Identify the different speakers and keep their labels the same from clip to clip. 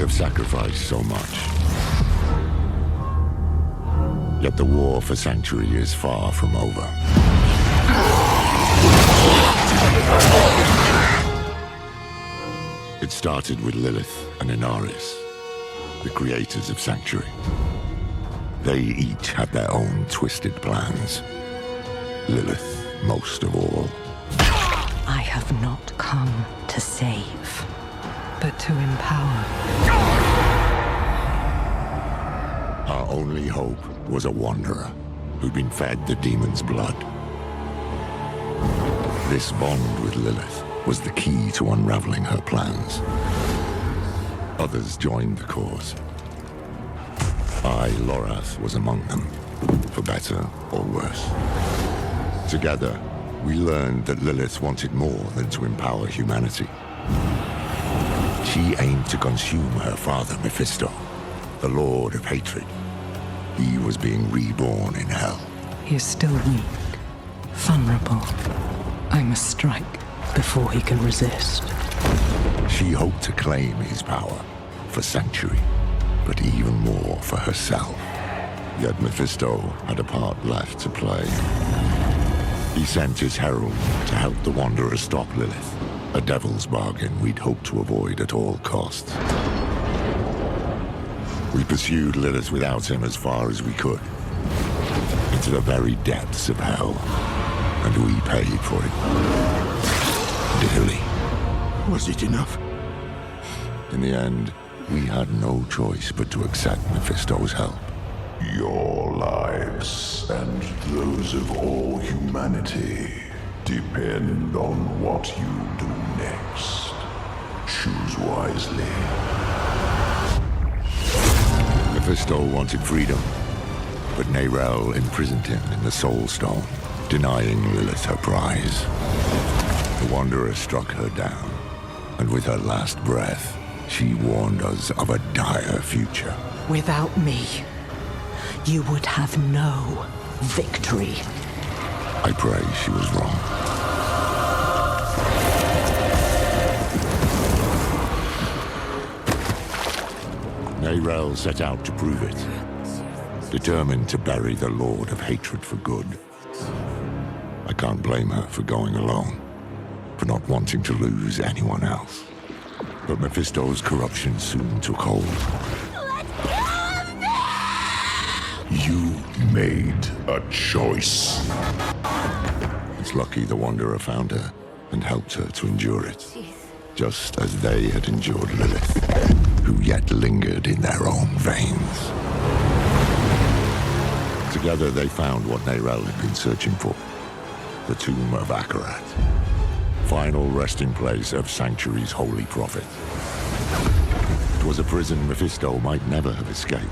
Speaker 1: have sacrificed so much. Yet the war for Sanctuary is far from over. It started with Lilith and Inaris, the creators of Sanctuary. They each had their own twisted plans. Lilith most of all.
Speaker 2: I have not come to save, but to empower.
Speaker 1: Our only hope was a wanderer who'd been fed the demon's blood. This bond with Lilith was the key to unraveling her plans. Others joined the cause. I, Lorath, was among them, for better or worse. Together, we learned that Lilith wanted more than to empower humanity. She aimed to consume her father, Mephisto, the Lord of Hatred. He was being reborn in hell.
Speaker 2: He is still weak, vulnerable. I must strike before he can resist.
Speaker 1: She hoped to claim his power for Sanctuary, but even more for herself. Yet Mephisto had a part left to play. He sent his herald to help the Wanderer stop Lilith, a devil's bargain we'd hoped to avoid at all costs. We pursued Lilith without him as far as we could, into the very depths of hell, and we paid for it. Dearly.
Speaker 3: Was it enough?
Speaker 1: In the end, we had no choice but to accept Mephisto's help.
Speaker 4: Your lives and those of all humanity depend on what you do next. Choose wisely.
Speaker 1: Mephisto wanted freedom, but Nerel imprisoned him in the Soul Stone, denying Lilith her prize. The Wanderer struck her down, and with her last breath, she warned us of a dire future.
Speaker 2: Without me, you would have no victory.
Speaker 1: I pray she was wrong. Nerel set out to prove it, determined to bury the Lord of Hatred for good. I can't blame her for going alone, for not wanting to lose anyone else. But Mephisto's corruption soon took hold.
Speaker 4: You made a choice.
Speaker 1: It's lucky the Wanderer found her and helped her to endure it, just as they had endured Lilith, who yet lingered in their own veins. Together they found what Nerel had been searching for, the tomb of Akarat, final resting place of Sanctuary's holy prophet. It was a prison Mephisto might never have escaped,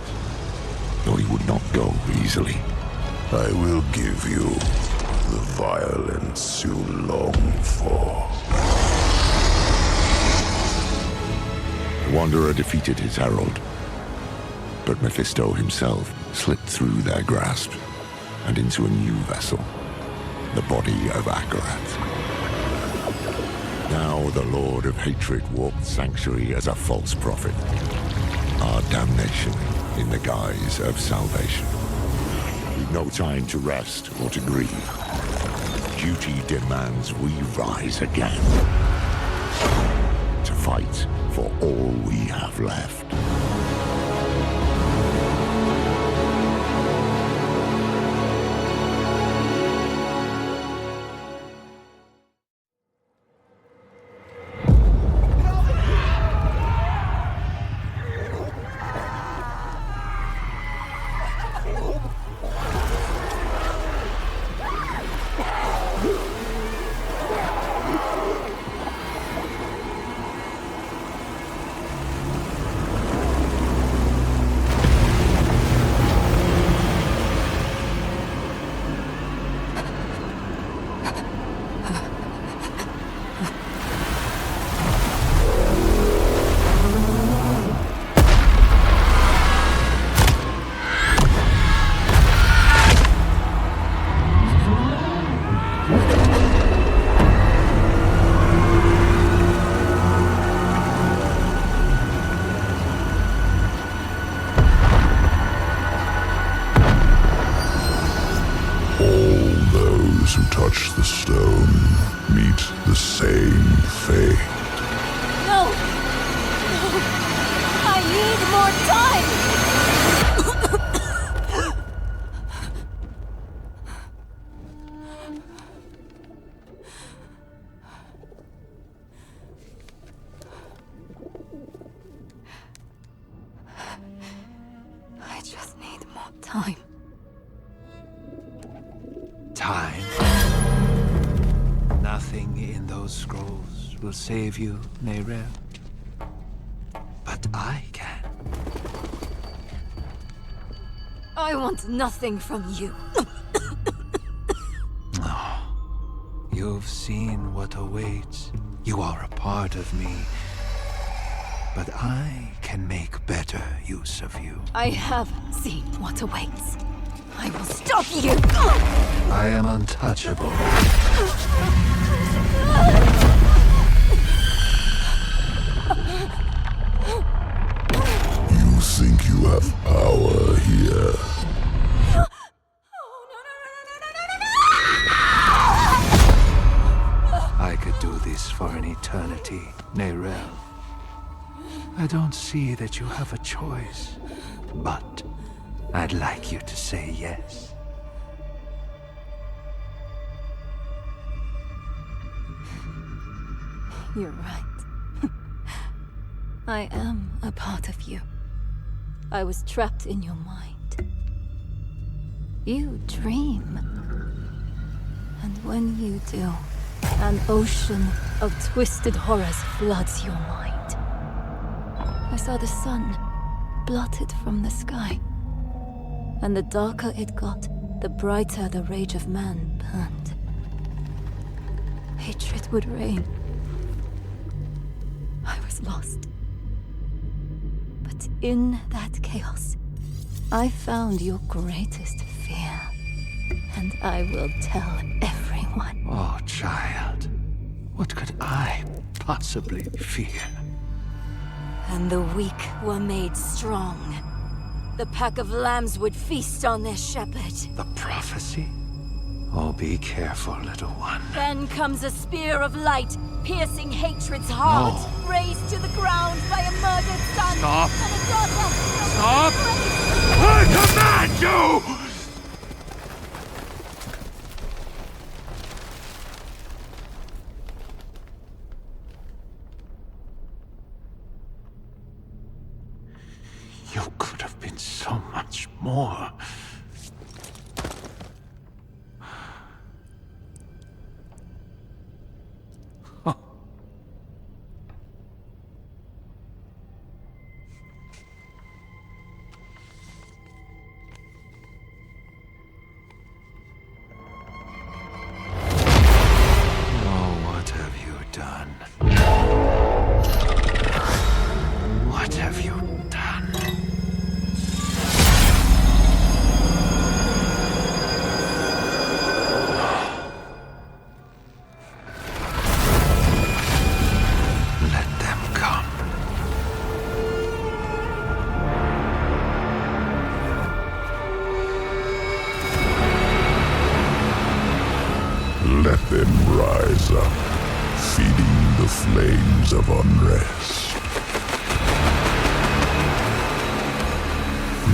Speaker 1: though he would not go easily.
Speaker 4: I will give you the violence you long for.
Speaker 1: The Wanderer defeated his herald, but Mephisto himself slipped through their grasp and into a new vessel, the body of Akarat. Now the Lord of Hatred walked Sanctuary as a false prophet, our damnation in the guise of salvation. We've no time to rest or to grieve. Duty demands we rise again, to fight for all we have left.
Speaker 4: touch the stone meet the same fate.
Speaker 5: No! No! I need more time! I just need more time.
Speaker 6: Time? Nothing in those scrolls will save you, Neyrel. But I can.
Speaker 5: I want nothing from you.
Speaker 6: You've seen what awaits. You are a part of me. But I can make better use of you.
Speaker 5: I have seen what awaits. I will stop you!
Speaker 6: I am untouchable.
Speaker 4: You think you have power here?
Speaker 6: I could do this for an eternity, Neyrel. I don't see that you have a choice, but I'd like you to say yes.
Speaker 5: You're right. I am a part of you. I was trapped in your mind. You dream. And when you do, an ocean of twisted horrors floods your mind. I saw the sun blotted from the sky. And the darker it got, the brighter the rage of man burned. Hatred would reign. I was lost. But in that chaos, I found your greatest fear. And I will tell everyone.
Speaker 6: Oh, child. What could I possibly fear?
Speaker 5: And the weak were made strong. The pack of lambs would feast on their shepherd.
Speaker 6: The prophecy? Oh, be careful, little one.
Speaker 5: Then comes a spear of light, piercing hatred's heart.
Speaker 6: No.
Speaker 5: Raised to the ground by a murdered son.
Speaker 6: Stop.
Speaker 5: And a daughter.
Speaker 6: Stop! I command you! You could have been so much more. Oh, what have you done? What have you done? Let them come.
Speaker 4: Let them rise up, feeding the flames of unrest.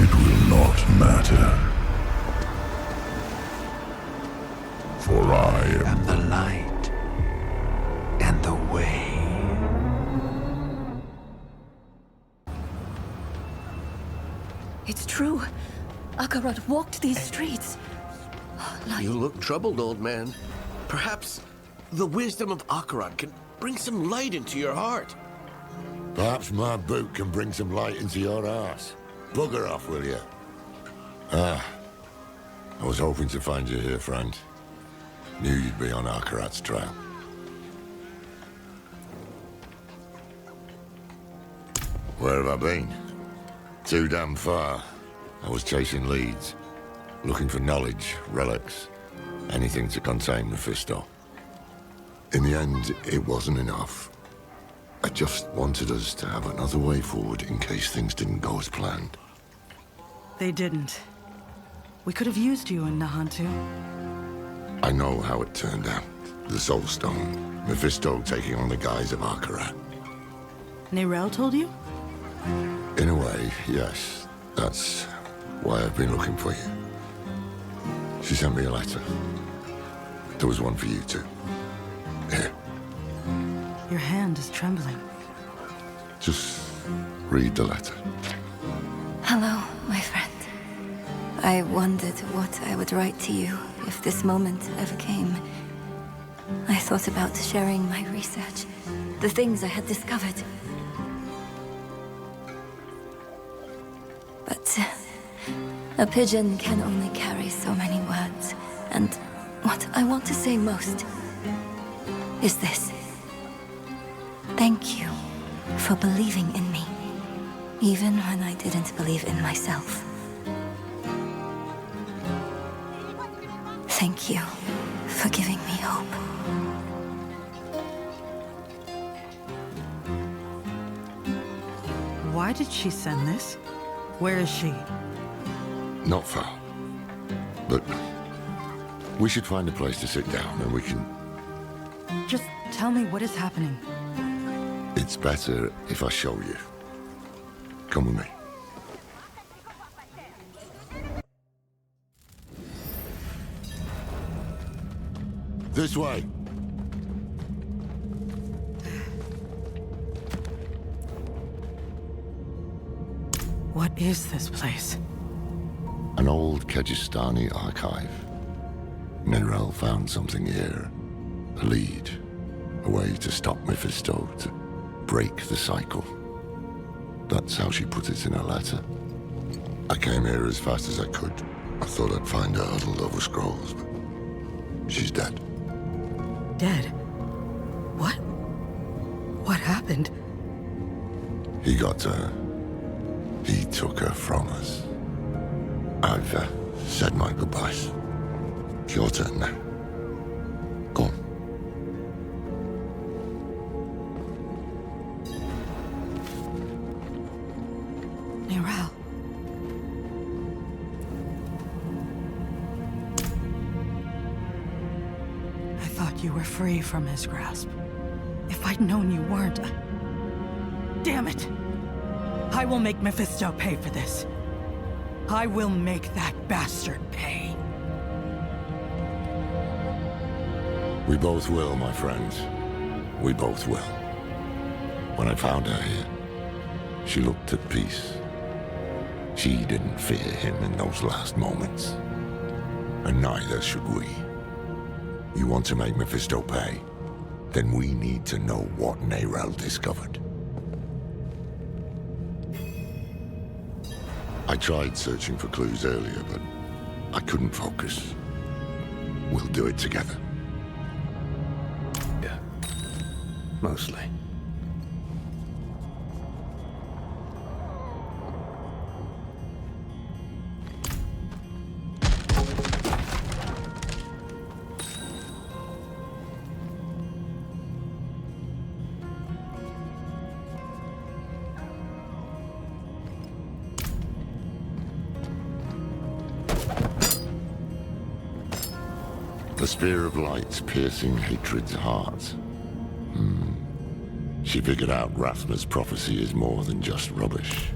Speaker 4: It will not matter. For I am
Speaker 6: And the light and the way.
Speaker 5: It's true. Akarad walked these streets. Light.
Speaker 7: You look troubled, old man. Perhaps the wisdom of Akarad can bring some light into your heart.
Speaker 1: Perhaps my boot can bring some light into your ass. Bugger off, will you? I was hoping to find you here, friend. Knew you'd be on Akarat's trail. Where have I been? Too damn far. I was chasing leads, looking for knowledge, relics, anything to contain Mephisto. In the end, it wasn't enough. I just wanted us to have another way forward in case things didn't go as planned.
Speaker 8: They didn't. We could have used you in Nahantu.
Speaker 1: I know how it turned out. The Soul Stone. Mephisto taking on the guise of Akarat.
Speaker 8: Nerel told you?
Speaker 1: In a way, yes. That's why I've been looking for you. She sent me a letter. There was one for you too. Here.
Speaker 8: Your hand is trembling.
Speaker 1: Just read the letter.
Speaker 5: Hello, my friend. I wondered what I would write to you if this moment ever came. I thought about sharing my research, the things I had discovered. But a pigeon can only carry so many words, and what I want to say most is this. Thank you for believing in me, even when I didn't believe in myself. Thank you for giving me hope.
Speaker 8: Why did she send this? Where is she?
Speaker 1: Not far. But we should find a place to sit down and we can...
Speaker 8: Just tell me what is happening.
Speaker 1: It's better if I show you. Come with me. This way.
Speaker 8: What is this place?
Speaker 1: An old Kegistani archive. Nerel found something here. A lead. A way to stop Mephisto, to break the cycle. That's how she put it in her letter. I came here as fast as I could. I thought I'd find her huddled over scrolls, but she's dead.
Speaker 8: Dead? What? What happened?
Speaker 1: He got her. He took her from us. I've said my goodbyes. It's your turn now. Go on.
Speaker 8: Nerel. I thought you were free from his grasp. If I'd known you weren't... Damn it! I will make Mephisto pay for this. I will make that bastard pay.
Speaker 1: We both will, my friends. We both will. When I found her here, she looked at peace. She didn't fear him in those last moments. And neither should we. You want to make Mephisto pay? Then we need to know what Nerel discovered. I tried searching for clues earlier, but I couldn't focus. We'll do it together.
Speaker 6: Yeah. Mostly.
Speaker 1: The spear of light piercing hatred's heart. She figured out Rathma's prophecy is more than just rubbish.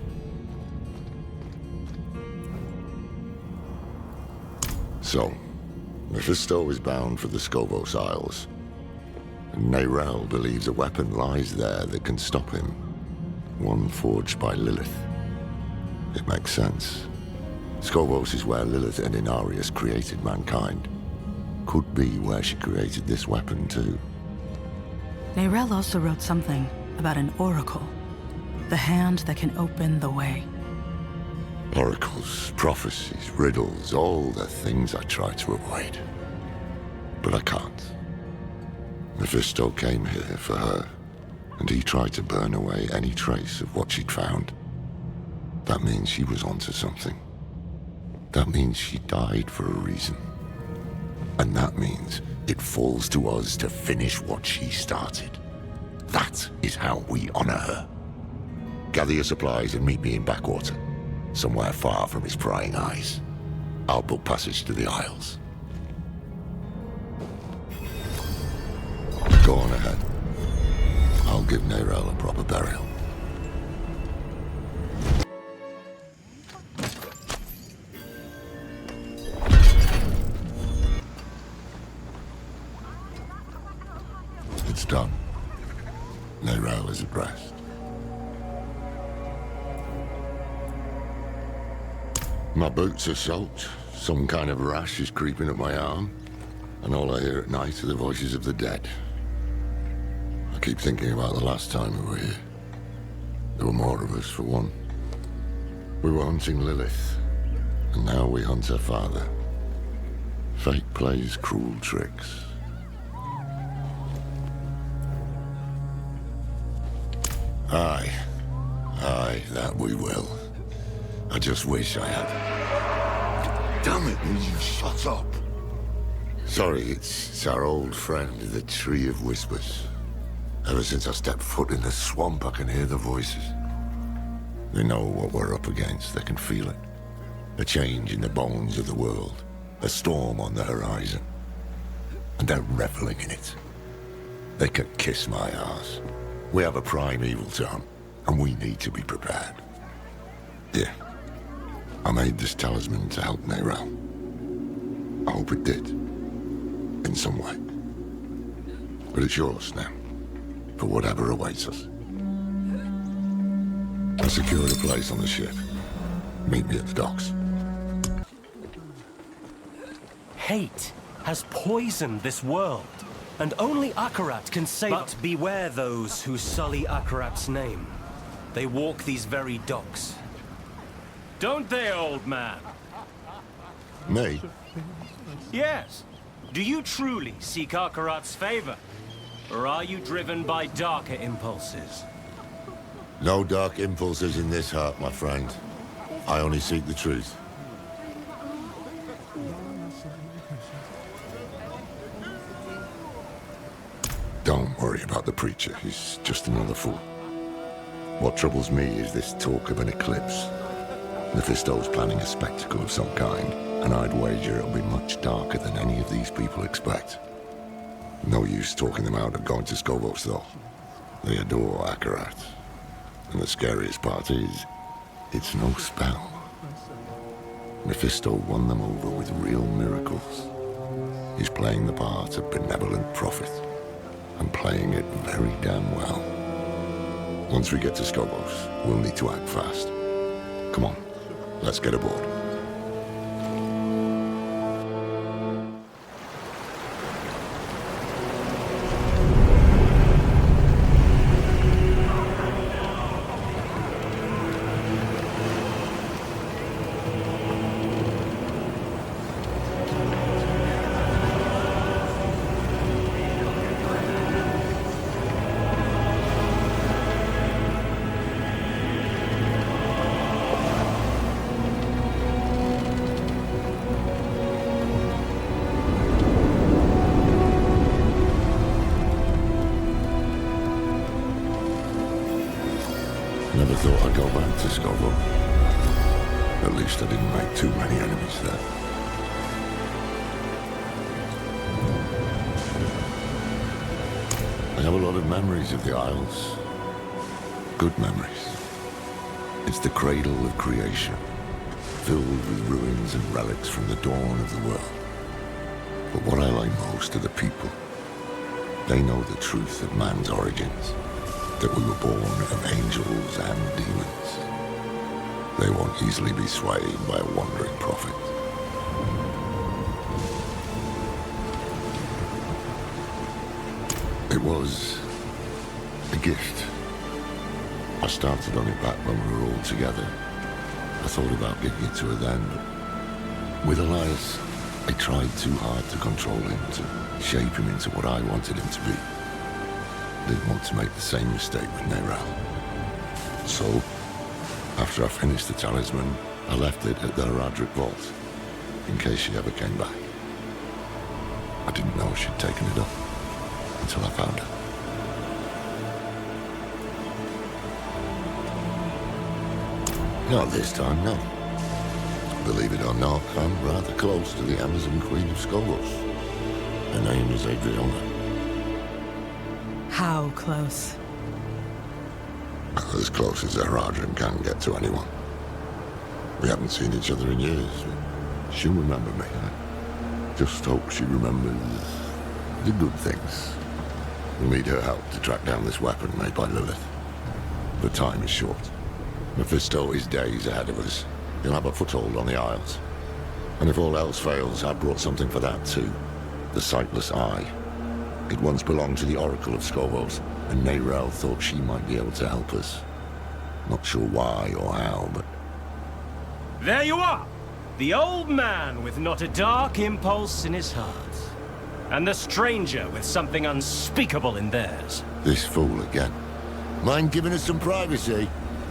Speaker 1: So, Mephisto is bound for the Scovos Isles. And Nerel believes a weapon lies there that can stop him. One forged by Lilith. It makes sense. Scovos is where Lilith and Inarius created mankind. Could be where she created this weapon, too.
Speaker 8: Nerel also wrote something about an oracle. The hand that can open the way.
Speaker 1: Oracles, prophecies, riddles, all the things I try to avoid. But I can't. Mephisto came here for her, and he tried to burn away any trace of what she'd found. That means she was onto something. That means she died for a reason. And that means it falls to us to finish what she started. That is how we honor her. Gather your supplies and meet me in Backwater, somewhere far from his prying eyes. I'll book passage to the Isles. Go on ahead. I'll give Nerel a proper burial. It's done. Nerel is at rest. My boots are soaked. Some kind of rash is creeping up my arm. And all I hear at night are the voices of the dead. I keep thinking about the last time we were here. There were more of us, for one. We were hunting Lilith, and now we hunt her father. Fate plays cruel tricks. Aye, that we will. I just wish I had.
Speaker 4: Damn it, will you shut up?
Speaker 1: Sorry, it's our old friend, the Tree of Whispers. Ever since I stepped foot in the swamp, I can hear the voices. They know what we're up against. They can feel it. A change in the bones of the world. A storm on the horizon. And they're reveling in it. They could kiss my ass. We have a primeval to hunt, and we need to be prepared. Yeah. I made this talisman to help Nerel. I hope it did. In some way. But it's yours now. For whatever awaits us. I secured a place on the ship. Meet me at the docks.
Speaker 9: Hate has poisoned this world, and only Akarat can save it. But beware those who sully Akarat's name. They walk these very docks. Don't they, old man?
Speaker 1: Me?
Speaker 9: Yes. Do you truly seek Akarat's favor? Or are you driven by darker impulses?
Speaker 1: No dark impulses in this heart, my friend. I only seek the truth. Don't worry about the preacher. He's just another fool. What troubles me is this talk of an eclipse. Mephisto's planning a spectacle of some kind, and I'd wager it'll be much darker than any of these people expect. No use talking them out of going to Skovos, though. They adore Akarat. And the scariest part is, it's no spell. Mephisto won them over with real miracles. He's playing the part of benevolent prophet, and playing it very damn well. Once we get to Skovos, we'll need to act fast. Come on, let's get aboard. Never thought I'd go back to Skovo. At least I didn't make too many enemies there. I have a lot of memories of the Isles. Good memories. It's the cradle of creation, filled with ruins and relics from the dawn of the world. But what I like most are the people. They know the truth of man's origins. That we were born of angels and demons. They won't easily be swayed by a wandering prophet. It was a gift. I started on it back when we were all together. I thought about giving it to her then, but with Elias, I tried too hard to control him, to shape him into what I wanted him to be. Didn't want to make the same mistake with Nerel. So, after I finished the talisman, I left it at the Heradric Vault, in case she ever came back. I didn't know she'd taken it up, until I found her. Not this time, no. Believe it or not, I'm rather close to the Amazon Queen of Skovos. Her name is Adriana.
Speaker 8: How close?
Speaker 1: As close as Eradrin can get to anyone. We haven't seen each other in years. She'll remember me. I just hope she remembers the good things. We'll need her help to track down this weapon made by Lilith. The time is short. Mephisto is days ahead of us. He'll have a foothold on the Isles. And if all else fails, I brought something for that too. The Sightless Eye. It once belonged to the Oracle of Skovos, and Neyrelle thought she might be able to help us. Not sure why or how, but...
Speaker 9: There you are! The old man with not a dark impulse in his heart. And the stranger with something unspeakable in theirs.
Speaker 1: This fool again. Mind giving us some privacy?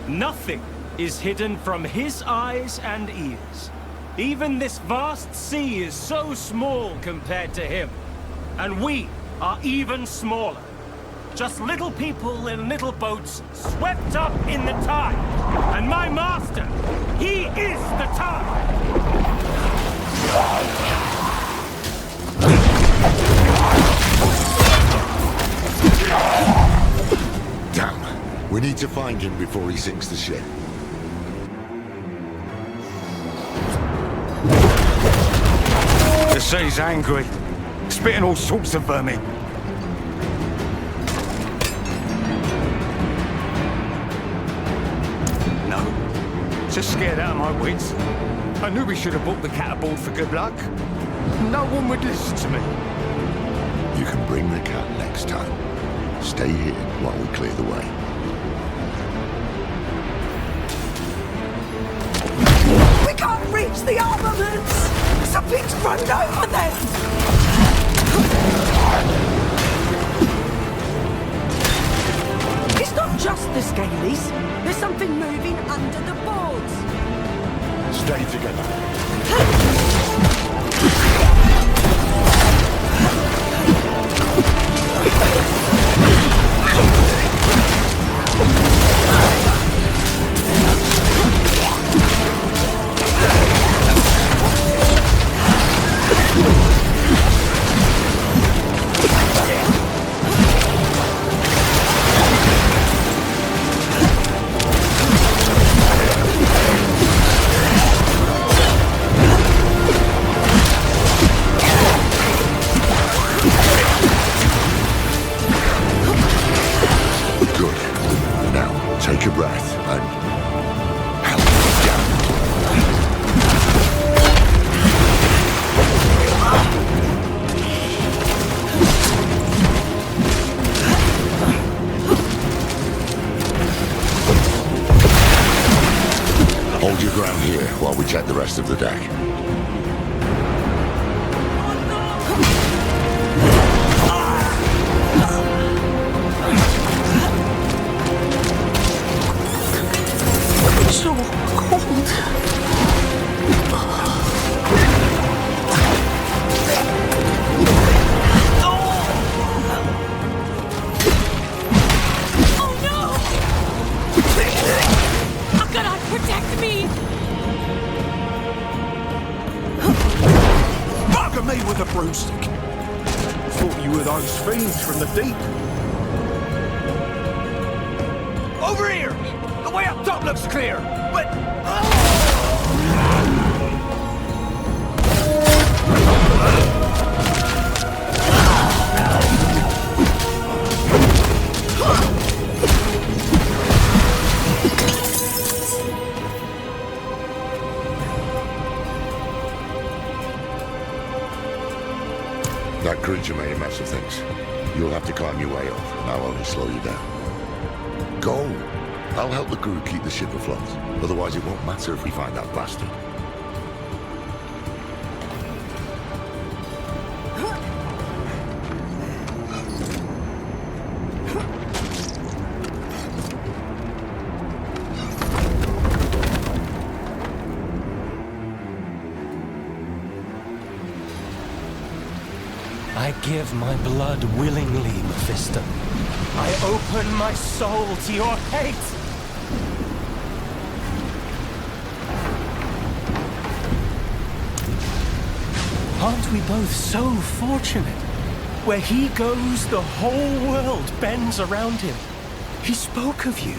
Speaker 9: Nothing is hidden from his eyes and ears. Even this vast sea is so small compared to him. And we are even smaller. Just little people in little boats swept up in the tide. And my master, he is the tide!
Speaker 1: Damn. We need to find him before he sinks the ship.
Speaker 3: The sea's angry, spitting all sorts of vermin. No, just scared out of my wits. I knew we should have brought the cat aboard for good luck. No one would listen to me.
Speaker 1: You can bring the cat next time. Stay here while we clear the way.
Speaker 8: We can't reach the armaments! Something's run over them! It's not just the Scalies. There's something moving under the boards.
Speaker 1: Stay together. Take a breath and help me down. Hold your ground here while we check the rest of the deck.
Speaker 2: So cold.
Speaker 5: Oh no! Akarat, protect me!
Speaker 3: Bugger me with a broomstick! Thought you were those fiends from the deep. Over here! The way up top looks clear, but...
Speaker 1: That creature made a mess of things. You'll have to climb your way up, and I'll only slow you down. Go! I'll help the crew keep the ship afloat. Otherwise it won't matter if we find that bastard.
Speaker 9: I give my blood willingly, Mephisto. I open my soul to your hate! Aren't we both so fortunate? Where he goes, the whole world bends around him. He spoke of you.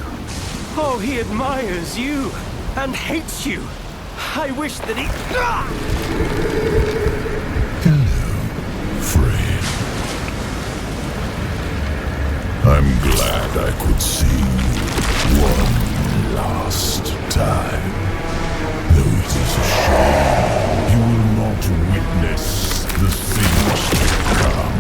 Speaker 9: Oh, he admires you and hates you. I wish that he... Ah!
Speaker 4: Friend. I'm glad I could see you one last time. Though it is a shame you will not witness the things to come.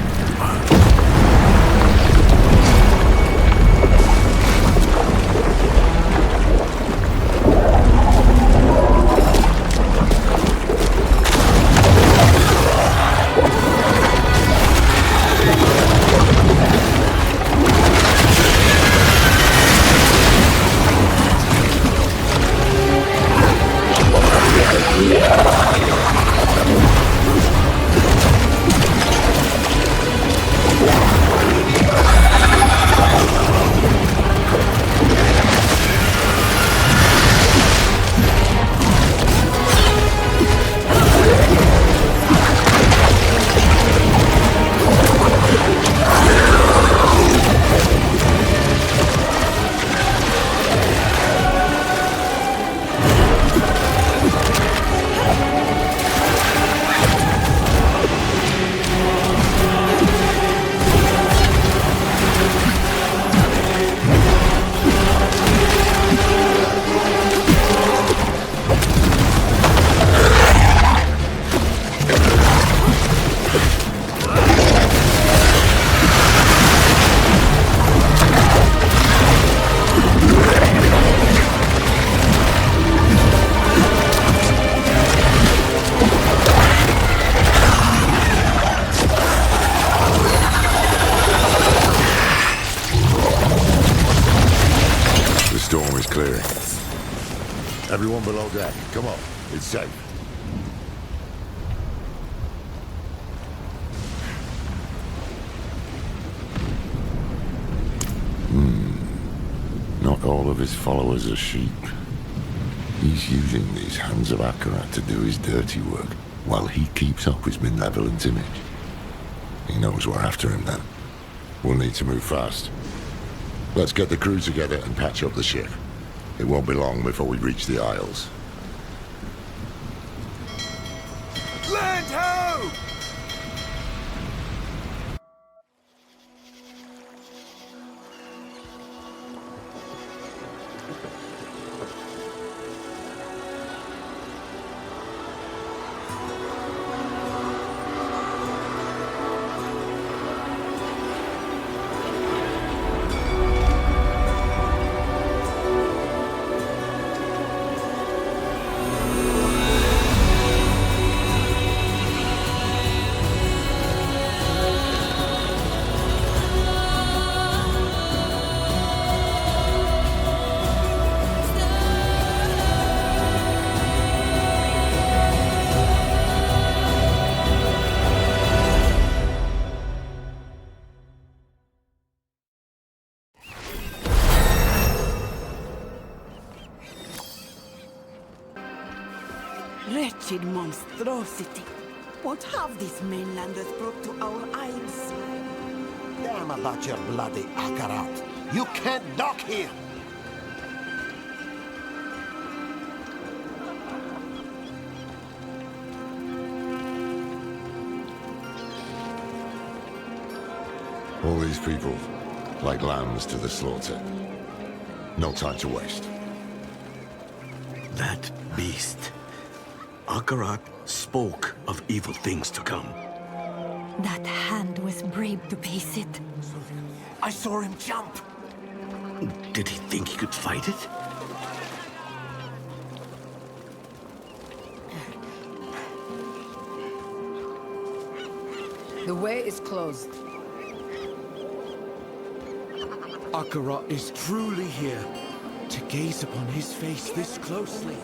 Speaker 1: Everyone below deck, come on. It's safe. Not all of his followers are sheep. He's using these hands of Akarat to do his dirty work, while he keeps up his benevolent image. He knows we're after him then. We'll need to move fast. Let's get the crew together and patch up the ship. It won't be long before we reach the Isles.
Speaker 3: Land ho!
Speaker 10: Wretched monstrosity. What have these mainlanders brought to our isles?
Speaker 11: Damn about your bloody Akarat. You can't dock here!
Speaker 1: All these people, like lambs to the slaughter. No time to waste.
Speaker 7: That beast. Akarat spoke of evil things to come.
Speaker 5: That hand was brave to face it.
Speaker 11: I saw him jump!
Speaker 7: Did he think he could fight it?
Speaker 12: The way is closed.
Speaker 3: Akarat is truly here. To gaze upon his face this closely.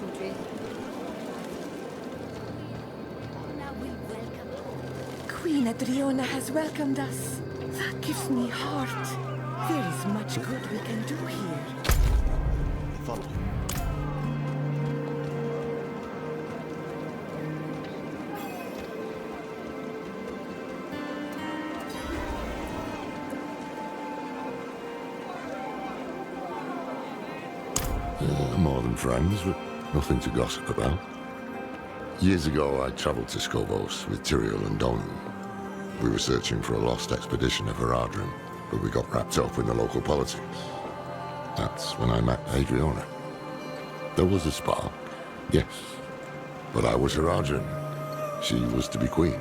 Speaker 10: Queen Adriona has welcomed us. That gives me heart. There is much good we can do here.
Speaker 11: Follow.
Speaker 1: More than friends, but nothing to gossip about. Years ago, I traveled to Skobos with Tyrael and Donan. We were searching for a lost expedition of Haradrim, but we got wrapped up in the local politics. That's when I met Adriana. There was a spark, yes, but I was Haradrim. She was to be queen.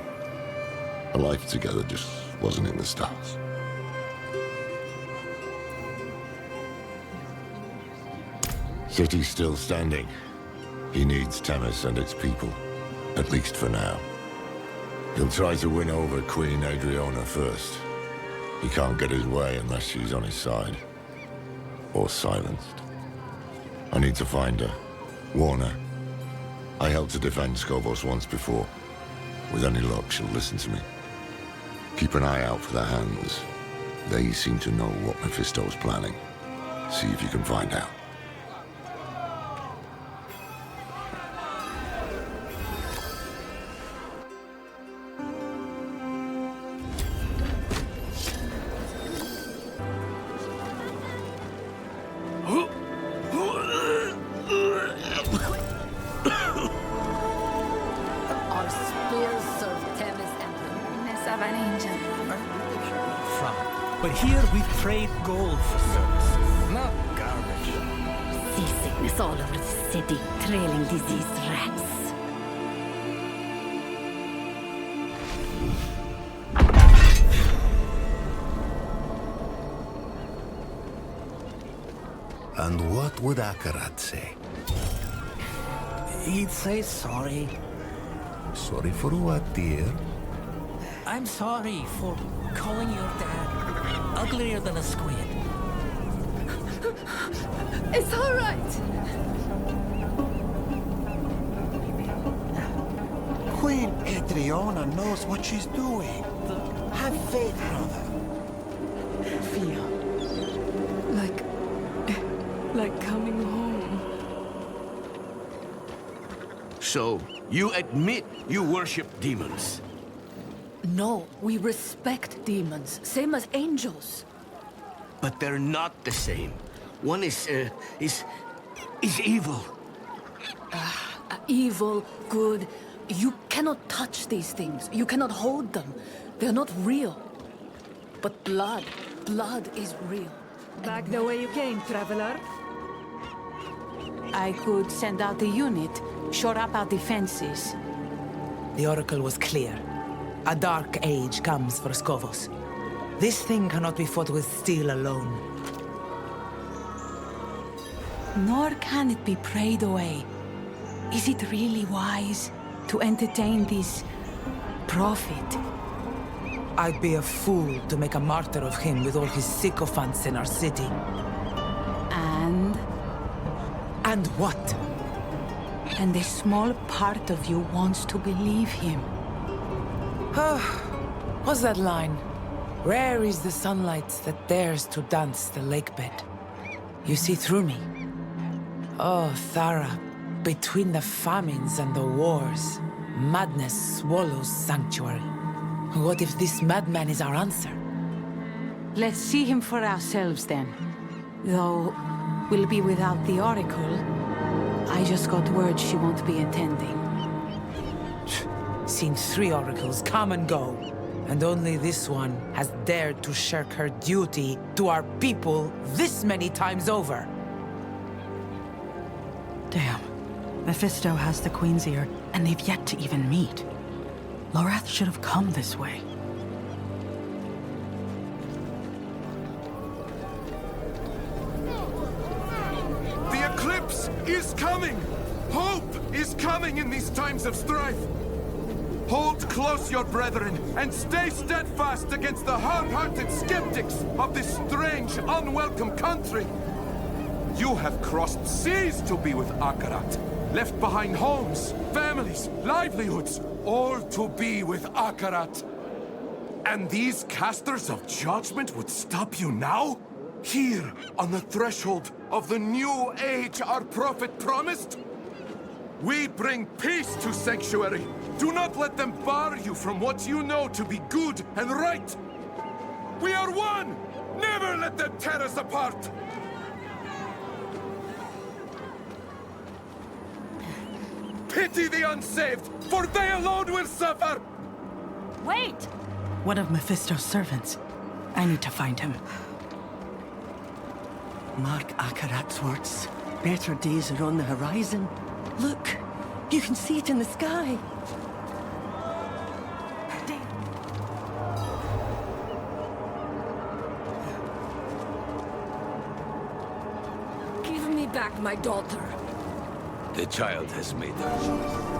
Speaker 1: A life together just wasn't in the stars. City's still standing. He needs Temis and its people, at least for now. He'll try to win over Queen Adriana first. He can't get his way unless she's on his side. Or silenced. I need to find her. Warn her. I helped to defend Skobos once before. With any luck, she'll listen to me. Keep an eye out for the hands. They seem to know what Mephisto's planning. See if you can find out.
Speaker 5: Our spears serve Temis and the weakness of an angel.
Speaker 12: But here we trade gold for services, not garbage.
Speaker 10: Seasickness all over the city, trailing diseased rats.
Speaker 6: And what would Akarat say?
Speaker 12: He'd say sorry.
Speaker 6: Sorry for what, dear?
Speaker 12: I'm sorry for calling your dad uglier than a squid.
Speaker 5: It's all right.
Speaker 11: Queen Adriana knows what she's doing. Have faith, brother.
Speaker 10: Feel like coming home.
Speaker 7: So, you admit you worship demons?
Speaker 5: No, we respect demons, same as angels.
Speaker 7: But they're not the same. One is evil.
Speaker 5: Evil, good. You cannot touch these things. You cannot hold them. They're not real. But blood is real.
Speaker 10: Back the way you came, traveler.
Speaker 13: I could send out a unit, shore up our defenses.
Speaker 14: The Oracle was clear. A dark age comes for Skobos. This thing cannot be fought with steel alone.
Speaker 13: Nor can it be prayed away. Is it really wise to entertain this prophet?
Speaker 14: I'd be a fool to make a martyr of him with all his sycophants in our city.
Speaker 13: And?
Speaker 14: And what?
Speaker 13: And a small part of you wants to believe him.
Speaker 14: What's that line? Rare is the sunlight that dares to dance the lakebed. You see through me. Oh, Thara, between the famines and the wars, madness swallows sanctuary. What if this madman is our answer?
Speaker 13: Let's see him for ourselves then. Though we'll be without the Oracle. I just got word she won't be attending.
Speaker 14: Seen 3 oracles come and go, and only this one has dared to shirk her duty to our people this many times over.
Speaker 8: Damn. Mephisto has the Queen's ear, and they've yet to even meet. Lorath should have come this way.
Speaker 3: The eclipse is coming! Hope is coming in these times of strife! Hold close your brethren, and stay steadfast against the hard-hearted skeptics of this strange, unwelcome country! You have crossed seas to be with Akarat, left behind homes, families, livelihoods, all to be with Akarat. And these casters of judgment would stop you now? Here, on the threshold of the new age our prophet promised? We bring peace to Sanctuary. Do not let them bar you from what you know to be good and right. We are one! Never let them tear us apart! Pity the unsaved, for they alone will suffer!
Speaker 8: Wait! One of Mephisto's servants. I need to find him.
Speaker 10: Mark Akarat's words. Better days are on the horizon. Look, you can see it in the sky. Give me back my daughter.
Speaker 7: The child has made her choice.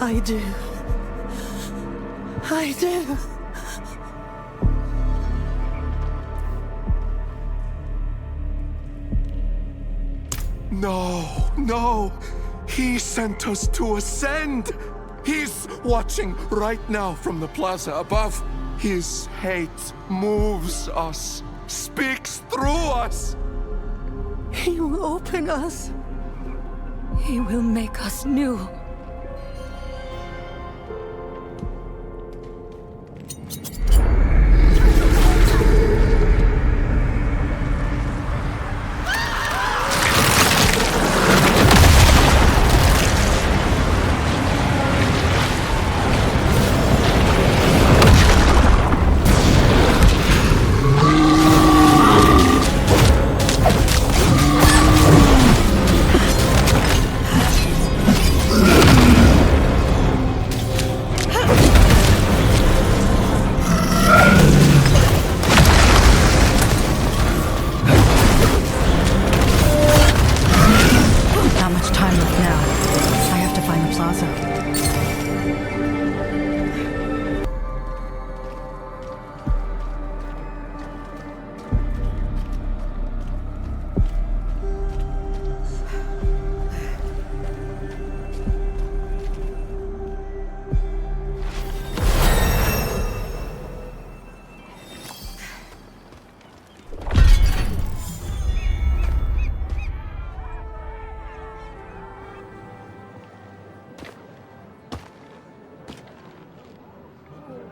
Speaker 8: I do. I do.
Speaker 3: No, no. He sent us to ascend. He's watching right now from the plaza above. His hate moves us, speaks through us.
Speaker 10: He will open us. He will make us new.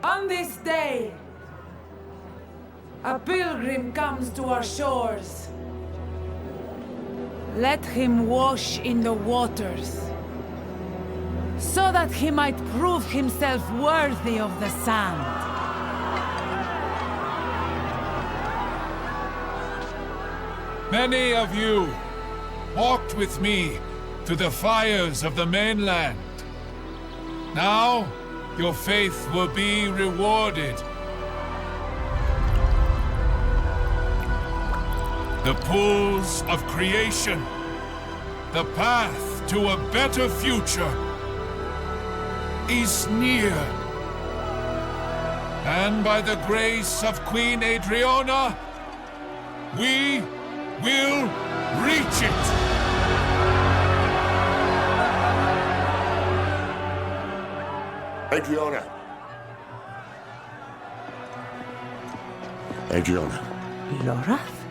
Speaker 14: On this day, a pilgrim comes to our shores. Let him wash in the waters, so that he might prove himself worthy of the sand.
Speaker 15: Many of you walked with me to the fires of the mainland. Now, your faith will be rewarded. The pools of creation, the path to a better future, is near. And by the grace of Queen Adriana, we will reach it.
Speaker 1: Adriana. Adriana.
Speaker 8: Lorath?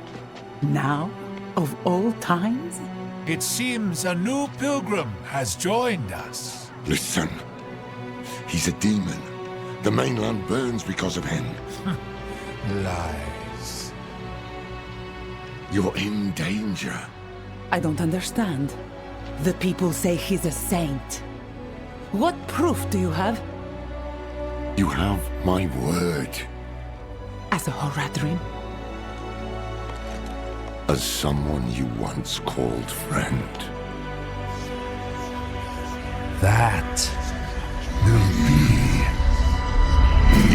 Speaker 8: Now? Of all times?
Speaker 15: It seems a new pilgrim has joined us.
Speaker 1: Listen. He's a demon. The mainland burns because of him.
Speaker 15: Lies.
Speaker 1: You're in danger.
Speaker 8: I don't understand. The people say he's a saint. What proof do you have?
Speaker 1: You have my word.
Speaker 8: As a Horadrim?
Speaker 1: As someone you once called friend.
Speaker 4: That will be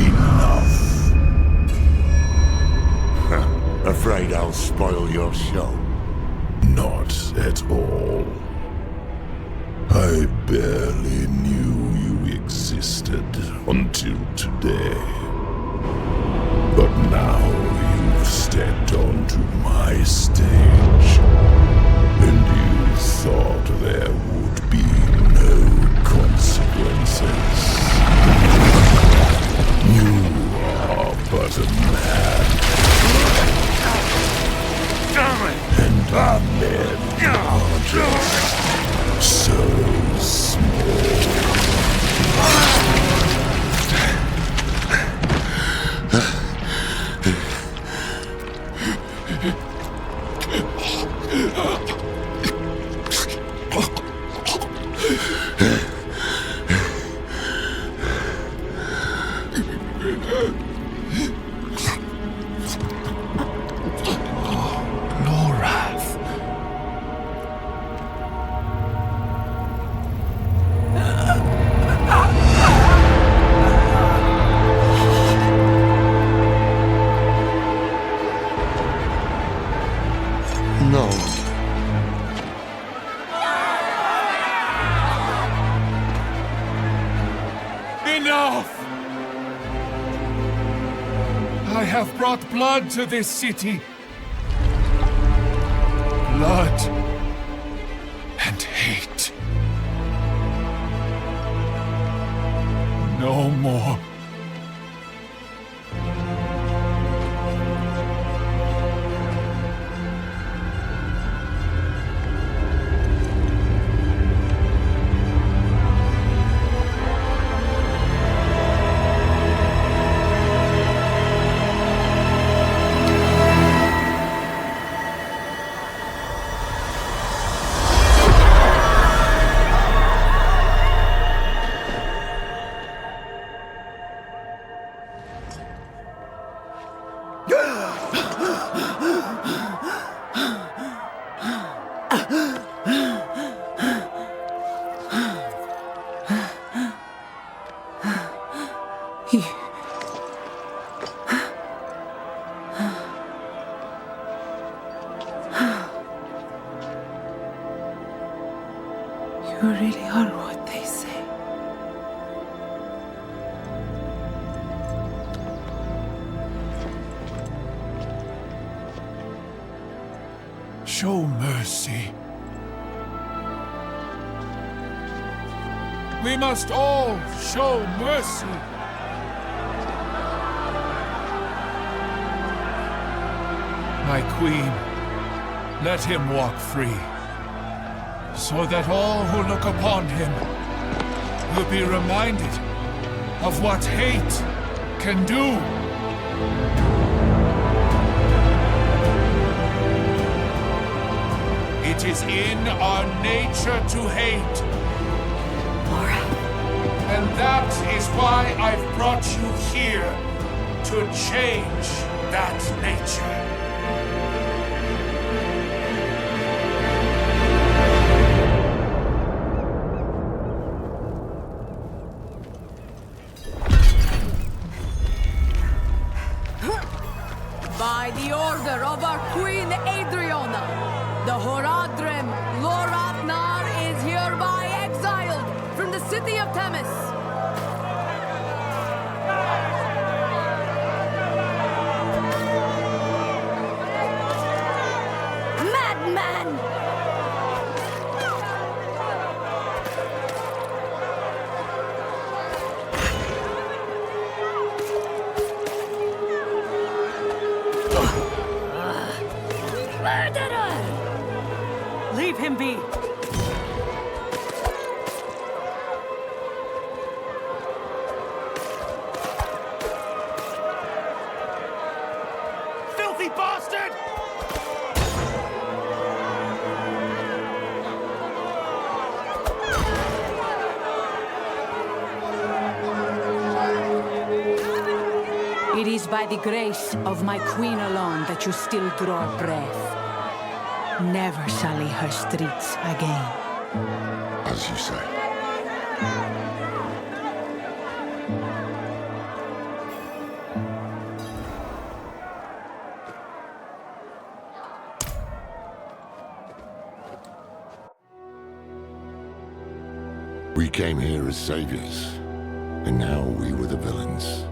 Speaker 4: enough.
Speaker 1: Afraid I'll spoil your show?
Speaker 4: Not at all. I barely knew you existed until today. But now you've stepped onto my stage, and you thought there would be no consequences. You are but a man. And men are just so small.
Speaker 1: No.
Speaker 15: blood to this city. Blood and hate. No more.
Speaker 13: You really are what they say.
Speaker 15: Show mercy. We must all show mercy. My queen, let him walk free, so that all who look upon him will be reminded of what hate can do. It is in our nature to hate.
Speaker 8: Laura.
Speaker 15: And that is why I've brought you here, to change that nature.
Speaker 16: By the order of our Queen Adriana, the Horadrim Loratnar is hereby exiled from the city of Themis. Madman!
Speaker 8: Murderer! Leave him be.
Speaker 15: Filthy bastard!
Speaker 13: It is by the grace of my queen alone that you still draw breath. Never sully her streets again.
Speaker 1: As you say. We came here as saviors, and now we were the villains.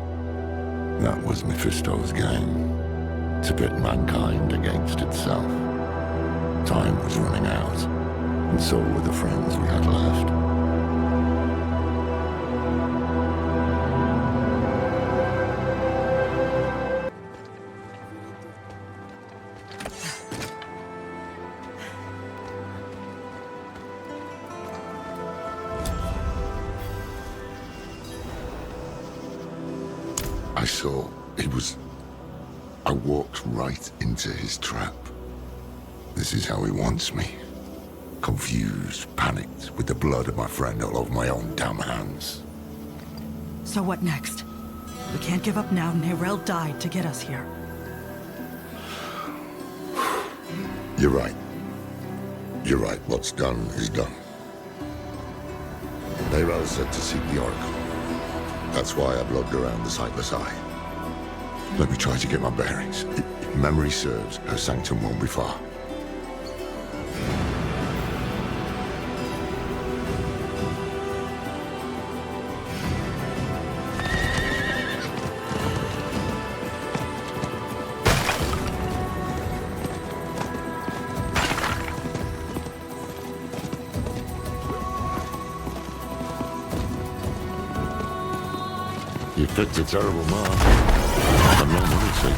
Speaker 1: That was Mephisto's game, to pit mankind against itself. Time was running out, and so were the friends we had left. I saw I walked right into his trap. This is how he wants me. Confused, panicked, with the blood of my friend all over my own damn hands.
Speaker 8: So what next? We can't give up now. Nerel died to get us here.
Speaker 1: You're right. You're right. What's done is done. Nerel said to seek the Oracle. That's why I've logged around the Sightless Eye. Let me try to get my bearings. If memory serves, her sanctum won't be far. Inflict a terrible mark. And no mercy.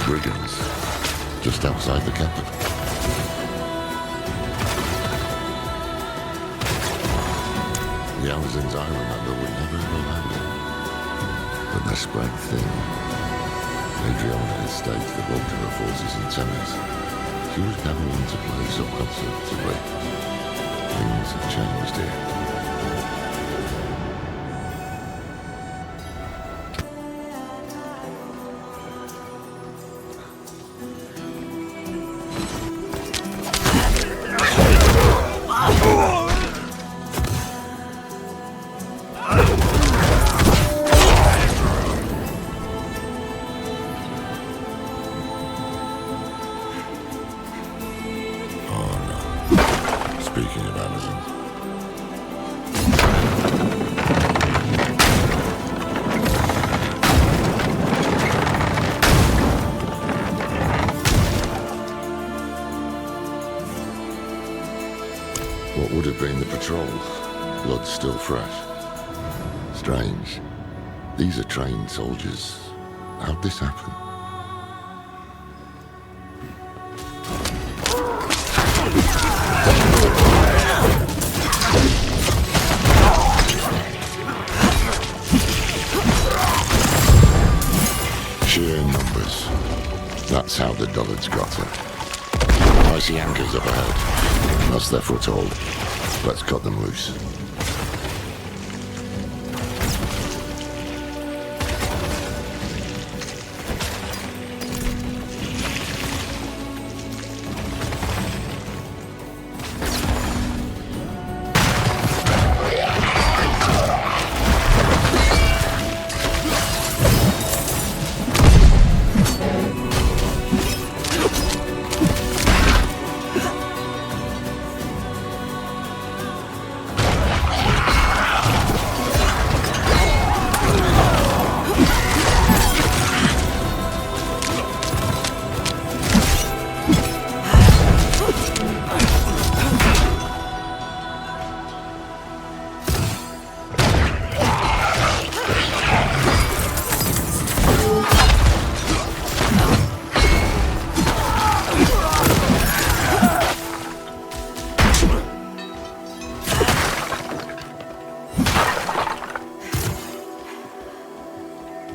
Speaker 1: Brigands. Just outside the capital. The Amazons I remember would never have allowed it. But they're spread thin. Adriana had staged the bulk of her forces in tennis. She was gathering to play so conservatively. Things have changed here. Speaking of Amazons. What would have been the patrol? Blood still fresh. Strange. These are trained soldiers. How'd this happen? Sheer numbers. That's how the dullards got her. I see anchors up ahead. That's their foothold. Let's cut them loose.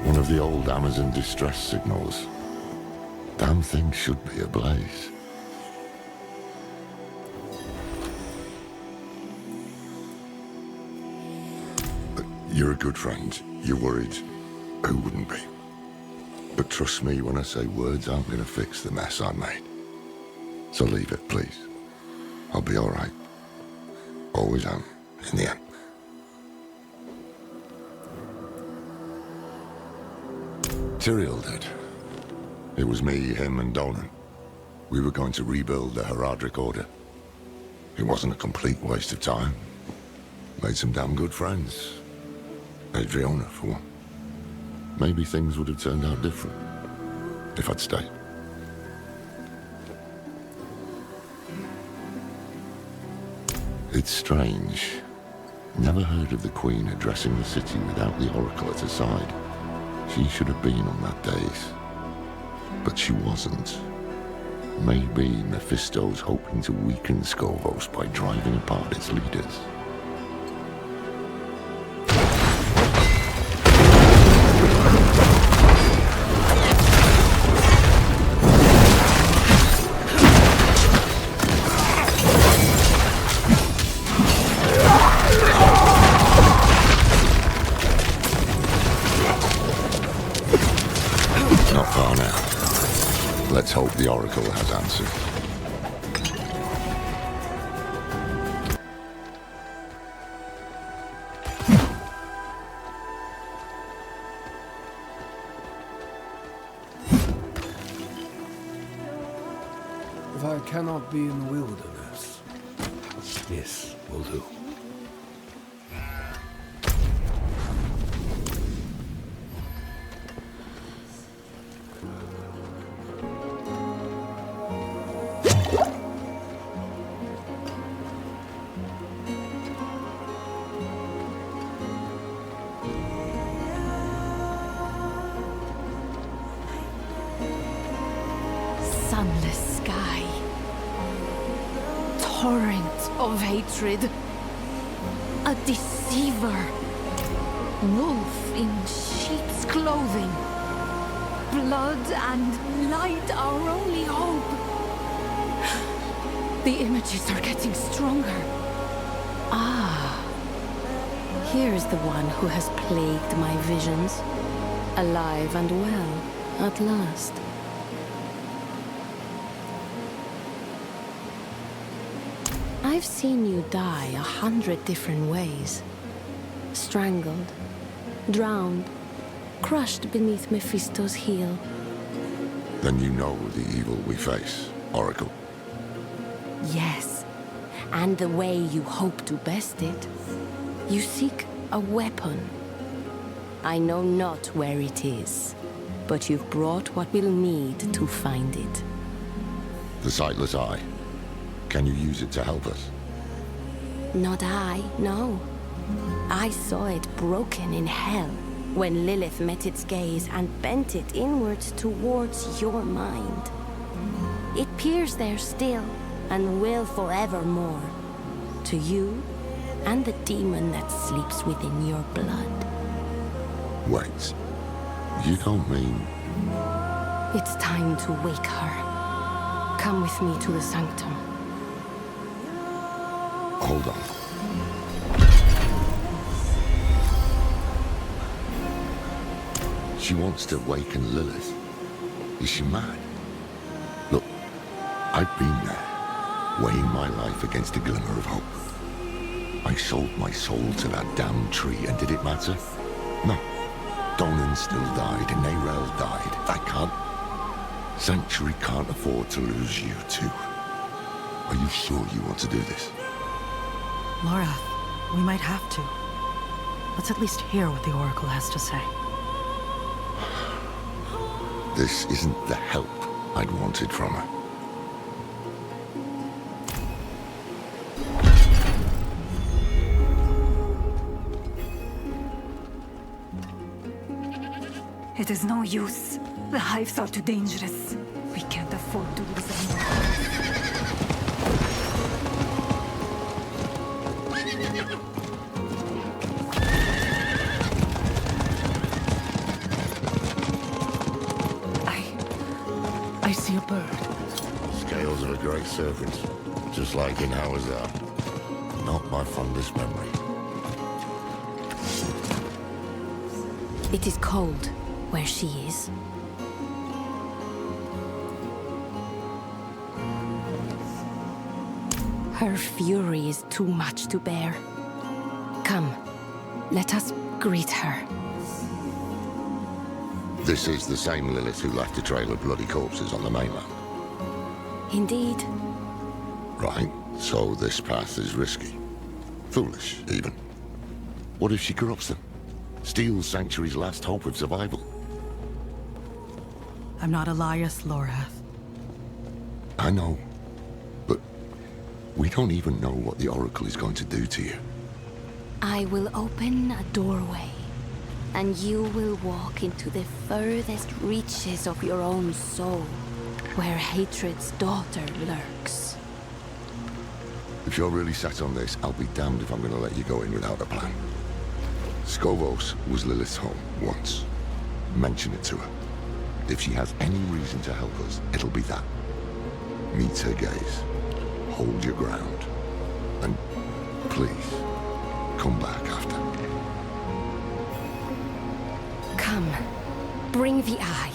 Speaker 1: One of the old Amazon distress signals. Damn thing should be ablaze. You're a good friend. You're worried. Who wouldn't be? But trust me when I say words aren't going to fix the mess I made. So leave it, please. I'll be all right. Always am, in the end. Tyrael did. It was me, him, and Dolan. We were going to rebuild the Heradric Order. It wasn't a complete waste of time. Made some damn good friends. Adriana, for one. Maybe things would have turned out different if I'd stayed. It's strange. Never heard of the Queen addressing the city without the Oracle at her side. She should have been on that dais. But she wasn't. Maybe Mephisto's hoping to weaken Skovos by driving apart its leaders. Not far now. Let's hope the Oracle has answered.
Speaker 6: If I cannot be in the wilderness, this will do.
Speaker 16: torrent of hatred. A deceiver. Wolf in sheep's clothing. Blood and light are only hope. The images are getting stronger.
Speaker 5: Ah. Here's the one who has plagued my visions. Alive and well, at last. I've seen you die 100 different ways. Strangled, drowned, crushed beneath Mephisto's heel.
Speaker 1: Then you know the evil we face, Oracle.
Speaker 5: Yes, and the way you hope to best it. You seek a weapon. I know not where it is, but you've brought what we'll need to find it.
Speaker 1: The sightless eye. Can you use it to help us?
Speaker 5: Not I, no. I saw it broken in hell when Lilith met its gaze and bent it inwards towards your mind. It peers there still and will forevermore. To you and the demon that sleeps within your blood.
Speaker 1: Wait. You don't mean...
Speaker 5: It's time to wake her. Come with me to the sanctum.
Speaker 1: Hold on. She wants to waken Lilith. Is she mad? Look, I've been there, weighing my life against a glimmer of hope. I sold my soul to that damn tree, and did it matter? No. Donan still died, and Neyrel died. I can't... Sanctuary can't afford to lose you too. Are you sure you want to do this?
Speaker 8: Laura, we might have to. Let's at least hear what the Oracle has to say.
Speaker 1: This isn't the help I'd wanted from her.
Speaker 17: It is no use. The hives are too dangerous. We can't afford to lose anyone.
Speaker 12: I see a bird.
Speaker 1: Scales of a great serpent, just like in Hawazar. Not my fondest memory.
Speaker 5: It is cold where she is. Her fury is too much to bear. Come, let us greet her.
Speaker 1: This is the same Lilith who left a trail of bloody corpses on the mainland.
Speaker 5: Indeed.
Speaker 1: Right, so this path is risky. Foolish, even. What if she corrupts them? Steals Sanctuary's last hope of survival?
Speaker 8: I'm not Elias, Lorath.
Speaker 1: I know. But we don't even know what the Oracle is going to do to you.
Speaker 5: I will open a doorway, and you will walk into the furthest reaches of your own soul, where hatred's daughter lurks.
Speaker 1: If you're really set on this, I'll be damned if I'm going to let you go in without a plan. Skovos was Lilith's home once. Mention it to her. If she has any reason to help us, it'll be that. Meet her gaze. Hold your ground. And please, come back after.
Speaker 5: Come, bring the eye.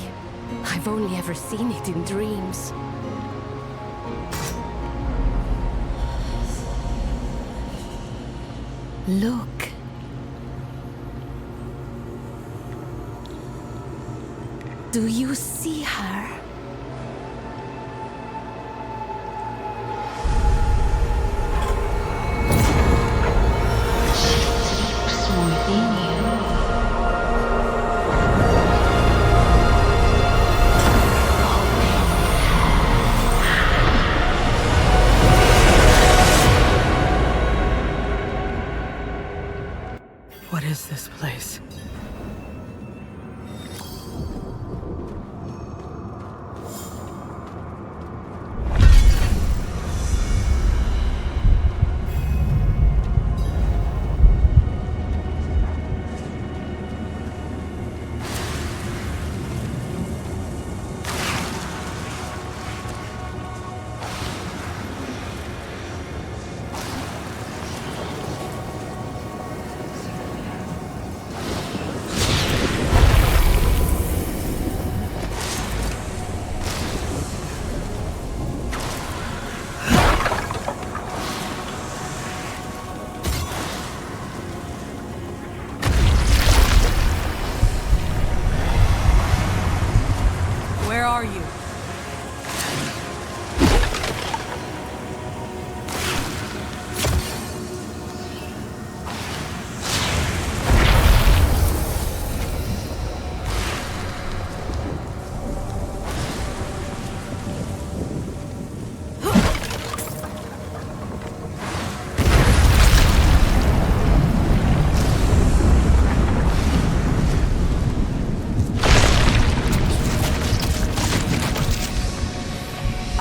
Speaker 5: I've only ever seen it in dreams. Look. Do you see her?
Speaker 8: What is this place?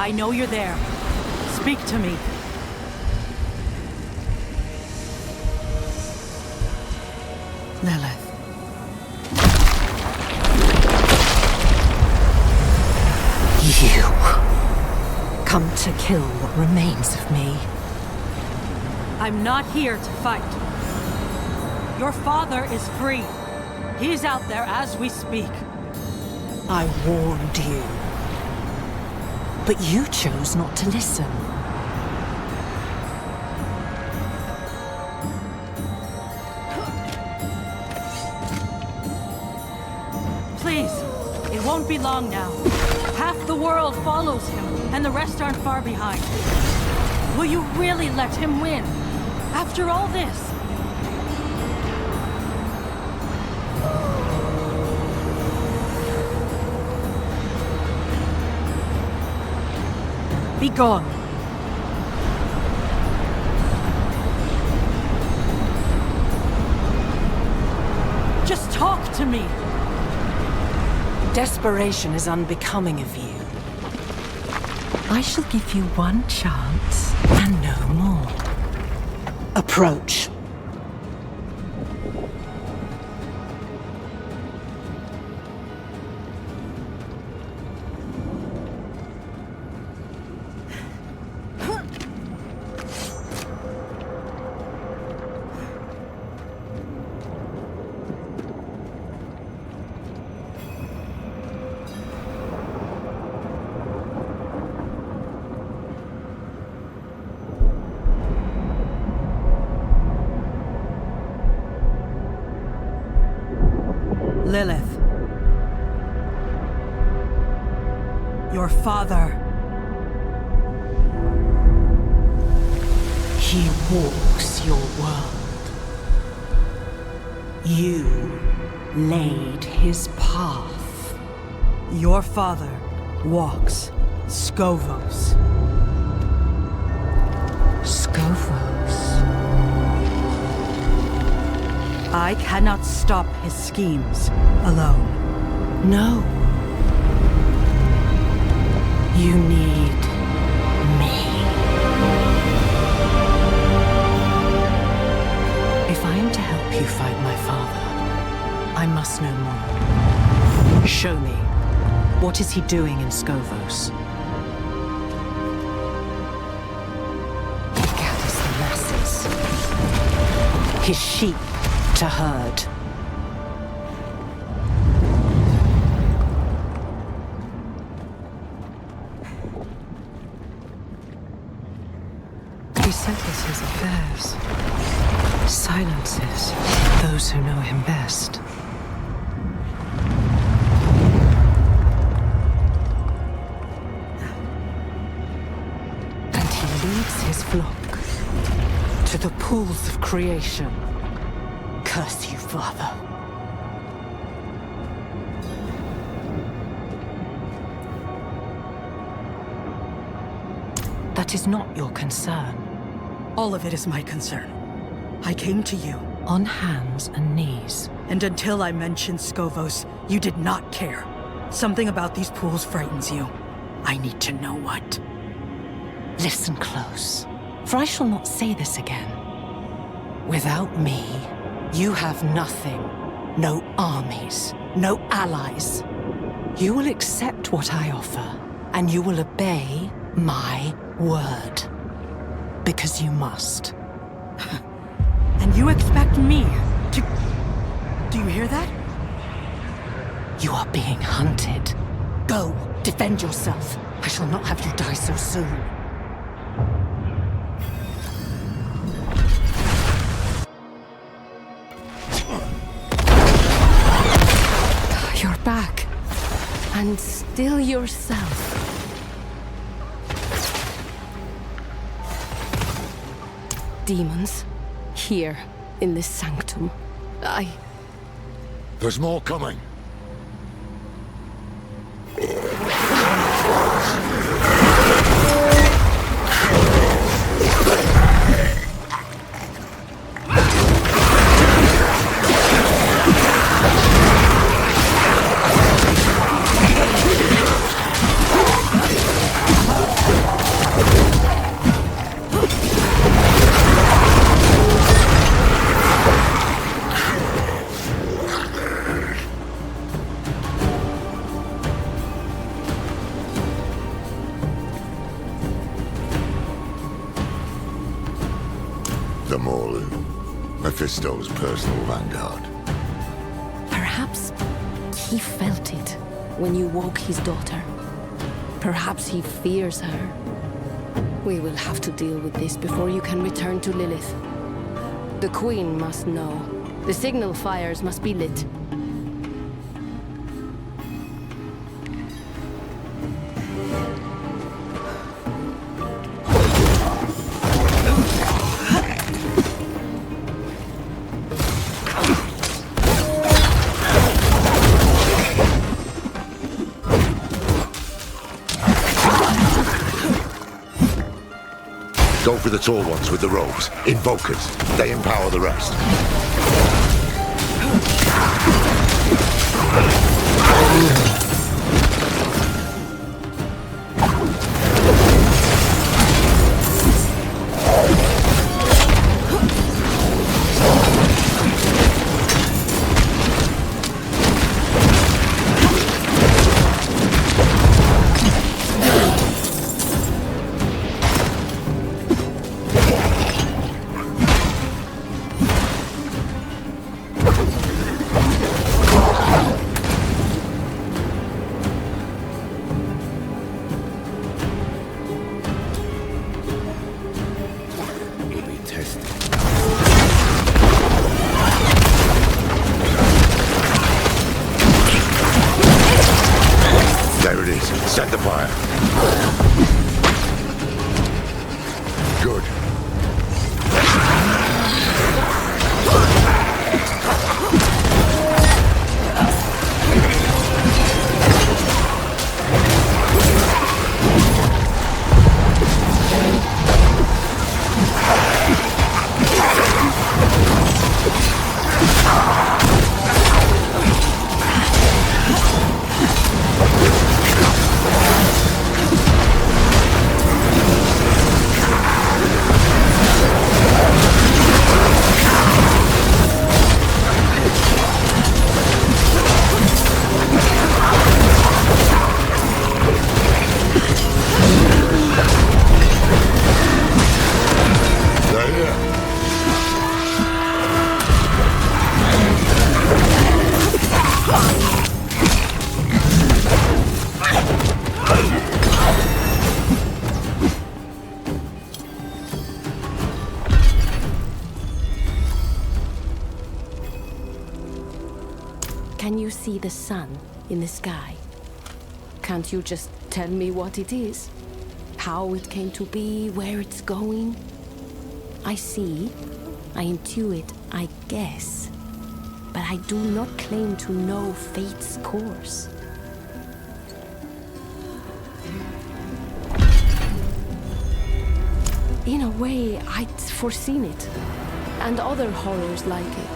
Speaker 8: I know you're there. Speak to me. Lilith.
Speaker 2: You come to kill what remains of me.
Speaker 8: I'm not here to fight. Your father is free. He's out there as we speak.
Speaker 2: I warned you. But you chose not to listen.
Speaker 8: Please, it won't be long now. Half the world follows him, and the rest aren't far behind. Will you really let him win? After all this? Be gone. Just talk to me.
Speaker 2: Desperation is unbecoming of you. I shall give you one chance, and no more. Approach.
Speaker 8: Lilith. Your father.
Speaker 2: He walks your world. You laid his path.
Speaker 8: Your father walks Skovos.
Speaker 2: Skovos?
Speaker 8: I cannot stop his schemes alone.
Speaker 2: No. You need me. If I am to help you fight my father, I must know more. Show me. What is he doing in Skovos? He gathers the masses. His sheep to herd. He settles his affairs. Silences those who know him best. And he leads his flock to the pools of creation. Curse you, Father. That is not your concern.
Speaker 8: All of it is my concern. I came to you.
Speaker 2: On hands and knees.
Speaker 8: And until I mentioned Skovos, you did not care. Something about these pools frightens you. I need to know what.
Speaker 2: Listen close, for I shall not say this again. Without me, you have nothing. No armies, no allies. You will accept what I offer, and you will obey my word. Because you must.
Speaker 8: And you expect me to... Do you hear that?
Speaker 2: You are being hunted. Go, defend yourself. I shall not have you die so soon.
Speaker 5: You're back. And still yourself. Demons. Here, in this sanctum.
Speaker 1: There's more coming. Morlun, Mephisto's personal vanguard.
Speaker 2: Perhaps he felt it when you woke his daughter. Perhaps he fears her. We will have to deal with this before you can return to Lilith. The Queen must know. The signal fires must be lit.
Speaker 1: Go for the tall ones with the robes. Invokers. They empower the rest. There it is. Set the fire. Good.
Speaker 2: Can you see the sun in the sky? Can't you just tell me what it is? How it came to be, where it's going? I see, I intuit, I guess. But I do not claim to know fate's course. In a way, I'd foreseen it. And other horrors like it.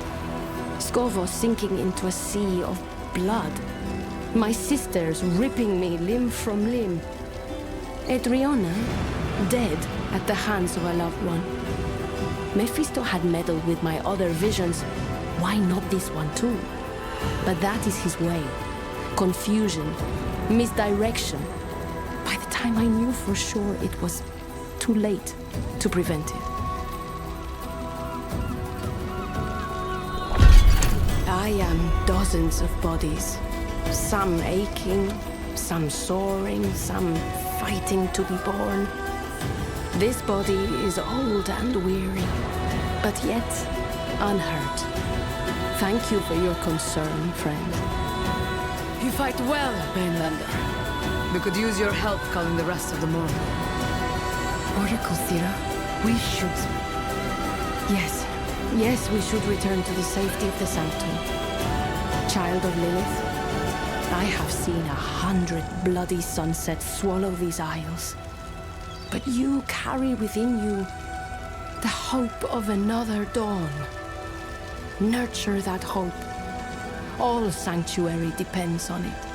Speaker 2: Skovo sinking into a sea of blood. My sisters ripping me limb from limb. Adriana, dead at the hands of a loved one. Mephisto had meddled with my other visions. Why not this one too? But that is his way. Confusion, misdirection. By the time I knew for sure, it was too late to prevent it. I am dozens of bodies. Some aching, some soaring, some fighting to be born. This body is old and weary, but yet unhurt. Thank you for your concern, friend.
Speaker 16: You fight well, Bainlander. We could use your help calling the rest of the morning.
Speaker 2: Oracle Sira, we should... Yes, we should return to the safety of the Sanctum. Child of Lilith, I have seen 100 bloody sunsets swallow these isles. But you carry within you the hope of another dawn. Nurture that hope. All sanctuary depends on it.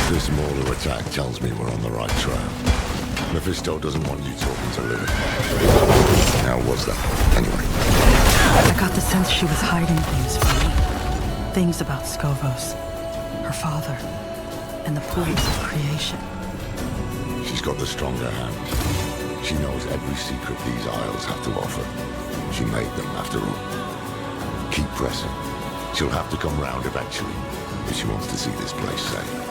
Speaker 1: This Morlu attack tells me we're on the right trail. Mephisto doesn't want you talking to Lilith. How was that, anyway?
Speaker 8: I got the sense she was hiding things from me. Things about Skovos, her father, and the pools of creation.
Speaker 1: She's got the stronger hand. She knows every secret these isles have to offer. She made them, after all. Keep pressing. She'll have to come round eventually, if she wants to see this place safe.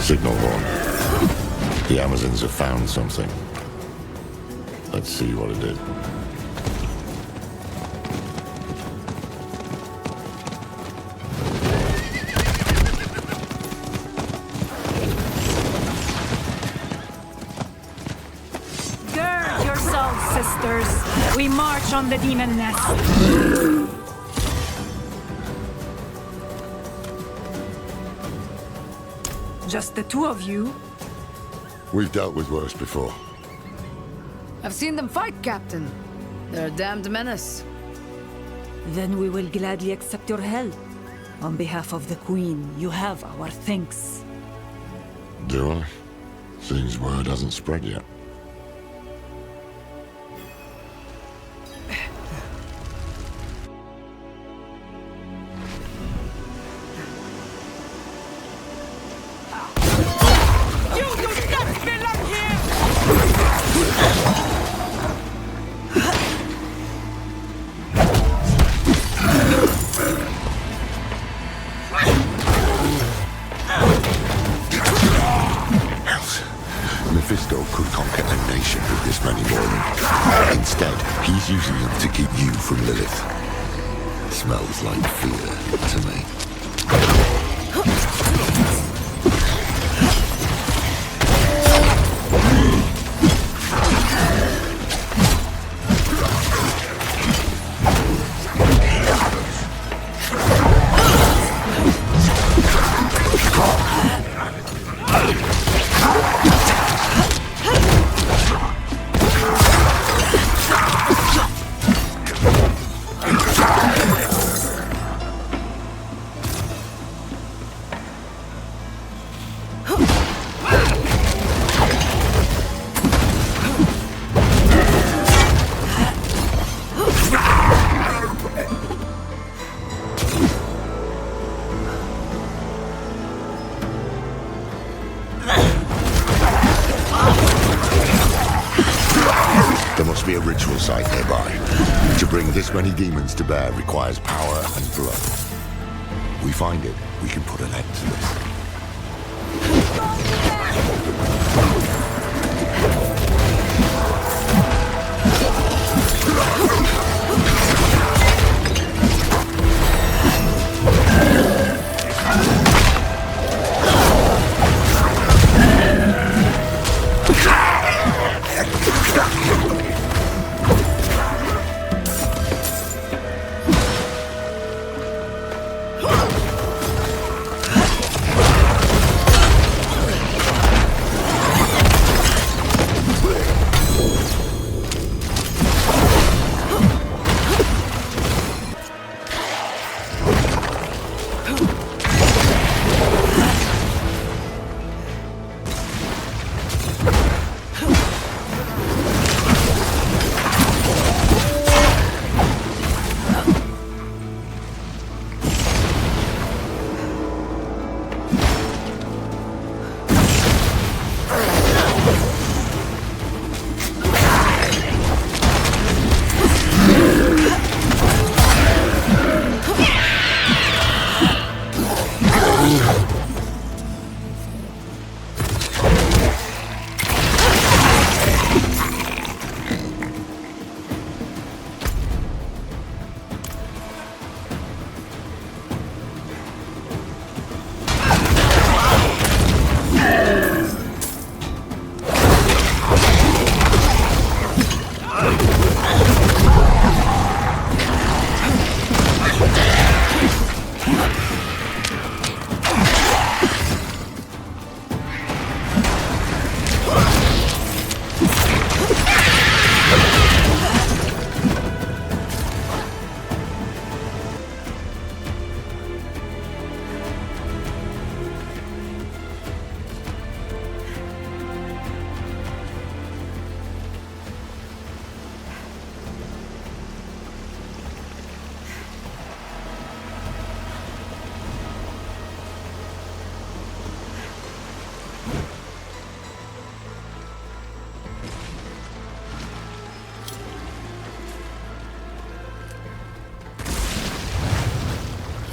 Speaker 1: Signal horn. The Amazons have found something. Let's see what it is.
Speaker 17: Gird yourselves, sisters. We march on the demon nest. Just the two of you?
Speaker 1: We've dealt with worse before.
Speaker 16: I've seen them fight, Captain. They're a damned menace.
Speaker 17: Then we will gladly accept your help. On behalf of the Queen, you have our thanks.
Speaker 1: Do I? Seems word hasn't spread yet. Mephisto could conquer a nation with this many more. Instead, he's using them to keep you from Lilith. Smells like fear to me. be a ritual site nearby. To bring this many demons to bear requires power and blood. We find it, we can put an end to this.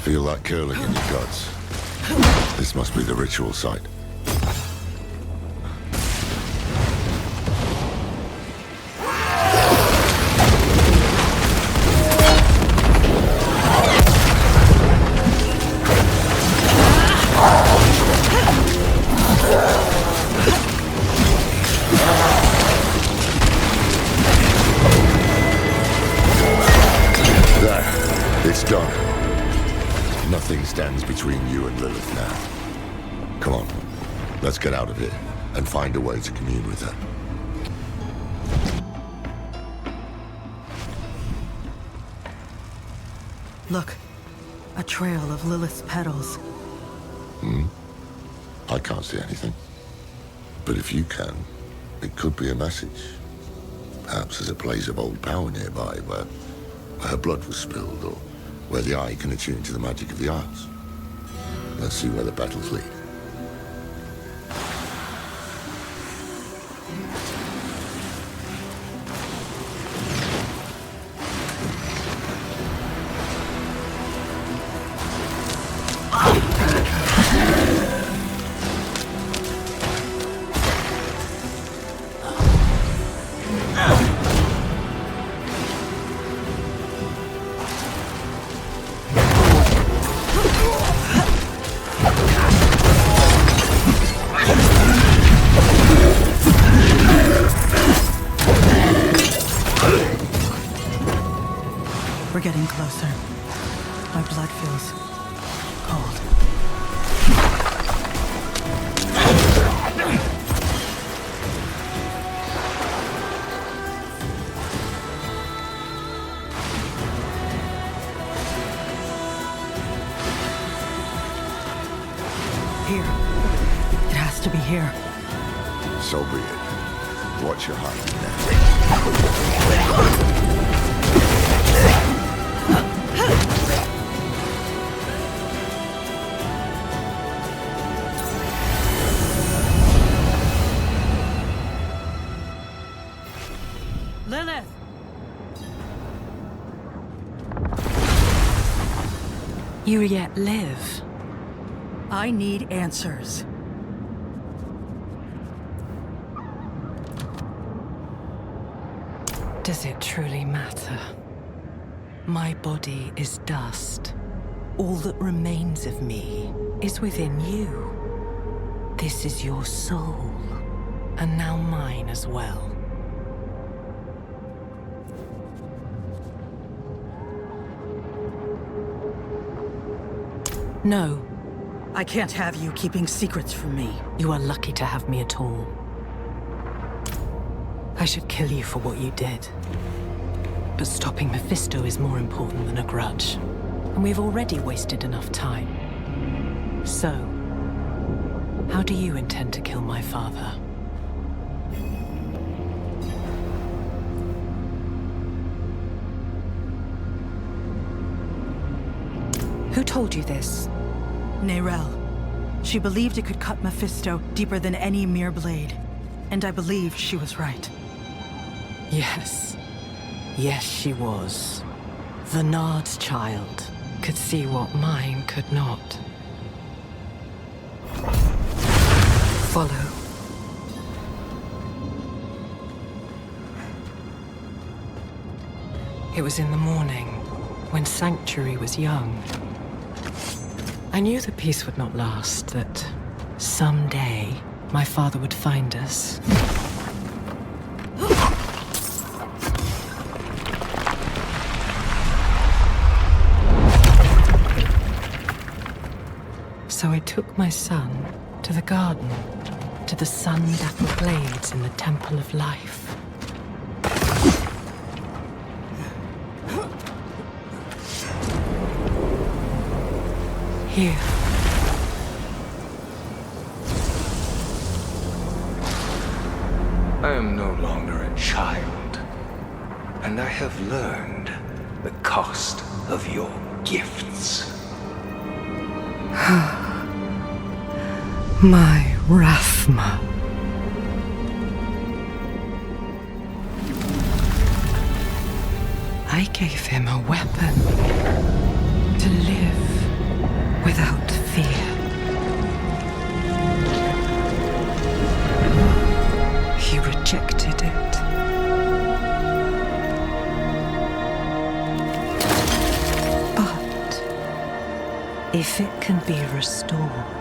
Speaker 1: Feel that curling in your guts? This must be the ritual site. There, it's done. Nothing stands between you and Lilith now. Come on, let's get out of here and find a way to commune with her.
Speaker 8: Look, a trail of Lilith's petals.
Speaker 1: I can't see anything. But if you can, it could be a message. Perhaps there's a place of old power nearby where her blood was spilled, or where the eye can attune to the magic of the arts. Let's see where the battles lead.
Speaker 8: We're getting closer. My blood feels cold. Here. It has to be here.
Speaker 1: So be it. Watch your heart
Speaker 8: Lilith!
Speaker 2: You yet live.
Speaker 8: I need answers.
Speaker 2: Does it truly matter? My body is dust. All that remains of me is within you. This is your soul, and now mine as well. No.
Speaker 8: I can't have you keeping secrets from me.
Speaker 2: You are lucky to have me at all. I should kill you for what you did. But stopping Mephisto is more important than a grudge. And we've already wasted enough time. So, how do you intend to kill my father? Who told you this?
Speaker 8: Nerel. She believed it could cut Mephisto deeper than any mere blade. And I believe she was right.
Speaker 2: Yes. Yes, she was. The Nard's child could see what mine could not. Follow. It was in the morning, when Sanctuary was young. I knew the peace would not last, that someday my father would find us. So I took my son to the garden, to the sun-dappled glades in the Temple of Life. Here.
Speaker 6: I am no longer a child, and I have learned the cost of your gifts.
Speaker 2: My Rathma. I gave him a weapon to live without fear. He rejected it. But if it can be restored,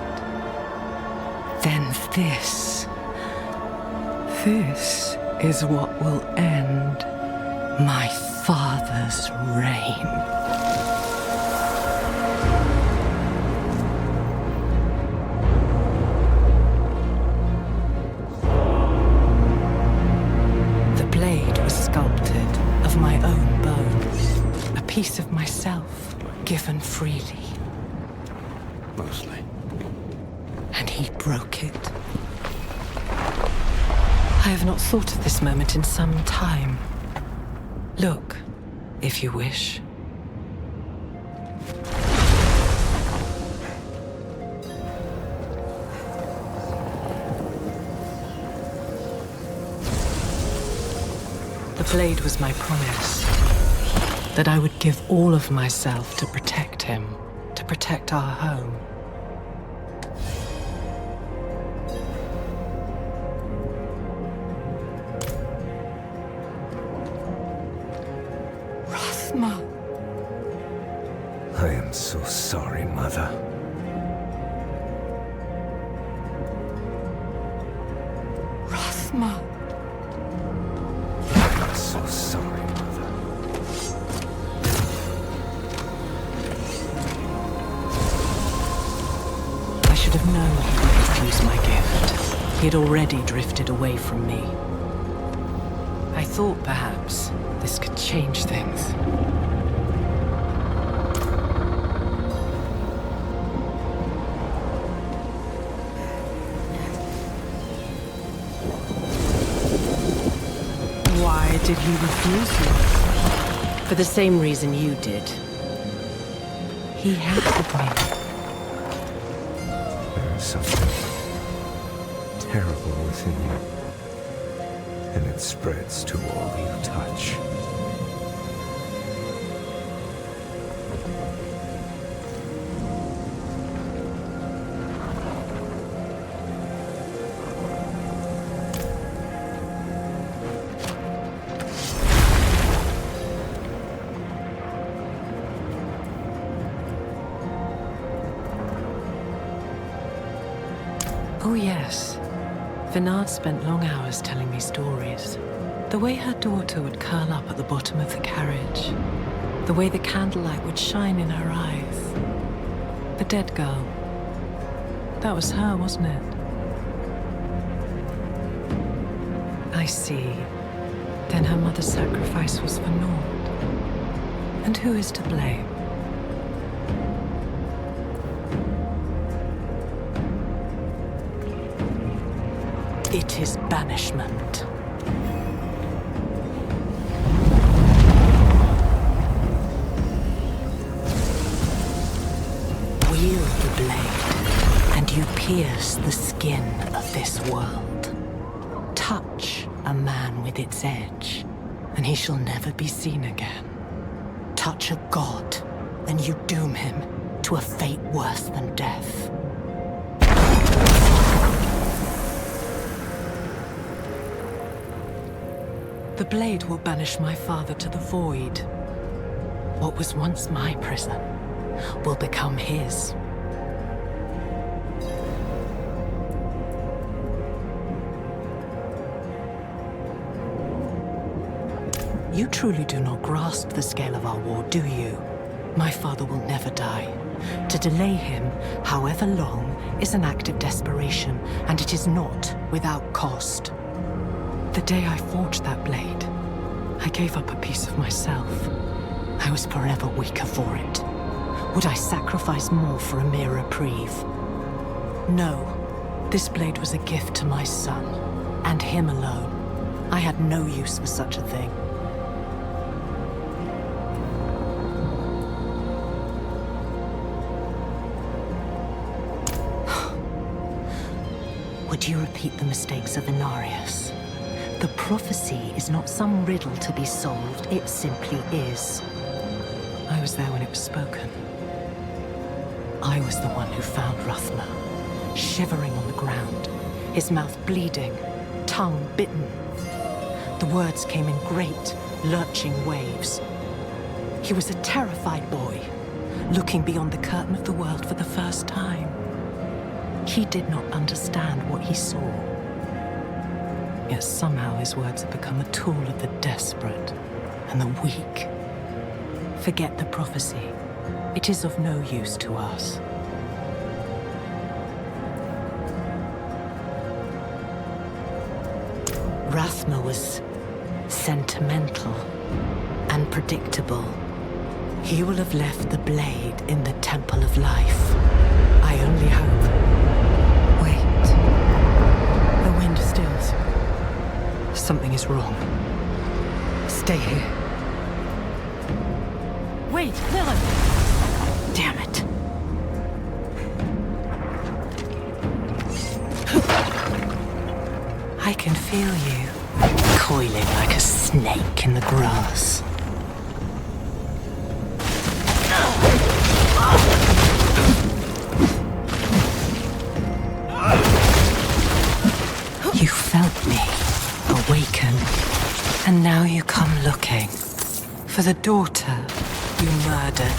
Speaker 2: then this is what will end my father's reign. The blade was sculpted of my own bone, a piece of myself given freely.
Speaker 6: Mostly.
Speaker 2: And he broke it. I have not thought of this moment in some time. Look, if you wish. The blade was my promise, that I would give all of myself to protect him, to protect our home.
Speaker 6: I am so sorry, Mother.
Speaker 2: Rathma.
Speaker 6: I am so sorry, Mother.
Speaker 2: I should have known he would refuse my gift. He had already drifted away from me. I thought perhaps this could change things. Why did he refuse you? For the same reason you did. He hated me.
Speaker 6: There is something terrible within you, and it spreads to all you touch.
Speaker 2: Oh, yes. Vinard spent long hours telling me stories. The way her daughter would curl up at the bottom of the carriage. The way the candlelight would shine in her eyes. The dead girl. That was her, wasn't it? I see. Then her mother's sacrifice was for naught. And who is to blame? It is banishment. Wield the blade, and you pierce the skin of this world. Touch a man with its edge, and he shall never be seen again. Touch a god, and you doom him to a fate worse than death. The blade will banish my father to the void. What was once my prison will become his. You truly do not grasp the scale of our war, do you? My father will never die. To delay him, however long, is an act of desperation, and it is not without cost. The day I forged that blade, I gave up a piece of myself. I was forever weaker for it. Would I sacrifice more for a mere reprieve? No. This blade was a gift to my son, and him alone. I had no use for such a thing. Would you repeat the mistakes of Inarius? The prophecy is not some riddle to be solved, it simply is. I was there when it was spoken. I was the one who found Rathma, shivering on the ground, his mouth bleeding, tongue bitten. The words came in great, lurching waves. He was a terrified boy, looking beyond the curtain of the world for the first time. He did not understand what he saw. Yet somehow his words have become a tool of the desperate and the weak. Forget the prophecy. It is of no use to us. Rathma was sentimental and predictable. He will have left the blade in the Temple of Life. I only hope. Wait. The wind stills. Something is wrong. Stay here.
Speaker 8: Wait, Lilith!
Speaker 2: Damn it. I can feel you, coiling like a snake in the grass. You felt me awaken, and now you come looking for the daughter you murdered.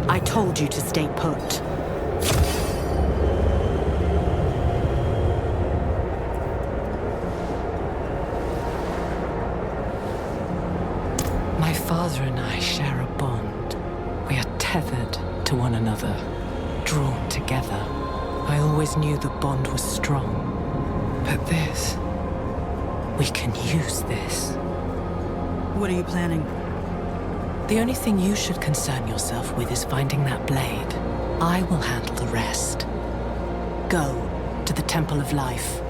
Speaker 2: I told you to stay put. My father and I share a bond. We are tethered to one another, drawn together. I always knew the bond was strong. But this... we can use this.
Speaker 8: What are you planning?
Speaker 2: The only thing you should concern yourself with is finding that blade. I will handle the rest. Go to the Temple of Life.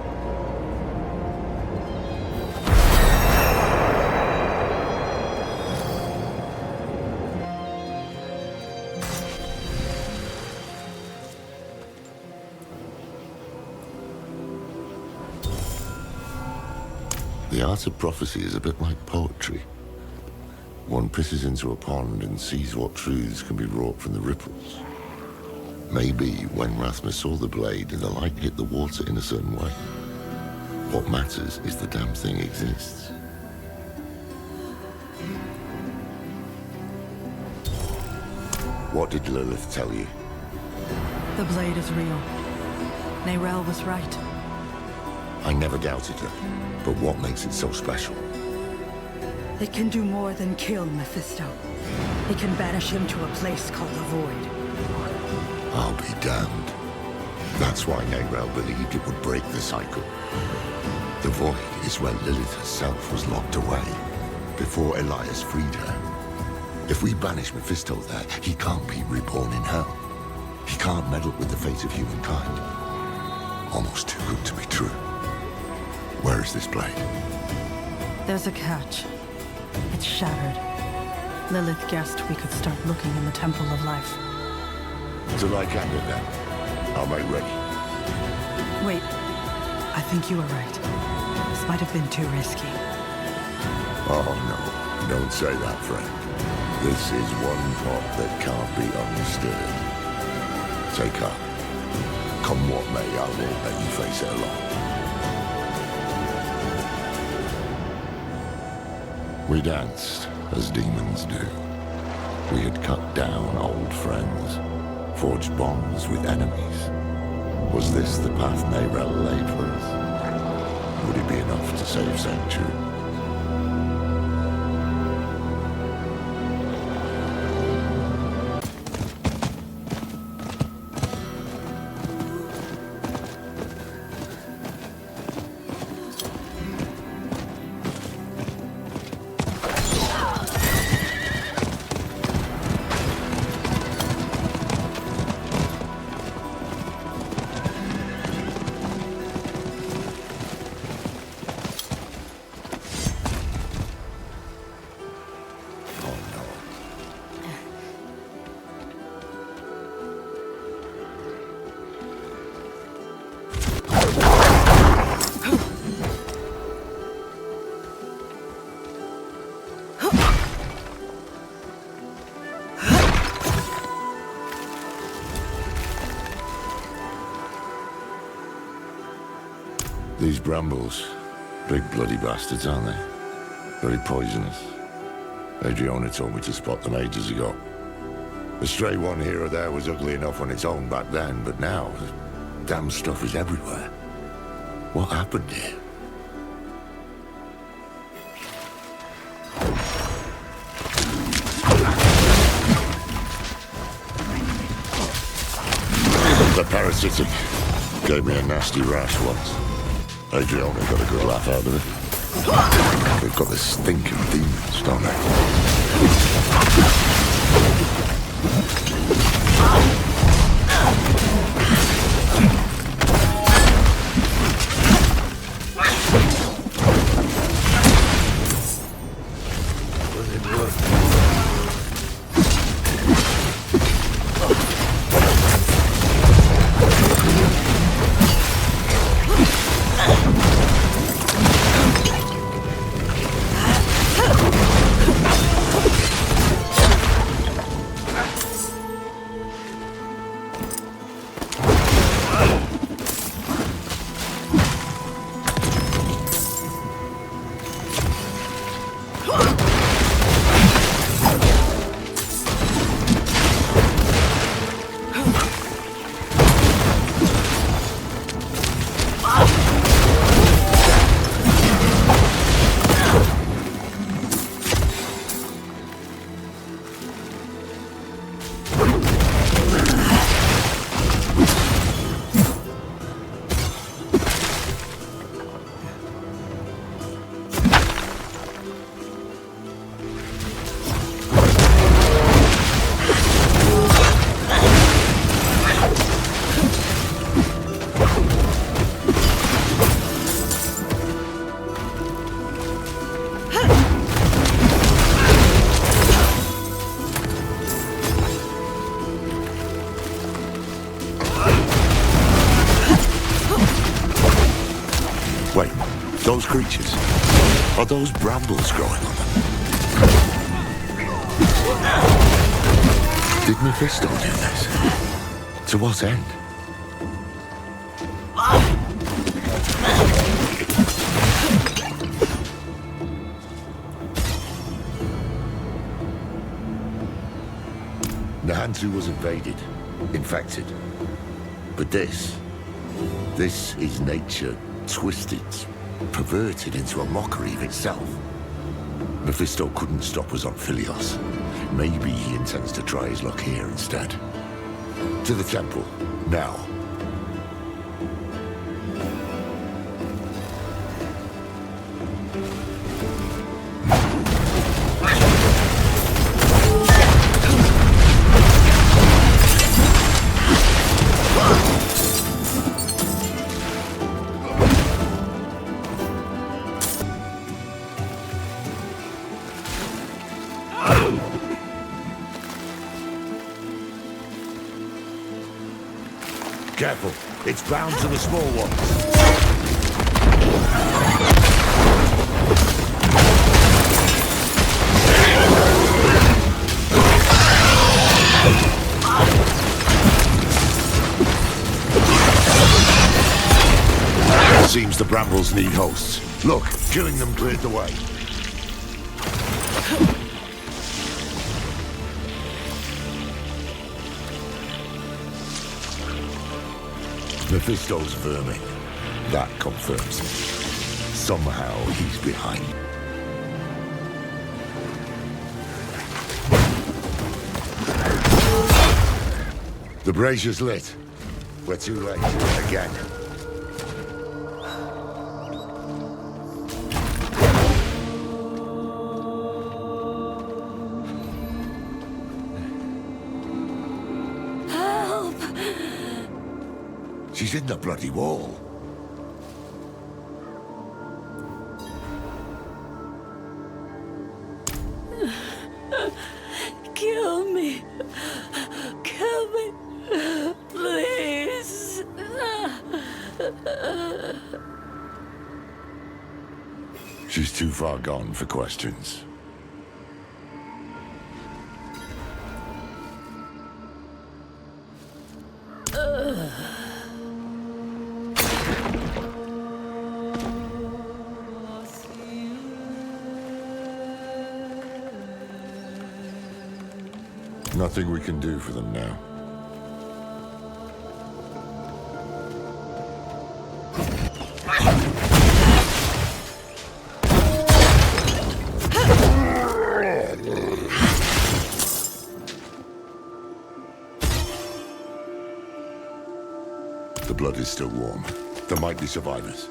Speaker 1: The art of prophecy is a bit like poetry. One pisses into a pond and sees what truths can be wrought from the ripples. Maybe when Rasmus saw the blade and the light hit the water in a certain way, what matters is the damn thing exists. What did Lilith tell you?
Speaker 8: The blade is real. Nerel was right.
Speaker 1: I never doubted her, but what makes it so special?
Speaker 8: It can do more than kill Mephisto. It can banish him to a place called the Void.
Speaker 1: I'll be damned. That's why Nerel believed it would break the cycle. The Void is where Lilith herself was locked away, before Elias freed her. If we banish Mephisto there, he can't be reborn in hell. He can't meddle with the fate of humankind. Almost too good to be true. Where is this blade?
Speaker 8: There's a catch. It's shattered. Lilith guessed we could start looking in the Temple of Life.
Speaker 1: To Lycander then. I'll make ready.
Speaker 8: Wait. I think you were right. This might have been too risky.
Speaker 1: Oh no, don't say that, friend. This is one pot that can't be understood. Take up. Come what may, I won't let you face it alone. We danced, as demons do. We had cut down old friends, forged bonds with enemies. Was this the path Nerel laid for us? Would it be enough to save Sanctuary? These brambles, big bloody bastards, aren't they? Very poisonous. Adriana told me to spot them ages ago. The stray one here or there was ugly enough on its own back then, but now, the damn stuff is everywhere. What happened here? The parasitic gave me a nasty rash once. Adriana got a good laugh out of it. They've got this stink of demons, don't they? Wait, those creatures. Are those brambles growing on them? Did Mephisto do this? To what end? Nahantu was invaded, infected. But this is nature twisted, perverted into a mockery of itself. Mephisto couldn't stop us on Philios. Maybe he intends to try his luck here instead. To the temple, now. Careful, it's bound to the small ones. Seems the brambles need hosts. Look, killing them cleared the way. Mephisto's vermin. That confirms it. Somehow he's behind. The brazier's lit. We're too late. Again. She's in the bloody wall.
Speaker 17: Kill me. Kill me. Please.
Speaker 1: She's too far gone for questions. Nothing we can do for them now. The blood is still warm. There might be survivors.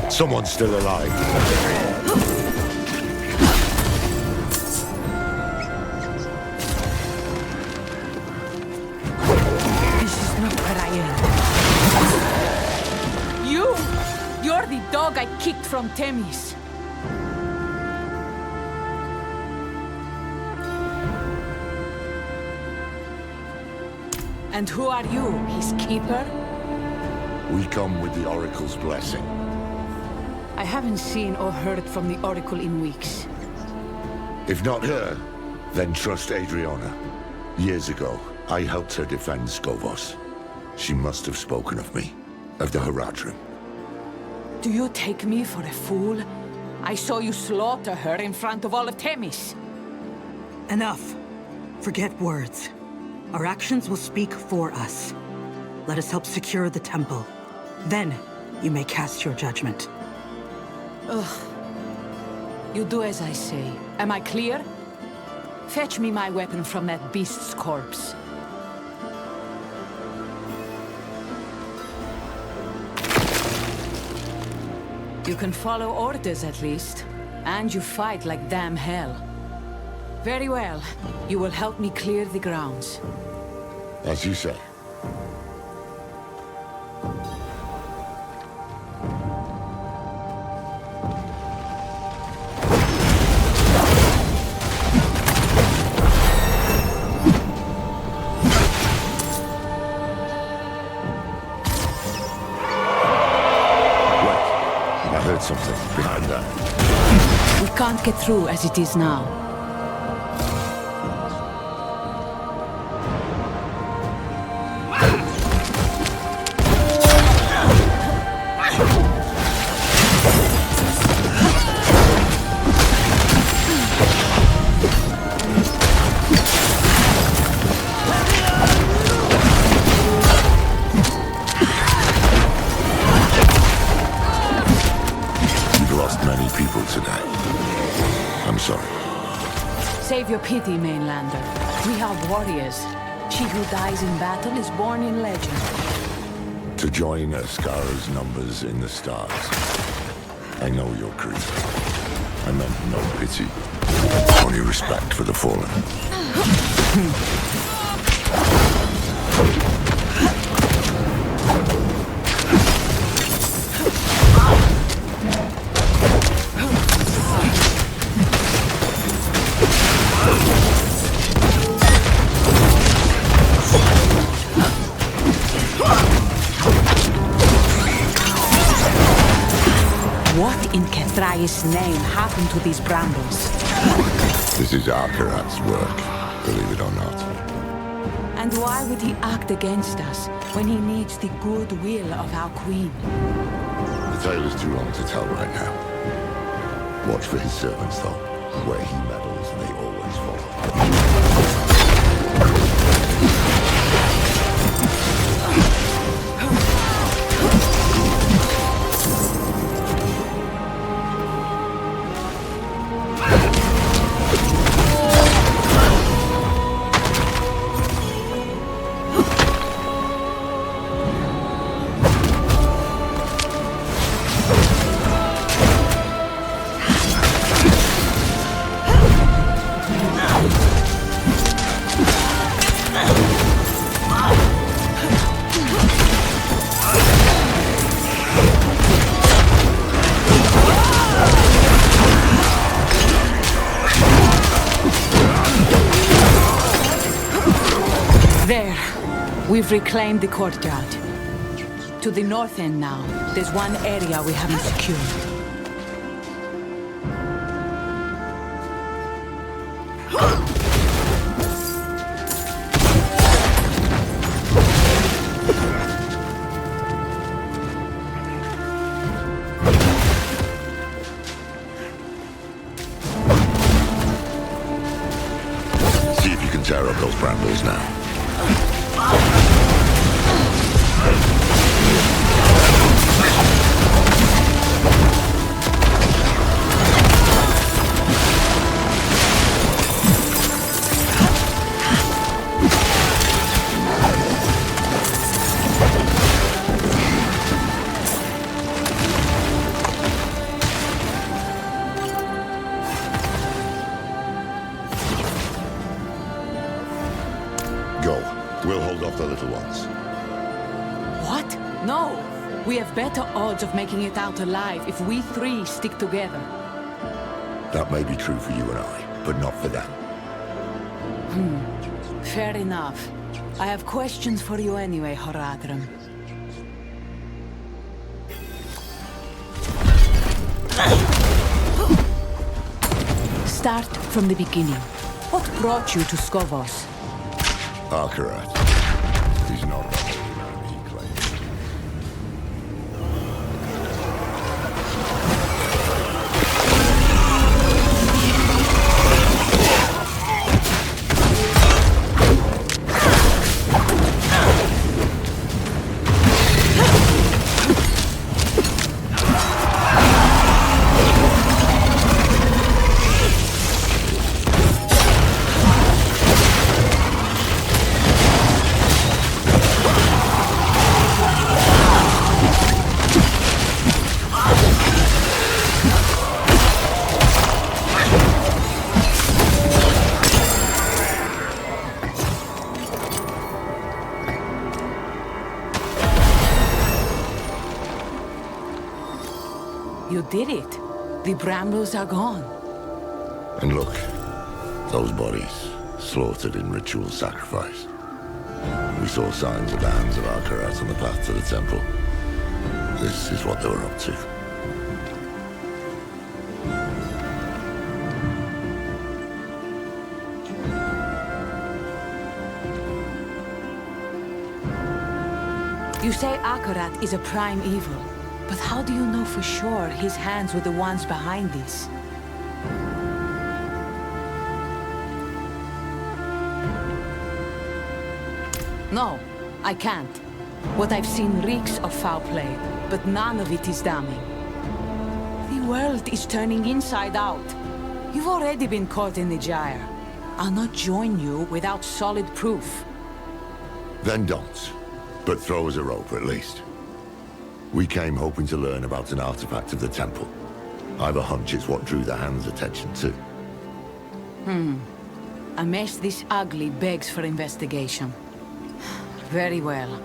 Speaker 1: Someone's still alive.
Speaker 13: This is not where I am. You're the dog I kicked from Themis. And who are you, his keeper?
Speaker 1: We come with the Oracle's blessing.
Speaker 13: I haven't seen or heard from the Oracle in weeks.
Speaker 1: If not her, then trust Adriana. Years ago, I helped her defend Skovos. She must have spoken of me, of the Horadrim.
Speaker 13: Do you take me for a fool? I saw you slaughter her in front of all of Themis.
Speaker 8: Enough. Forget words. Our actions will speak for us. Let us help secure the temple. Then, you may cast your judgment.
Speaker 13: Ugh. You do as I say. Am I clear? Fetch me my weapon from that beast's corpse. You can follow orders at least. And you fight like damn hell. Very well. You will help me clear the grounds.
Speaker 1: As you say.
Speaker 13: can't get through as it is now. Save your pity, mainlander. We are warriors. She who dies in battle is born in legend.
Speaker 1: To join Ascara's numbers in the stars. I know your creed. I meant no pity, only respect for the fallen.
Speaker 13: What in Kethrai's name happened to these brambles?
Speaker 1: This is Akarat's work, believe it or not.
Speaker 13: And why would he act against us when he needs the goodwill of our queen?
Speaker 1: The tale is too long to tell right now. Watch for his servants, though. Where he meddles, they always follow.
Speaker 13: We've reclaimed the courtyard. To the north end now, there's one area we haven't secured.
Speaker 1: See if you can tear up those brambles now. We'll hold off the little ones.
Speaker 13: What? No! We have better odds of making it out alive if we three stick together.
Speaker 1: That may be true for you and I, but not for them.
Speaker 13: Fair enough. I have questions for you anyway, Horadrim. Start from the beginning. What brought you to Skovos?
Speaker 1: Akarat. He's not the holy man he claims.
Speaker 13: You did it. The brambles are gone.
Speaker 1: And look, those bodies, slaughtered in ritual sacrifice. We saw signs of the hands of Akarat on the path to the temple. This is what they were up to.
Speaker 13: You say Akarat is a prime evil, but how do you know for sure his hands were the ones behind this? No, I can't. What I've seen reeks of foul play, but none of it is damning. The world is turning inside out. You've already been caught in the gyre. I'll not join you without solid proof.
Speaker 1: Then don't. But throw us a rope, at least. We came hoping to learn about an artifact of the temple. I've a hunch it's what drew the Hand's attention too.
Speaker 13: A mess this ugly begs for investigation. Very well.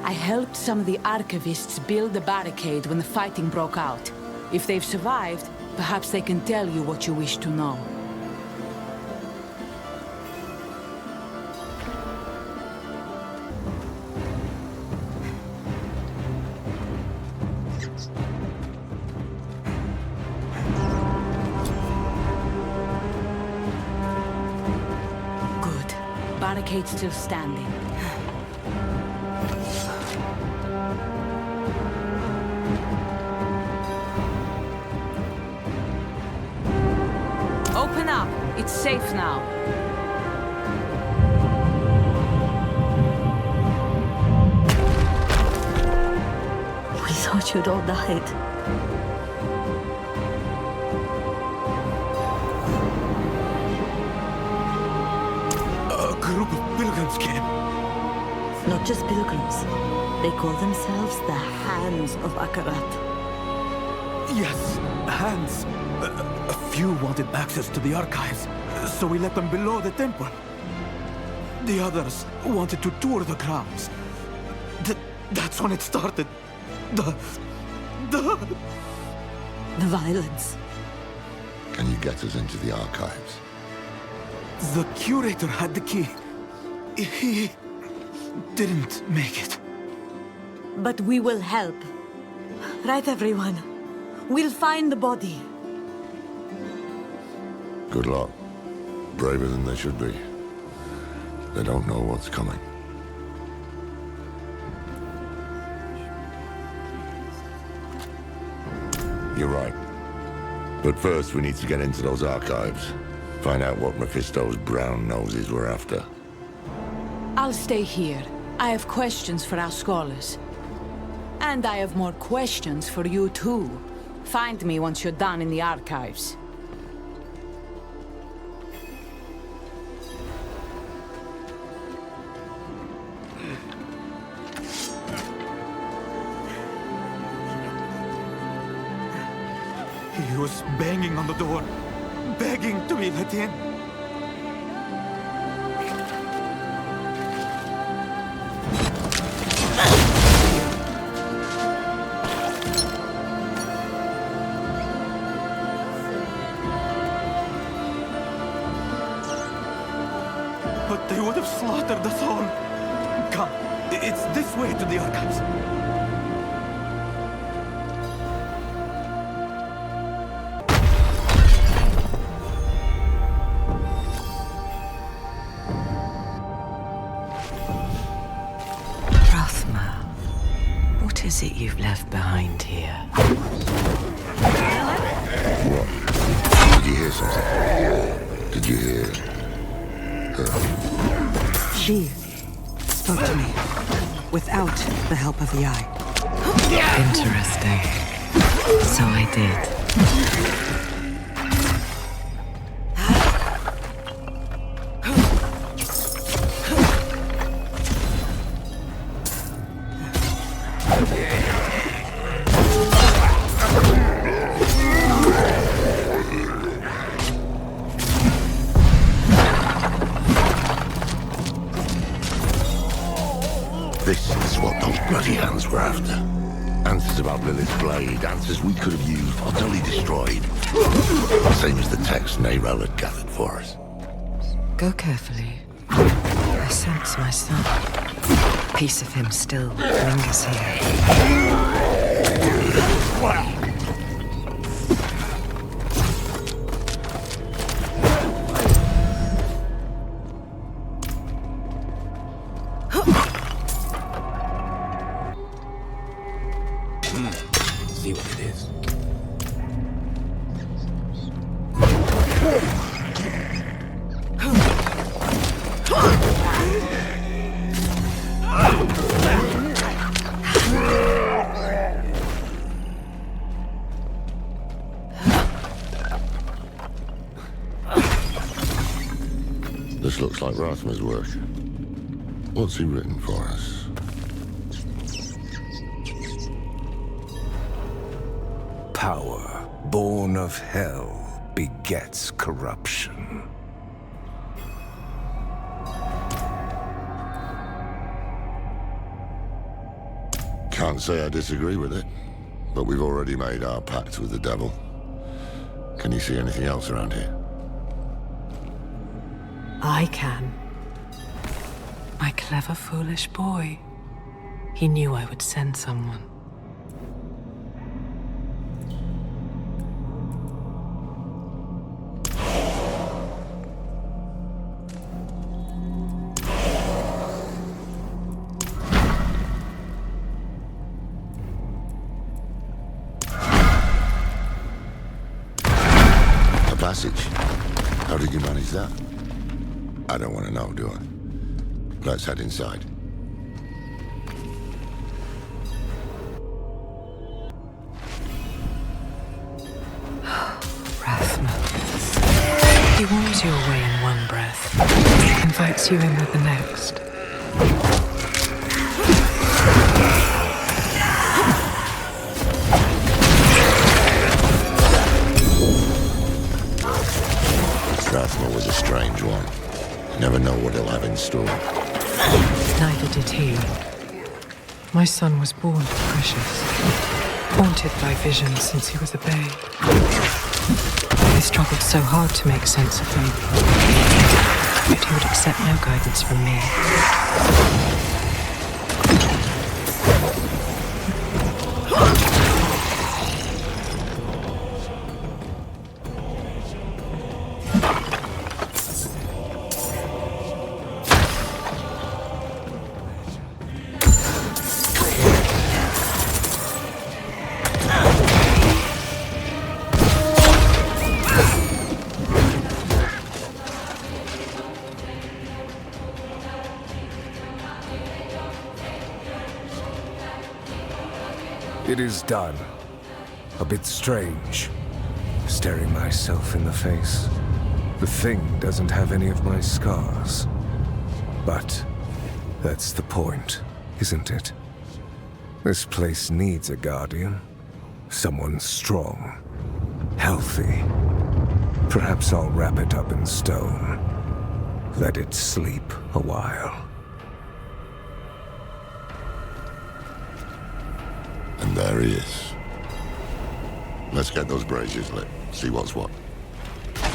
Speaker 13: I helped some of the archivists build the barricade when the fighting broke out. If they've survived, perhaps they can tell you what you wish to know. Good. Barricade still standing. Open up. It's safe now.
Speaker 17: We thought you'd all died.
Speaker 6: A group of pilgrims came.
Speaker 17: Not just pilgrims. They call themselves the Hands of Akarat.
Speaker 6: Yes, hands. A few wanted access to the archives, so we let them below the temple. The others wanted to tour the grounds. That's when it started. The
Speaker 17: violence.
Speaker 1: Can you get us into the archives?
Speaker 6: The curator had the key. He didn't make it.
Speaker 17: But we will help. Right, everyone? We'll find the body.
Speaker 1: Good luck. Braver than they should be. They don't know what's coming. You're right. But first we need to get into those archives. Find out what Mephisto's brown noses were after.
Speaker 13: I'll stay here. I have questions for our scholars. And I have more questions for you too. Find me once you're done in the archives.
Speaker 6: He was banging on the door, begging to be let in. But they would have slaughtered us all. Come, it's this way to the archives.
Speaker 2: What is it you've left behind here?
Speaker 1: What? Did you hear something? Did you hear her?
Speaker 18: She spoke to me without the help of the eye.
Speaker 2: Interesting. So I did.
Speaker 1: This is what those bloody hands were after. Answers about Lilith's blade, answers we could have used, utterly destroyed. Same as the text Neyrel had gathered for us.
Speaker 2: Go carefully. I sense my son. A piece of him still lingers here.
Speaker 1: This looks like Rathma's work. What's he written for us?
Speaker 19: Power, born of hell, begets corruption.
Speaker 1: Can't say I disagree with it, but we've already made our pact with the devil. Can you see anything else around here?
Speaker 2: I can. My clever, foolish boy. He knew I would send someone.
Speaker 1: A passage. How did you manage that? I don't want to know, do I? Let's head inside.
Speaker 2: Rathma. He warms you away in one breath, invites you in with the next.
Speaker 1: Rathma was a strange one. You never know what he'll have in store.
Speaker 2: Neither did he. My son was born precious, haunted by visions since he was a babe. I struggled so hard to make sense of them, yet he would accept no guidance from me.
Speaker 19: It is done. A bit strange. Staring myself in the face. The thing doesn't have any of my scars. But that's the point, isn't it? This place needs a guardian. Someone strong. Healthy. Perhaps I'll wrap it up in stone. Let it sleep a while.
Speaker 1: And there he is. Let's get those braziers lit. See what's what.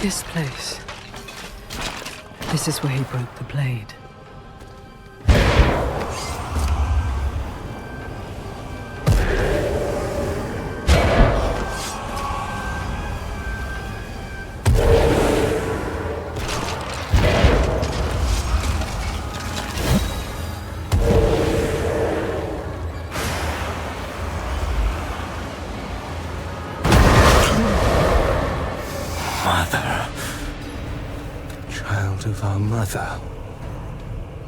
Speaker 2: This place. This is where he broke the blade.
Speaker 19: Mother. Child of our mother.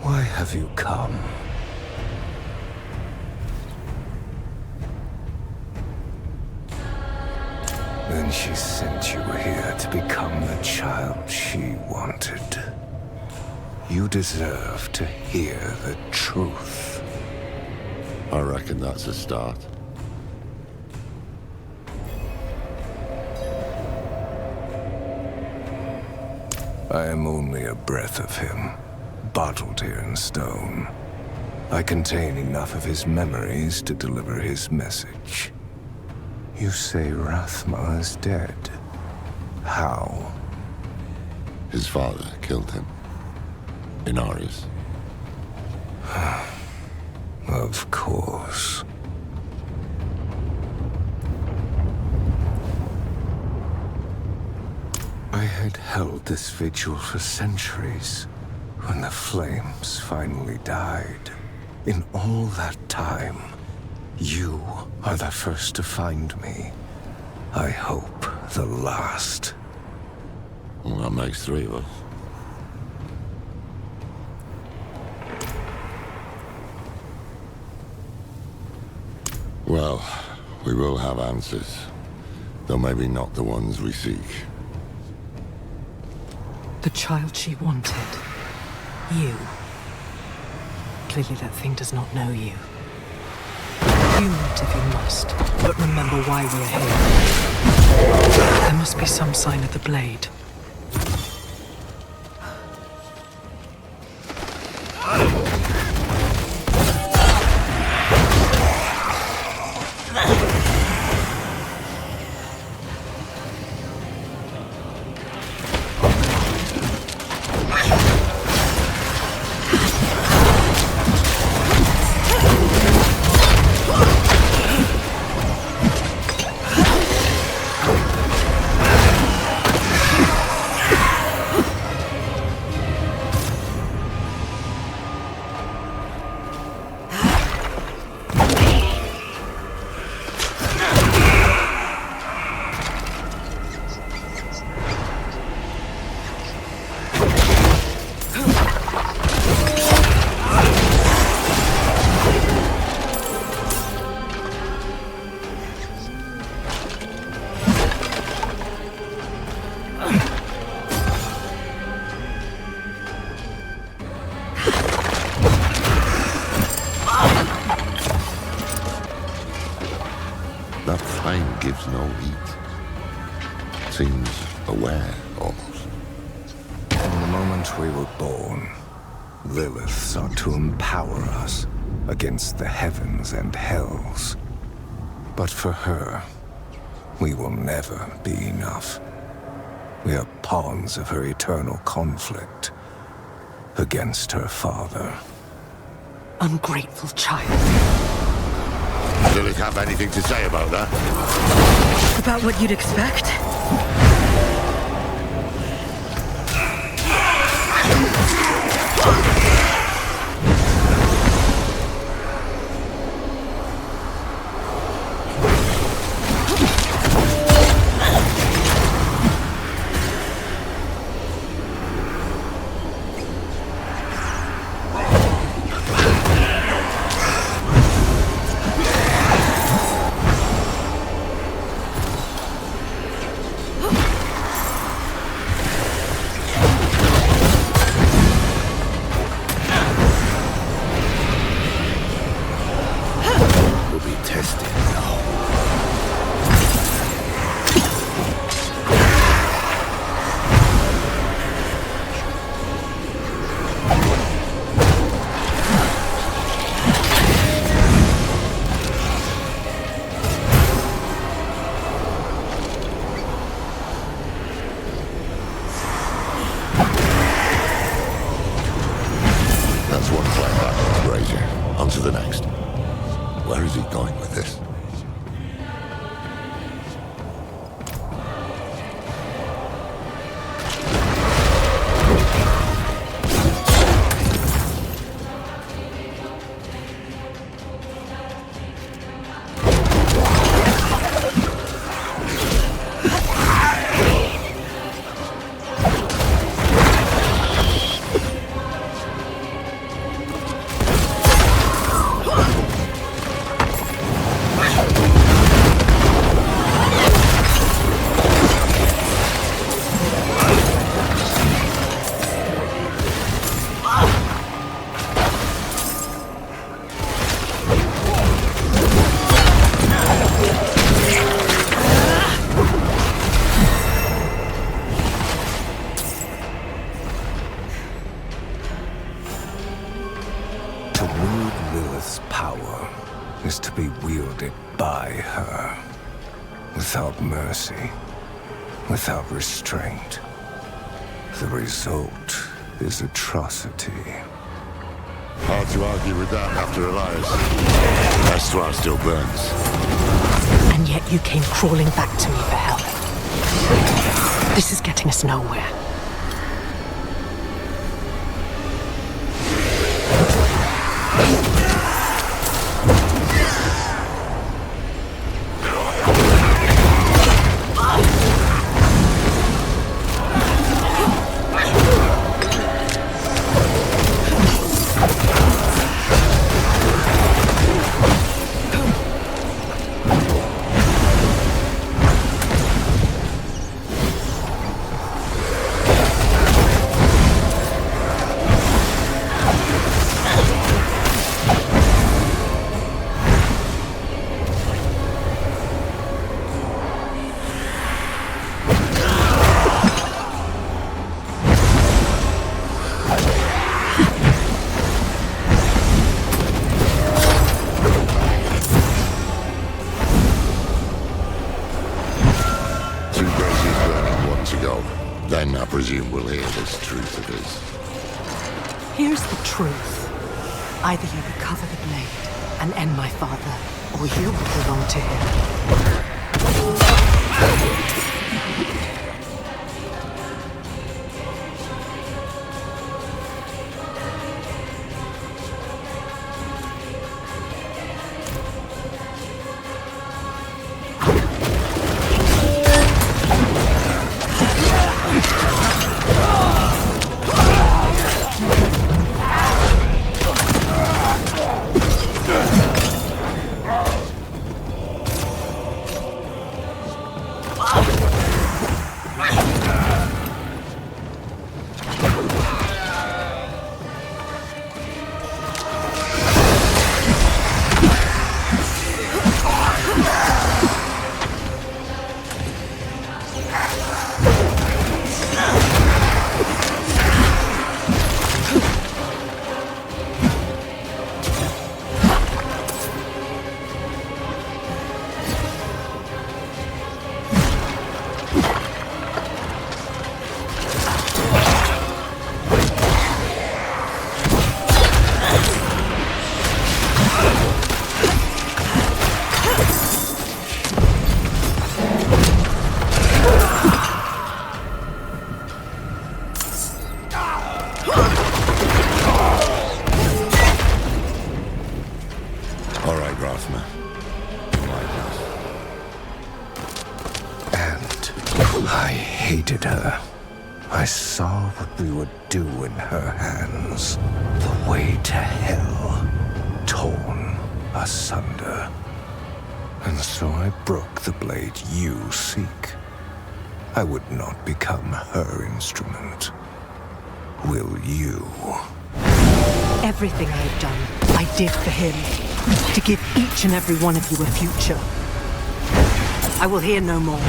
Speaker 19: Why have you come? Then she sent you here to become the child she wanted. You deserve to hear the truth.
Speaker 1: I reckon that's a start.
Speaker 19: I am only a breath of him, bottled here in stone. I contain enough of his memories to deliver his message. You say Rathma is dead. How?
Speaker 1: His father killed him. Inarius.
Speaker 19: Of course. I had held this vigil for centuries, when the flames finally died. In all that time, you are the first to find me. I hope the last.
Speaker 1: Well, that makes three of us. Well, we will have answers, though maybe not the ones we seek.
Speaker 2: The child she wanted. You. Clearly that thing does not know you. Hume it if you must, but remember why we are here. There must be some sign of the blade.
Speaker 1: That flame gives no heat. Seems aware, almost.
Speaker 19: From the moment we were born, Lilith sought to empower us against the heavens and hells. But for her, we will never be enough. We are pawns of her eternal conflict against her father.
Speaker 2: Ungrateful child.
Speaker 1: Lilith have anything to say about that?
Speaker 8: About what you'd expect?
Speaker 1: That's one flight back, Brazier. On to the next. Where is he going with this?
Speaker 19: Is to be wielded by her. Without mercy. Without restraint. The result is atrocity.
Speaker 1: Hard to argue with that after Elias. Estua still burns.
Speaker 2: And yet you came crawling back to me for help. This is getting us nowhere.
Speaker 1: presume we'll hear this truth of his.
Speaker 2: Here's the truth. Either you recover the blade and end my father, or you will belong to him.
Speaker 19: I hated her. I saw what we would do in her hands. The way to hell, torn asunder. And so I broke the blade you seek. I would not become her instrument. Will you?
Speaker 2: Everything I have done, I did for him. To give each and every one of you a future. I will hear no more.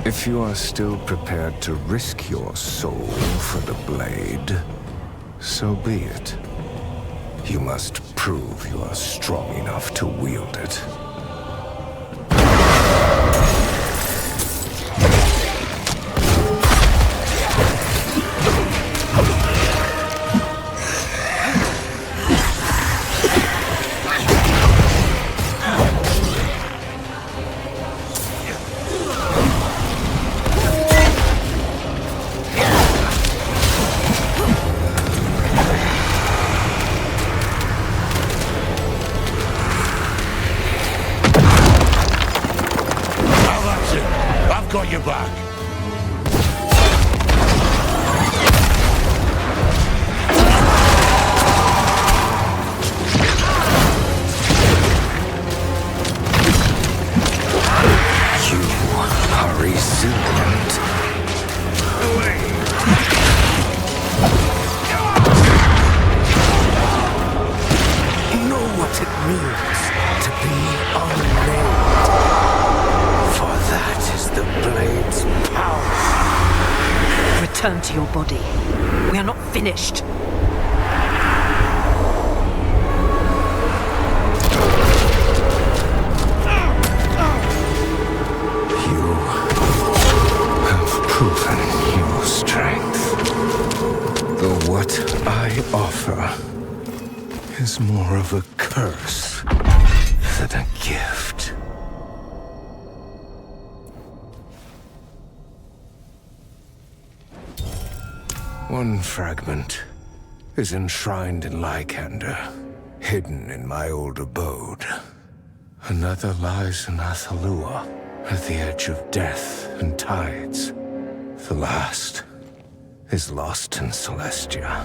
Speaker 19: If you are still prepared to risk your soul for the blade, so be it. You must prove you are strong enough to wield it.
Speaker 15: Got your back.
Speaker 19: You are resilient. Know what it means to be unnamed. For that is the blade's power.
Speaker 2: Return to your body. We are not finished.
Speaker 19: offer is more of a curse than a gift. One fragment is enshrined in Lycander, hidden in my old abode. Another lies in Athalua, at the edge of death and tides. The last is lost in Celestia,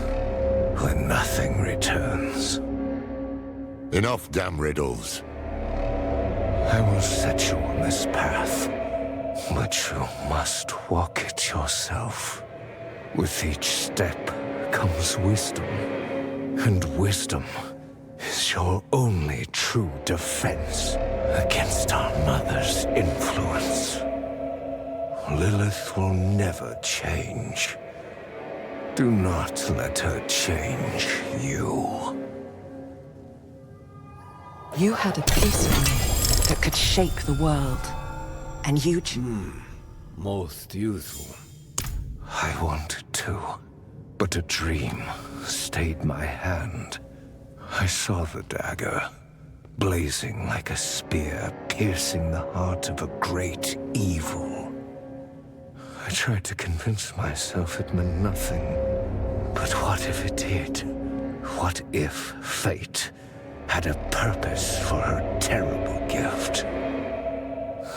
Speaker 19: where nothing returns.
Speaker 1: Enough damn riddles.
Speaker 19: I will set you on this path, but you must walk it yourself. With each step comes wisdom, and wisdom is your only true defense against our mother's influence. Lilith will never change. Do not let her change you.
Speaker 2: You had a piece of me that could shake the world. And you...
Speaker 19: Most useful. I wanted to, but a dream stayed my hand. I saw the dagger, blazing like a spear, piercing the heart of a great evil. I tried to convince myself it meant nothing. But what if it did? What if fate had a purpose for her terrible gift?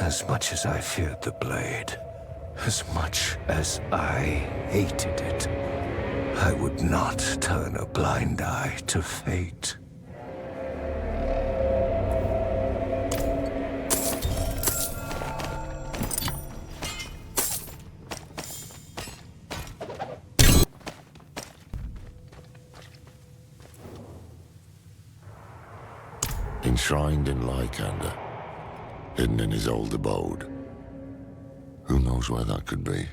Speaker 19: As much as I feared the blade, as much as I hated it, I would not turn a blind eye to fate.
Speaker 1: Enshrined in Lycander, hidden in his old abode. Who knows where that could be?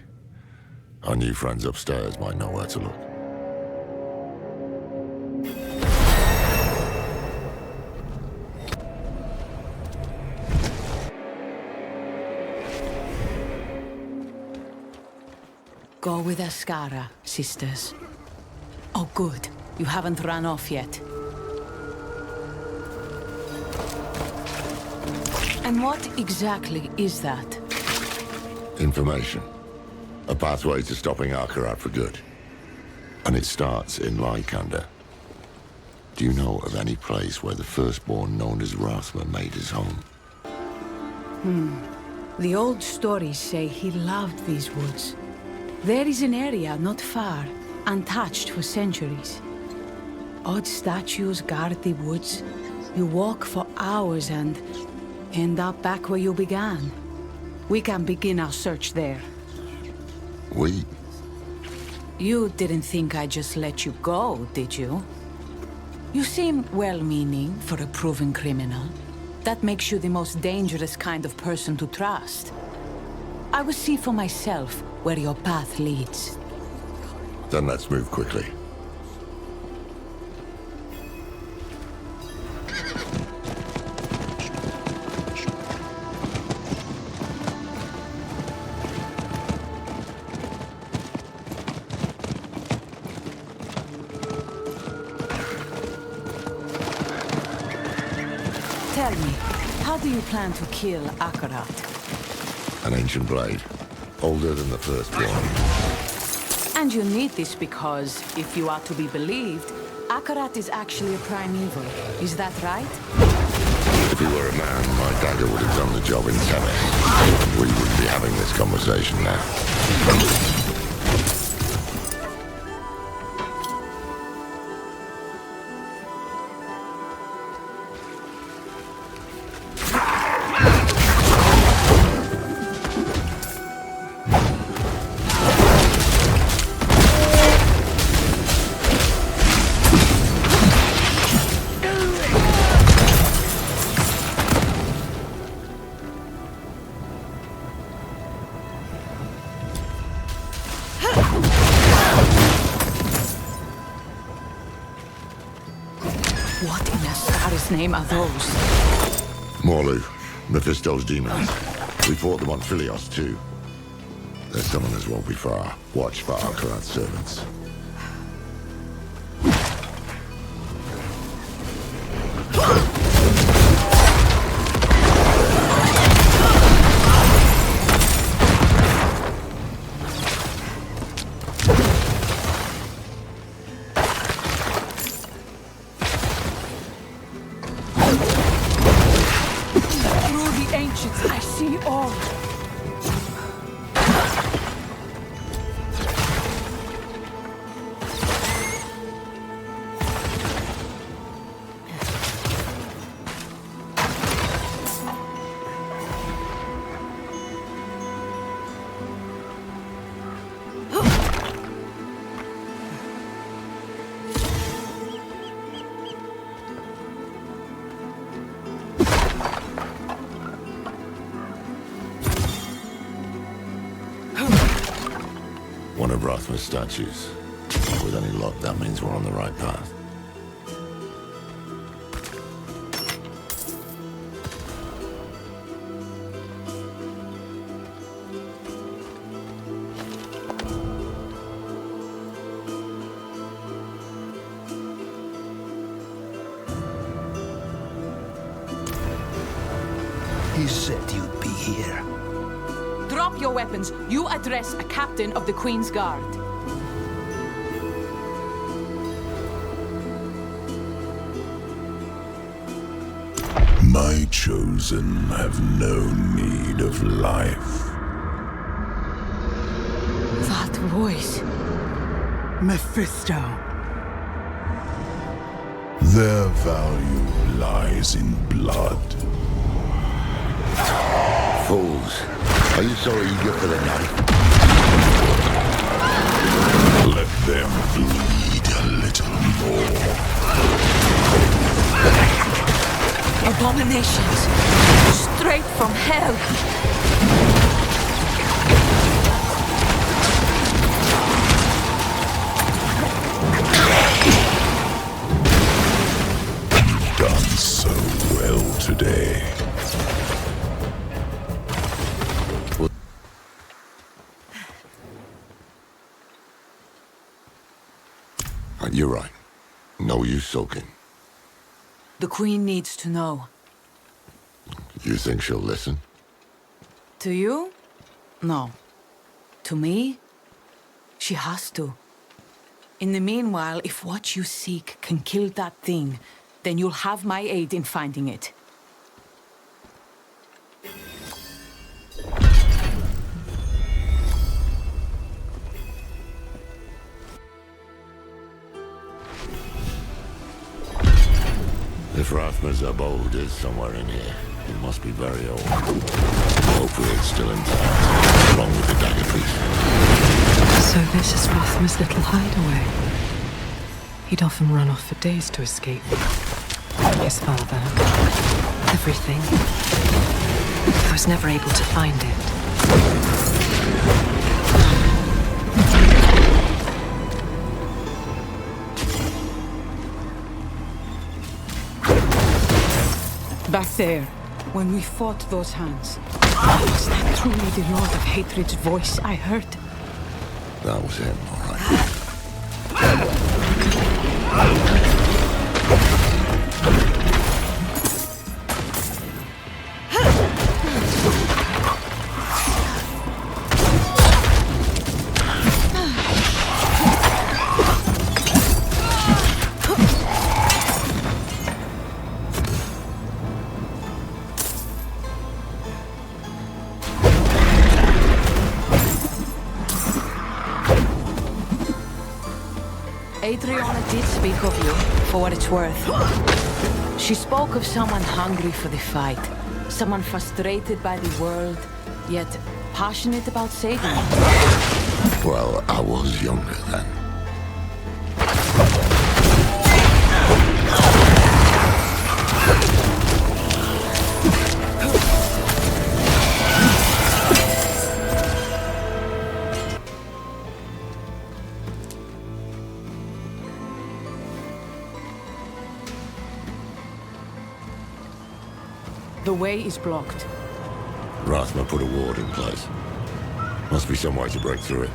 Speaker 1: Our new friends upstairs might know where to look.
Speaker 13: Go with Ascara, sisters. Oh, good. You haven't run off yet. And what exactly is that?
Speaker 1: Information. A pathway to stopping Akarat for good. And it starts in Lycander. Do you know of any place where the firstborn known as Rathma made his home?
Speaker 13: The old stories say he loved these woods. There is an area not far, untouched for centuries. Odd statues guard the woods. You walk for hours and end up back where you began. We can begin our search there.
Speaker 1: We?
Speaker 13: You didn't think I'd just let you go, did you? You seem well-meaning for a proven criminal. That makes you the most dangerous kind of person to trust. I will see for myself where your path leads.
Speaker 1: Then let's move quickly.
Speaker 13: Tell me, how do you plan to kill Akarat?
Speaker 1: An ancient blade. Older than the firstborn.
Speaker 13: And you need this because, if you are to be believed, Akarat is actually a primeval. Is that right?
Speaker 1: If he were a man, my dagger would have done the job in 10 minutes. We wouldn't be having this conversation now.
Speaker 13: What in Ascara's name are those?
Speaker 1: Morlu, Mephisto's demons. We fought them on Philios too. Their summoners won't be far. Watch for Akarat's servants.
Speaker 13: I see all.
Speaker 1: One of Rathma's statues. With any luck, that means we're on the right path.
Speaker 11: He said you'd be here.
Speaker 13: Drop your weapons. You address a captain of the Queen's Guard.
Speaker 4: My chosen have no need of life.
Speaker 13: That voice.
Speaker 8: Mephisto.
Speaker 4: Their value lies in blood.
Speaker 1: Fools. Are you sorry you get for the knife?
Speaker 4: Let them bleed a little more.
Speaker 13: Abominations. Straight from hell.
Speaker 4: You've done so well today.
Speaker 1: You're right. No use sulking.
Speaker 13: The Queen needs to know.
Speaker 1: You think she'll listen?
Speaker 13: To you? No. To me? She has to. In the meanwhile, if what you seek can kill that thing, then you'll have my aid in finding it.
Speaker 1: If Rathma's abode is somewhere in here, it must be very old. Hopefully it's still intact, along with the dagger piece.
Speaker 2: So this is Rathma's little hideaway. He'd often run off for days to escape. His father. Everything. I was never able to find it.
Speaker 13: Back there, when we fought those hands, was that truly the Lord of Hatred's voice I heard?
Speaker 1: That was him, all right.
Speaker 13: Adriana did speak of you, for what it's worth. She spoke of someone hungry for the fight, someone frustrated by the world, yet passionate about saving it.
Speaker 1: Well, I was younger then.
Speaker 13: The way is blocked.
Speaker 1: Rathma put a ward in place. Must be some way to break through it.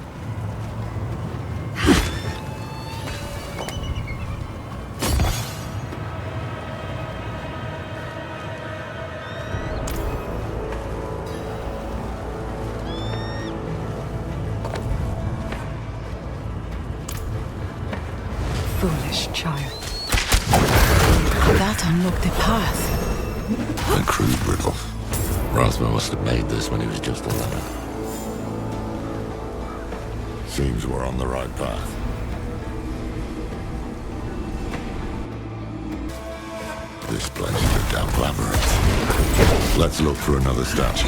Speaker 2: Foolish child.
Speaker 13: That unlocked the path.
Speaker 1: A crude riddle. Razva must have made this when he was just 11. Seems we're on the right path. This place is a damn labyrinth. Let's look for another statue.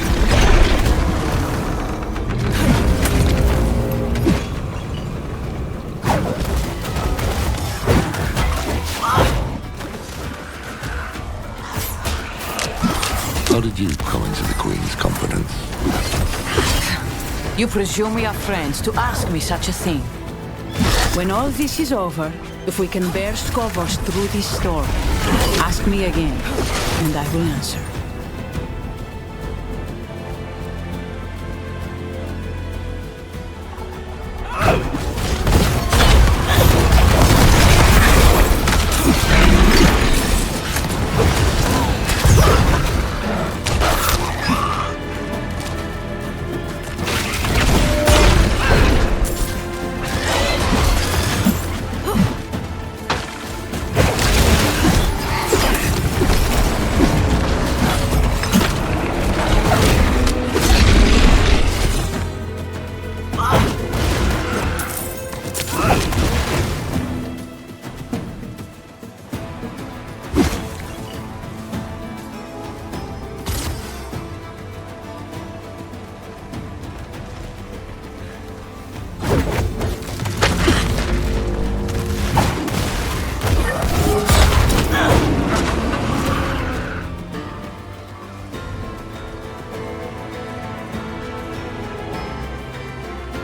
Speaker 1: How did you come into the Queen's confidence?
Speaker 13: You presume we are friends to ask me such a thing. When all this is over, if we can bear Skovos through this storm, ask me again, and I will answer.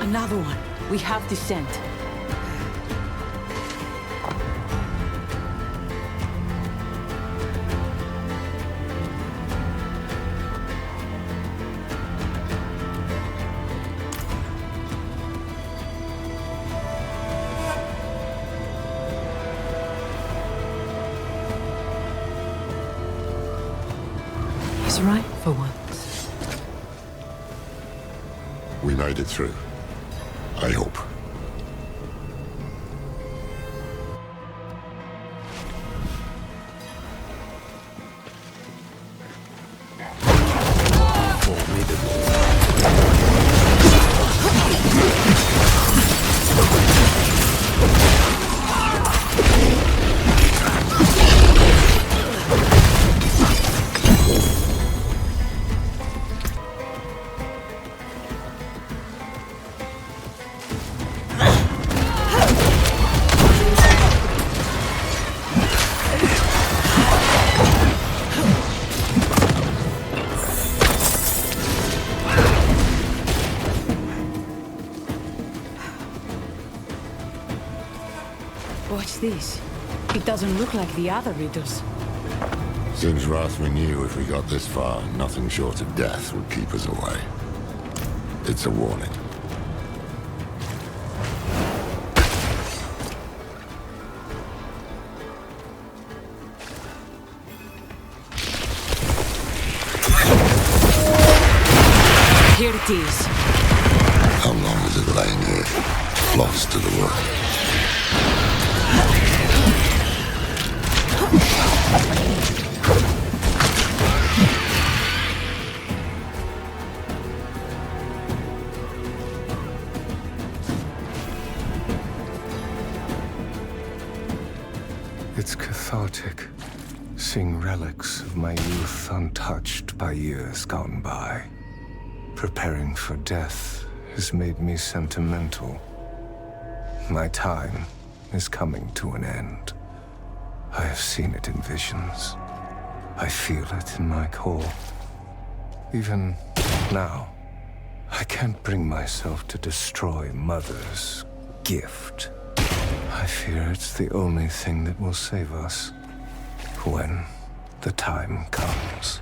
Speaker 13: Another one. We have descent.
Speaker 2: He's right for once.
Speaker 1: We made it through. I hope.
Speaker 13: What's this? It doesn't look like the other riddles.
Speaker 1: Seems Razva knew if we got this far, nothing short of death would keep us away. It's a warning.
Speaker 13: Here it is.
Speaker 1: How long is it laying here? Lost to the world.
Speaker 19: It's cathartic, seeing relics of my youth untouched by years gone by. Preparing for death has made me sentimental. My time is coming to an end. I have seen it in visions. I feel it in my core. Even now, I can't bring myself to destroy Mother's gift. I fear it's the only thing that will save us when the time comes.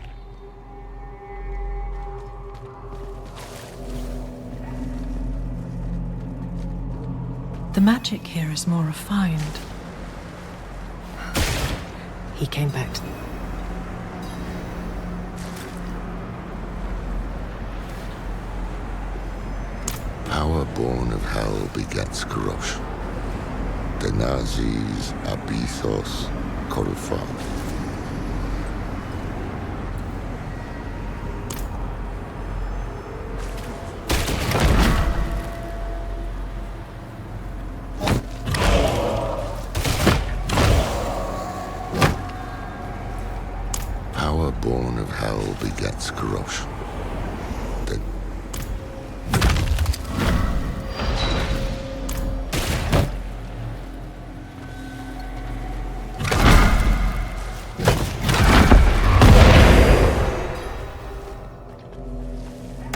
Speaker 2: The magic here is more refined. He came back to them.
Speaker 1: Power born of hell begets corruption. Denazis abithos korufat. begets corruption. Then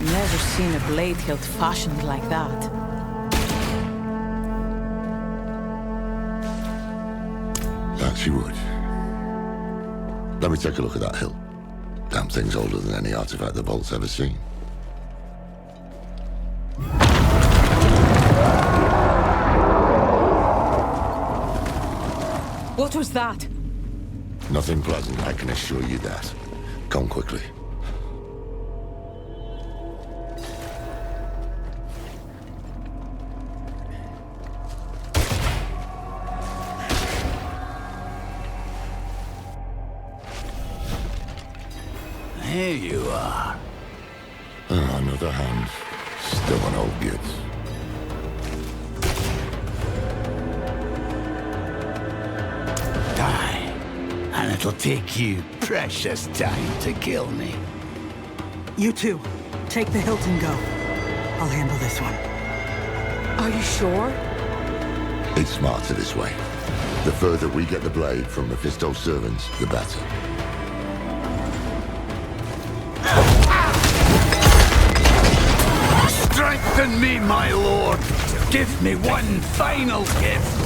Speaker 13: Never seen a blade hilt fashioned like that.
Speaker 1: that she would. Let me take a look at that hilt. Damn thing's older than any artifact the Vault's ever seen.
Speaker 13: What was that?
Speaker 1: Nothing pleasant, I can assure you that. Come quickly.
Speaker 6: Here you are.
Speaker 1: Another hand. Still an old git.
Speaker 6: Die. And it'll take you precious time to kill me.
Speaker 8: You two, take the hilt and go. I'll handle this one.
Speaker 10: Are you sure?
Speaker 1: It's smarter this way. The further we get the blade from Mephisto's servants, the better.
Speaker 6: Strengthen me, my lord. Give me one final gift.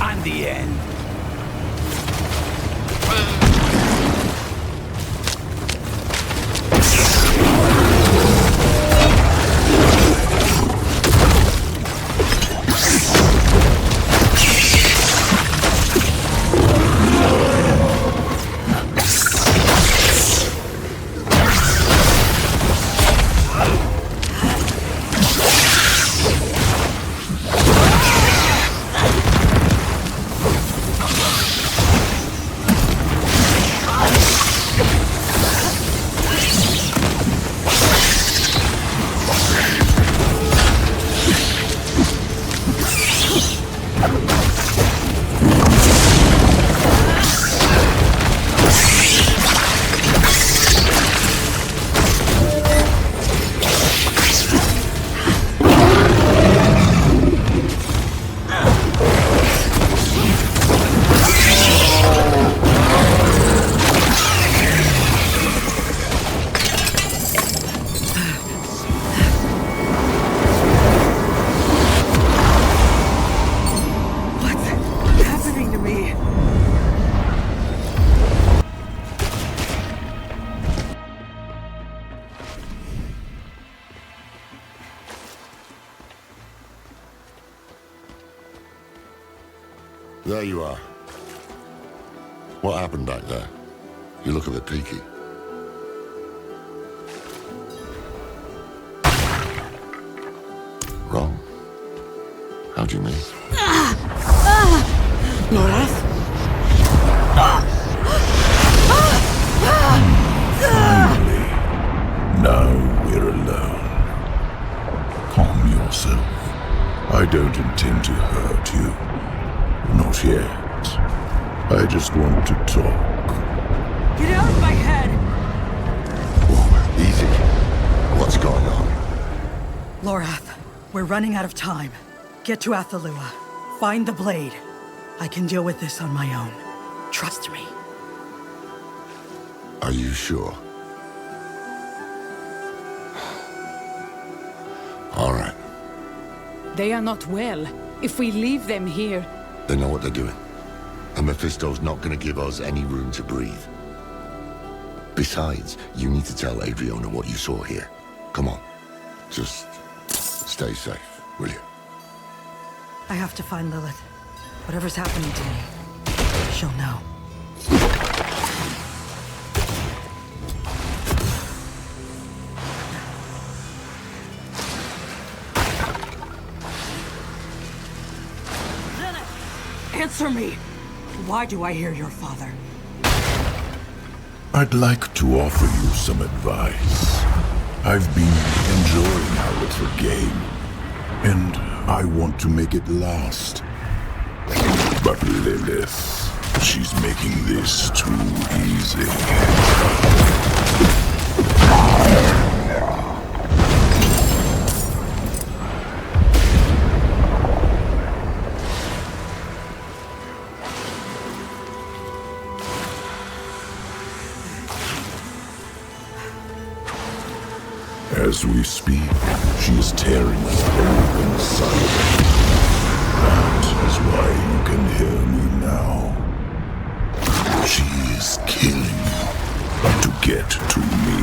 Speaker 6: And the end.
Speaker 1: There you are. What happened back there? You look a bit peaky. Wrong? How do you mean?
Speaker 8: Loras?
Speaker 4: Finally. Now we're alone. Calm yourself. I don't intend to hurt you. Not yet. I just want to talk.
Speaker 8: Get out of my head!
Speaker 1: Whoa, easy. What's going on?
Speaker 8: Lorath, we're running out of time. Get to Athalua. Find the blade. I can deal with this on my own. Trust me.
Speaker 1: Are you sure? All right.
Speaker 13: They are not well. If we leave them here...
Speaker 1: They know what they're doing. And Mephisto's not going to give us any room to breathe. Besides, you need to tell Adriona what you saw here. Come on. Just stay safe, will you?
Speaker 8: I have to find Lilith. Whatever's happening to me, she'll know. Answer me! Why do I hear your father?
Speaker 4: I'd like to offer you some advice. I've been enjoying our little game, and I want to make it last. But Lilith, She's making this too easy. As we speak, she is tearing us open silently. That is why you can hear me now. She is killing you to get to me.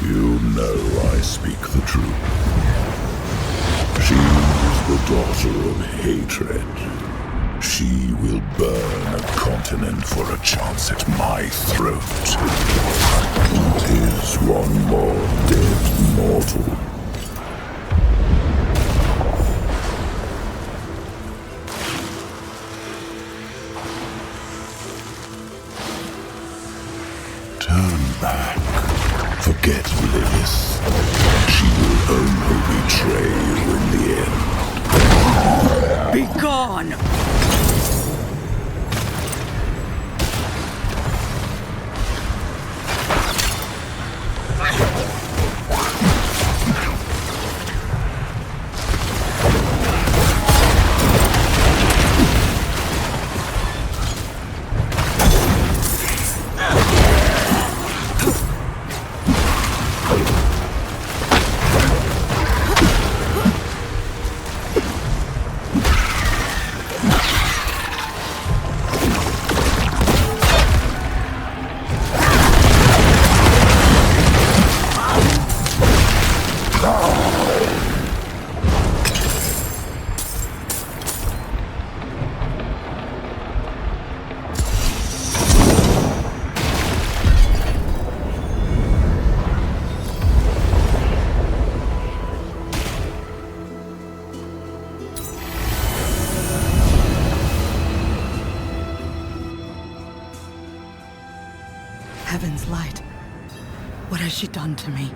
Speaker 4: You know I speak the truth. She is the daughter of hatred. She will burn a continent for a chance at my throat. Tis one more dead mortal. Turn back. Forget Lilith. She will only betray you in the end.
Speaker 8: Be gone! Heaven's light. What has she done to me?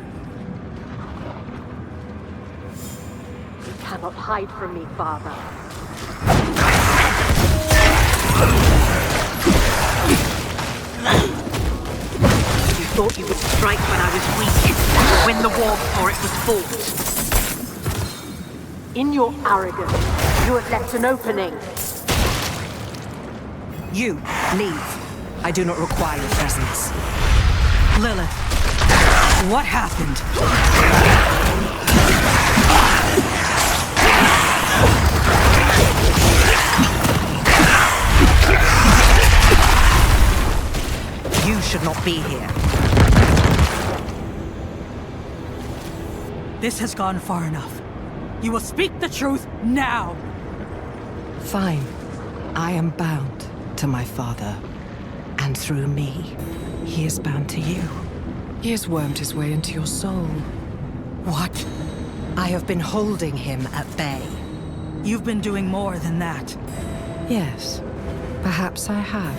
Speaker 2: You cannot hide from me, Father. You thought you would strike when I was weak, or win the war before it was fought. In your arrogance, you have left an opening.
Speaker 8: You, leave. I do not require your presence. Lilith, what happened? You should not be here. This has gone far enough. You will speak the truth now!
Speaker 2: Fine. I am bound to my father. And through me, he is bound to you. He has wormed his way into your soul.
Speaker 8: What?
Speaker 2: I have been holding him at bay.
Speaker 8: You've been doing more than that.
Speaker 2: Yes, perhaps I have.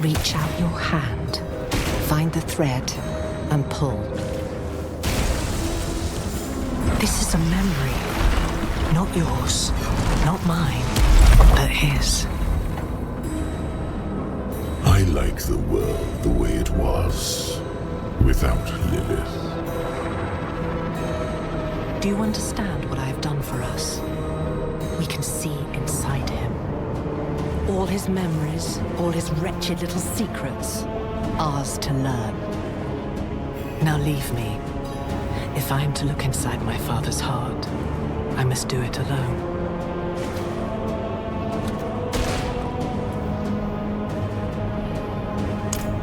Speaker 2: Reach out your hand, find the thread, and pull. This is a memory. Not yours, not mine, but his.
Speaker 4: I like the world the way it was, without Lilith.
Speaker 2: Do you understand what I have done for us? We can see inside him. All his memories, all his wretched little secrets, ours to learn. Now leave me. If I am to look inside my father's heart, I must do it alone.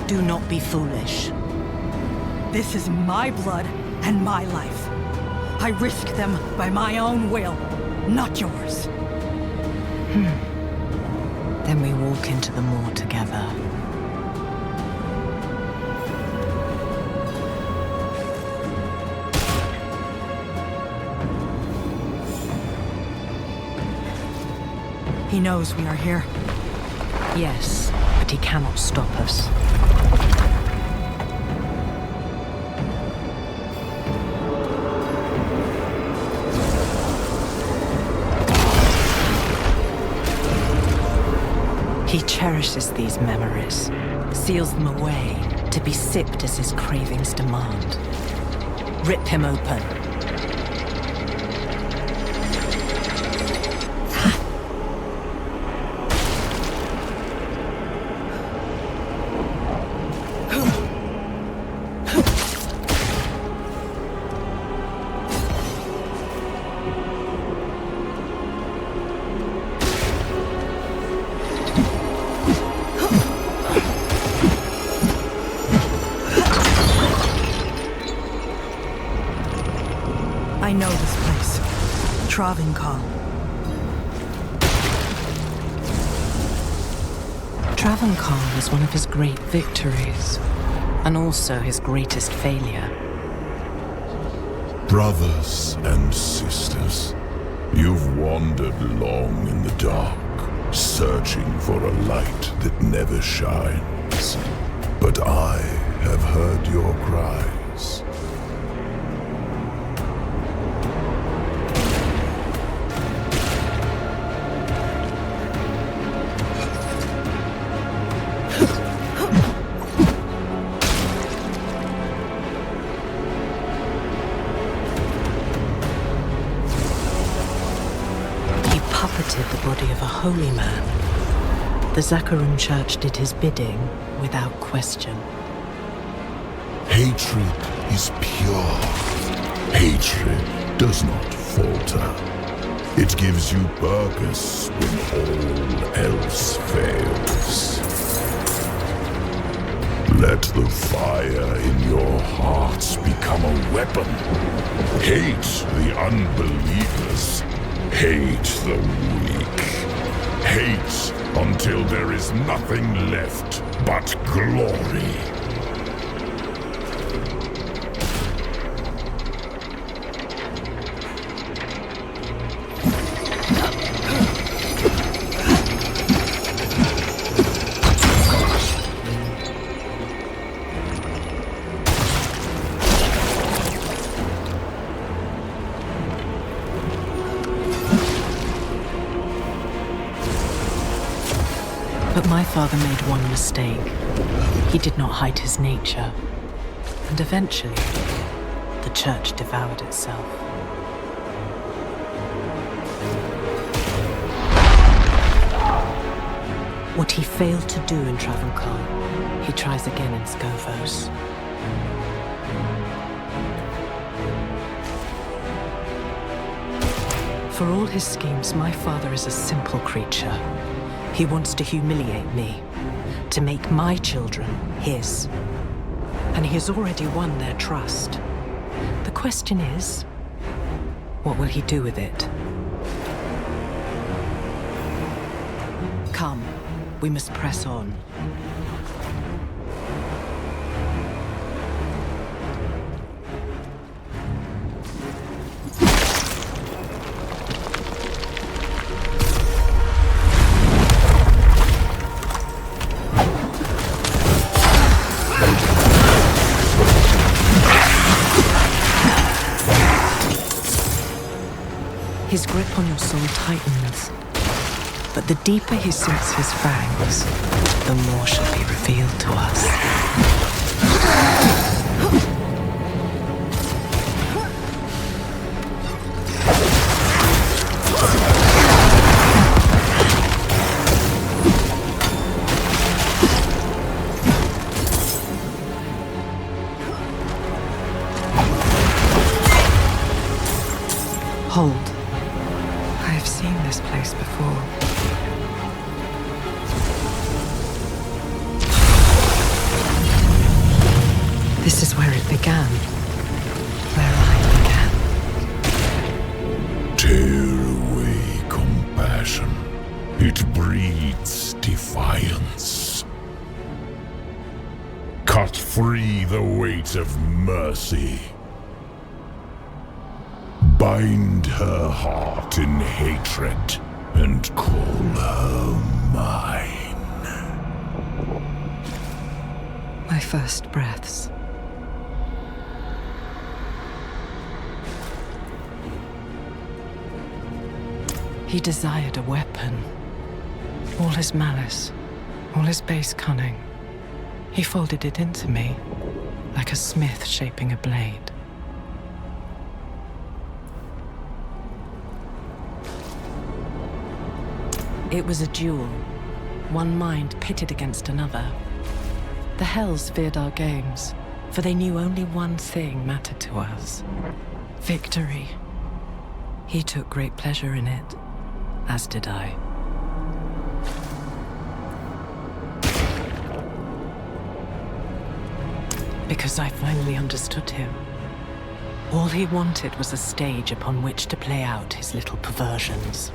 Speaker 2: Do not be foolish.
Speaker 8: This is my blood and my life. I risk them by my own will, not yours.
Speaker 2: Then we walk into the moor together.
Speaker 8: He knows we are here.
Speaker 2: Yes, but he cannot stop us. He cherishes these memories, seals them away to be sipped as his cravings demand. Rip him open.
Speaker 8: I know this place. Travancore.
Speaker 2: Travancore was one of his great victories, and also his greatest failure.
Speaker 4: Brothers and sisters, you've wandered long in the dark, searching for a light that never shines. But I have heard your cries.
Speaker 2: The body of a holy man. The Zakharun Church did his bidding without question.
Speaker 4: Hatred is pure. Hatred does not falter. It gives you purpose when all else fails. Let the fire in your hearts become a weapon. Hate the unbelievers. Hate the weak. Hate until there is nothing left but glory.
Speaker 2: But my father made one mistake. He did not hide his nature. And eventually, the church devoured itself. What he failed to do in Travancore, he tries again in Scovos. For all his schemes, my father is a simple creature. He wants to humiliate me, to make my children his. And he has already won their trust. The question is, what will he do with it? Come, we must press on. His grip on your soul tightens, but the deeper he sinks his fangs, the more shall be revealed to us. Hold. I have seen this place before. This is where it began. Where I began.
Speaker 4: Tear away compassion. It breeds defiance. Cut free the weight of mercy. Bind her heart in hatred and call her mine.
Speaker 2: My first breaths. He desired a weapon. All his malice, all his base cunning. He folded it into me, like a smith shaping a blade. It was a duel. One mind pitted against another. The Hells feared our games, for they knew only one thing mattered to us. Victory. He took great pleasure in it, as did I. Because I finally understood him. All he wanted was a stage upon which to play out his little perversions.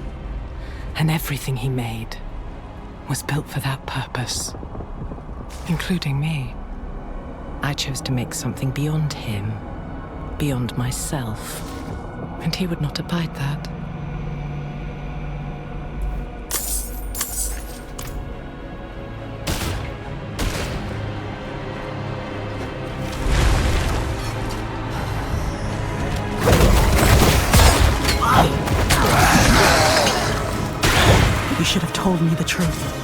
Speaker 2: And everything he made was built for that purpose, including me. I chose to make something beyond him, beyond myself, and he would not abide that.
Speaker 8: You should have told me the truth.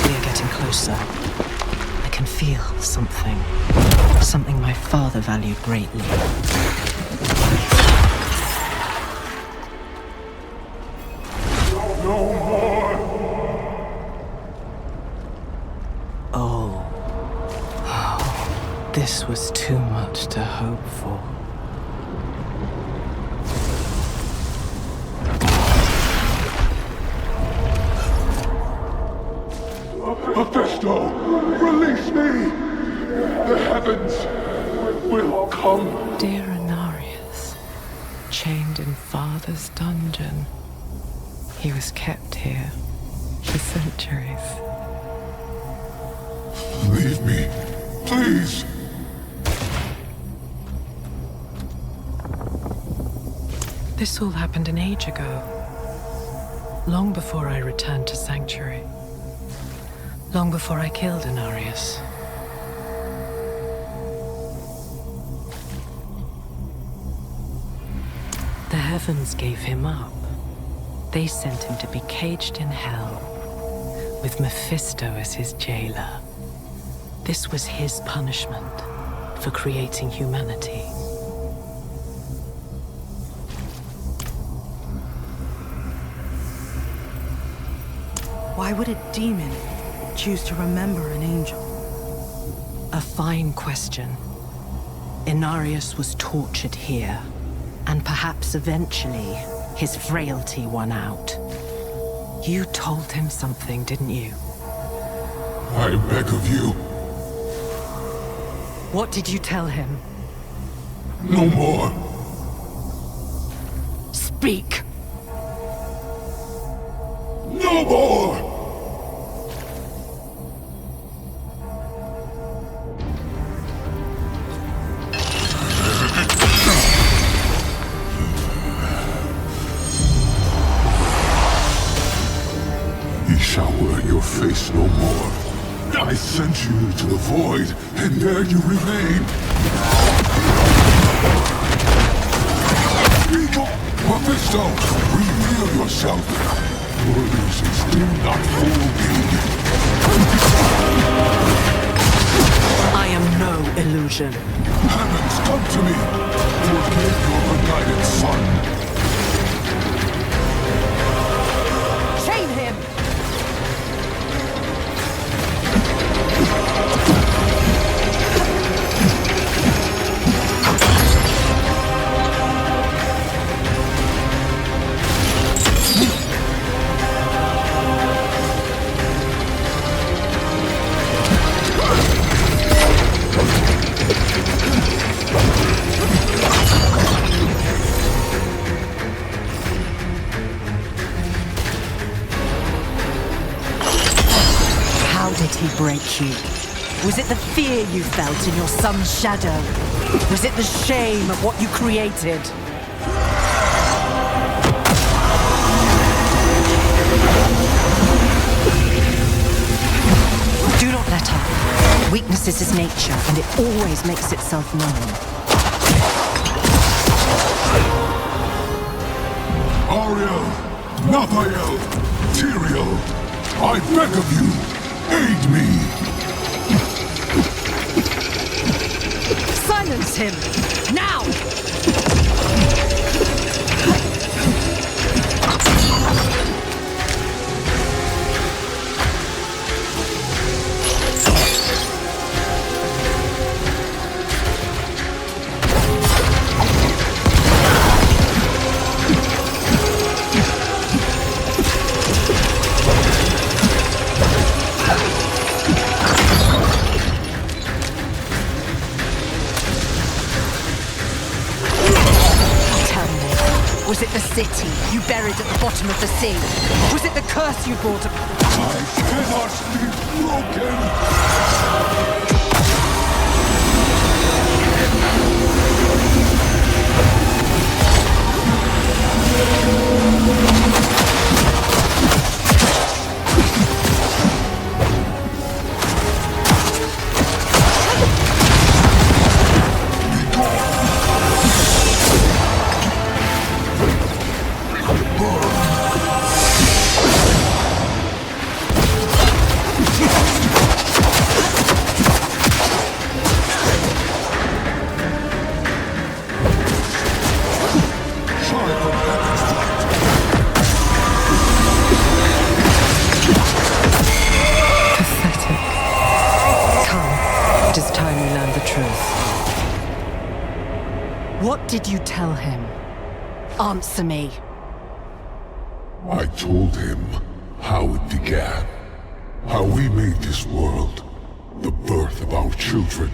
Speaker 2: We are getting closer. I can feel something. Something my father valued greatly.
Speaker 4: No more!
Speaker 2: Oh. Oh. This was too much to hope for.
Speaker 4: Mephisto, release me! The heavens will come.
Speaker 2: Dear Inarius, chained in Father's dungeon. He was kept here for centuries.
Speaker 4: Leave me, please.
Speaker 2: This all happened an age ago. Long before I returned to Sanctuary. Long before I killed Inarius. The heavens gave him up. They sent him to be caged in hell, with Mephisto as his jailer. This was his punishment for creating humanity.
Speaker 8: Why would a demon choose to remember an angel?
Speaker 2: A fine question. Inarius was tortured here, and perhaps eventually his frailty won out. You told him something, didn't you?
Speaker 4: I beg of you.
Speaker 2: What did you tell him?
Speaker 4: No more.
Speaker 2: Speak!
Speaker 4: No more! Ye shall wear your face no more. I sent you to the void, and there you remain. Speak up, Mephisto! Reveal yourself. Your illusions do not fool me.
Speaker 2: I am no illusion.
Speaker 4: Heavens, come to me! Forgive your benighted son.
Speaker 16: Chain him!
Speaker 2: he break you? Was it the fear you felt in your son's shadow? Was it the shame of what you created? Do not let up. Weakness is his nature, and it always makes itself known.
Speaker 4: Ariel, Naphael, Tyrael, I beg of you, aid me!
Speaker 2: Silence him! Now! Was it the city you buried at the bottom of the sea? Was it the curse you brought upon?
Speaker 4: I cannot be broken!
Speaker 2: What did you tell him? Answer me.
Speaker 4: I told him how it began. How we made this world. The birth of our children.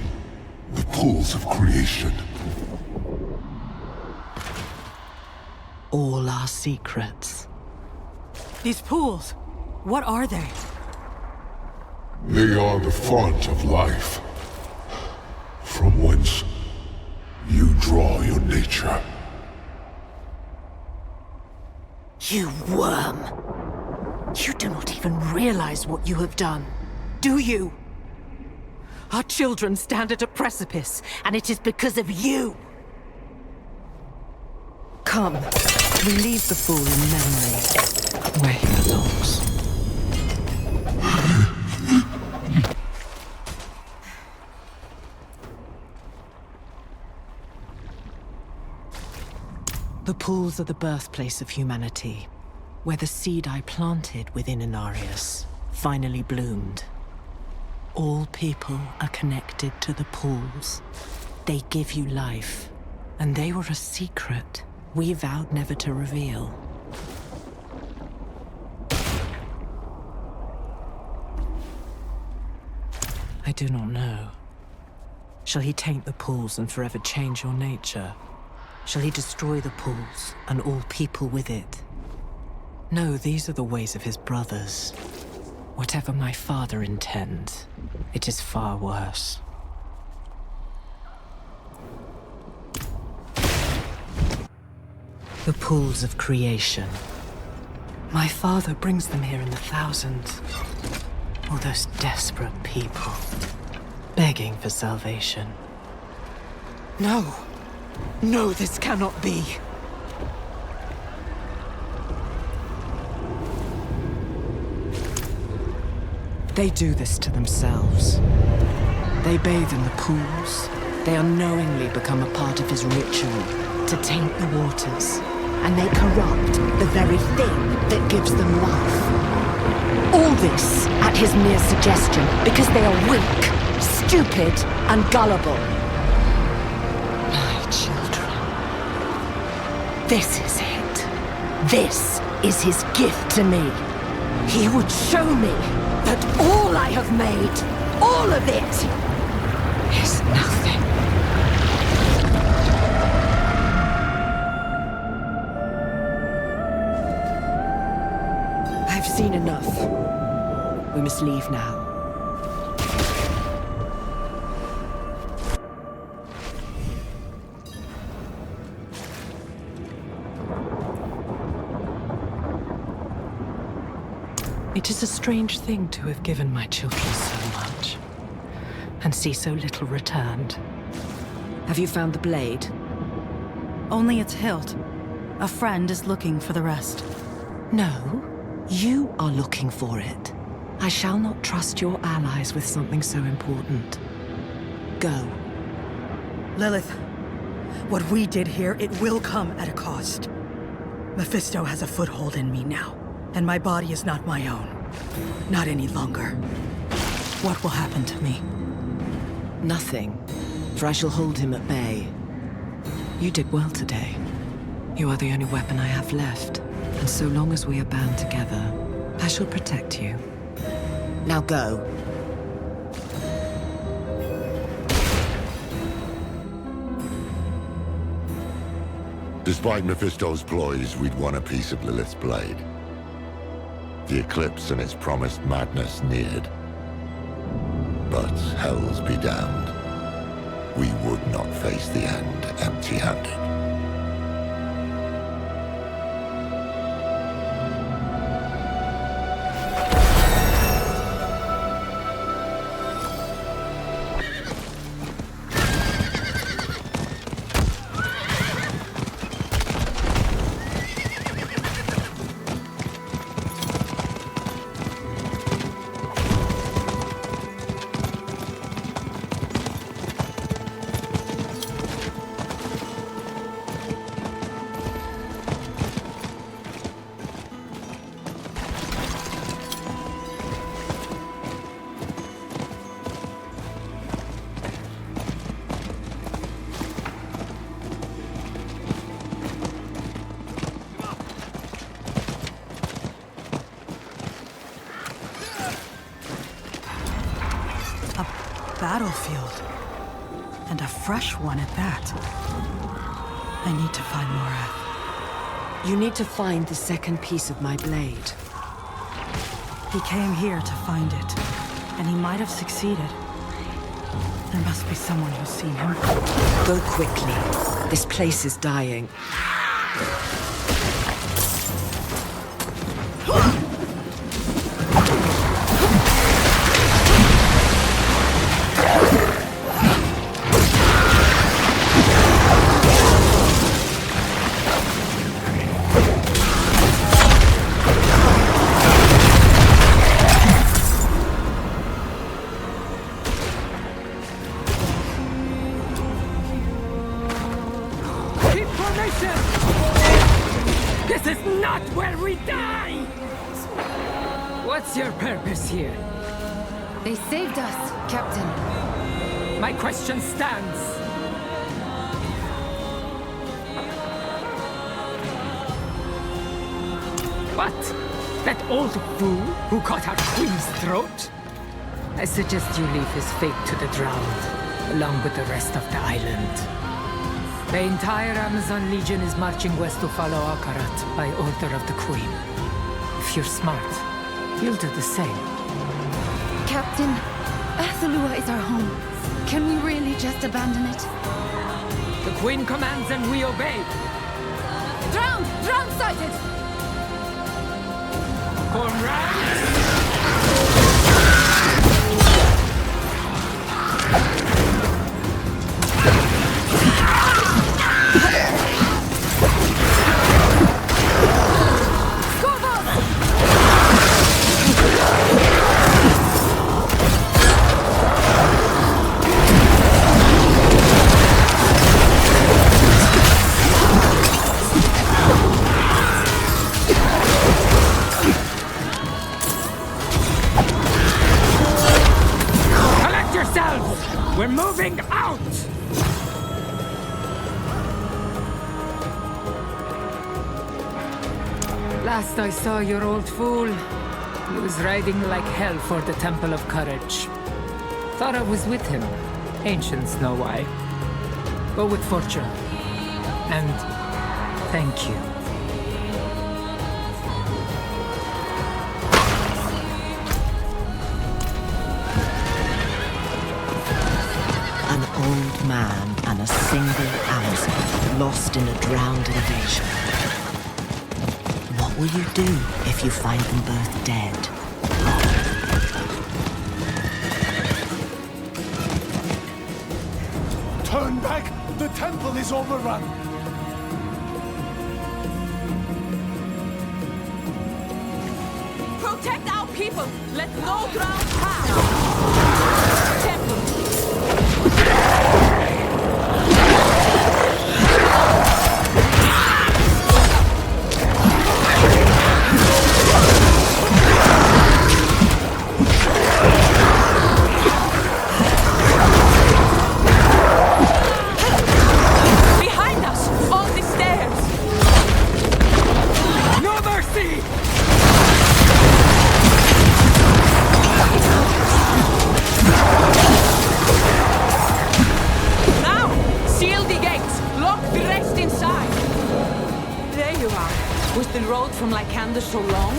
Speaker 4: The pools of creation.
Speaker 2: All our secrets.
Speaker 8: These pools, what are they?
Speaker 4: They are the font of life. From whence you draw your nature.
Speaker 2: You worm! You do not even realize what you have done, do you? Our children stand at a precipice, and it is because of you! Come, we leave the fool in memory, where he belongs. The pools are the birthplace of humanity, where the seed I planted within Inarius finally bloomed. All people are connected to the pools. They give you life, and they were a secret we vowed never to reveal. I do not know. Shall he taint the pools and forever change your nature? Shall he destroy the pools and all people with it? No, these are the ways of his brothers. Whatever my father intends, it is far worse. The pools of creation. My father brings them here in the thousands. All those desperate people, begging for salvation. No! No, this cannot be! They do this to themselves. They bathe in the pools. They unknowingly become a part of his ritual to taint the waters. And they corrupt the very thing that gives them life. All this at his mere suggestion because they are weak, stupid, and gullible. My children. This is it. This is his gift to me. He would show me that all I have made, all of it, is nothing. I've seen enough. We must leave now. It is a strange thing to have given my children so much, and see so little returned.
Speaker 18: Have you found the blade?
Speaker 8: Only its hilt. A friend is looking for the rest.
Speaker 2: No, you are looking for it. I shall not trust your allies with something so important. Go.
Speaker 8: Lilith, what we did here, it will come at a cost. Mephisto has a foothold in me now, and my body is not my own. Not any longer. What will happen to me?
Speaker 2: Nothing, for I shall hold him at bay. You did well today. You are the only weapon I have left, and so long as we are bound together, I shall protect you. Now go.
Speaker 1: Despite Mephisto's ploys, we'd won a piece of Lilith's blade. The eclipse and its promised madness neared. But hells be damned. We would not face the end empty-handed.
Speaker 8: Battlefield. And a fresh one at that. I need to find Morath.
Speaker 2: You need to find the second piece of my blade.
Speaker 8: He came here to find it, and he might have succeeded. There must be someone who's seen him.
Speaker 2: Go quickly. This place is dying.
Speaker 12: This is not where we die! What's your purpose here?
Speaker 16: They saved us, Captain.
Speaker 12: My question stands. What? That old fool who cut our queen's throat? I suggest you leave his fate to the drowned, along with the rest of the island. The entire Amazon Legion is marching west to follow Akarat by order of the Queen. If you're smart, you'll do the same.
Speaker 16: Captain, Athalua is our home. Can we really just abandon it?
Speaker 12: The Queen commands and we obey.
Speaker 16: Drown! Drown sighted!
Speaker 12: Comrades! We're moving out! Last I saw your old fool, he was riding like hell for the Temple of Courage. Thought I was with him. Ancients know why. Go with fortune. And thank you.
Speaker 2: Old man and a single Amazon lost in a drowned invasion. What will you do if you find them both dead?
Speaker 15: them back! The temple is overrun!
Speaker 13: Protect our people! Let no ground pass! Temple! Behind us! On the stairs!
Speaker 6: No mercy!
Speaker 13: Now! Seal the gates! Lock the rest inside! There you are. Was the road from Lycander so long?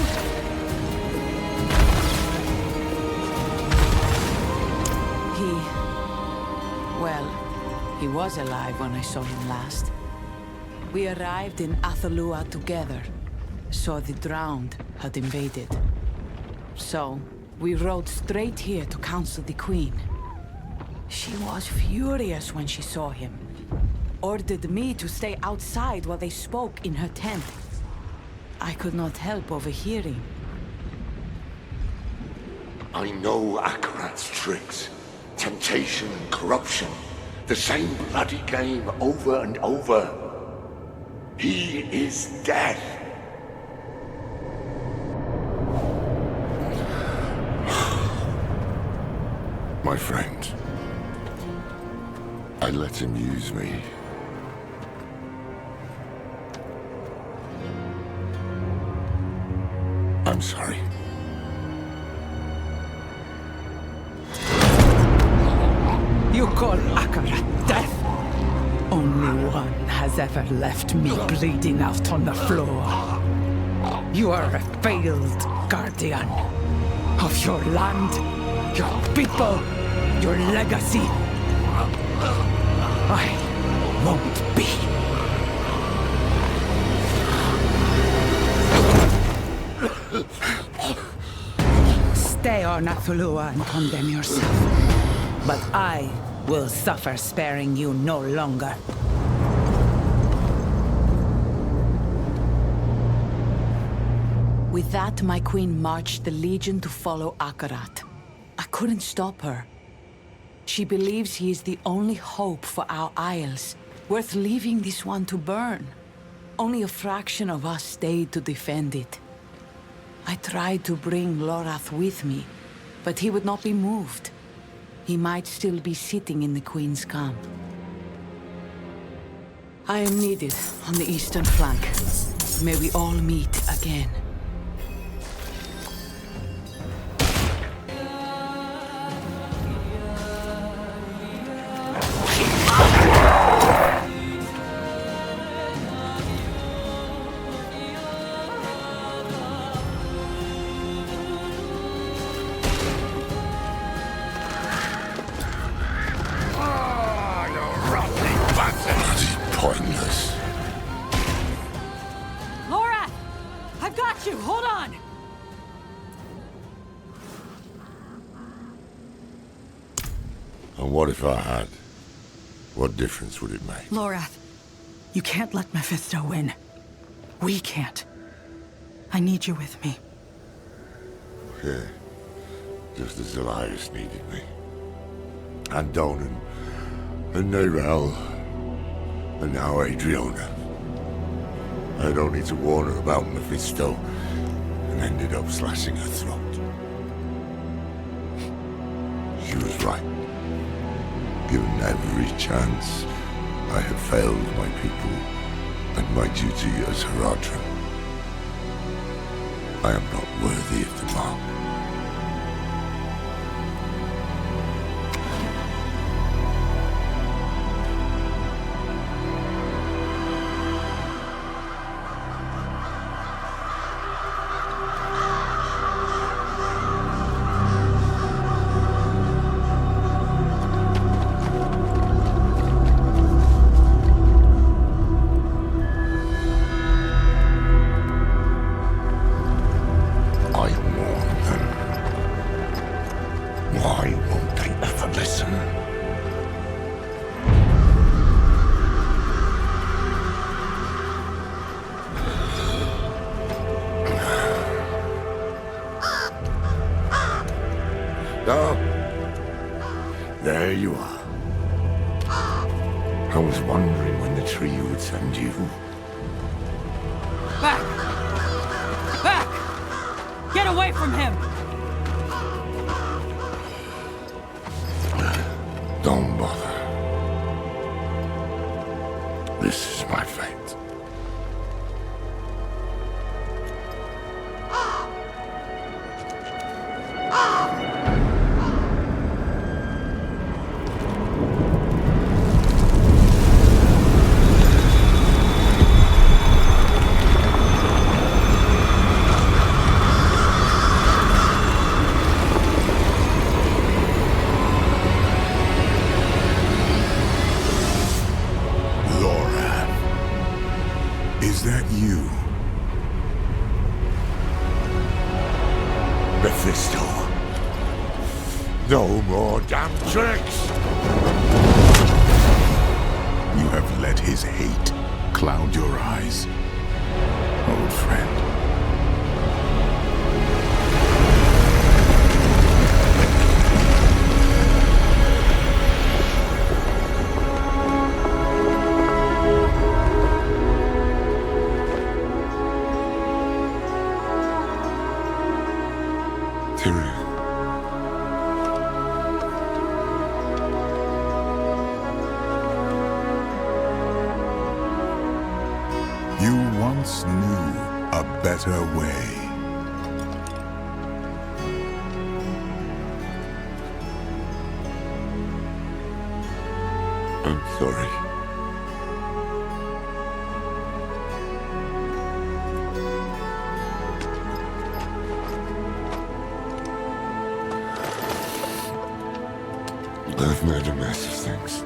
Speaker 13: Well, he was alive when I saw him last. We arrived in Athalua together. Saw the drowned had invaded. So, we rode straight here to counsel the Queen. She was furious when she saw him. Ordered me to stay outside while they spoke in her tent. I could not help overhearing.
Speaker 1: I know Akarat's tricks. Temptation and corruption. The same bloody game over and over. He is death. My friend. I let him use me. I'm sorry.
Speaker 14: You call Akarat death? Only one has ever left me bleeding out on the floor. You are a failed guardian of your land, your people, your legacy. I won't be. Stay on Athalua and condemn yourself. But I will suffer sparing you no longer.
Speaker 13: With that, my queen marched the Legion to follow Akarat. I couldn't stop her. She believes he is the only hope for our isles, worth leaving this one to burn. Only a fraction of us stayed to defend it. I tried to bring Lorath with me, but he would not be moved. He might still be sitting in the Queen's camp. I am needed on the eastern flank. May we all meet again.
Speaker 1: Pointless.
Speaker 8: Laura! I've got you! Hold on!
Speaker 1: And what if I had? What difference would it make?
Speaker 8: Lorath, you can't let Mephisto win. We can't. I need you with me.
Speaker 1: Yeah. Just as Elias needed me. And Donan. And Nerel. And now Adriona. I had only to warn her about Mephisto, and ended up slashing her throat. She was right. Given every chance, I had failed my people and my duty as Haradrim. I am not worthy of the mark. I mourn Oh, there you are. I was wondering when the tree would send you.
Speaker 8: Back! Back! Get away from him!
Speaker 1: Don't bother. This is my fate.
Speaker 4: Is that you?
Speaker 1: Mephisto. No more damn tricks!
Speaker 4: You have let his hate cloud your eyes, old friend. You once knew a better way.
Speaker 1: I'm sorry. I've made a mess of things.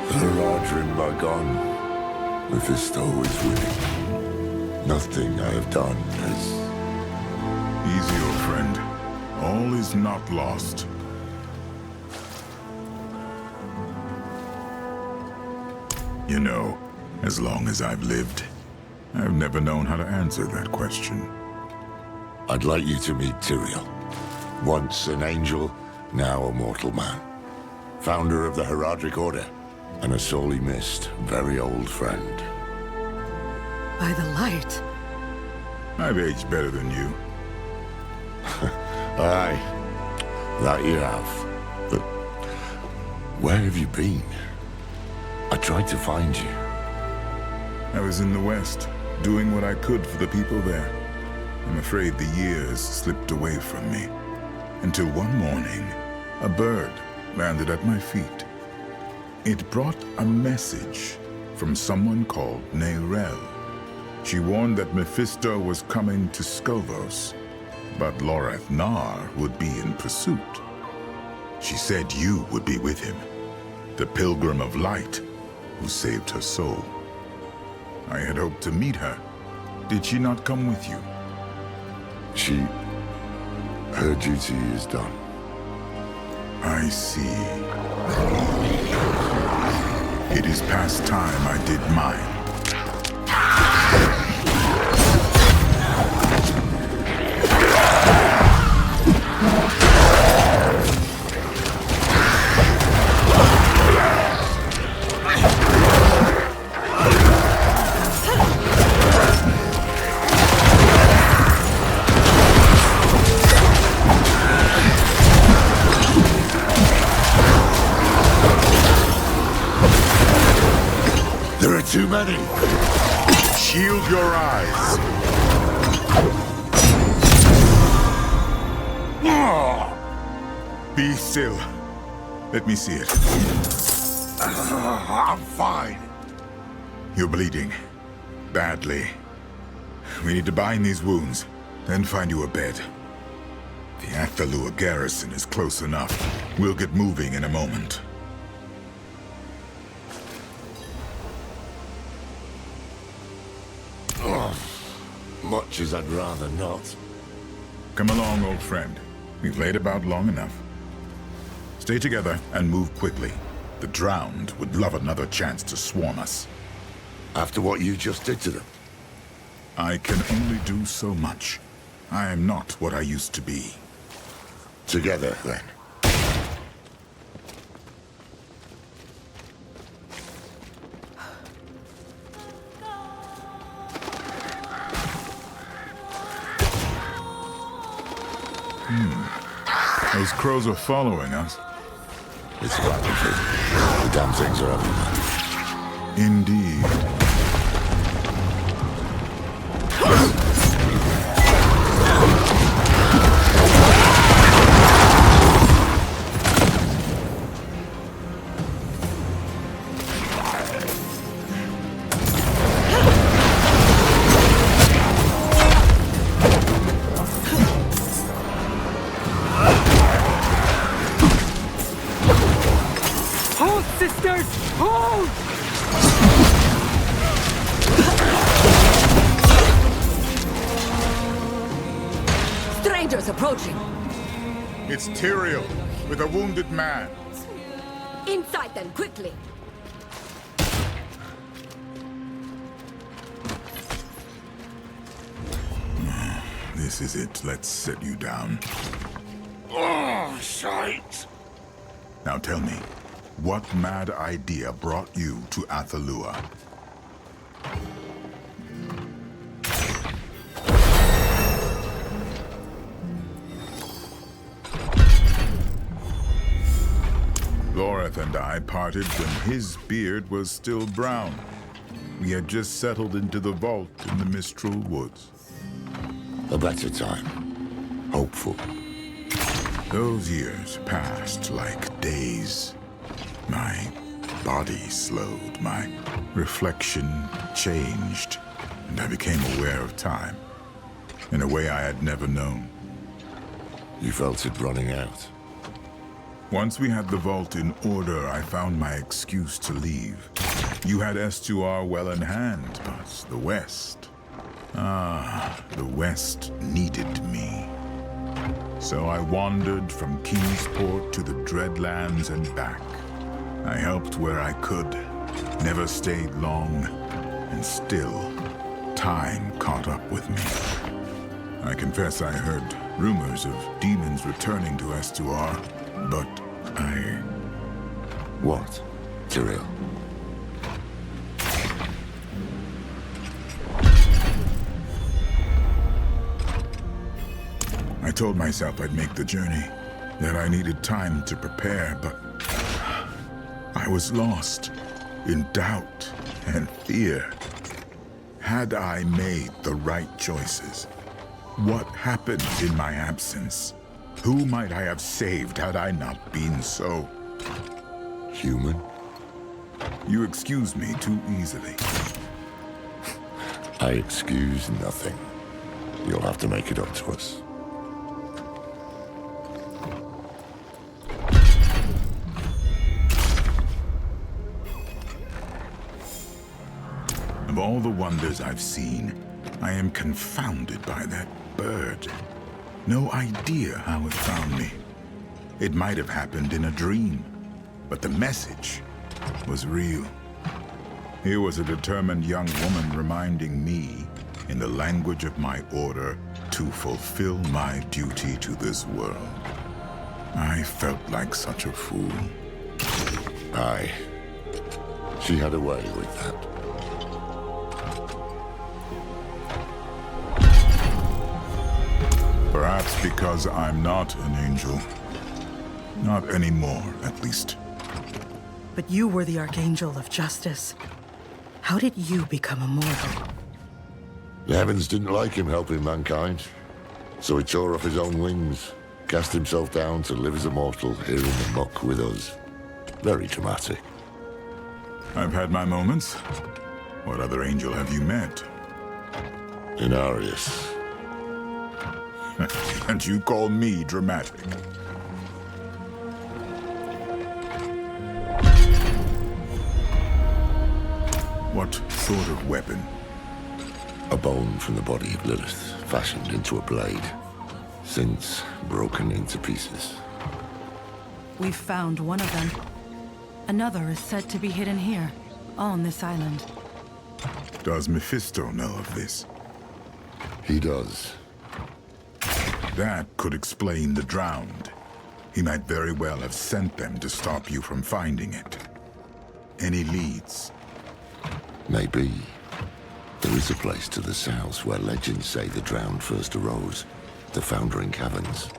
Speaker 1: Haradrim are gone. Mephisto is winning. Nothing I have done has...
Speaker 4: Easy, old friend. All is not lost. You know, as long as I've lived, I've never known how to answer that question.
Speaker 1: I'd like you to meet Tyrael. Once an angel, now a mortal man. Founder of the Haradric Order, and a sorely missed, very old friend.
Speaker 8: By the light.
Speaker 4: I've aged better than you.
Speaker 1: Aye, that you have. But where have you been? I tried to find you.
Speaker 4: I was in the West, doing what I could for the people there. I'm afraid the years slipped away from me. Until one morning, a bird landed at my feet. It brought a message from someone called Neyrelle. She warned that Mephisto was coming to Skovos, but Lorath Nar would be in pursuit. She said you would be with him, the Pilgrim of Light who saved her soul. I had hoped to meet her. Did she not come with you?
Speaker 1: Her duty is done.
Speaker 4: I see. It is past time I did mine.
Speaker 1: There are too many.
Speaker 4: Shield your eyes. Be still. Let me see it.
Speaker 1: I'm fine.
Speaker 4: You're bleeding. Badly. We need to bind these wounds, then find you a bed. The Athalua garrison is close enough. We'll get moving in a moment.
Speaker 1: Much as I'd rather not.
Speaker 4: Come along, old friend.
Speaker 20: We've laid about long enough. Stay together and move quickly. The drowned would love another chance to swarm us.
Speaker 1: After what you just did to them?
Speaker 20: I can only do so much. I am not what I used to be.
Speaker 1: Together, then.
Speaker 20: Those crows are following us.
Speaker 1: It's a battlefield. The damn things are everywhere.
Speaker 20: Indeed.
Speaker 12: Hold, sisters! Hold!
Speaker 16: Strangers approaching.
Speaker 20: It's Tyrael with a wounded man.
Speaker 16: Inside them, quickly.
Speaker 20: This is it. Let's set you down.
Speaker 1: Oh, shite!
Speaker 20: Now tell me, what mad idea brought you to Athalua? Loreth and I parted when his beard was still brown. We had just settled into the vault in the Mistral Woods.
Speaker 1: A better time. Hopeful.
Speaker 20: Those years passed like days. My body slowed, my reflection changed, and I became aware of time in a way I had never known.
Speaker 1: You felt it running out?
Speaker 20: Once we had the vault in order, I found my excuse to leave. You had S2R well in hand, but the West... the West needed me. So I wandered from Kingsport to the Dreadlands and back. I helped where I could, never stayed long, and still, time caught up with me. I confess I heard rumors of demons returning to S2R, but I...
Speaker 1: What, Tyrael?
Speaker 20: I told myself I'd make the journey, that I needed time to prepare, but I was lost, in doubt and fear. Had I made the right choices? What happened in my absence? Who might I have saved had I not been so
Speaker 1: human?
Speaker 20: You excuse me too easily.
Speaker 1: I excuse nothing. You'll have to make it up to us.
Speaker 20: Of all the wonders I've seen, I am confounded by that bird. No idea how it found me. It might have happened in a dream, but the message was real. Here was a determined young woman reminding me, in the language of my order, to fulfill my duty to this world. I felt like such a fool.
Speaker 1: Aye. She had a way with that.
Speaker 20: Perhaps because I'm not an angel. Not anymore, at least.
Speaker 8: But you were the Archangel of Justice. How did you become immortal?
Speaker 1: The heavens didn't like him helping mankind, so he tore off his own wings, cast himself down to live as a mortal here in the muck with us. Very dramatic.
Speaker 20: I've had my moments. What other angel have you met?
Speaker 1: Inarius.
Speaker 20: And you call me dramatic? What sort of weapon?
Speaker 1: A bone from the body of Lilith, fashioned into a blade. since broken into pieces.
Speaker 8: We've found one of them. Another is said to be hidden here, on this island.
Speaker 20: Does Mephisto know of this?
Speaker 1: He does.
Speaker 20: That could explain the drowned. He might very well have sent them to stop you from finding it. Any leads?
Speaker 1: Maybe. There is a place to the south where legends say the drowned first arose. The Foundering Caverns.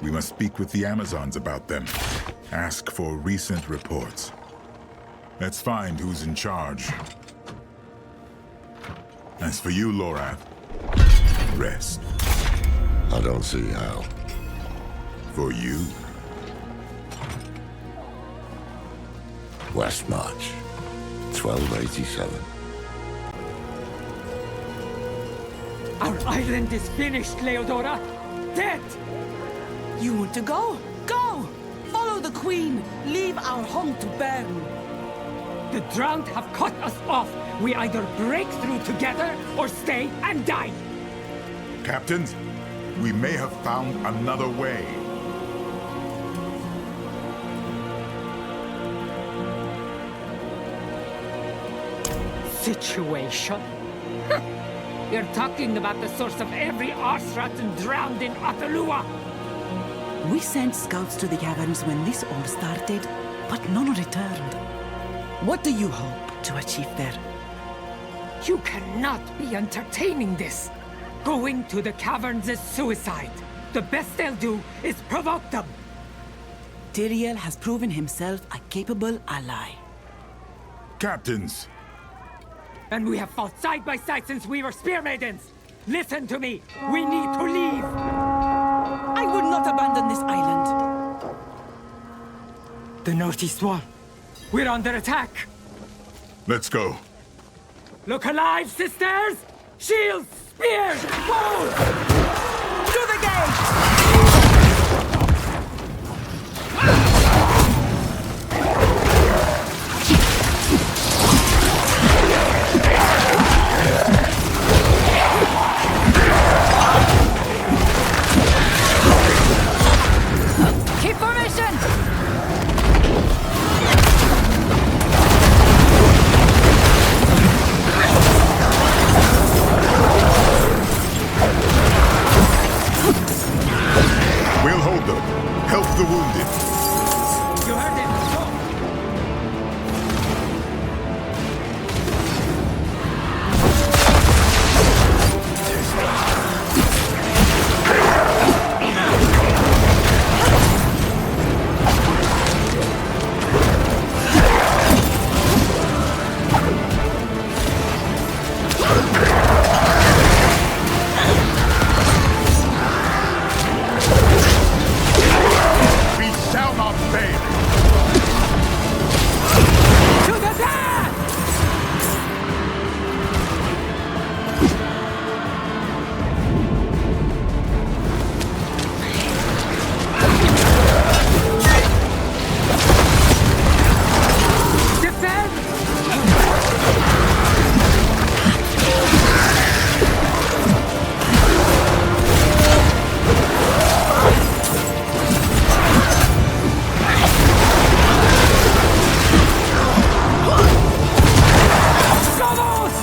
Speaker 20: We must speak with the Amazons about them. Ask for recent reports. Let's find who's in charge. As for you, Lorath, rest.
Speaker 1: I don't see how.
Speaker 20: For you?
Speaker 1: West March, 1287.
Speaker 12: Our island is finished, Leodora! Dead!
Speaker 13: You want to go? Go! Follow the Queen! Leave our home to burn!
Speaker 12: The drowned have cut us off! We either break through together or stay and die!
Speaker 20: Captains, we may have found another way.
Speaker 12: Situation? You're talking about the source of every arse-rotten drowned in Atalua!
Speaker 18: We sent scouts to the caverns when this all started, but none returned. What do you hope to achieve there?
Speaker 12: You cannot be entertaining this! Going to the caverns is suicide. The best they'll do is provoke them.
Speaker 18: Tyrael has proven himself a capable ally.
Speaker 20: Captains!
Speaker 12: And we have fought side by side since we were spear maidens! Listen to me! We need to leave!
Speaker 18: I would not abandon this island.
Speaker 12: The northeast wall. We're under attack!
Speaker 20: Let's go.
Speaker 12: Look alive, sisters! Shields! Spears! Bows!
Speaker 13: To the gate!
Speaker 16: Keep formation!
Speaker 20: We'll hold them. Help the wounded.
Speaker 12: You heard him!
Speaker 20: We shall not fail.
Speaker 12: To the death! Defend! ¡Vamos!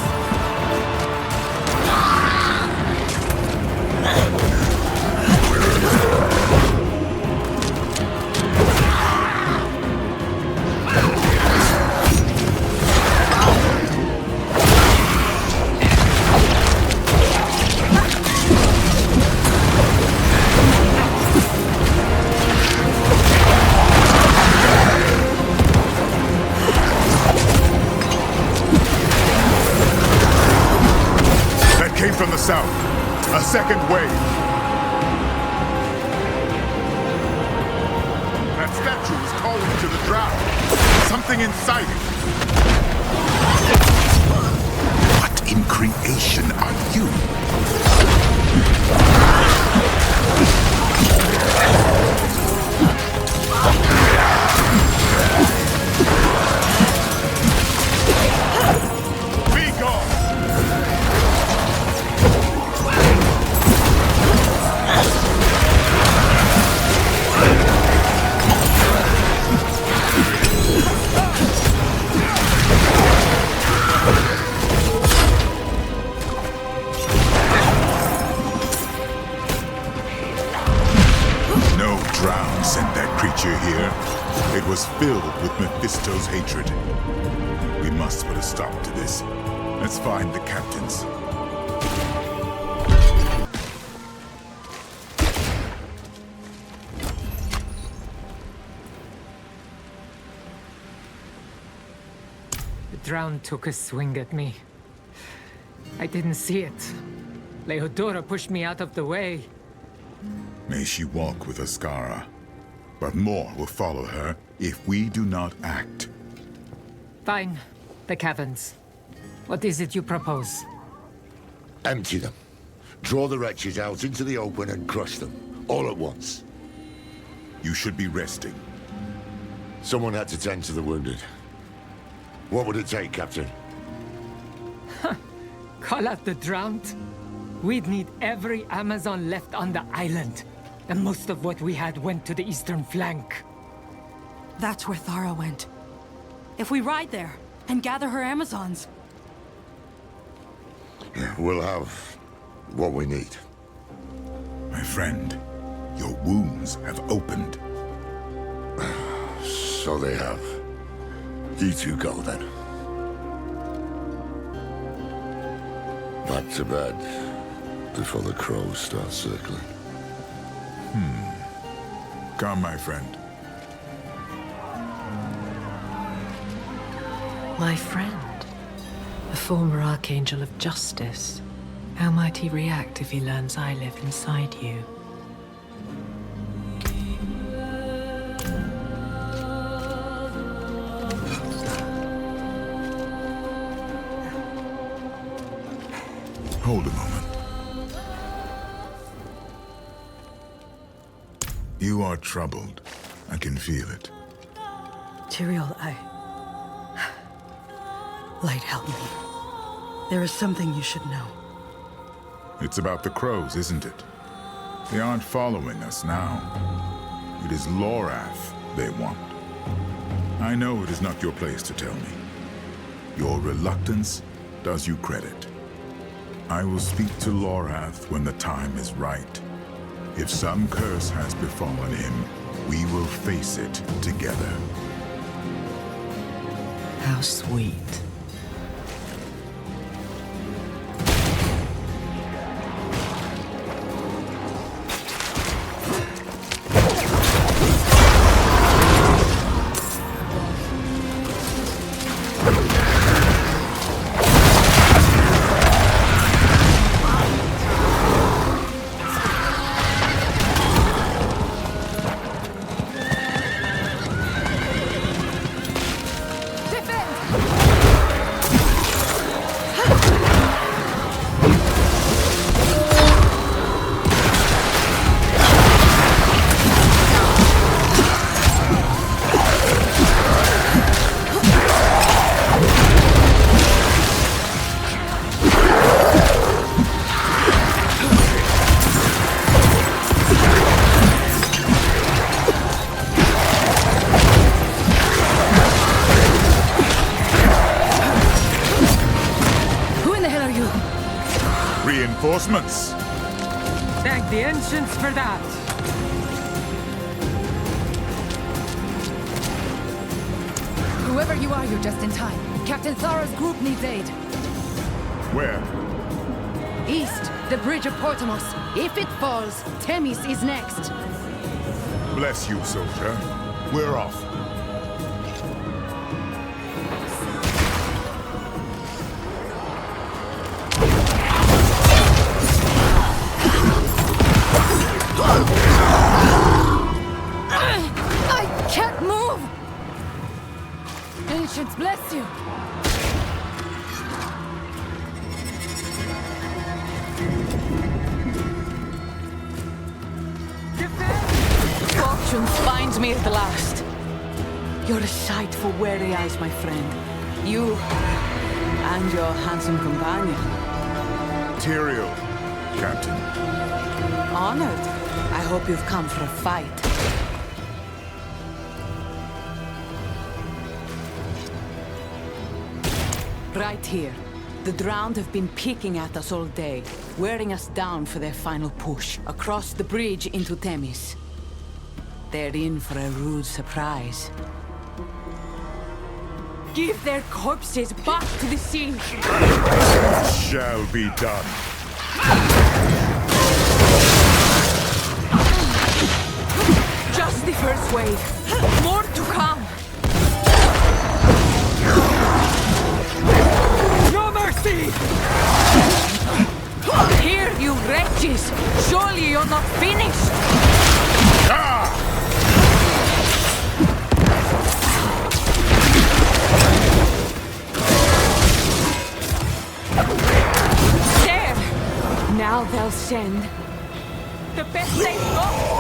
Speaker 20: That came from the south. A second wave. That statue is calling to the drowned. Something inside it. What in creation are you? Be gone! creature here, it was filled with Mephisto's hatred. We must put a stop to this. Let's find the captains.
Speaker 12: The drown took a swing at me. I didn't see it. Leodora pushed me out of the way.
Speaker 20: May she walk with Ascara. But more will follow her if we do not act.
Speaker 12: Fine. The caverns. What is it you propose?
Speaker 1: Empty them. Draw the wretches out into the open and crush them, all at once.
Speaker 20: You should be resting.
Speaker 1: Someone had to tend to the wounded. What would it take, Captain?
Speaker 12: Call out the drowned? We'd need every Amazon left on the island. And most of what we had went to the eastern flank.
Speaker 8: That's where Thara went. If we ride there and gather her Amazons...
Speaker 1: We'll have what we need.
Speaker 20: My friend, your wounds have opened.
Speaker 1: So they have. You two go then. Back to bed before the crows start circling.
Speaker 20: Come, my friend.
Speaker 2: My friend, a former Archangel of Justice. How might he react if he learns I live inside you?
Speaker 20: Hold a moment. You are troubled. I can feel it.
Speaker 8: Tyrael, Light, help me. There is something you should know.
Speaker 20: It's about the crows, isn't it? They aren't following us now. It is Lorath they want. I know it is not your place to tell me. Your reluctance does you credit. I will speak to Lorath when the time is right. If some curse has befallen him, we will face it together.
Speaker 2: How sweet.
Speaker 20: Reinforcements!
Speaker 12: Thank the ancients for that.
Speaker 16: Whoever you are, you're just in time. Captain Thara's group needs aid.
Speaker 20: Where?
Speaker 16: East, the bridge of Portimos. If it falls, Themis is next.
Speaker 20: Bless you, soldier. We're off.
Speaker 16: I can't move! Ancients, bless you!
Speaker 13: Fortune finds me at the last. You're a sight for weary eyes, my friend. You and your handsome companion.
Speaker 20: Tyrael, Captain.
Speaker 13: Honored. I hope you've come for a fight. Right here. The drowned have been picking at us all day, wearing us down for their final push, across the bridge into Themis. They're in for a rude surprise. Give their corpses back to the sea!
Speaker 20: Shall be done.
Speaker 13: Just the first wave. More to come!
Speaker 12: No mercy!
Speaker 13: Here, you wretches! Surely you're not finished! There! Now they'll send the best they've got!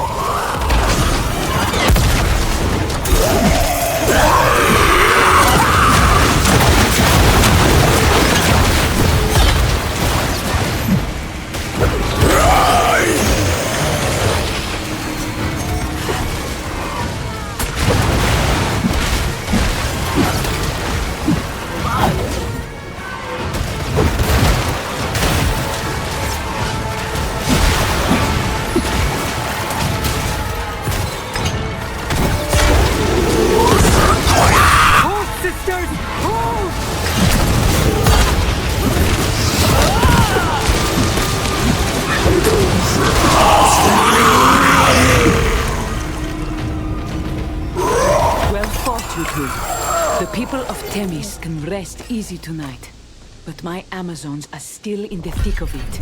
Speaker 13: The people of Themis can rest easy tonight, but my Amazons are still in the thick of it.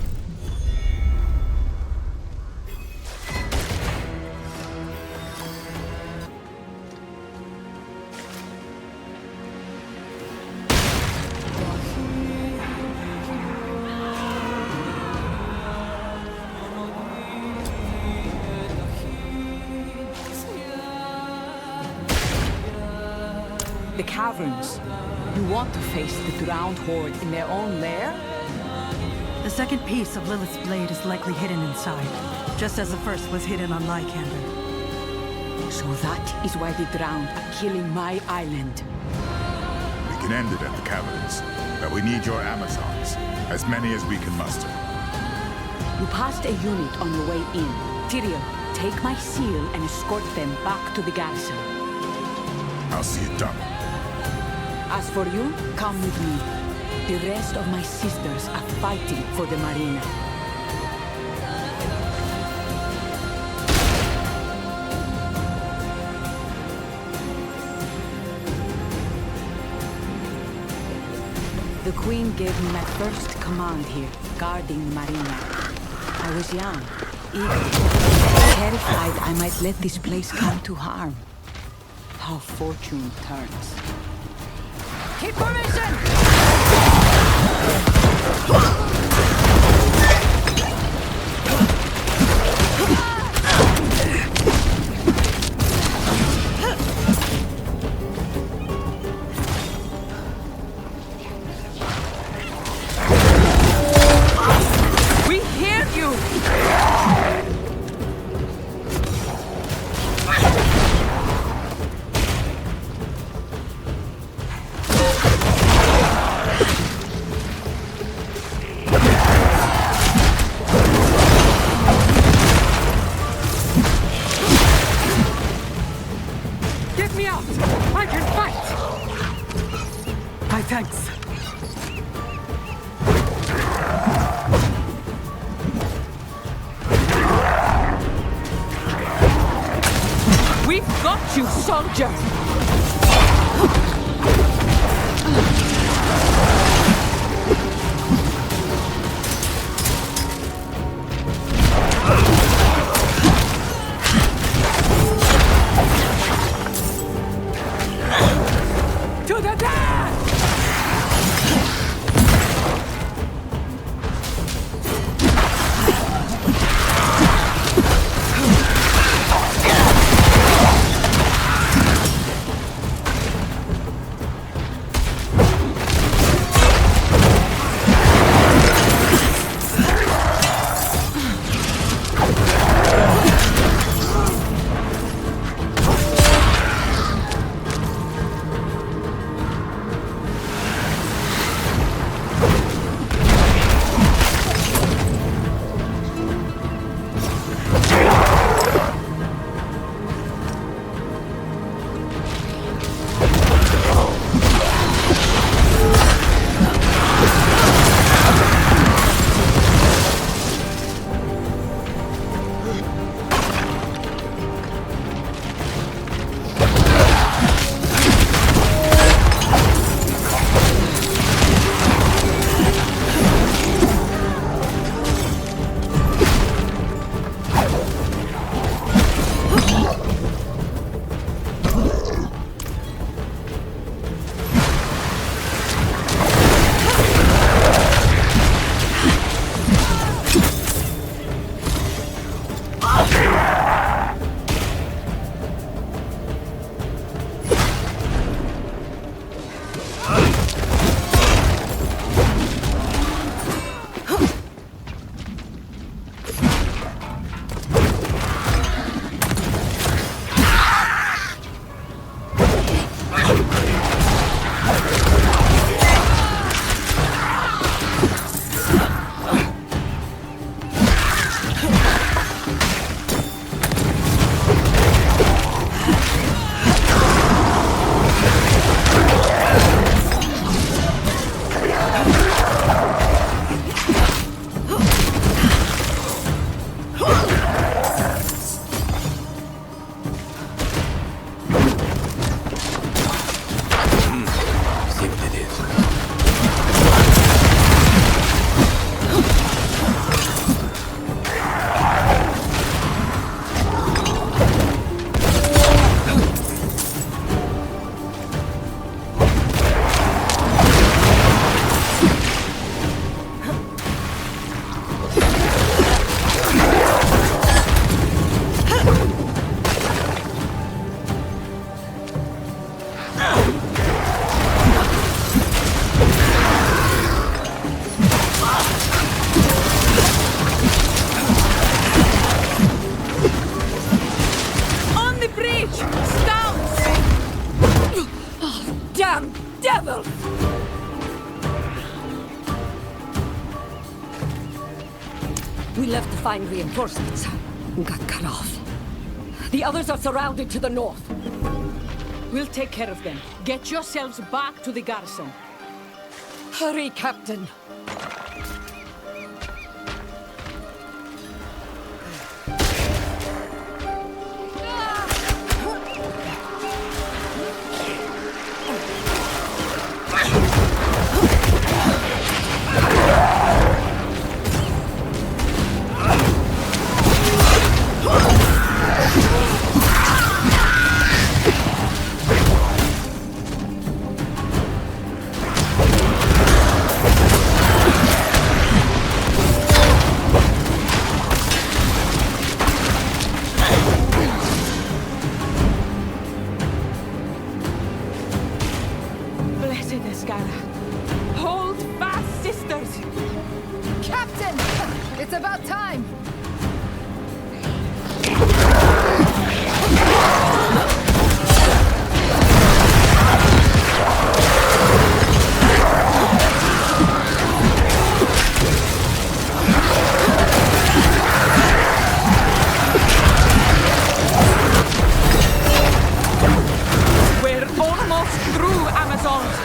Speaker 13: The caverns. You want to face the drowned horde in their own lair?
Speaker 8: The second piece of Lilith's blade is likely hidden inside, just as the first was hidden on Lycander.
Speaker 13: So that is why the drowned are killing my island.
Speaker 20: We can end it at the caverns, but we need your Amazons, as many as we can muster.
Speaker 13: You passed a unit on your way in. Tyrael, take my seal and escort them back to the garrison.
Speaker 20: I'll see it done.
Speaker 13: As for you, come with me. The rest of my sisters are fighting for the marina. The Queen gave me my first command here, guarding the marina. I was young, eager, terrified I might let this place come to harm. How fortune turns. Keep formation! We hear you!
Speaker 8: Thanks.
Speaker 13: We've got you, soldier!
Speaker 12: To the death!
Speaker 16: We left to find reinforcements. Got cut off. The others are surrounded to the north. We'll take care of them. Get yourselves back to the garrison. Hurry, Captain. Hold fast, sisters! Captain! It's about time! We're almost through, Amazons!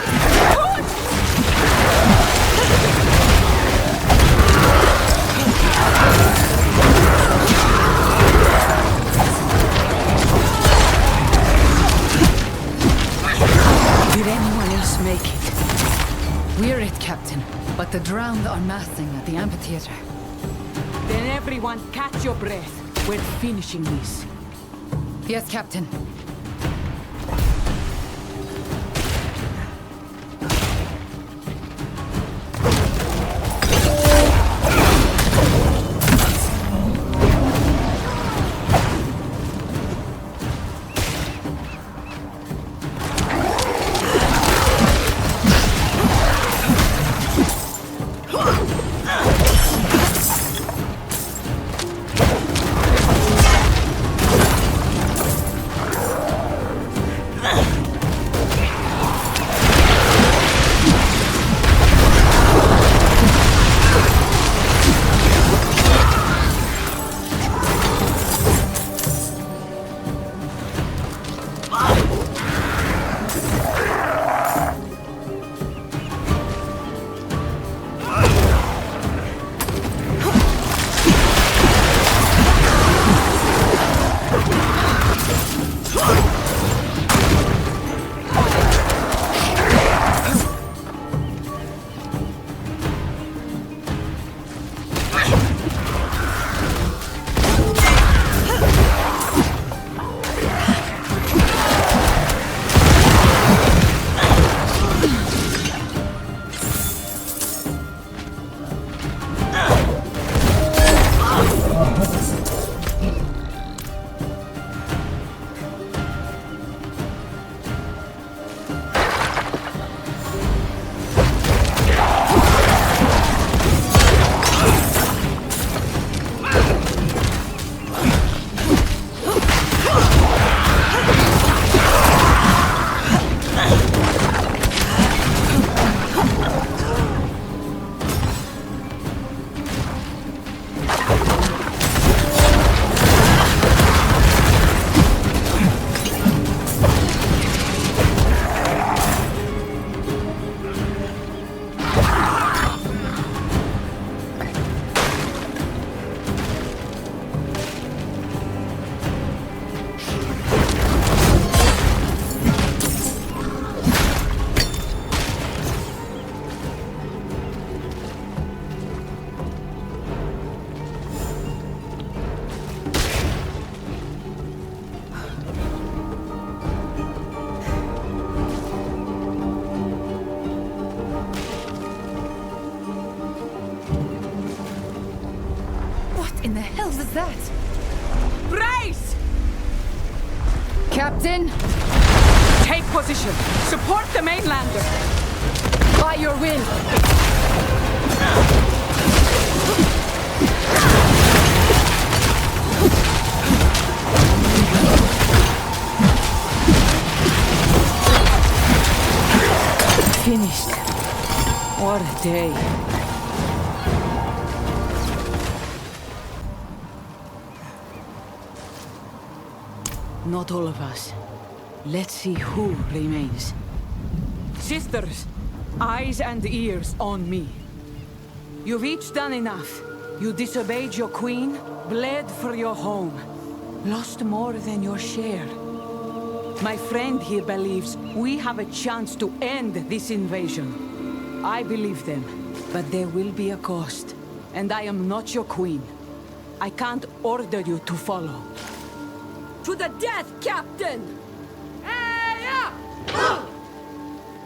Speaker 13: Did anyone else make it? We're it, Captain. But the drowned are massing at the amphitheater.
Speaker 16: Then everyone catch your breath. We're finishing this.
Speaker 13: Yes, Captain.
Speaker 16: In the hell is that? Brace! Captain! Take position. Support the mainlander. By your will. Finished. What a day.
Speaker 13: not all of us. Let's see who remains. Sisters, eyes and ears on me. You've each done enough. You disobeyed your queen, bled for your home, lost more than your share. My friend here believes we have a chance to end this invasion. I believe them, but there will be a cost. And I am not your queen. I can't order you to follow.
Speaker 16: To the death, Captain!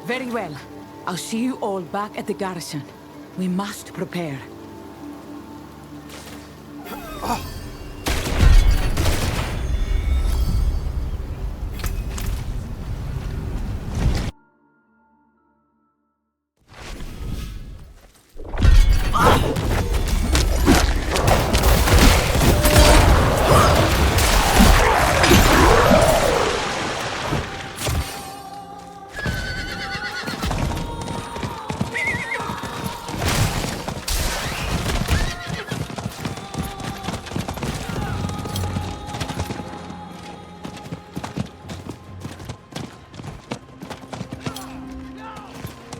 Speaker 13: Very well. I'll see you all back at the garrison. We must prepare.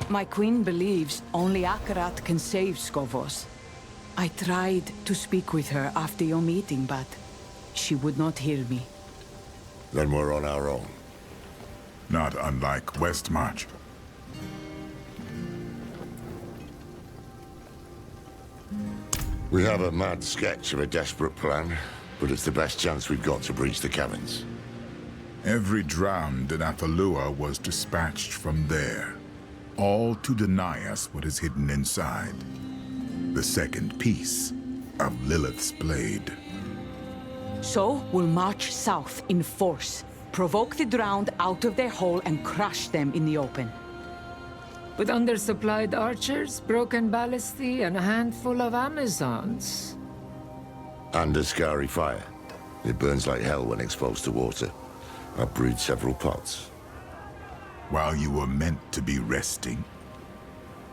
Speaker 13: My queen believes only Akarat can save Skovos. I tried to speak with her after your meeting, but she would not hear me.
Speaker 1: Then we're on our own.
Speaker 20: Not unlike Westmarch.
Speaker 1: We have a mad sketch of a desperate plan, but it's the best chance we've got to breach the caverns.
Speaker 20: Every drowned in Athalua was dispatched from there, all to deny us what is hidden inside. The second piece of Lilith's blade.
Speaker 13: So we'll march south in force, provoke the drowned out of their hole and crush them in the open.
Speaker 12: With undersupplied archers, broken ballistae, and a handful of Amazons.
Speaker 1: And a scary fire. It burns like hell when exposed to water. I've brewed several pots.
Speaker 20: While you were meant to be resting.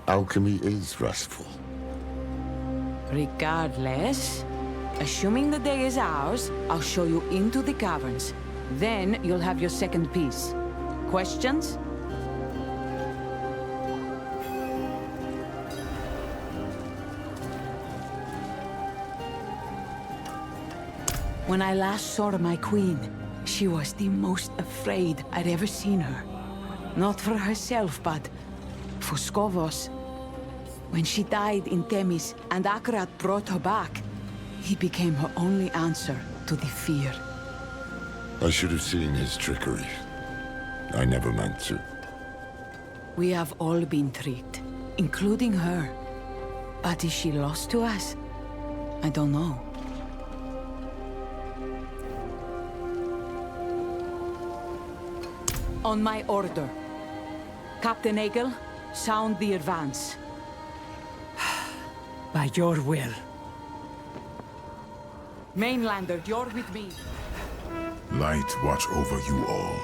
Speaker 1: Alchemy is restful.
Speaker 13: Regardless, assuming the day is ours, I'll show you into the caverns. Then you'll have your second piece. Questions? When I last saw my queen, she was the most afraid I'd ever seen her. Not for herself, but for Skovos. When she died in Themis and Akarat brought her back, he became her only answer to the fear.
Speaker 1: I should have seen his trickery. I never meant to.
Speaker 13: We have all been tricked, including her. But is she lost to us? I don't know. On my order. Captain Egel, sound the advance.
Speaker 12: By your will.
Speaker 13: Mainlander, you're with me.
Speaker 20: Light watch over you all.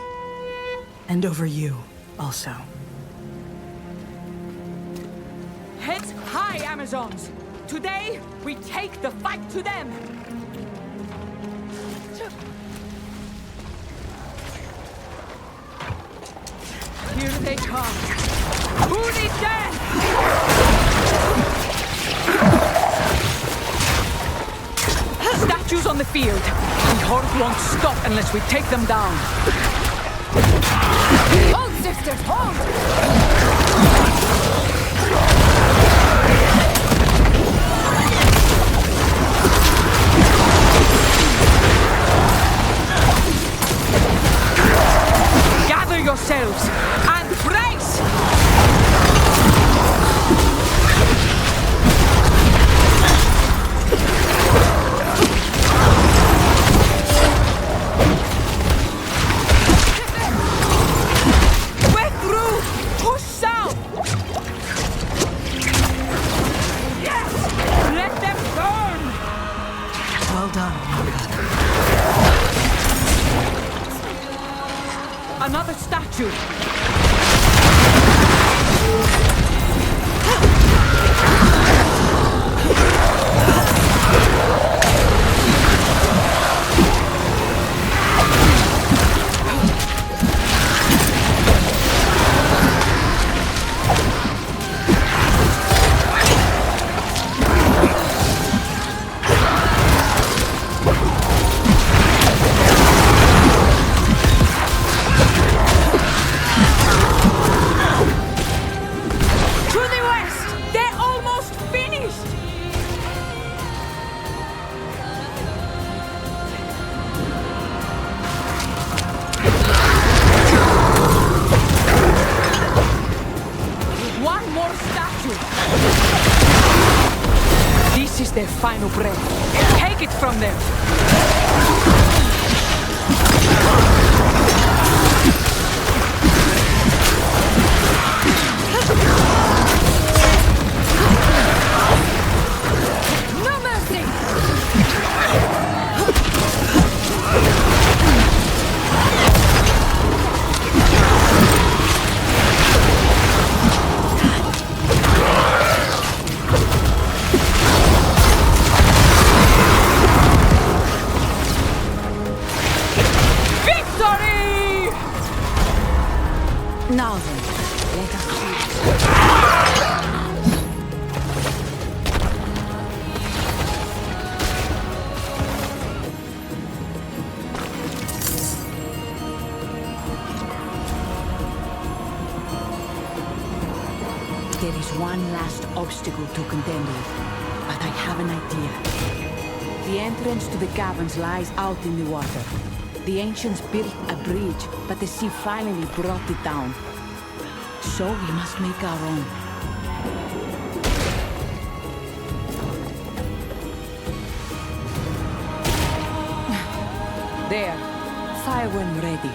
Speaker 8: And over you, also.
Speaker 16: Heads high, Amazons! Today, we take the fight to them! Here they come! Who needs them?
Speaker 13: Statues on the field! The horde won't stop unless we take them down!
Speaker 16: Hold, sisters, hold!
Speaker 13: Gather yourselves and brace!
Speaker 16: We're through! Push south! Yes! Let them burn!
Speaker 8: Well done,
Speaker 13: Another statue!
Speaker 16: their final breath. Take it from them! No mercy! Victory!
Speaker 13: Now then, let us see. There is one last obstacle to contend with, but I have an idea. The entrance to the caverns lies out in the water. The ancients built a bridge, but the sea finally brought it down. So we must make our own. There. Fire when ready.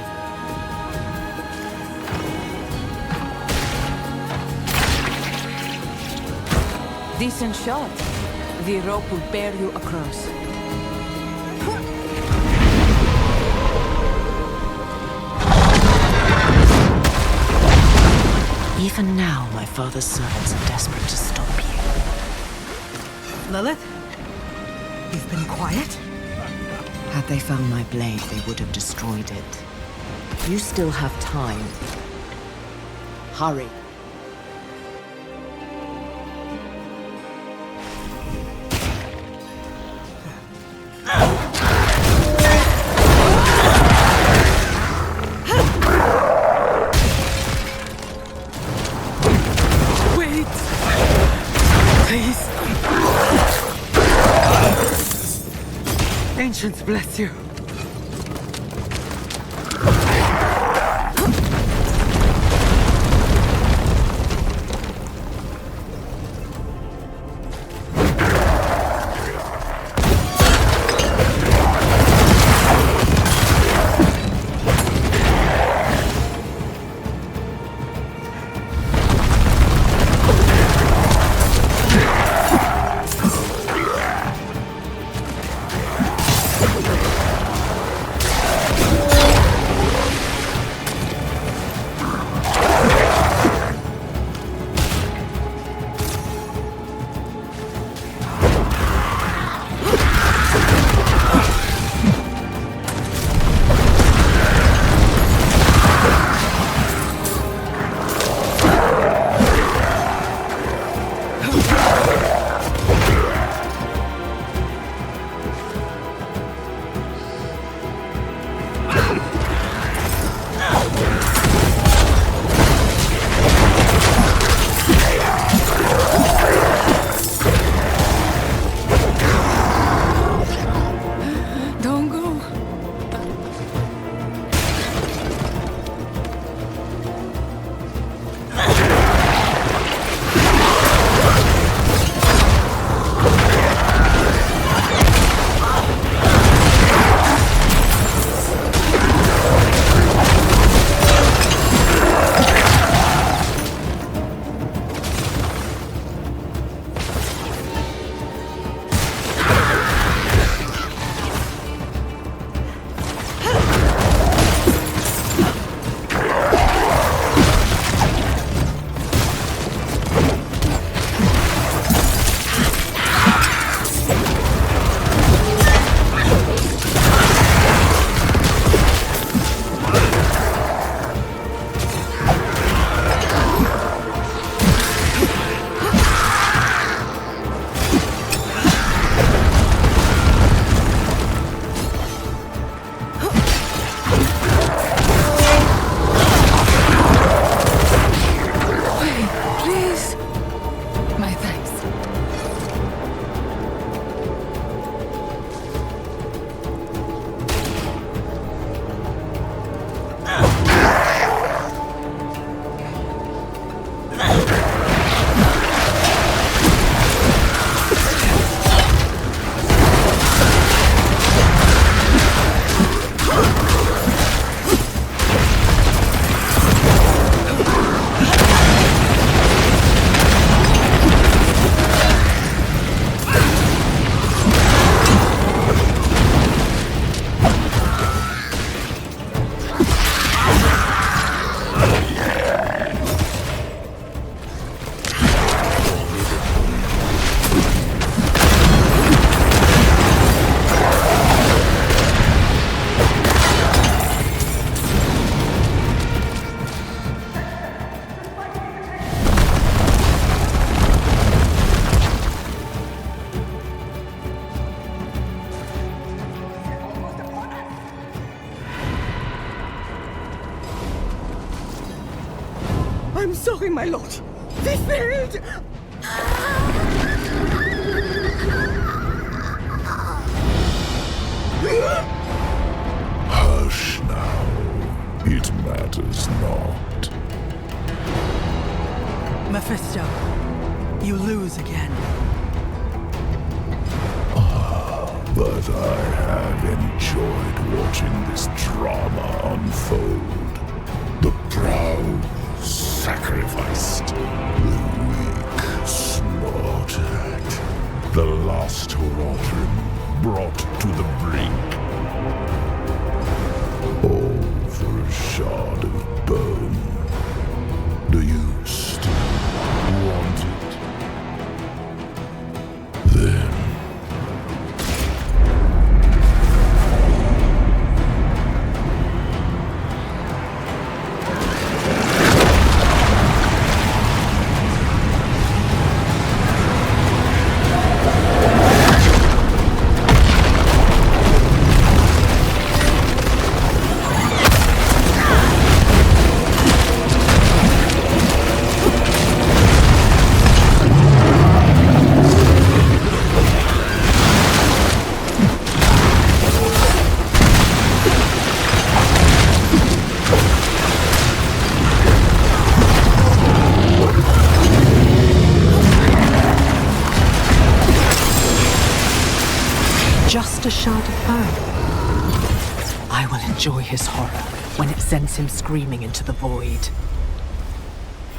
Speaker 13: Decent shot. The rope will bear you across.
Speaker 2: Even now, my father's servants are desperate to stop you.
Speaker 8: Lilith? You've been quiet?
Speaker 2: Had they found my blade, they would have destroyed it. You still have time. Hurry.
Speaker 8: Wait! Please. Ancients bless you.
Speaker 10: I'm sorry, my lord. We failed!
Speaker 4: Hush now. It matters not.
Speaker 8: Mephisto, you lose again.
Speaker 4: But I have enjoyed watching this drama unfold. The proud sacrificed, the weak slaughtered, the lost Horatrim brought to the brink. All for a shard of bone. Do you still want it? Then
Speaker 2: just a shard of bone. I will enjoy his horror when it sends him screaming into the void.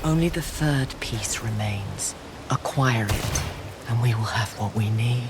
Speaker 2: Only the third piece remains. Acquire it, and we will have what we need.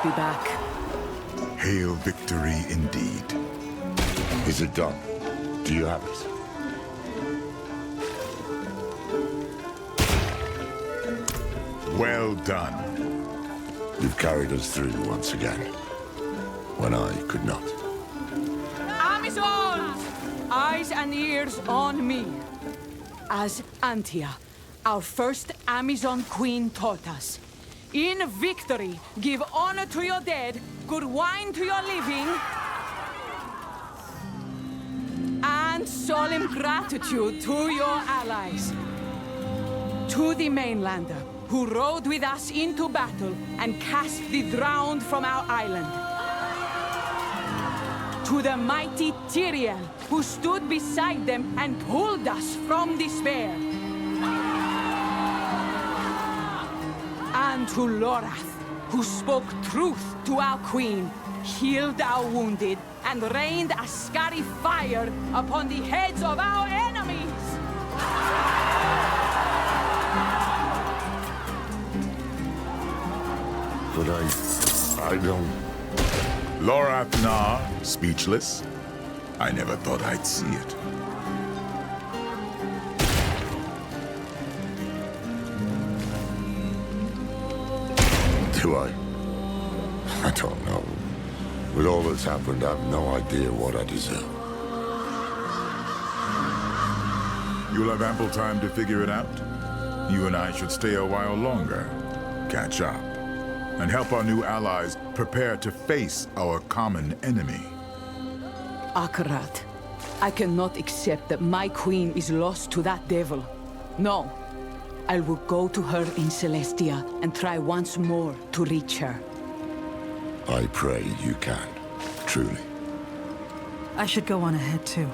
Speaker 13: Be back.
Speaker 20: Hail victory indeed.
Speaker 1: Is it done? Do you have it?
Speaker 20: Well done.
Speaker 1: You've carried us through once again, when I could not.
Speaker 13: Amazons! Eyes and ears on me. As Antia, our first Amazon queen taught us, in victory, give honor to your dead, good wine to your living, and solemn gratitude to your allies. To the mainlander, who rode with us into battle and cast the drowned from our island. To the mighty Tyriel, who stood beside them and pulled us from despair. And to Lorath, who spoke truth to our queen, healed our wounded, and rained a scary fire upon the heads of our enemies!
Speaker 1: But I don't...
Speaker 20: Lorath Nah, speechless? I never thought I'd see it.
Speaker 1: Do I? I don't know. With all that's happened, I have no idea what I deserve.
Speaker 20: You'll have ample time to figure it out. You and I should stay a while longer, catch up, and help our new allies prepare to face our common enemy.
Speaker 13: Akarat, I cannot accept that my queen is lost to that devil. No. I will go to her in Celestia and try once more to reach her.
Speaker 1: I pray you can, truly.
Speaker 8: I should go on ahead too.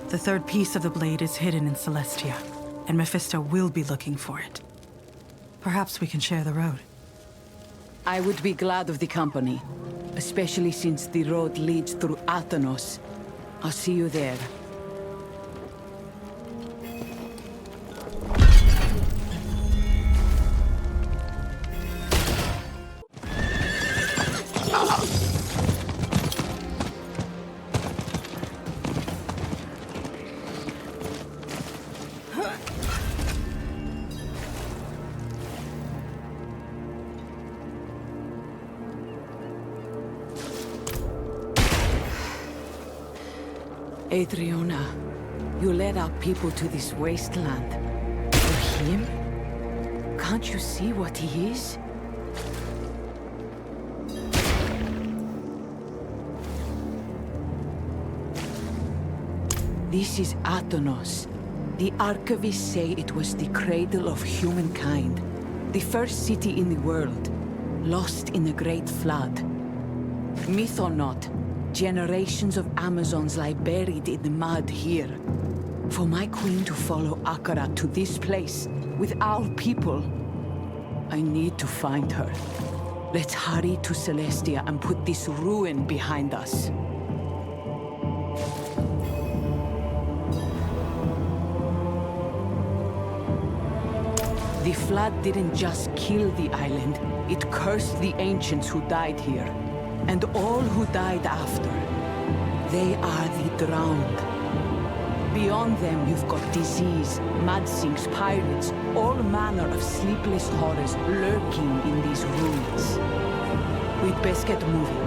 Speaker 8: The third piece of the blade is hidden in Celestia, and Mephisto will be looking for it. Perhaps we can share the road.
Speaker 13: I would be glad of the company, especially since the road leads through Athanos. I'll see you there. Adriana, you led our people to this wasteland. For him? Can't you see what he is? This is Athenos. The archivists say it was the cradle of humankind. The first city in the world, lost in a great flood. Myth or not, generations of Amazons lie buried in the mud here. For my queen to follow Akarat to this place, with our people, I need to find her. Let's hurry to Celestia and put this ruin behind us. The flood didn't just kill the island, it cursed the ancients who died here. And all who died after. They are the drowned. Beyond them, you've got disease, mudsinks, pirates, all manner of sleepless horrors lurking in these ruins. We'd best get moving.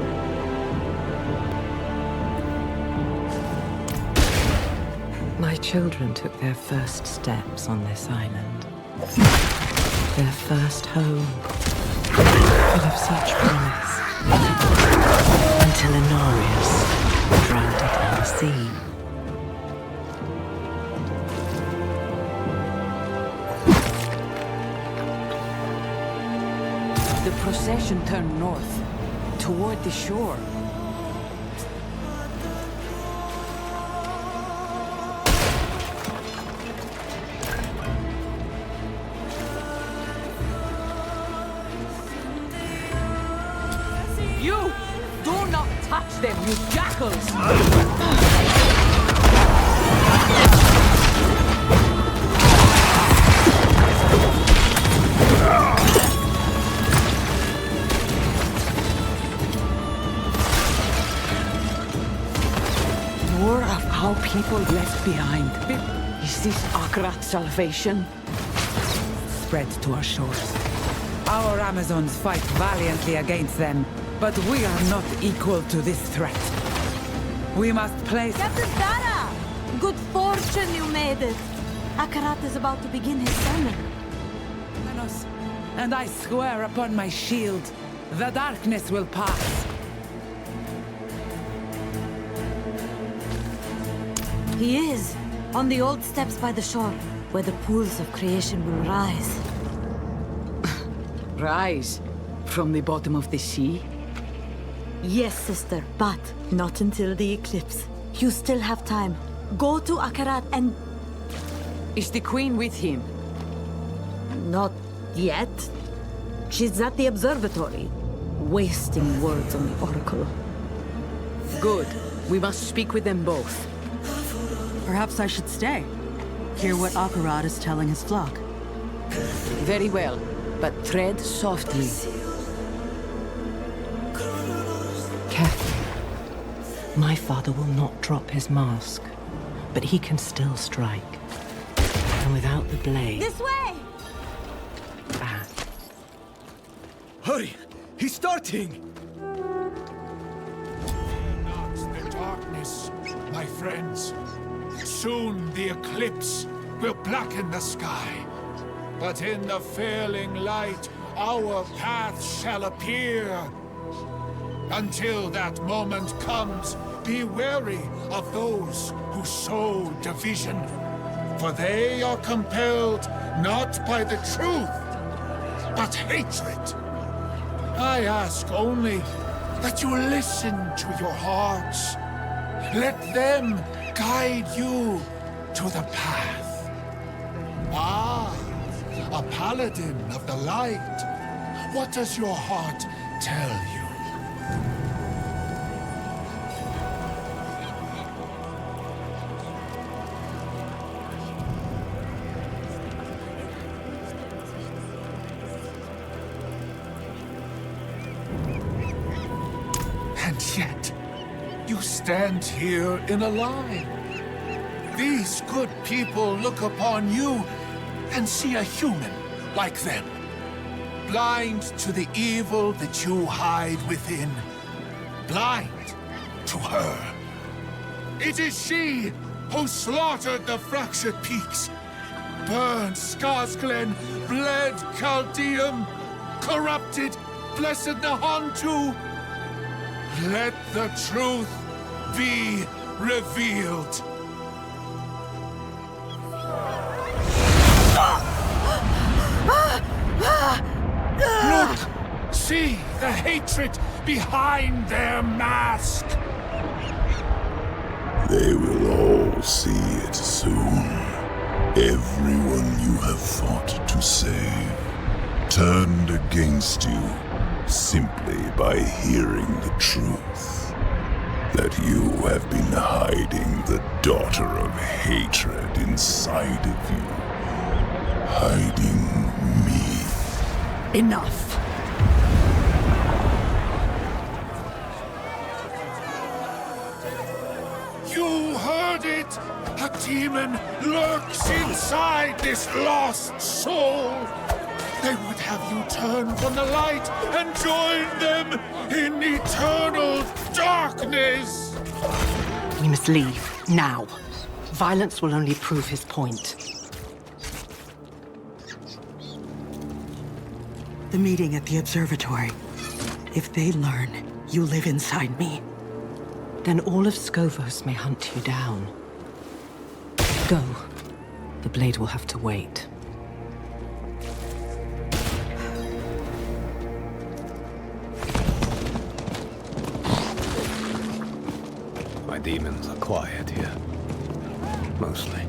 Speaker 2: My children took their first steps on this island. Their first home. Full of such promise. Until Inarius drowned it in the sea.
Speaker 13: The procession turned north, toward the shore. You! Do not touch them, you jackals! More of our people left behind. Is this Akrat's salvation?
Speaker 14: Spread to our shores. Our Amazons fight valiantly against them, but we are not equal to this threat. We must place...
Speaker 21: Captain Tara! Good fortune you made it. Akarat is about to begin his sermon.
Speaker 14: And I swear upon my shield, the darkness will pass.
Speaker 21: He is, on the old steps by the shore, where the pools of creation will rise.
Speaker 13: Rise? From the bottom of the sea?
Speaker 21: Yes, sister, but not until the eclipse. You still have time. Go to Akarat and...
Speaker 13: Is the queen with him?
Speaker 21: Not yet. She's at the observatory, wasting words on the oracle.
Speaker 13: Good. We must speak with them both.
Speaker 8: Perhaps I should stay. Hear what Akarat is telling his flock.
Speaker 13: Very well, but tread softly.
Speaker 2: Carefully. My father will not drop his mask, but he can still strike. And without the blade...
Speaker 21: This way!
Speaker 6: Hurry! He's starting!
Speaker 15: Not the darkness, my friends. Soon the eclipse will blacken the sky. But in the failing light, our path shall appear. Until that moment comes, be wary of those who sow division. For they are compelled not by the truth, but hatred. I ask only that you listen to your hearts. Let them guide you to the path. Ah, a paladin of the light. What does your heart tell you? And yet, you stand here in a line. These good people look upon you and see a human like them, blind to the evil that you hide within, blind to her. It is she who slaughtered the fractured peaks, burned Skarsglen, bled Chaldeum, corrupted blessed Nahontu. Let the truth be revealed. Look! See the hatred behind their mask!
Speaker 4: They will all see it soon. Everyone you have fought to save turned against you simply by hearing the truth. That you have been hiding the daughter of hatred inside of you. Hiding me.
Speaker 8: Enough.
Speaker 15: You heard it! A demon lurks inside this lost soul! They would have you turn from the light and join them in eternal darkness!
Speaker 2: We must leave, now. Violence will only prove his point.
Speaker 8: The meeting at the observatory. If they learn you live inside me,
Speaker 2: then all of Skovos may hunt you down. Go. The blade will have to wait.
Speaker 19: My demons are quiet here. Mostly.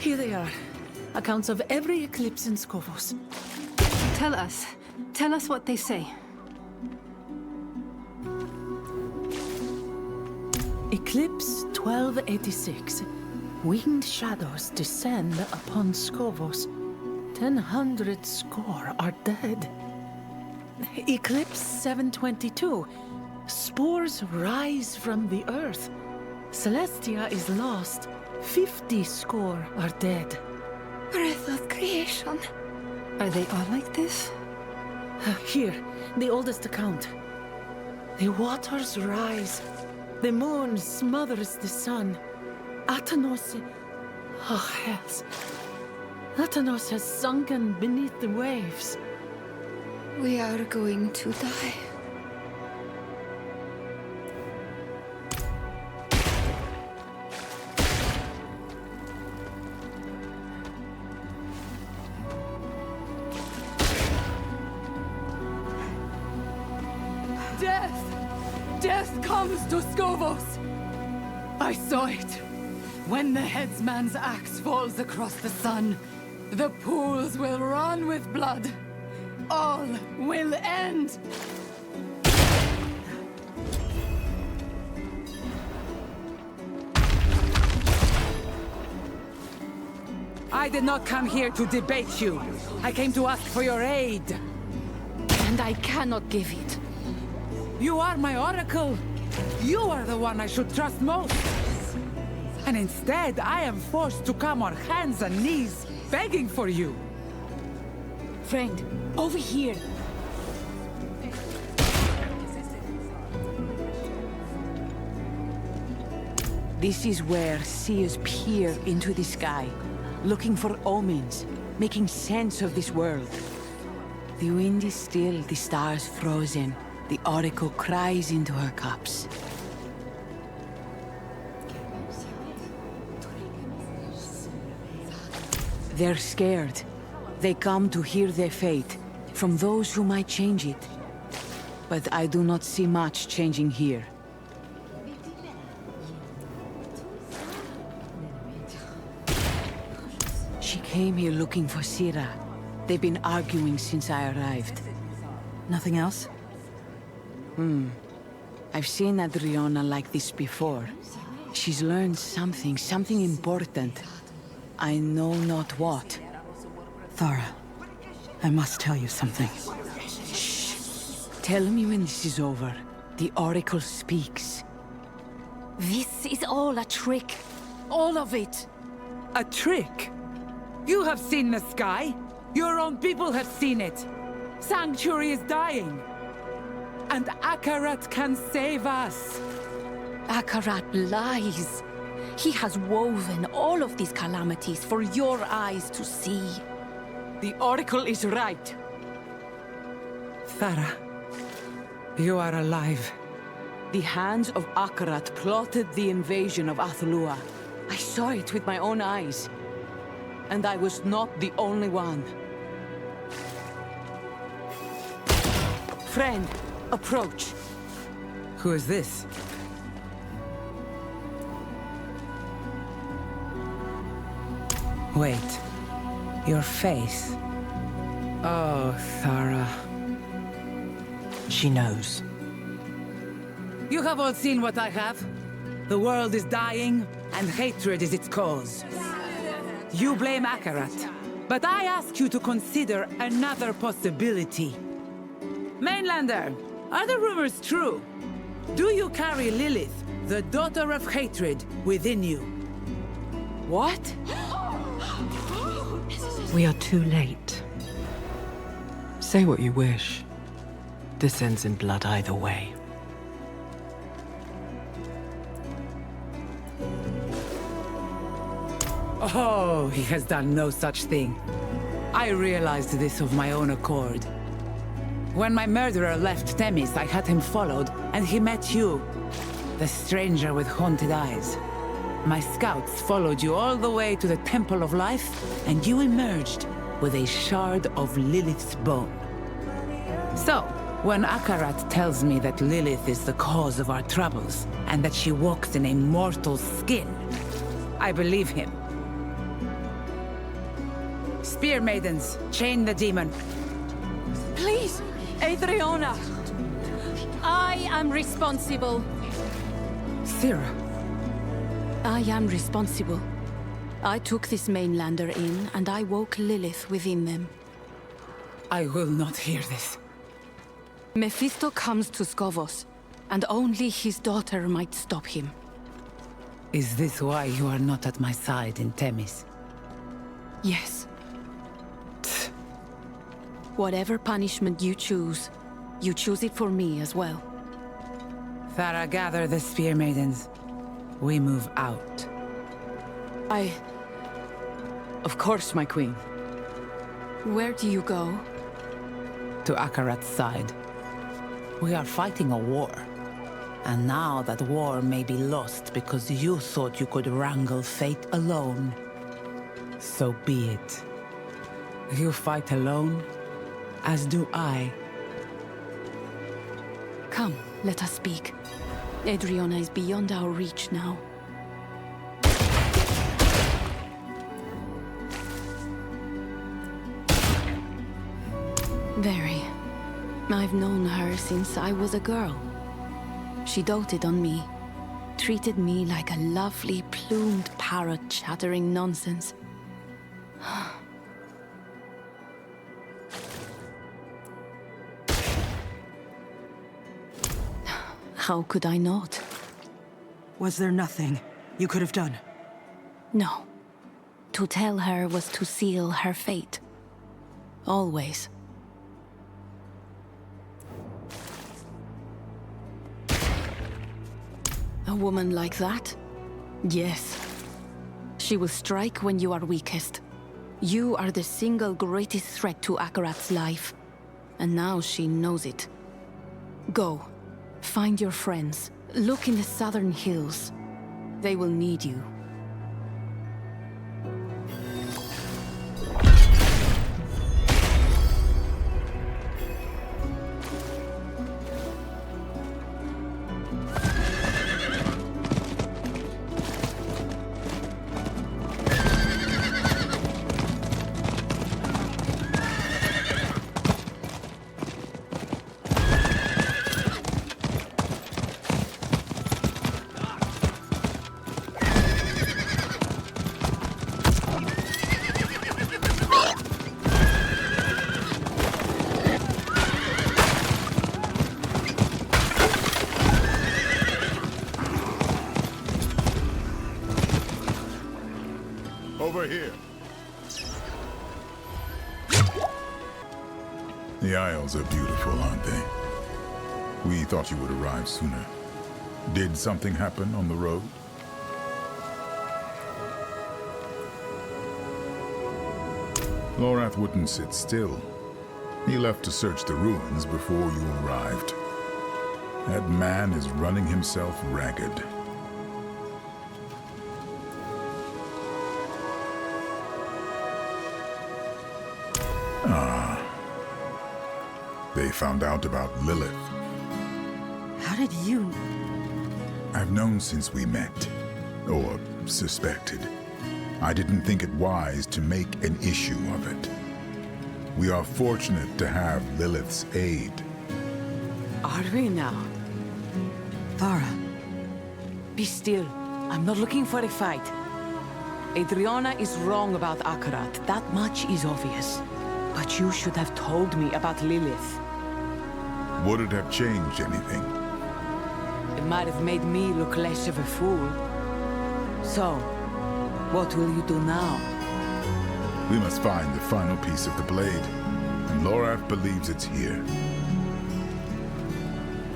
Speaker 21: Here they are. Accounts of every eclipse in Skovos.
Speaker 5: Tell us what they say.
Speaker 21: Eclipse 1286. Winged shadows descend upon Skovos. 1,000 score are dead. Eclipse 722. Spores rise from the earth. Celestia is lost. 50 score are dead.
Speaker 5: Breath of creation. Are they all like this?
Speaker 21: Here, the oldest account. The waters rise. The moon smothers the sun. Atanos... Oh, hells. Atanos has sunken beneath the waves.
Speaker 5: We are going to die.
Speaker 16: Death! Death comes to Skovos! I saw it. When the headsman's axe falls across the sun, the pools will run with blood. All will end.
Speaker 14: I did not come here to debate you. I came to ask for your aid.
Speaker 16: And I cannot give it.
Speaker 14: You are my oracle. You are the one I should trust most. And instead, I am forced to come on hands and knees, begging for you.
Speaker 16: Friend, over here.
Speaker 13: This is where seers peer into the sky, looking for omens, making sense of this world. The wind is still, the stars frozen. The oracle cries into her cups. They're scared. They come to hear their fate from those who might change it. But I do not see much changing here. She came here looking for Sira. They've been arguing since I arrived.
Speaker 18: Nothing else?
Speaker 13: I've seen Adriana like this before. She's learned something important. I know not what.
Speaker 18: Thara, I must tell you something.
Speaker 13: Shh. Tell me when this is over. The Oracle speaks.
Speaker 16: This is all a trick. All of it.
Speaker 14: A trick? You have seen the sky. Your own people have seen it. Sanctuary is dying. And Akarat can save us.
Speaker 16: Akarat lies. He has woven all of these calamities for your eyes to see.
Speaker 13: The Oracle is right.
Speaker 14: Thara, you are alive.
Speaker 13: The hands of Akarat plotted the invasion of Athlua. I saw it with my own eyes. And I was not the only one. Friend, approach.
Speaker 14: Who is this? Wait. Your face. Oh, Thara.
Speaker 2: She knows.
Speaker 14: You have all seen what I have. The world is dying, and hatred is its cause. You blame Akarat, but I ask you to consider another possibility. Mainlander, are the rumors true? Do you carry Lilith, the daughter of hatred, within you?
Speaker 13: What?
Speaker 2: We are too late. Say what you wish. This ends in blood either way.
Speaker 14: Oh, he has done no such thing. I realized this of my own accord. When my murderer left Themis, I had him followed, and he met you, the stranger with haunted eyes. My scouts followed you all the way to the Temple of Life, and you emerged with a shard of Lilith's bone. So, when Akarat tells me that Lilith is the cause of our troubles, and that she walks in a mortal skin, I believe him. Spear maidens, chain the demon.
Speaker 16: Please, Adriana. I am responsible.
Speaker 14: Sira.
Speaker 16: I am responsible. I took this mainlander in, and I woke Lilith within them.
Speaker 14: I will not hear this.
Speaker 16: Mephisto comes to Skovos, and only his daughter might stop him.
Speaker 14: Is this why you are not at my side in Themis?
Speaker 16: Yes. Whatever punishment you choose it for me as well.
Speaker 14: Thara, gather the spear maidens. We move out.
Speaker 13: Of course, my queen.
Speaker 16: Where do you go?
Speaker 14: To Akarat's side. We are fighting a war. And now that war may be lost because you thought you could wrangle fate alone. So be it. You fight alone, as do I.
Speaker 5: Come, let us speak. Adriana is beyond our reach now. Very. I've known her since I was a girl. She doted on me, treated me like a lovely, plumed parrot chattering nonsense. How could I not?
Speaker 18: Was there nothing you could have done?
Speaker 5: No. To tell her was to seal her fate. Always. A woman like that? Yes. She will strike when you are weakest. You are the single greatest threat to Akarat's life. And now she knows it. Go. Find your friends. Look in the southern hills. They will need you.
Speaker 20: Over here. The Isles are beautiful, aren't they? We thought you would arrive sooner. Did something happen on the road? Lorath wouldn't sit still. He left to search the ruins before you arrived. That man is running himself ragged. They found out about Lilith.
Speaker 18: How did you...
Speaker 20: I've known since we met, or suspected. I didn't think it wise to make an issue of it. We are fortunate to have Lilith's aid.
Speaker 13: Are we now?
Speaker 18: Thara.
Speaker 13: Be still. I'm not looking for a fight. Adriana is wrong about Akarat. That much is obvious. But you should have told me about Lilith.
Speaker 20: Would it have changed anything?
Speaker 13: It might have made me look less of a fool. So, what will you do now?
Speaker 20: We must find the final piece of the blade. And Lorath believes it's here.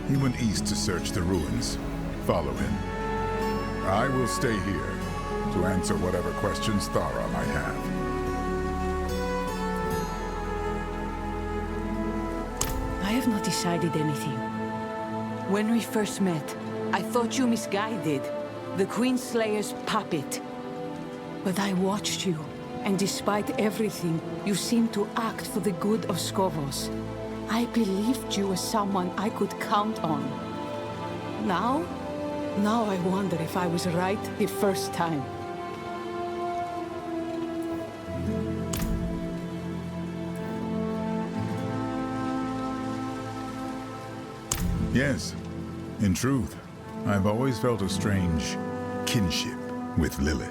Speaker 20: He went east to search the ruins. Follow him. I will stay here to answer whatever questions Thara might have.
Speaker 13: I have not decided anything. When we first met, I thought you misguided. The Queenslayer's puppet. But I watched you, and despite everything, you seemed to act for the good of Skovos. I believed you as someone I could count on. Now I wonder if I was right the first time.
Speaker 20: Yes, in truth, I've always felt a strange kinship with Lilith.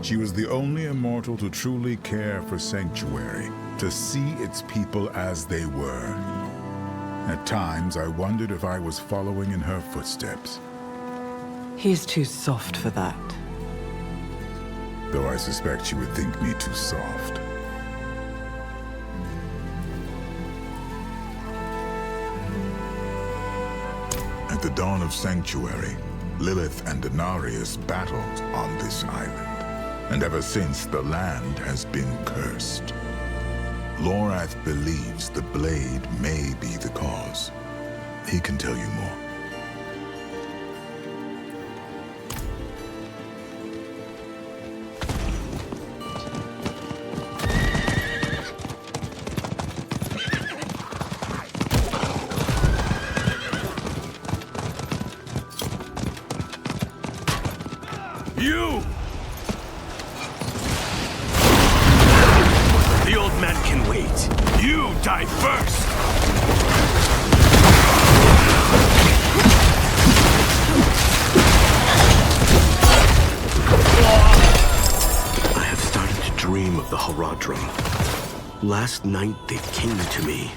Speaker 20: She was the only immortal to truly care for Sanctuary, to see its people as they were. At times, I wondered if I was following in her footsteps.
Speaker 8: He's too soft for that.
Speaker 20: Though I suspect she would think me too soft. At the dawn of Sanctuary, Lilith and Denarius battled on this island, and ever since the land has been cursed. Lorath believes the blade may be the cause. He can tell you more.
Speaker 7: You! The old man can wait. You die first! I have started to dream of the Haradrim. Last night they came to me.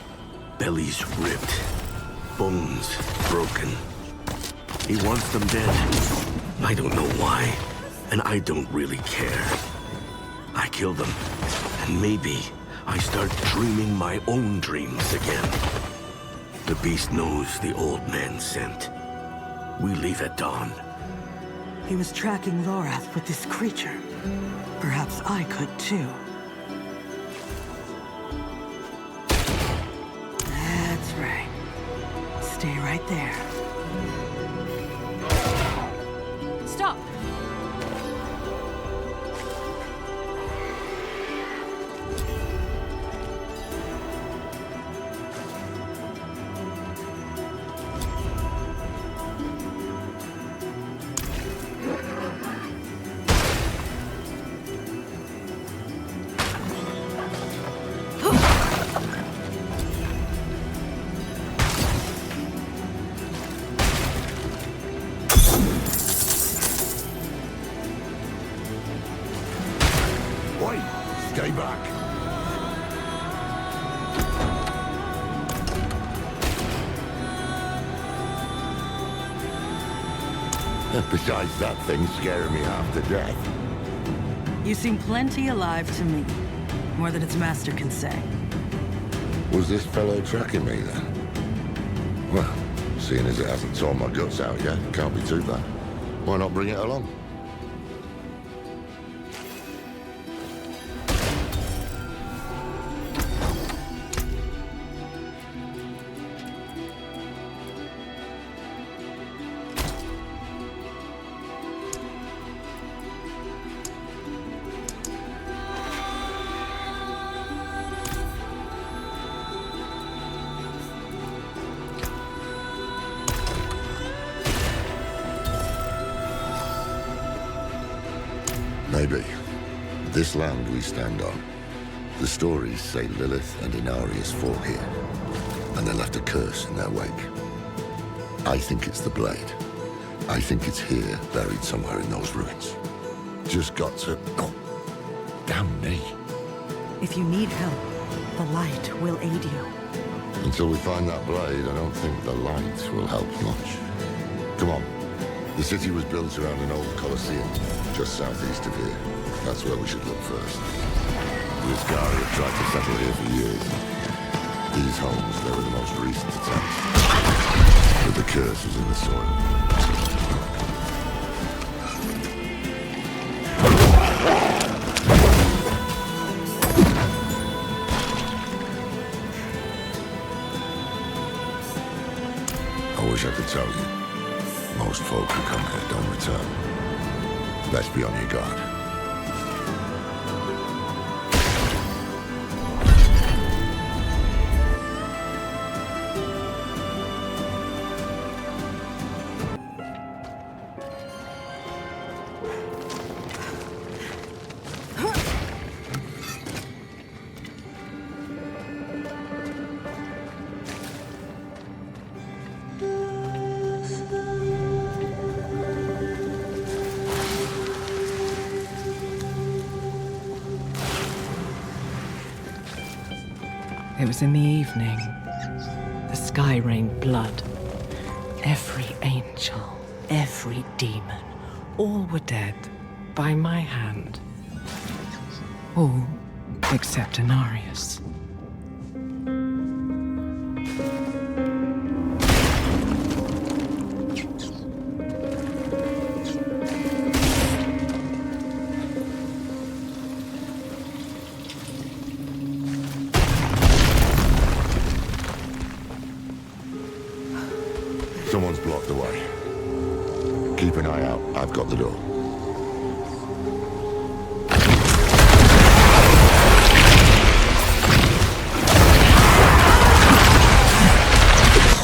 Speaker 7: Bellies ripped. Bones broken. He wants them dead. I don't know why. And I don't really care. I kill them. And maybe I start dreaming my own dreams again. The beast knows the old man sent. We leave at dawn.
Speaker 8: He was tracking Lorath with this creature. Perhaps I could too. That's right. Stay right there.
Speaker 16: Stop!
Speaker 1: Stay back. Besides that thing scaring me half to death.
Speaker 8: You seem plenty alive to me. More than its master can say.
Speaker 1: Was this fellow tracking me then? Well, seeing as it hasn't torn my guts out yet, can't be too bad. Why not bring it along? Maybe. This land we stand on. The stories say Lilith and Inarius fought here, and they left a curse in their wake. I think it's the blade. I think it's here, buried somewhere in those ruins. Just got to... Oh, damn me.
Speaker 8: If you need help, the light will aid you.
Speaker 1: Until we find that blade, I don't think the light will help much. Come on. The city was built around an old Colosseum, just southeast of here. That's where we should look first. The Ascari have tried to settle here for years. These homes, they were the most recent attempts. But the curse was in the soil. I wish I could tell you. Most folk who come here don't return. Best be on your guard.
Speaker 2: It was in the evening. The sky rained blood. Every angel, every demon, all were dead by my hand. All except Inarius.
Speaker 1: Someone's blocked the way. Keep an eye out. I've got the door.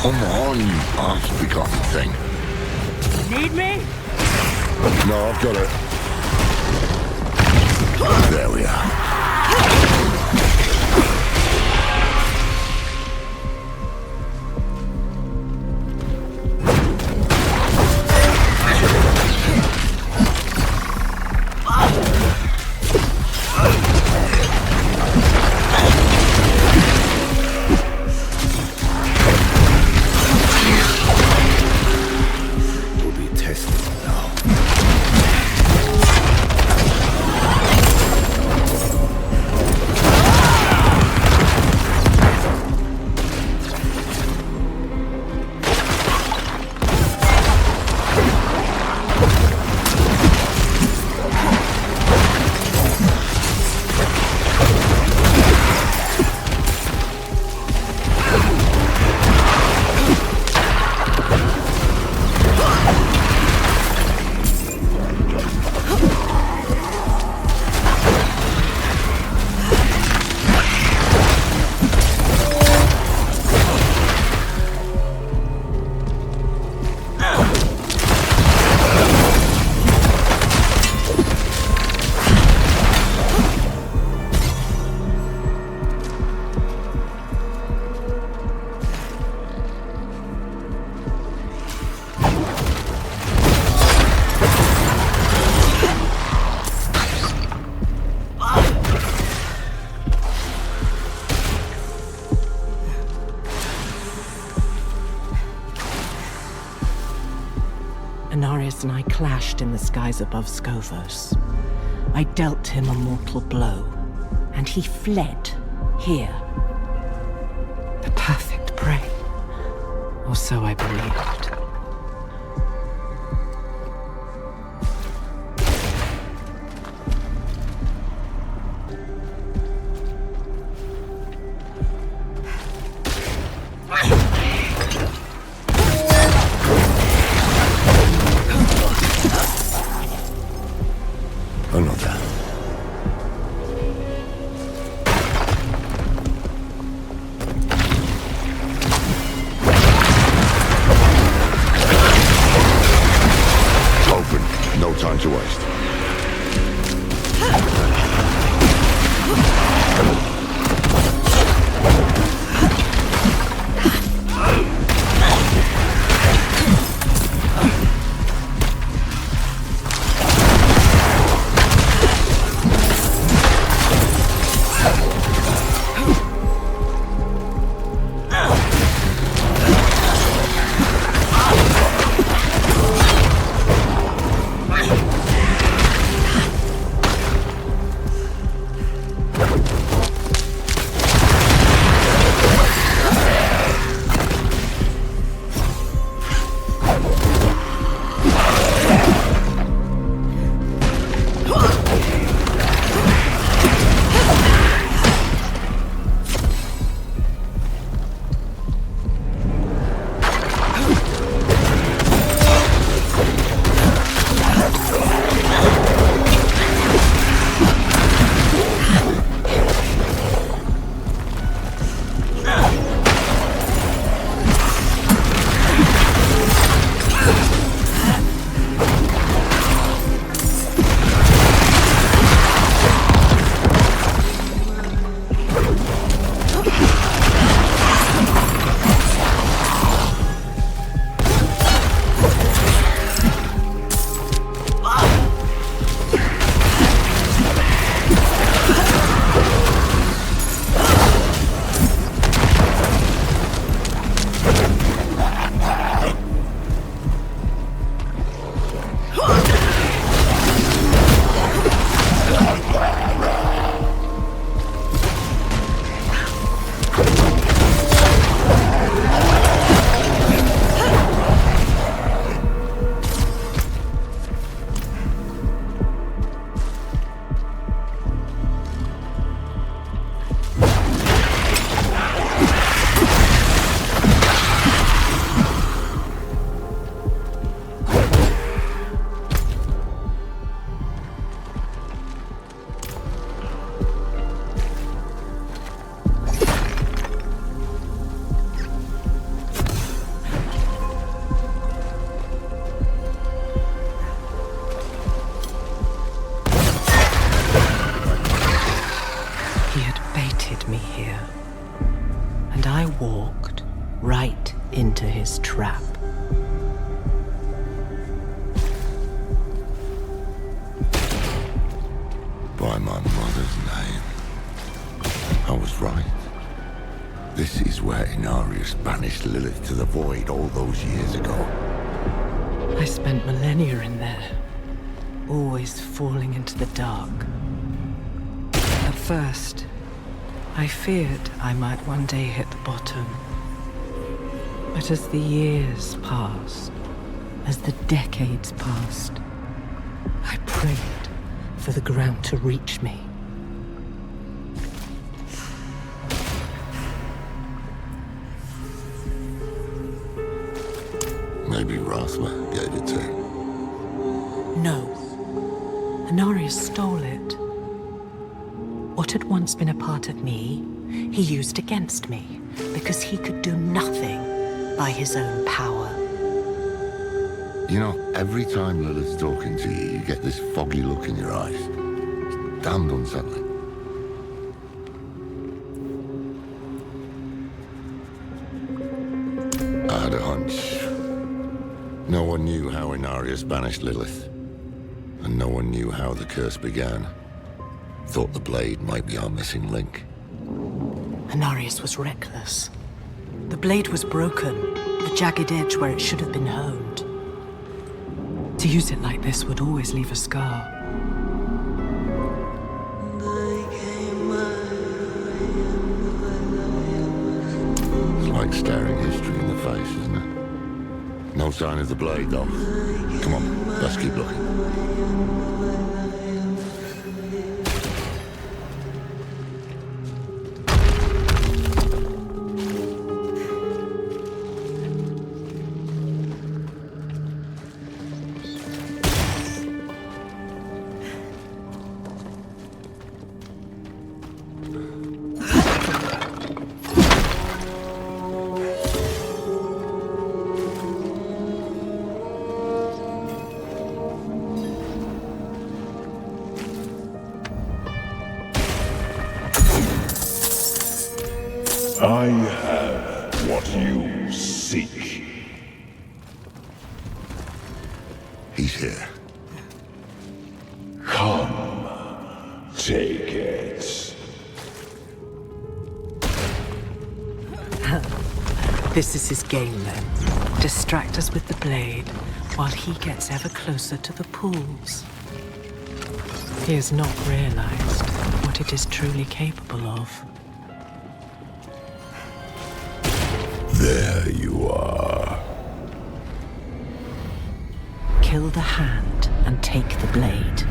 Speaker 1: Come on, you half-begotten thing.
Speaker 8: Need me?
Speaker 1: No, I've got it. There we are.
Speaker 2: Anarius and I clashed in the skies above Scovos. I dealt him a mortal blow, and he fled here. The perfect prey. Or so I believed.
Speaker 1: Another. Open. No time to waste.
Speaker 2: his trap.
Speaker 1: By my mother's name. I was right. This is where Inarius banished Lilith to the Void all those years ago.
Speaker 2: I spent millennia in there, always falling into the dark. At first, I feared I might one day hit the bottom. But as the years passed, as the decades passed, I prayed for the ground to reach me.
Speaker 1: Maybe Rathma gave it to him.
Speaker 2: No. Inarius stole it. What had once been a part of me, he used against me, because he could do nothing by his own power.
Speaker 1: You know, every time Lilith's talking to you, you get this foggy look in your eyes. It's damned unsettling. I had a hunch. No one knew how Inarius banished Lilith. And no one knew how the curse began. Thought the blade might be our missing link.
Speaker 2: Inarius was reckless. The blade was broken, the jagged edge where it should have been honed. To use it like this would always leave a scar.
Speaker 1: It's like staring history in the face, isn't it? No sign of the blade, though. Come on, let's keep looking.
Speaker 4: I have what you seek.
Speaker 1: He's here.
Speaker 4: Come, take it.
Speaker 2: This is his game, then. Distract us with the blade, while he gets ever closer to the pools. He has not realized what it is truly capable of.
Speaker 4: There you are.
Speaker 2: Kill the hand and take the blade.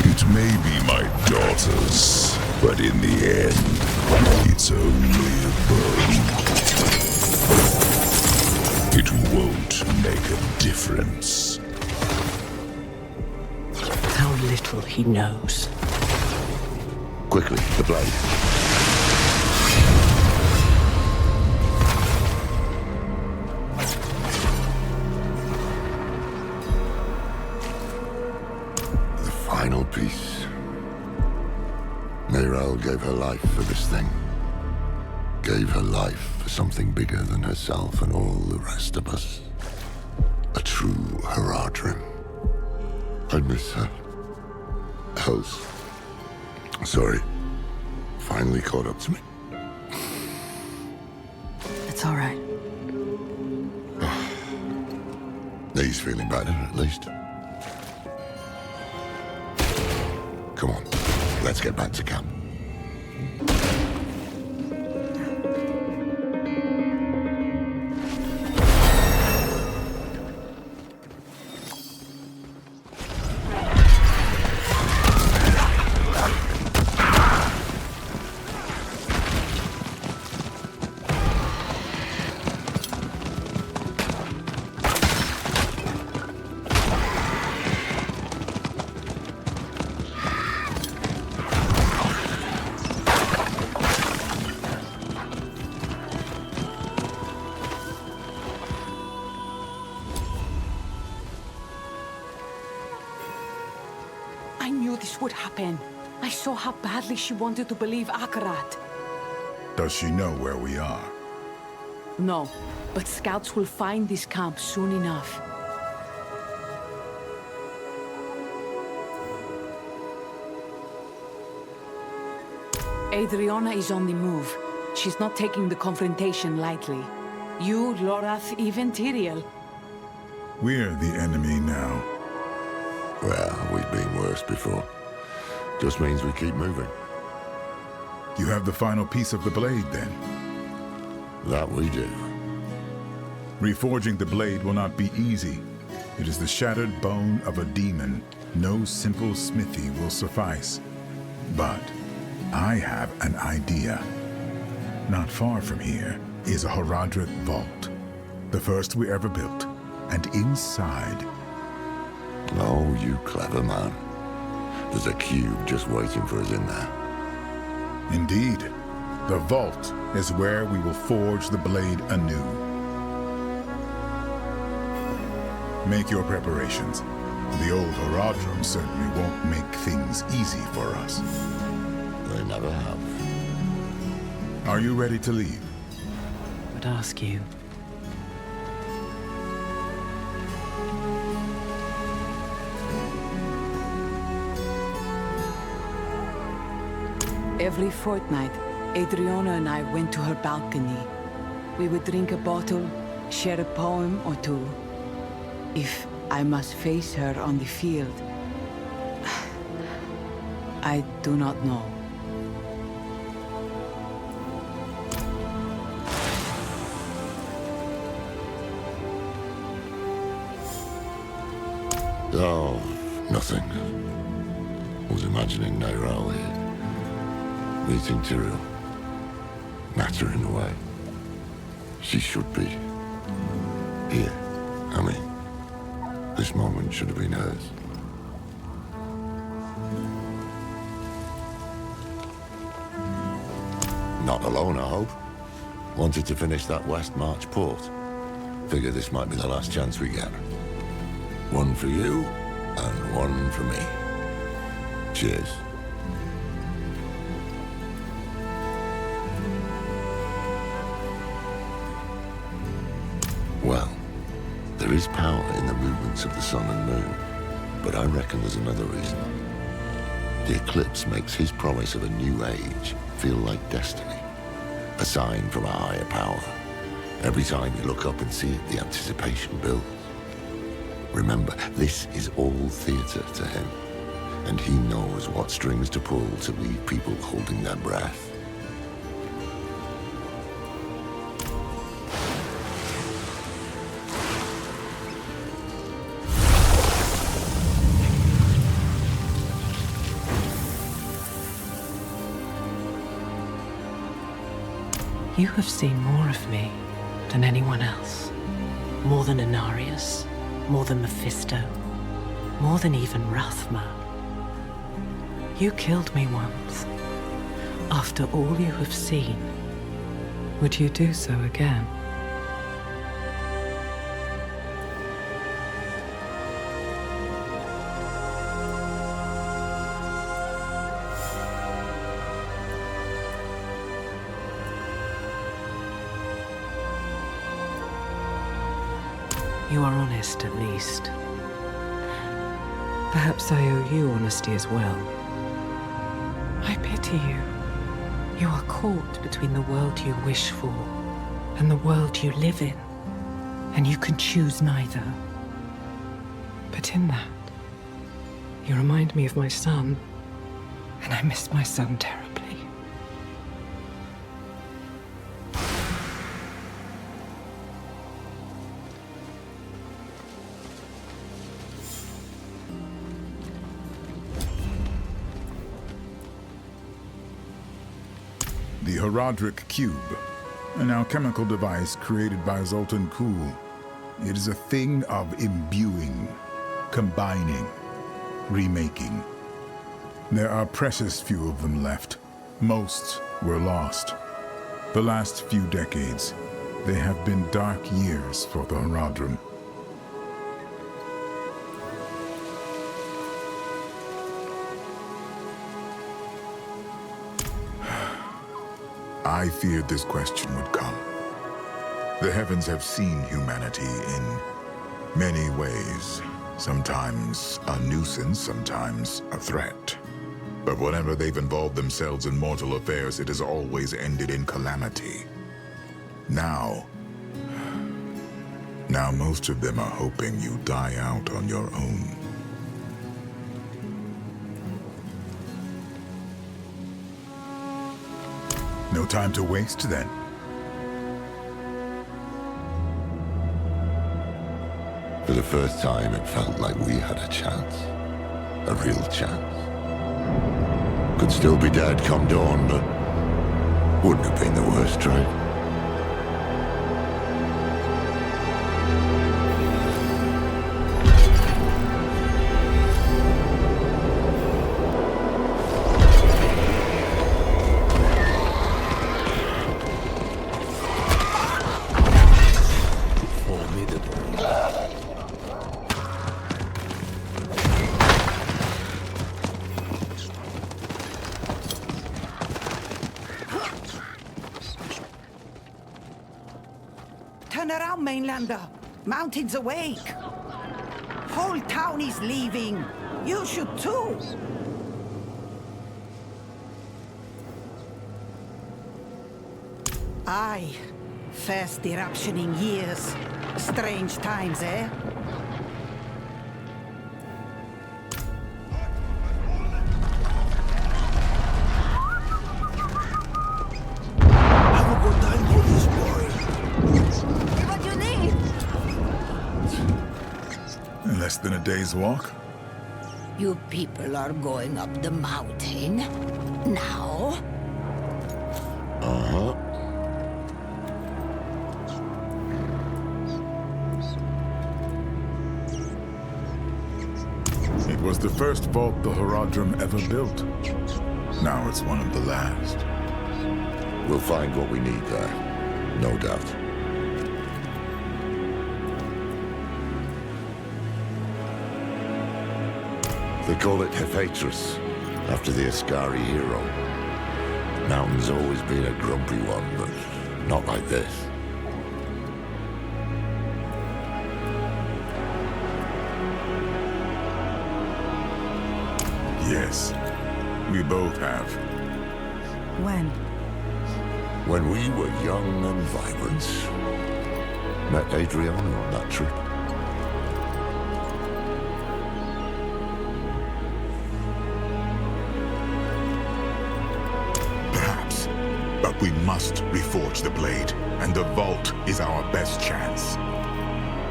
Speaker 4: It may be my daughter's, but in the end, it's only a bone. It won't make a difference.
Speaker 2: How little he knows.
Speaker 1: Quickly, the blade. The final piece. Meirel gave her life for this thing. Gave her life for something bigger than herself and all the rest of us. A true Haradrim. I miss her. Else. Sorry. Finally caught up to me.
Speaker 2: It's all right.
Speaker 1: He's feeling better, at least. Come on. Let's get back to camp.
Speaker 13: this would happen. I saw how badly she wanted to believe Akarat.
Speaker 20: Does she know where we are?
Speaker 13: No, but scouts will find this camp soon enough. Adriana is on the move. She's not taking the confrontation lightly. You, Lorath, even Tyrael.
Speaker 20: We're the enemy now.
Speaker 1: Well, we've been worse before. Just means we keep moving.
Speaker 20: You have the final piece of the blade, then?
Speaker 1: That we do.
Speaker 20: Reforging the blade will not be easy. It is the shattered bone of a demon. No simple smithy will suffice. But I have an idea. Not far from here is a Horadric vault. The first we ever built. And inside...
Speaker 1: Oh, you clever man. There's a cube just waiting for us in there.
Speaker 20: Indeed. The vault is where we will forge the blade anew. Make your preparations. The old Horadrim certainly won't make things easy for us.
Speaker 1: They never have.
Speaker 20: Are you ready to leave?
Speaker 14: I'd ask you.
Speaker 13: Every fortnight, Adriana and I went to her balcony. We would drink a bottle, share a poem or two. If I must face her on the field, I do not know.
Speaker 1: Oh, nothing. Was imagining Nairal here. Meeting Tyrael. Nattering away. She should be here. I mean, this moment should have been hers. Not alone, I hope. Wanted to finish that West March port. Figure this might be the last chance we get. One for you, and one for me. Cheers. Well, there is power in the movements of the sun and moon, but I reckon there's another reason. The eclipse makes his promise of a new age feel like destiny, a sign from a higher power. Every time you look up and see it, the anticipation builds. Remember, this is all theater to him, and he knows what strings to pull to leave people holding their breath.
Speaker 2: You have seen more of me than anyone else. More than Inarius, more than Mephisto, more than even Rathma. You killed me once. After all you have seen, would you do so again? You are honest, at least. Perhaps I owe you honesty as well. I pity you. You are caught between the world you wish for and the world you live in, and you can choose neither. But in that, you remind me of my son, and I miss my son terribly.
Speaker 20: The Horadric Cube, an alchemical device created by Zoltan Kuhl. It is a thing of imbuing, combining, remaking. There are precious few of them left. Most were lost. The last few decades, they have been dark years for the Horadrim. I feared this question would come. The heavens have seen humanity in many ways. Sometimes a nuisance, sometimes a threat. But whenever they've involved themselves in mortal affairs, it has always ended in calamity. Now most of them are hoping you die out on your own. No time to waste, then.
Speaker 1: For the first time, it felt like we had a chance. A real chance. Could still be dead come dawn, but wouldn't have been the worst trade.
Speaker 11: Turn around, Mainlander. Mountain's awake. Whole town is leaving. You should too. Aye. First eruption in years. Strange times, eh?
Speaker 20: Less than a day's walk?
Speaker 9: You people are going up the mountain? Now?
Speaker 1: Uh-huh.
Speaker 20: It was the first vault the Horadrim ever built. Now it's one of the last.
Speaker 1: We'll find what we need there, no doubt. They call it Hephaetrus, after the Ascari hero. The mountain's always been a grumpy one, but not like this.
Speaker 20: Yes, we both have.
Speaker 11: When?
Speaker 1: When we were young and vibrant. Met Adriana on that trip.
Speaker 20: But we must reforge the blade, and the vault is our best chance.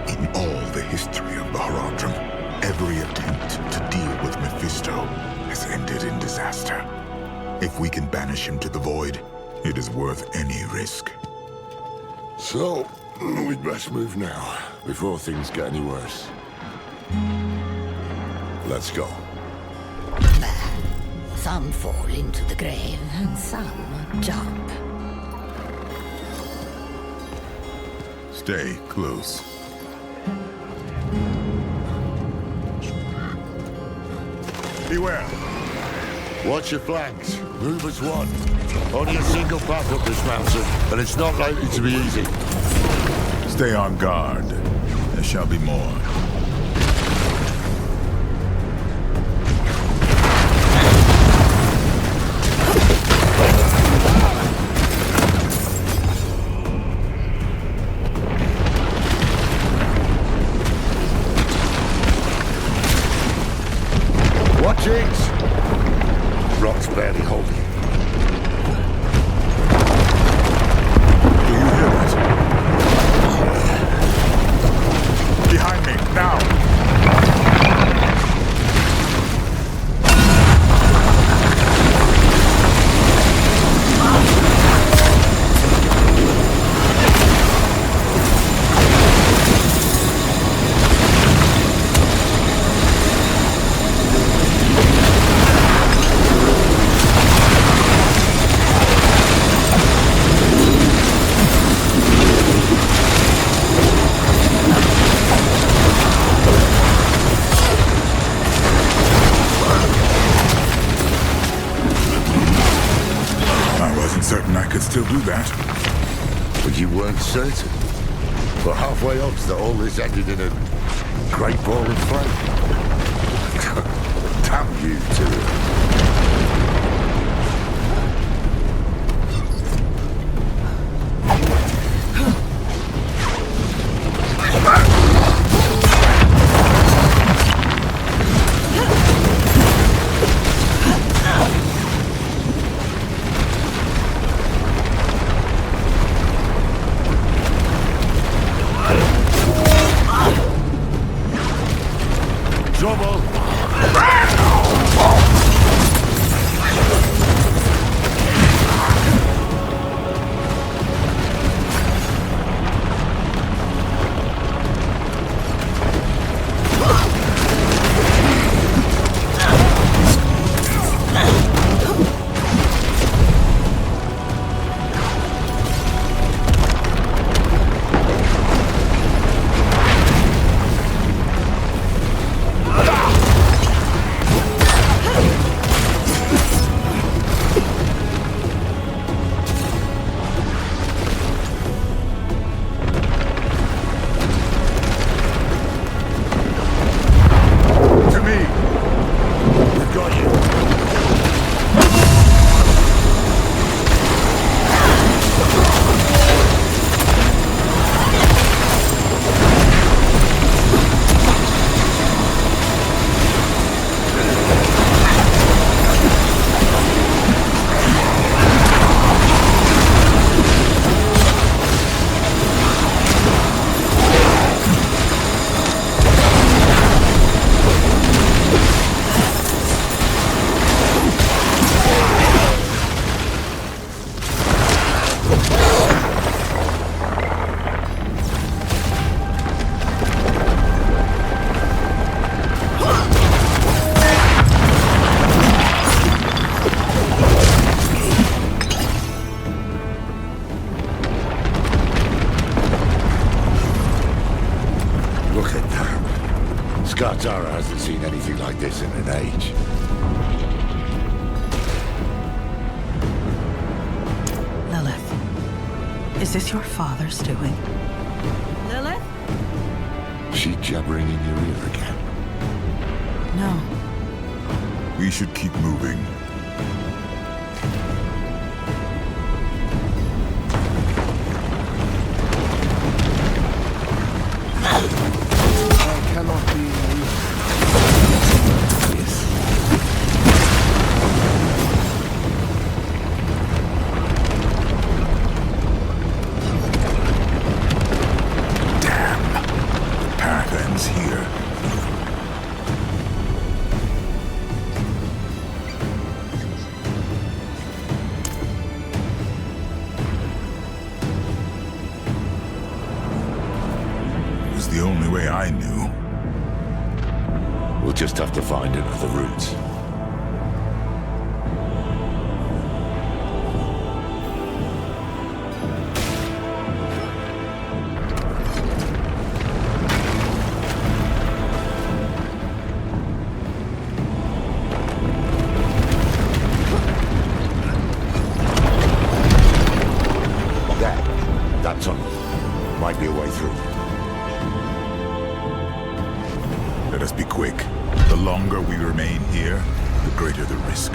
Speaker 20: In all the history of the Horadrim, every attempt to deal with Mephisto has ended in disaster. If we can banish him to the void, it is worth any risk.
Speaker 1: So, we'd best move now, before things get any worse. Let's go.
Speaker 9: Some fall into the grave, and some jump.
Speaker 20: Stay close. Beware.
Speaker 1: Watch your flanks. Move as one. Only a single path up this mountain, and it's not likely to be easy.
Speaker 20: Stay on guard. There shall be more.
Speaker 1: Watch it! Rock's barely holding.
Speaker 20: Do you hear that? Behind me, now! do that.
Speaker 1: But you weren't certain. For halfway odds that all this ended in a great ball of flame. Damn you two. Tara hasn't seen anything like this in an age.
Speaker 8: Lilith, is this your father's doing?
Speaker 21: Lilith?
Speaker 1: She jabbering in your ear again?
Speaker 8: No.
Speaker 20: We should keep moving.
Speaker 6: Cannot be.
Speaker 20: Damn. The path ends here. It was the only way I knew.
Speaker 1: We'll just have to find another route. That tunnel might be a way through.
Speaker 20: Let us be quick. The longer we remain here, the greater the risk.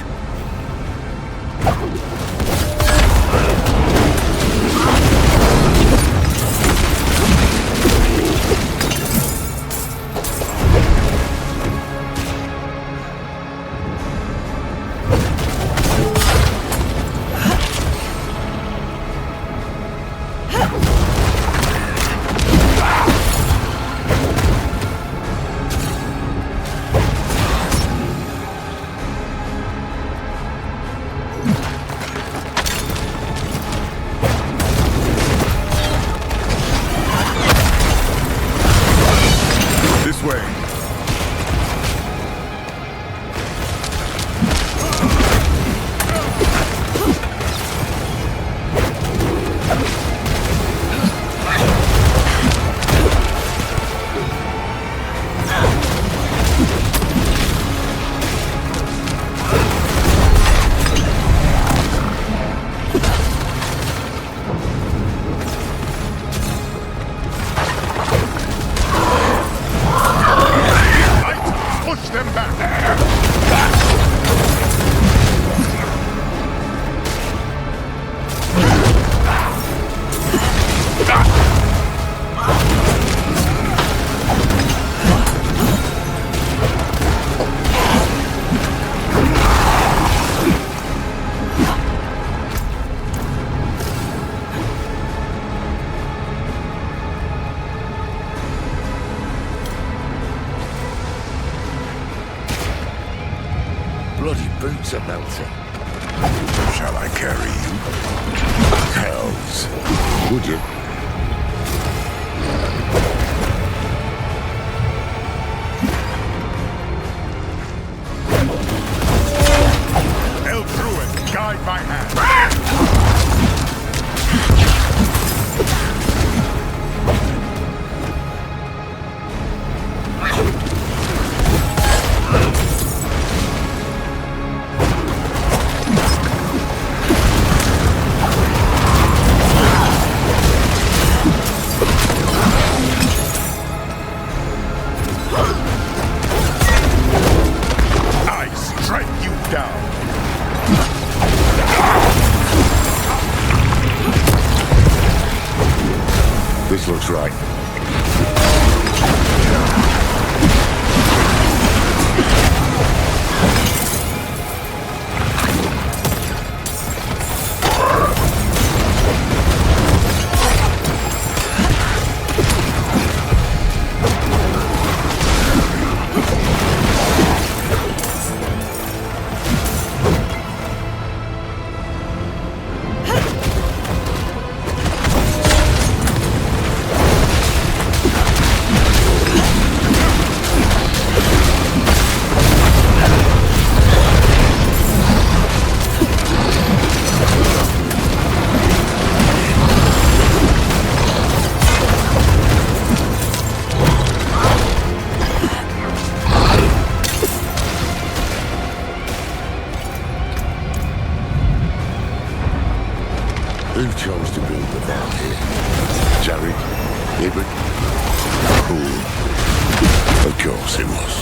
Speaker 1: boots are melting.
Speaker 20: Shall I carry you?
Speaker 1: Hells. Would you?
Speaker 20: El Druid, guide my hand.
Speaker 1: This looks right. Who chose to build the vault here? Jared? Ibn? Cool. Of course it was.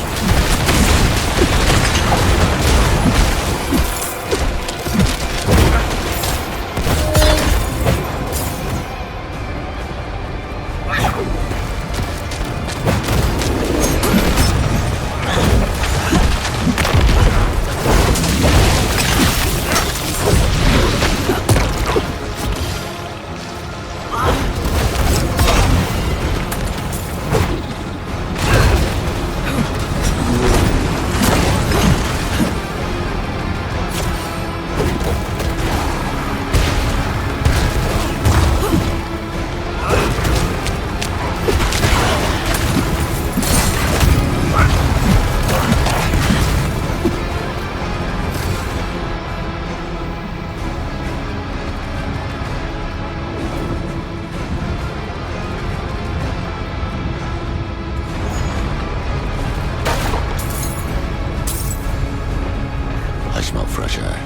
Speaker 1: I smell fresh air.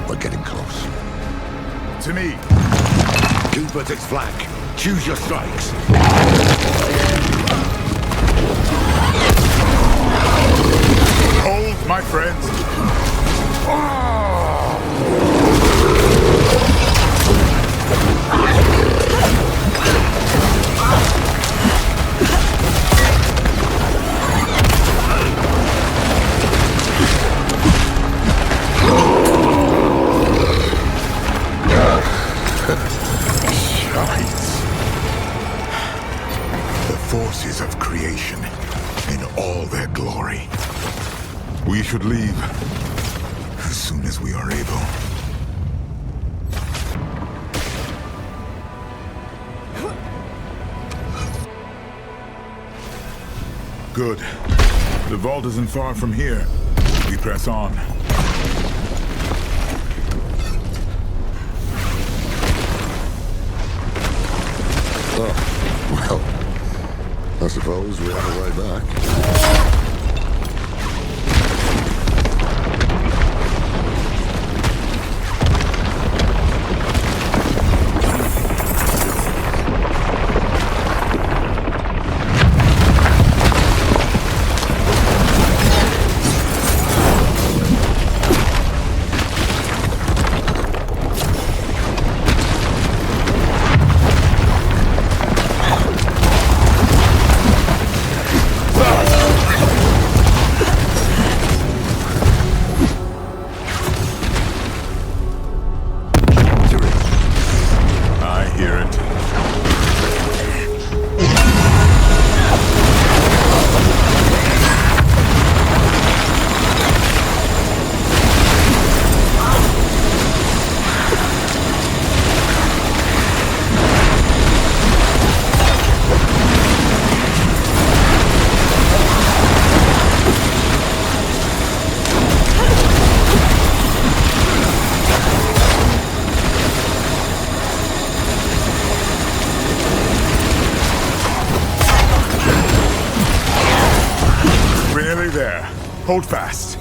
Speaker 1: We're getting close.
Speaker 20: To me.
Speaker 1: Keep at its flank. Choose your strikes.
Speaker 20: Hold, my friends. Forces of creation in all their glory. We should leave as soon as we are able. Good. The vault isn't far from here. We press on.
Speaker 1: Oh, well. I suppose we have a way back.
Speaker 20: Hold fast.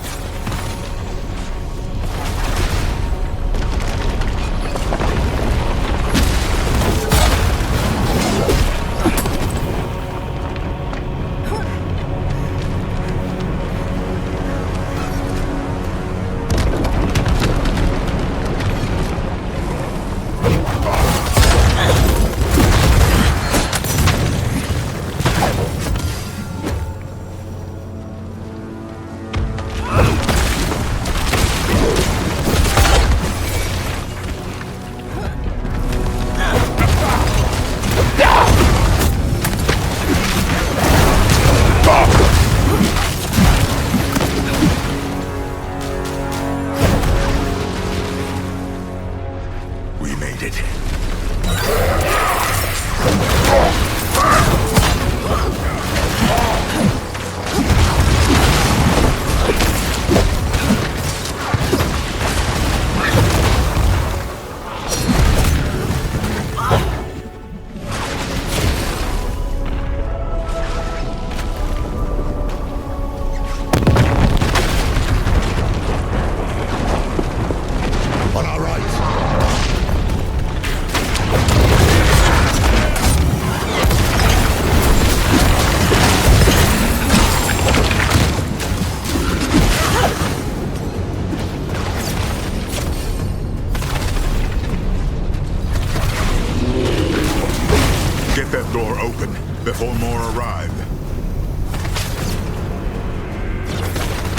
Speaker 20: Before more arrive.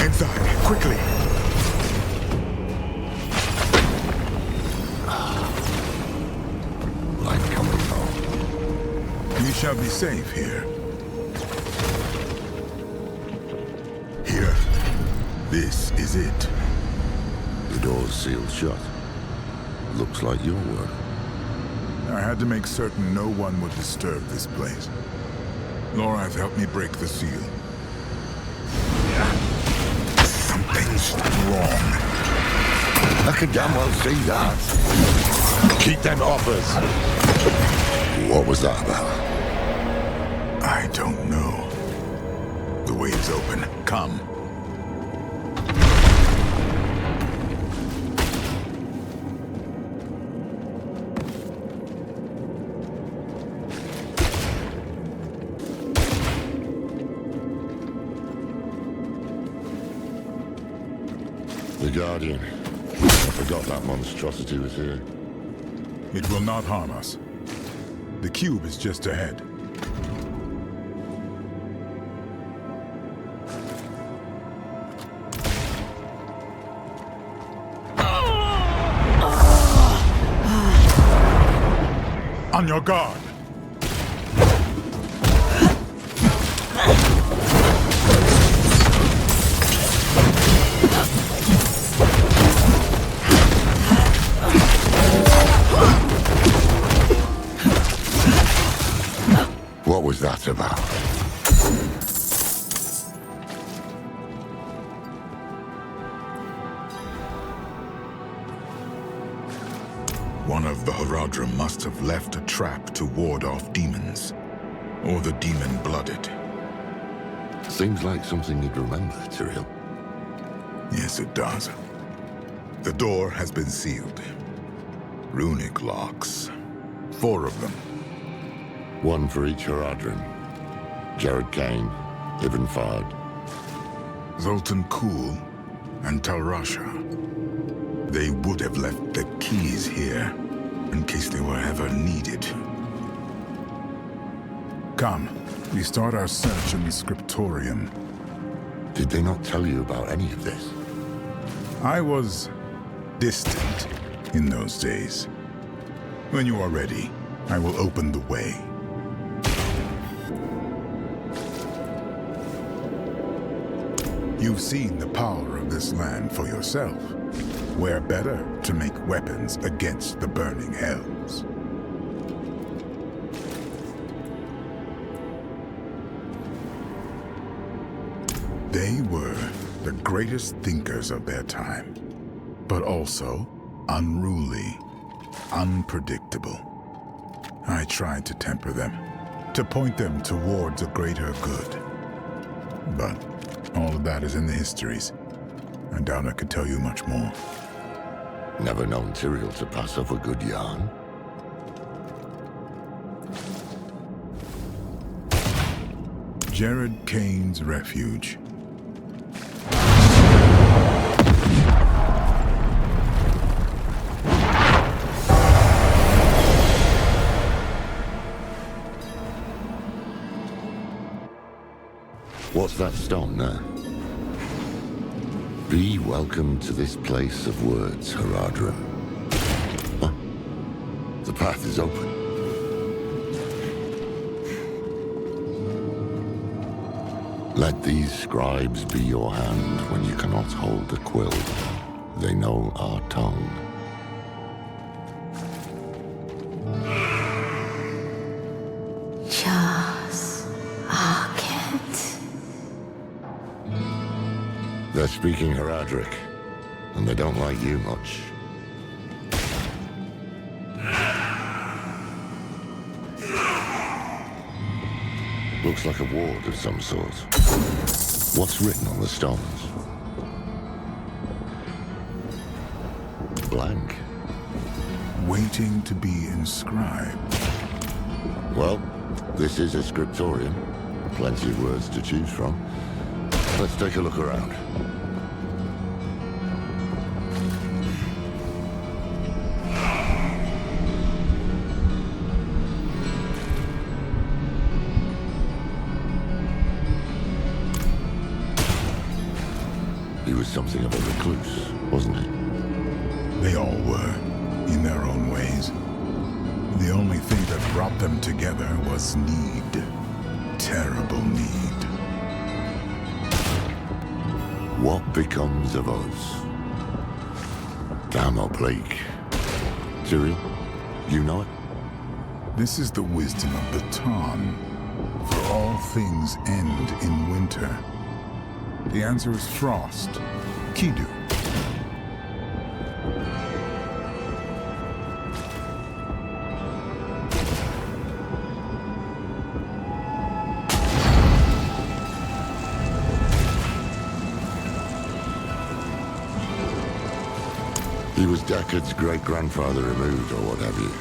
Speaker 20: Inside, quickly!
Speaker 1: Light coming home.
Speaker 20: We shall be safe here. Here. This is it.
Speaker 1: The door's sealed shut. Looks like your work.
Speaker 20: I had to make certain no one would disturb this place. Lorath helped me break the seal. Something's wrong.
Speaker 1: I could damn well see that. Keep them off us. What was that about?
Speaker 20: I don't know. The way is open. Come.
Speaker 1: The Guardian. I forgot that monstrosity was here.
Speaker 20: It will not harm us. The cube is just ahead. On your guard!
Speaker 1: What was that about?
Speaker 20: One of the Haradrim must have left a trap to ward off demons. Or the demon-blooded.
Speaker 1: Seems like something you'd remember, Tyrael.
Speaker 20: Yes, it does. The door has been sealed. Runic locks. 4 of them.
Speaker 1: One for each Haradrim. Jared Kane, Ibn Fard.
Speaker 20: Zoltan Kuhl and Talrasha. They would have left the keys here, in case they were ever needed. Come, we start our search in the scriptorium.
Speaker 1: Did they not tell you about any of this?
Speaker 20: I was distant in those days. When you are ready, I will open the way. You've seen the power of this land for yourself. Where better to make weapons against the burning hells? They were the greatest thinkers of their time, but also unruly, unpredictable. I tried to temper them, to point them towards a greater good. But All of that is in the histories. I doubt I could tell you much more.
Speaker 1: Never known Tyrael to pass off a good yarn.
Speaker 20: Jared Kane's refuge.
Speaker 1: What's that stone there? Be welcome to this place of words, Haradrim. Huh? The path is open. Let these scribes be your hand when you cannot hold a quill. They know our tongue. They're speaking Haradric, and they don't like you much. Looks like a ward of some sort. What's written on the stones? Blank.
Speaker 20: Waiting to be inscribed.
Speaker 1: Well, this is a scriptorium. Plenty of words to choose from. Let's take a look around. He was something of a recluse, wasn't he?
Speaker 20: They all were, in their own ways. The only thing that brought them together was need. Terrible need.
Speaker 1: What becomes of us? Damn oblique. Tyrael, you know it?
Speaker 20: This is the wisdom of the Tarn. For all things end in winter. The answer is frost. Kidu.
Speaker 1: He was Deckard's great-grandfather removed, or what have you.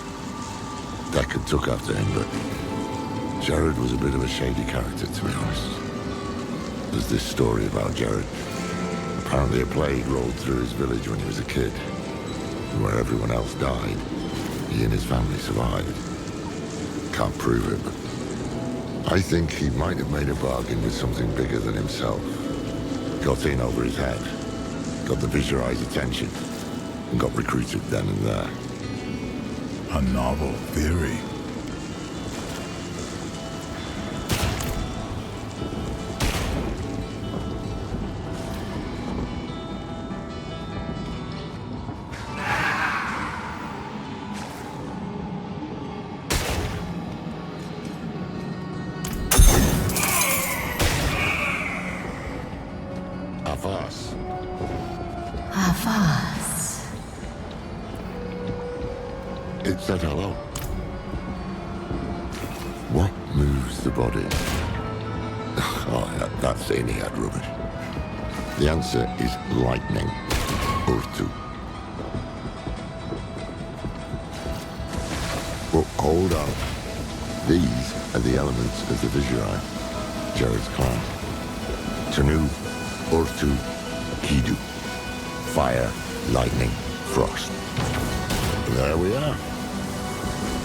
Speaker 1: Deckard took after him, but Jared was a bit of a shady character, to be honest. There's this story about Jared. Apparently a plague rolled through his village when he was a kid. And where everyone else died, he and his family survived. Can't prove it, but I think he might have made a bargain with something bigger than himself. Got in over his head, got the Viserais' attention, and got recruited then and there.
Speaker 20: A novel theory.
Speaker 2: Avas.
Speaker 1: It said hello. What moves the body? Oh, that's Aeneid rubbish. The answer is lightning. Urtu. Well, hold on. These are the elements of the Viserai, Jared's clan. Tanu, Urtu, Kidu. Fire, lightning, frost. There we are.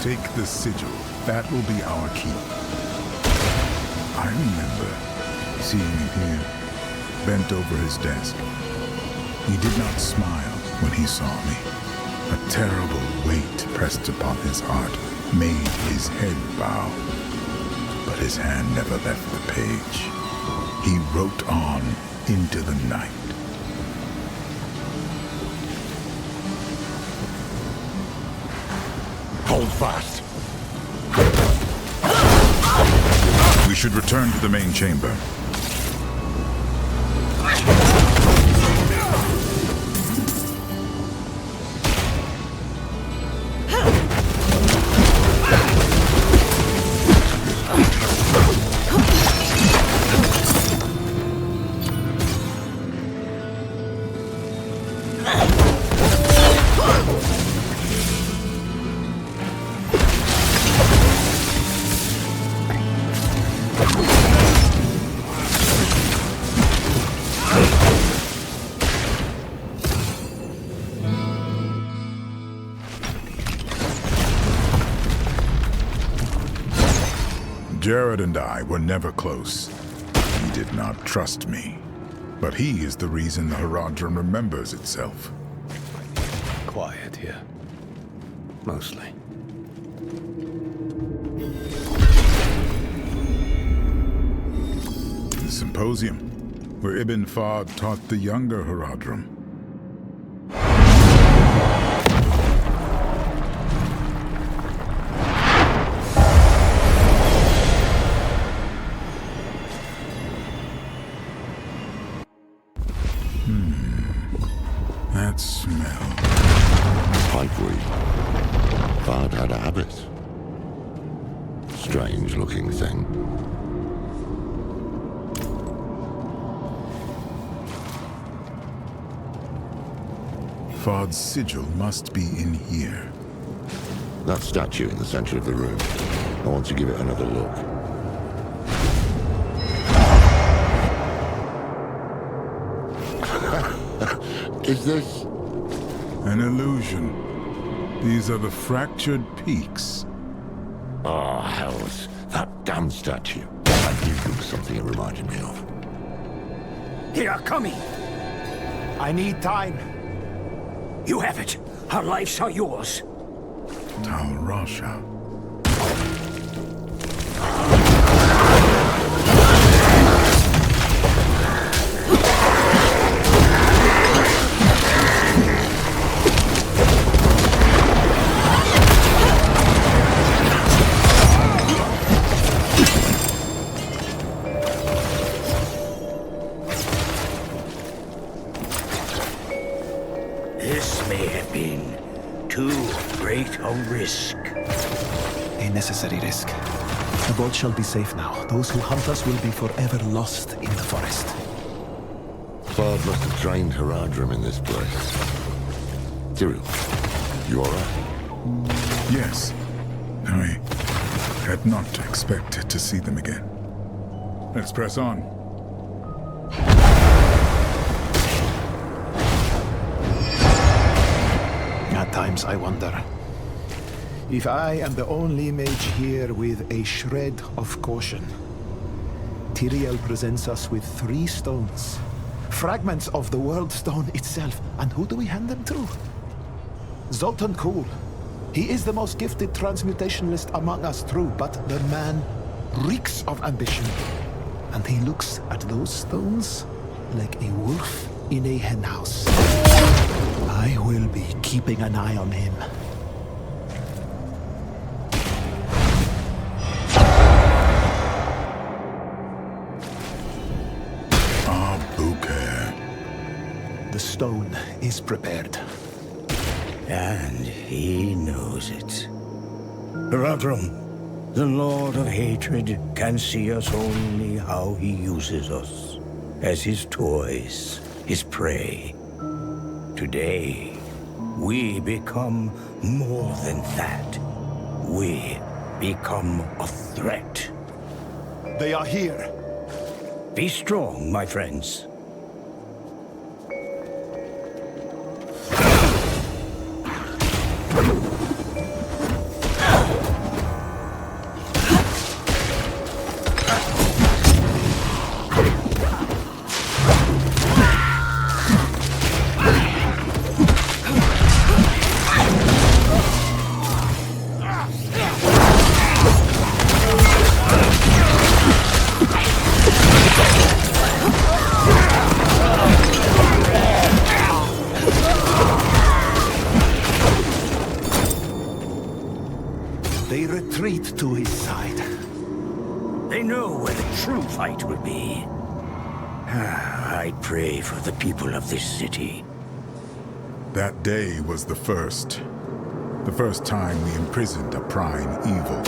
Speaker 20: Take the sigil. That will be our key. I remember seeing him here, bent over his desk. He did not smile when he saw me. A terrible weight pressed upon his heart, made his head bow. But his hand never left the page. He wrote on into the night.
Speaker 1: Hold fast.
Speaker 20: We should return to the main chamber. Jared and I were never close. He did not trust me. But he is the reason the Haradrim remembers itself.
Speaker 19: Quiet here. Mostly.
Speaker 20: The Symposium, where Ibn Fard taught the younger Haradrim. That smell.
Speaker 1: Pipeweed. Fard had a habit. Strange-looking thing.
Speaker 20: Fard's sigil must be in here.
Speaker 1: That statue in the center of the room. I want to give it another look. Is this?
Speaker 20: An illusion. These are the fractured peaks.
Speaker 1: Oh, hells. That damn statue. I knew there was something it reminded me of.
Speaker 3: They are coming! I need time. You have it. Our lives are yours.
Speaker 20: Tal Rasha.
Speaker 3: This may have been too great a risk.
Speaker 6: A necessary risk. The boat shall be safe now. Those who hunt us will be forever lost in the forest.
Speaker 1: Fard must have trained Haradrim in this place. Cyril, you alright?
Speaker 20: Yes. I had not expected to see them again. Let's press on.
Speaker 6: At times I wonder if I am the only mage here with a shred of caution. Tyrael presents us with 3 stones. Fragments of the World Stone itself. And who do we hand them to? Zoltan Kuhl. He is the most gifted transmutationalist among us, true, but the man reeks of ambition. And he looks at those stones like a wolf in a henhouse. I will be keeping an eye on him. The stone is prepared.
Speaker 3: And he knows it. Haradrim, the Lord of Hatred, can see us only how he uses us. As his toys, his prey. Today, we become more than that. We become a threat.
Speaker 6: They are here.
Speaker 3: Be strong, my friends.
Speaker 6: They retreat to his side.
Speaker 3: They know where the true fight will be. I pray for the people of this city.
Speaker 20: That day was the first. The first time we imprisoned a prime evil.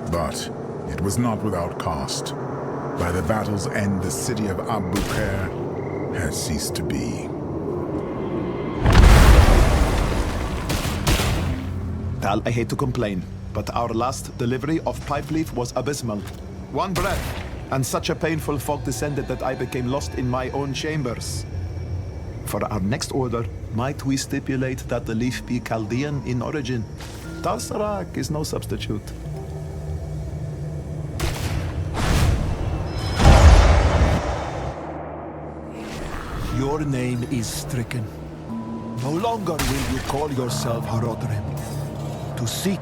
Speaker 20: But it was not without cost. By the battle's end, the city of Abu Khair has ceased to be.
Speaker 6: Tal, I hate to complain, but our last delivery of pipe leaf was abysmal.
Speaker 17: One breath, and such a painful fog descended that I became lost in my own chambers. For our next order, might we stipulate that the leaf be Chaldean in origin? Tarsarak is no substitute.
Speaker 6: Your name is stricken. No longer will you call yourself Horodrim. To seek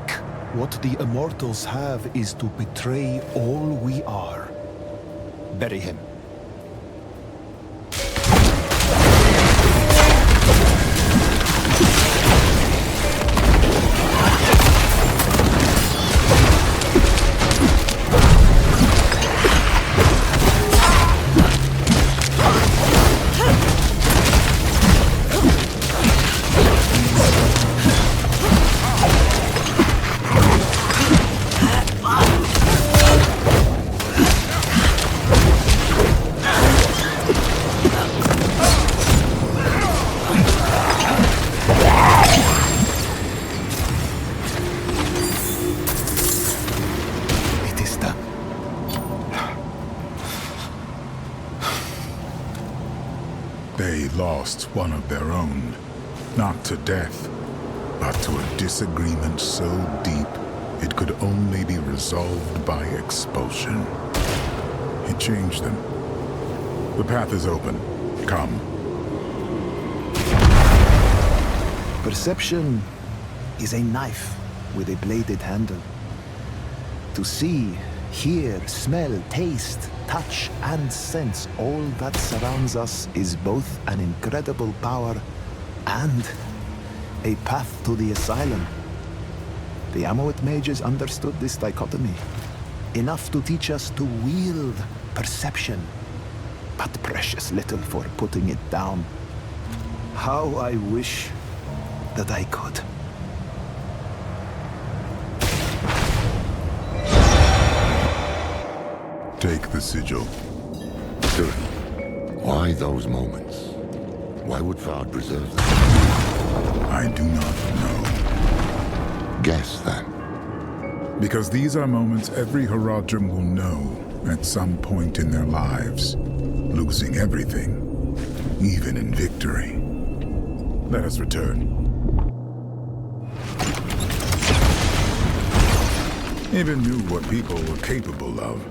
Speaker 6: what the immortals have is to betray all we are. Bury him.
Speaker 20: They lost one of their own, not to death, but to a disagreement so deep it could only be resolved by expulsion. It changed them. The path is open. Come.
Speaker 17: Perception is a knife with a bladed handle. To see, hear, smell, taste, touch, and sense all that surrounds us is both an incredible power and a path to the asylum. The Amoet mages understood this dichotomy, enough to teach us to wield perception, but precious little for putting it down. How I wish that I could.
Speaker 20: Take the sigil.
Speaker 1: Sir, why those moments? Why would Fard preserve them?
Speaker 20: I do not know.
Speaker 1: Guess then.
Speaker 20: Because these are moments every Horadrim will know at some point in their lives, losing everything, even in victory. Let us return. Even knew what people were capable of,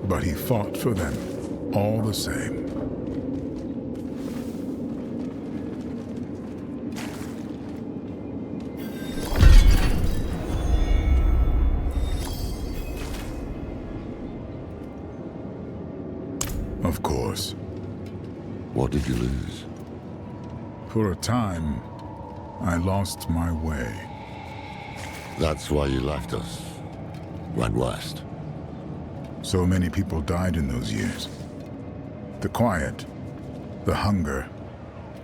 Speaker 20: but he fought for them all the same. Of course.
Speaker 1: What did you lose?
Speaker 20: For a time, I lost my way.
Speaker 1: That's why you left us. Went west.
Speaker 20: So many people died in those years. The quiet, the hunger,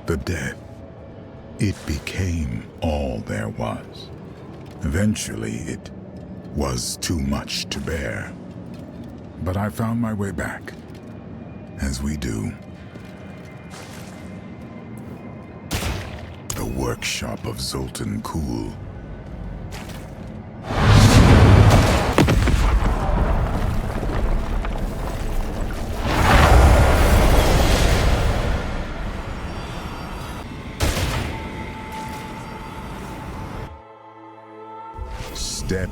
Speaker 20: the death. It became all there was. Eventually, it was too much to bear. But I found my way back, as we do. The workshop of Zoltan Kuhl. Step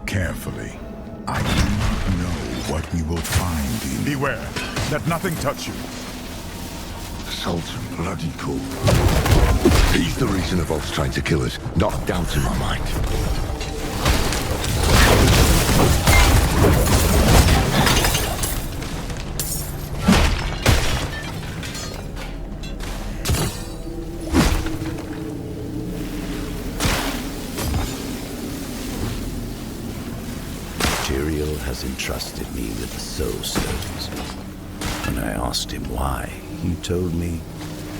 Speaker 20: carefully. I do not know what we will find in... Beware! Let nothing touch you!
Speaker 1: Sultan bloody cool. He's the reason of us trying to kill us. Not a doubt in my mind.
Speaker 3: Tyrael has entrusted me with the Soul Stones. When I asked him why, he told me,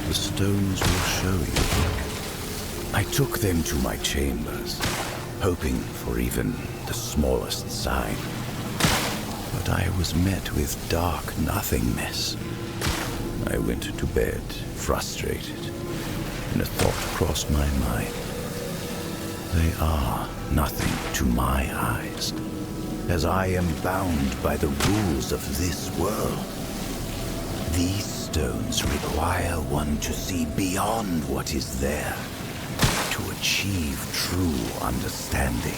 Speaker 3: the stones will show you. I took them to my chambers, hoping for even the smallest sign. But I was met with dark nothingness. I went to bed, frustrated, and a thought crossed my mind. They are nothing to my eyes. as I am bound by the rules of this world. These stones require one to see beyond what is there, to achieve true understanding.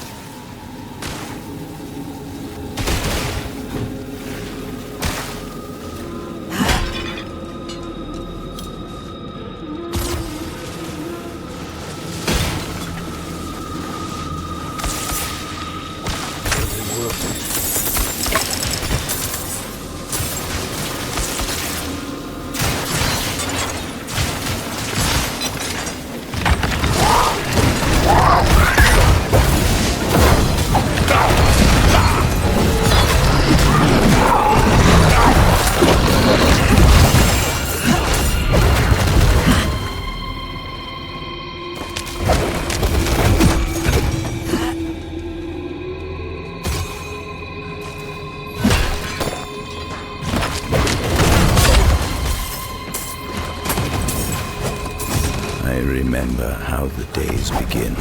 Speaker 3: I remember how the days begin,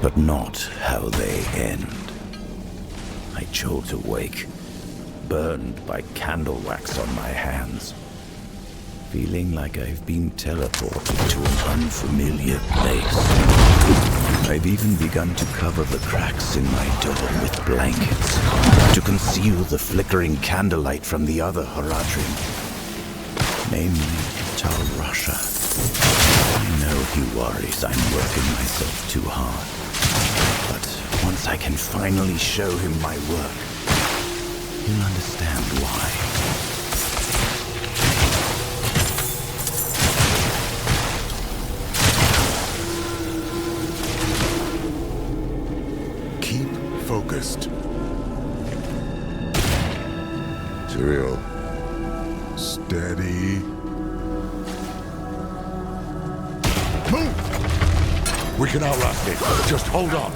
Speaker 3: but not how they end. I jolt awake, burned by candle wax on my hands, feeling like I've been teleported to an unfamiliar place. I've even begun to cover the cracks in my door with blankets, to conceal the flickering candlelight from the other Haradrim, namely Tal Rasha. I know he worries I'm working myself too hard, but once I can finally show him my work, he'll understand why.
Speaker 20: Keep focused.
Speaker 1: Tyrael.
Speaker 20: Steady.
Speaker 1: Move! We can outlast it. Just hold on.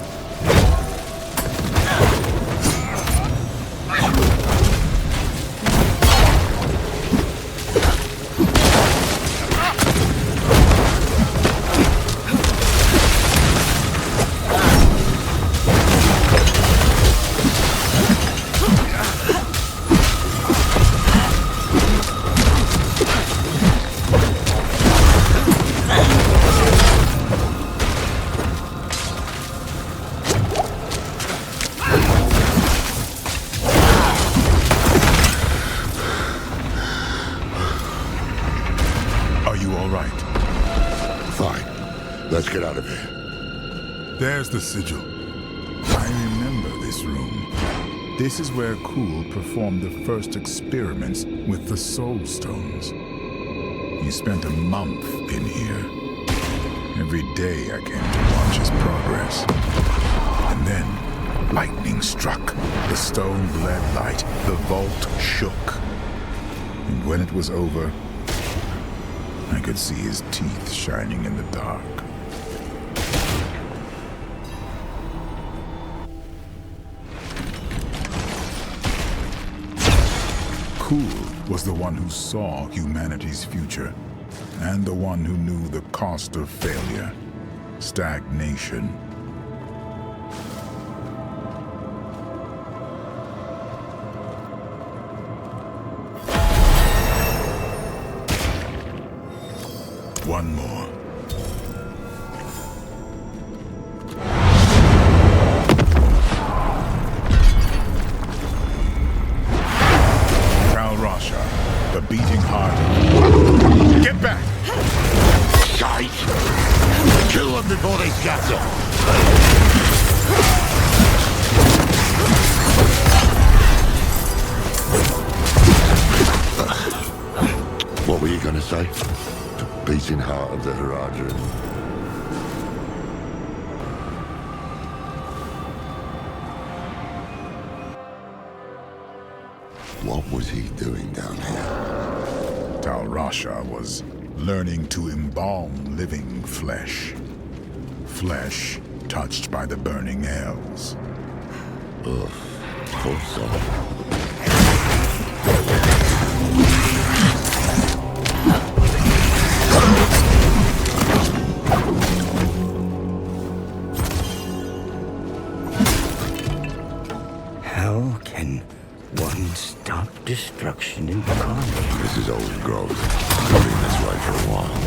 Speaker 1: Let's get out of here.
Speaker 20: There's the sigil. I remember this room. This is where Kul performed the first experiments with the Soul Stones. He spent a month in here. Every day I came to watch his progress. And then, lightning struck. The stone bled light. The vault shook. And when it was over, I could see his teeth shining in the dark. Kul was the one who saw humanity's future, and the one who knew the cost of failure, stagnation. One more. The beating heart. Get back!
Speaker 1: Shite! Kill them before they scatter! What were you gonna say? The beating heart of the Haradrim. What was he doing down here?
Speaker 20: Tal Rasha was learning to embalm living flesh. Flesh touched by the burning hells.
Speaker 1: Ugh, poor soul.
Speaker 3: One-stop destruction in carnage.
Speaker 1: This is old growth. We've been this way for a while.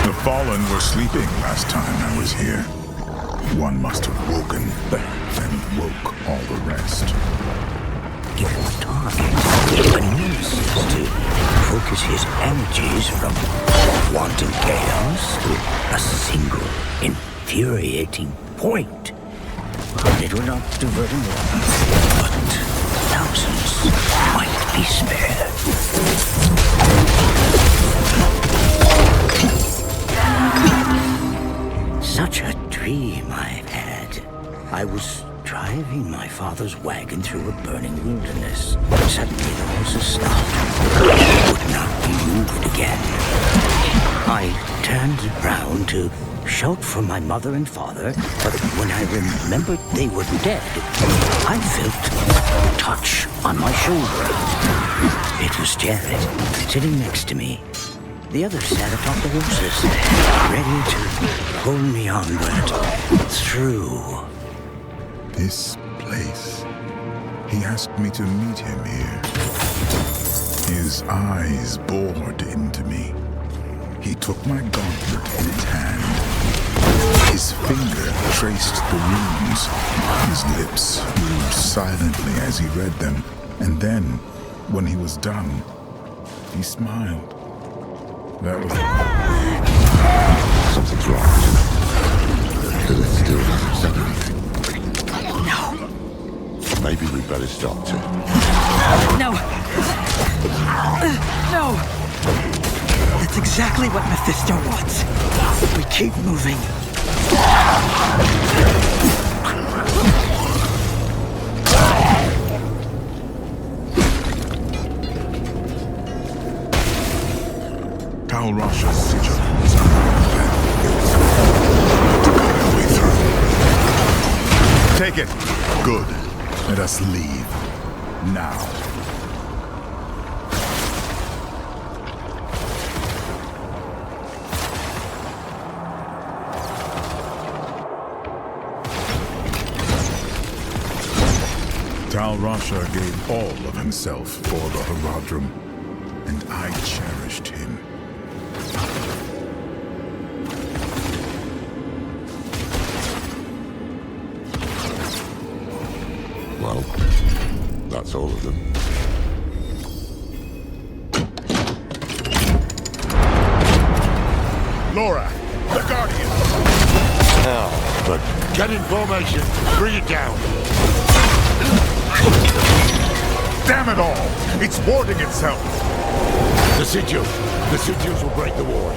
Speaker 20: The Fallen were sleeping last time I was here. One must have woken and woke all the rest.
Speaker 3: Give him a target, a nemesis to focus his energies from wanton chaos to a single infuriating point. It would not divert him all, but thousands might be spared. Such a dream I've had. I was driving my father's wagon through a burning wilderness. Suddenly the horses stopped. They would not be moved again. I turned around to shout for my mother and father, but when I remembered they were dead, I felt a touch on my shoulder. It was Jared, sitting next to me. The others sat atop the horses, ready to pull me onward through.
Speaker 20: This place. He asked me to meet him here. His eyes bored into me. He took my gauntlet in his hand. His finger traced the runes. His lips moved silently as he read them. And then, when he was done, he smiled. That was...
Speaker 1: Something's wrong. Because it still hasn't said anything.
Speaker 8: No.
Speaker 1: Maybe we'd better stop too.
Speaker 8: No. No. That's exactly what Mephisto wants. We keep moving.
Speaker 20: Tal Rasha's sigil was to cut our way through. Take it. Good. Let us leave. Now. Tal Rasha gave all of himself for the Haradrim, and I cherished him.
Speaker 1: Well, that's all of them.
Speaker 20: Laura, the Guardian!
Speaker 1: Now, but get in formation. Bring it down.
Speaker 20: Damn it all! It's warding itself!
Speaker 1: The sigil. The sigils will break the ward.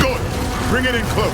Speaker 20: Good! Bring it in close!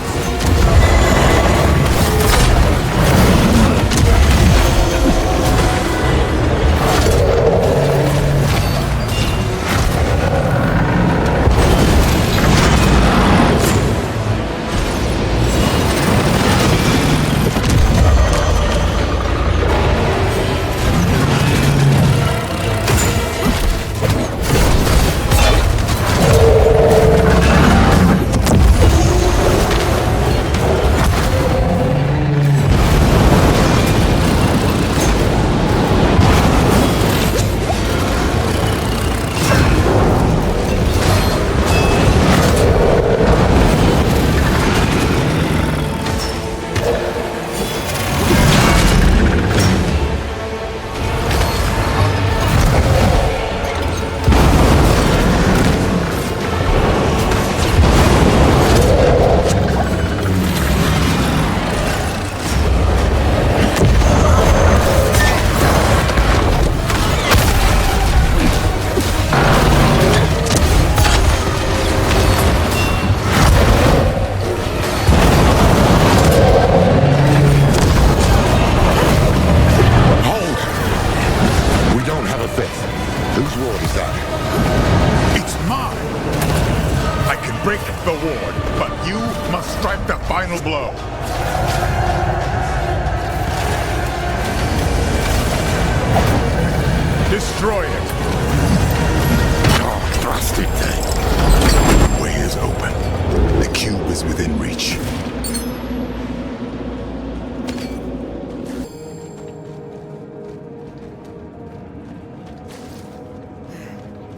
Speaker 20: Destroy it!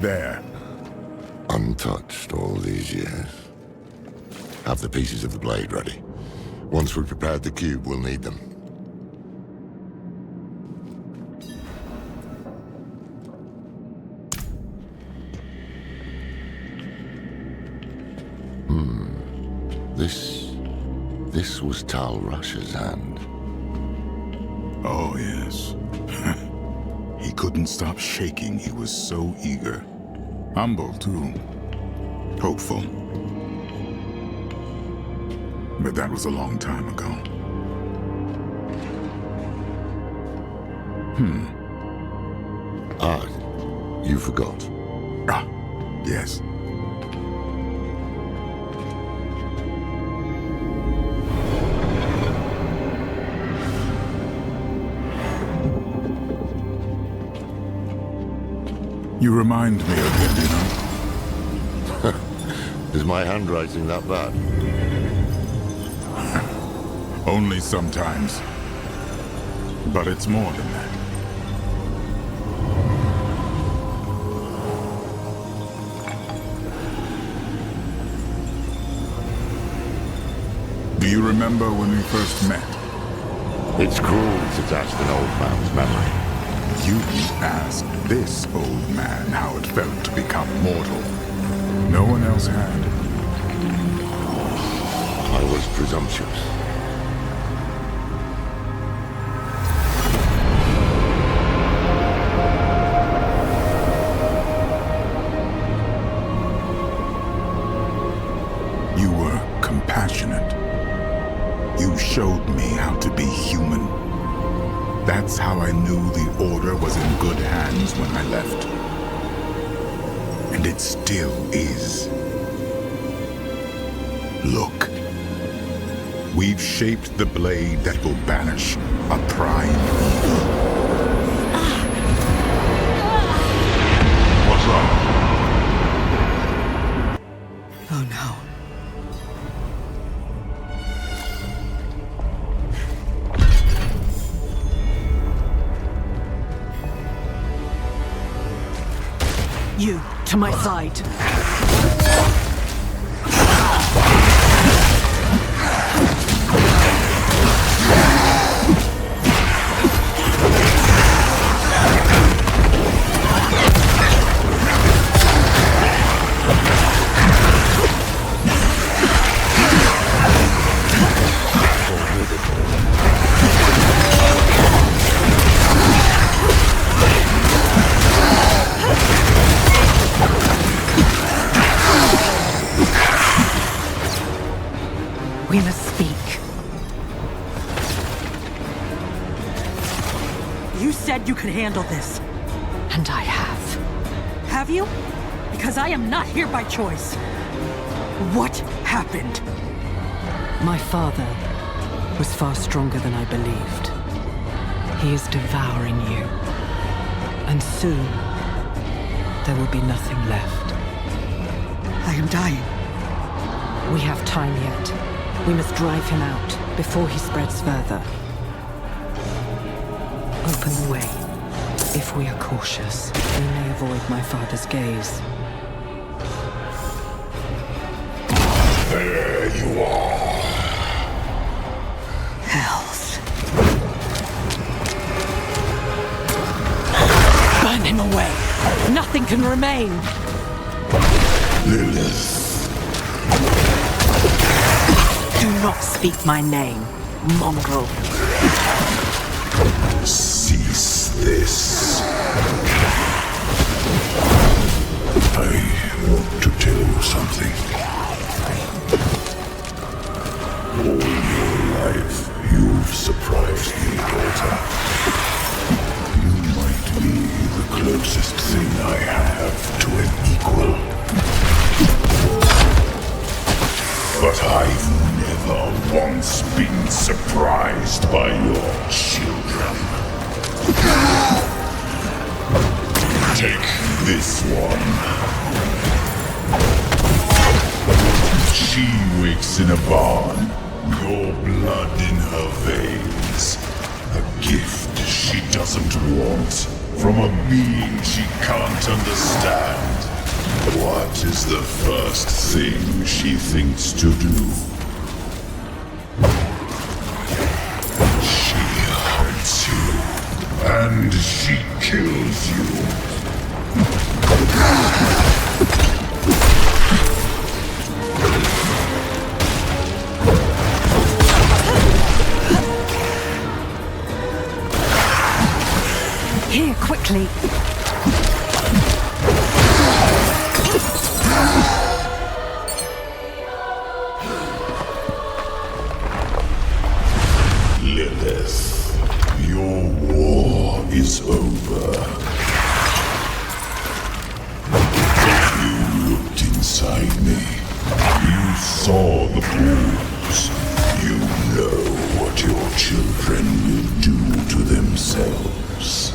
Speaker 20: there.
Speaker 1: Untouched all these years. Have the pieces of the blade ready. Once we've prepared the cube, we'll need them. This was Tal Rush's hand.
Speaker 20: Oh, yes. He couldn't stop shaking. He was so eager. Humble, too. Hopeful. But that was a long time ago.
Speaker 1: Ah, you forgot.
Speaker 20: Ah, yes. You remind me of him, you know?
Speaker 1: Is my handwriting that bad?
Speaker 20: Only sometimes. But it's more than that. Do you remember when we first met?
Speaker 1: It's cruel to test an old man's memory.
Speaker 20: You asked this old man how it felt to become mortal. No one else had.
Speaker 1: I was presumptuous.
Speaker 20: You were compassionate. You showed me how to be human. That's how I knew the Order was in good hands when I left. And it still is. Look. We've shaped the blade that will banish a prime evil. What's wrong?
Speaker 8: Oh no. You, to my side. We must speak. You said you could handle this.
Speaker 2: And I have.
Speaker 8: Have you? Because I am not here by choice. What happened?
Speaker 2: My father was far stronger than I believed. He is devouring you. And soon, there will be nothing left.
Speaker 8: I am dying.
Speaker 2: We have time yet. We must drive him out before he spreads further. Open the way. If we are cautious, we may avoid my father's gaze.
Speaker 20: There you are.
Speaker 8: Hells.
Speaker 2: Burn him away. Nothing can remain.
Speaker 20: Lilith.
Speaker 2: Do not speak my name, mongrel.
Speaker 20: Cease this. I want to tell you something. All your life, you've surprised me, daughter. You might be the closest thing I have to an equal. But I've never once been surprised by your children. Take this one. She wakes in a barn, your blood in her veins. A gift she doesn't want from a being she can't understand.
Speaker 4: What is the first thing she thinks to do? She hunts you, and she kills you.
Speaker 2: Here, quickly.
Speaker 4: Lilith, your war is over. You looked inside me. You saw the pools. You know what your children will do to themselves.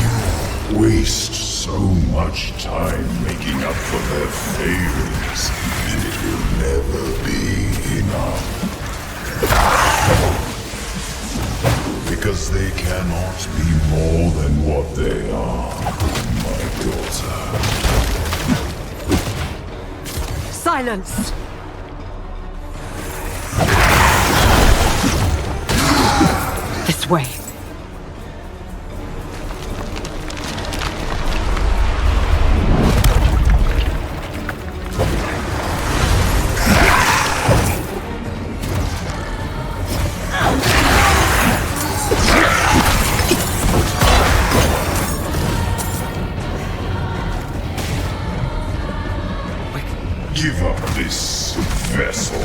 Speaker 4: You waste so much time making up for their failings, and it will never be enough. Because they cannot be more than what they are, my daughter.
Speaker 2: Silence! This way.
Speaker 4: Give up this vessel,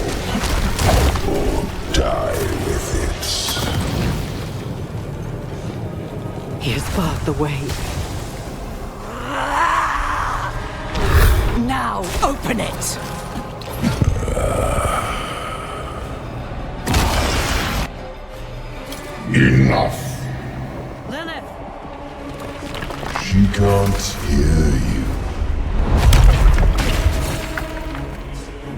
Speaker 4: or die with it.
Speaker 2: He has barred the way. Now, open it!
Speaker 4: Enough!
Speaker 16: Lilith!
Speaker 4: She can't hear you.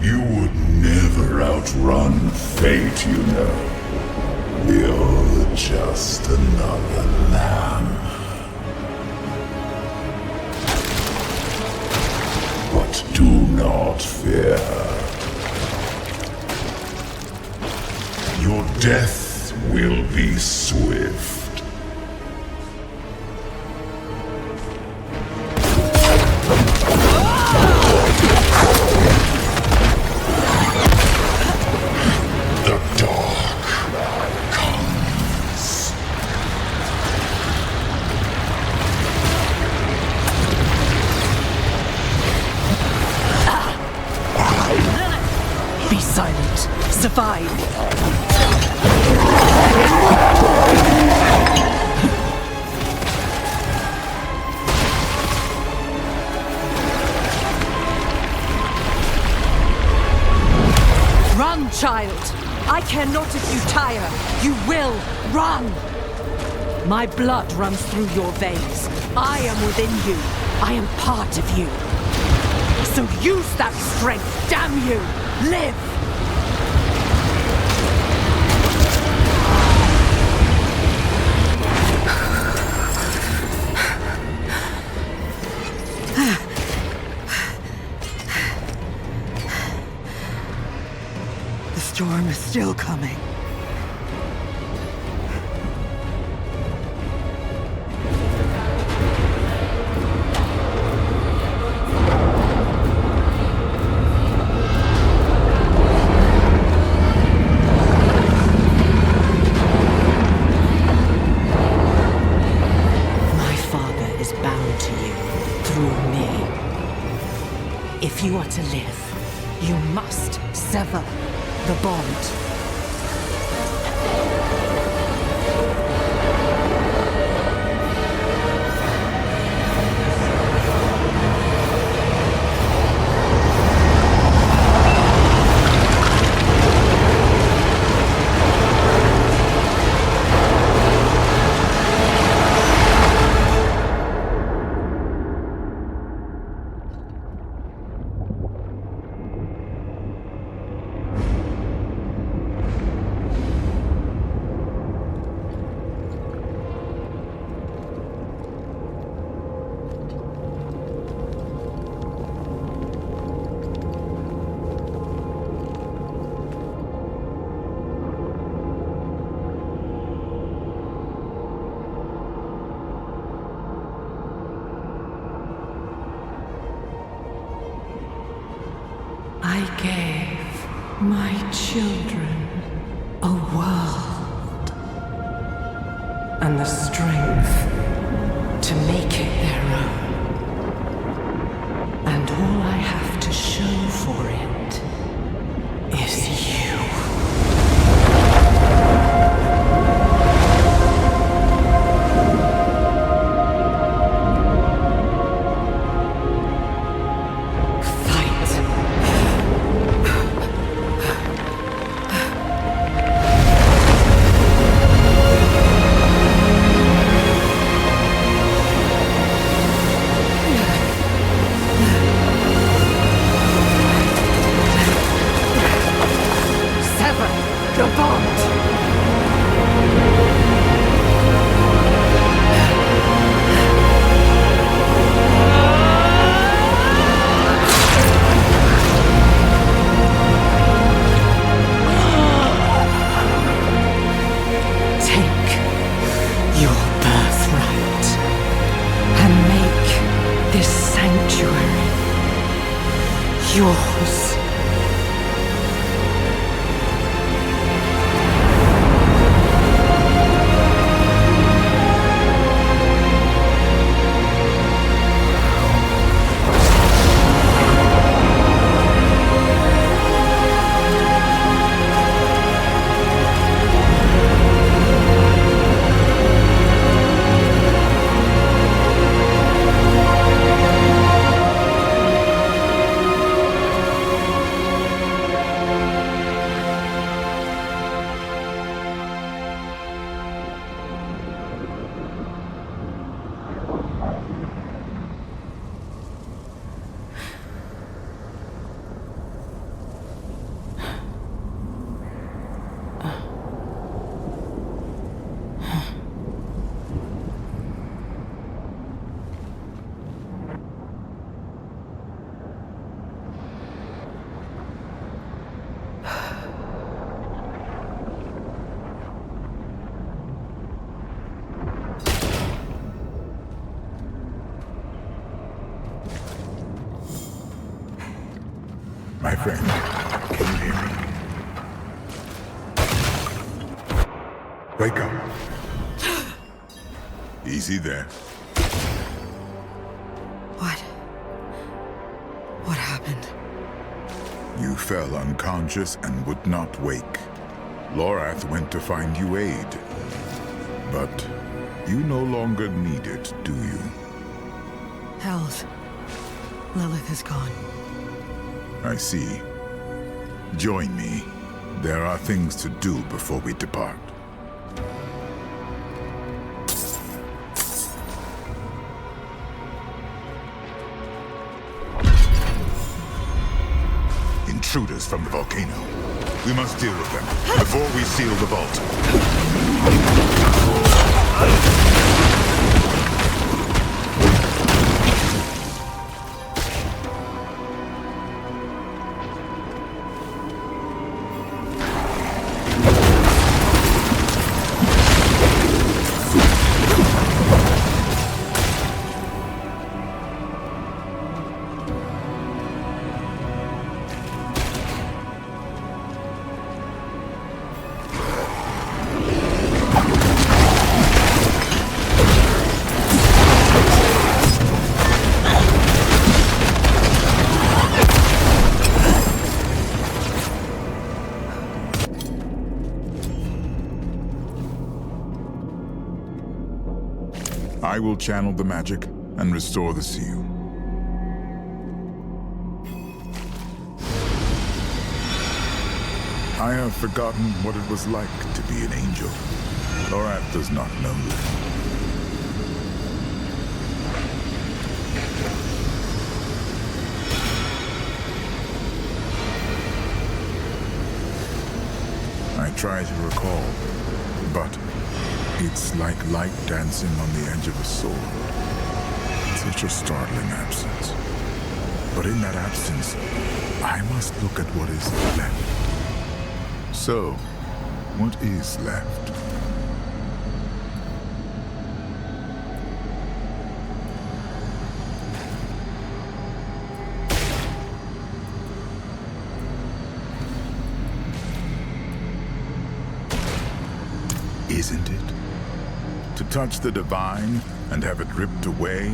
Speaker 4: You would never outrun fate, you know. You're just another lamb. But do not fear her. Your death will be swift.
Speaker 2: Be silent. Survive. Run, child. I care not if you tire. You will run. My blood runs through your veins. I am within you. I am part of you. So use that strength, damn you! Live!
Speaker 11: The storm is still coming.
Speaker 2: If you are to live, you must sever the bond. gave my children a world and the strength to make it their own. And all I have to show for it is you. Yours.
Speaker 20: My friend, can you hear me? Wake up. Easy there.
Speaker 8: What happened?
Speaker 20: You fell unconscious and would not wake. Lorath went to find you aid. But you no longer need it, do you?
Speaker 8: Hells. Lilith is gone.
Speaker 20: I see. Join me. There are things to do before we depart. Intruders from the volcano. We must deal with them before we seal the vault. I will channel the magic and restore the seal. I have forgotten what it was like to be an angel. Lorath does not know that. I try to recall, but it's like light dancing on the edge of a sword. Such a startling absence. But in that absence, I must look at what is left. So, what is left? isn't it? To touch the divine and have it ripped away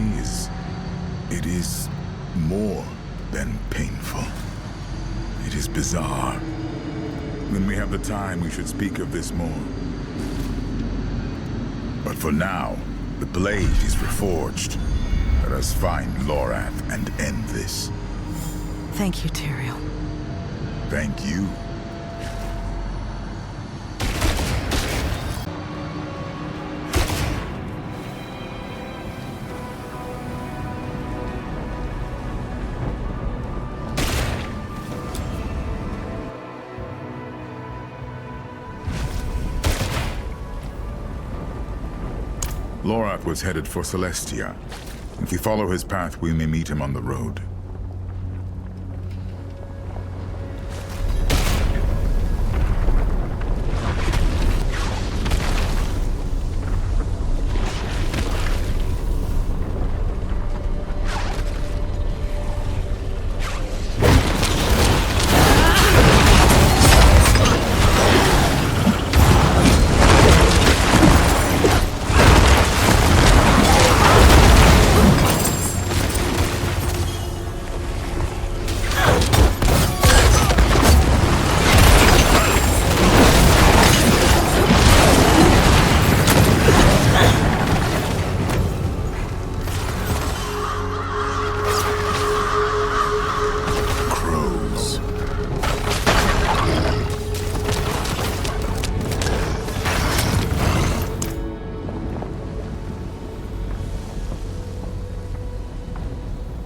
Speaker 20: it is more than painful. It is bizarre. When we have the time, we should speak of this more. But for now, the blade is reforged. Let us find Lorath and end this.
Speaker 8: Thank you, Tyrael.
Speaker 20: Thank you. Lorath was headed for Celestia. If we follow his path, we may meet him on the road.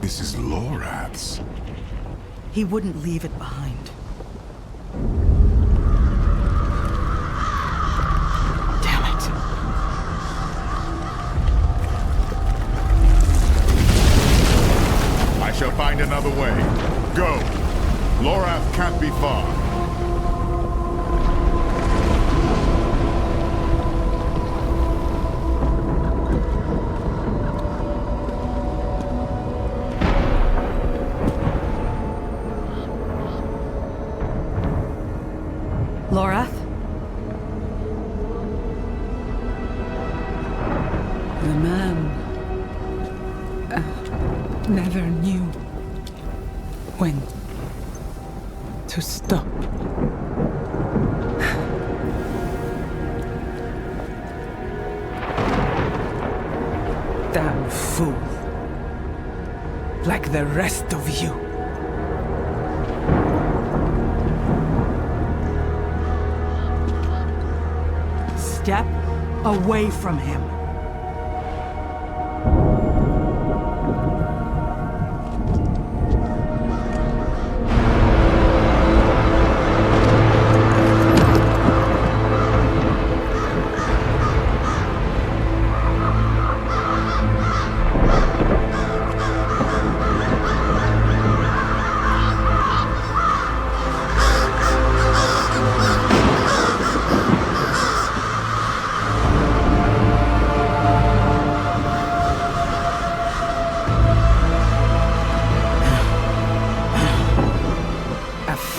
Speaker 20: This is Lorath's.
Speaker 8: He wouldn't leave it behind. Damn it.
Speaker 20: I shall find another way. Go. Lorath can't be far.
Speaker 8: Lorath? The man never knew when to stop. Damn fool. Like the rest of you. Step away from him.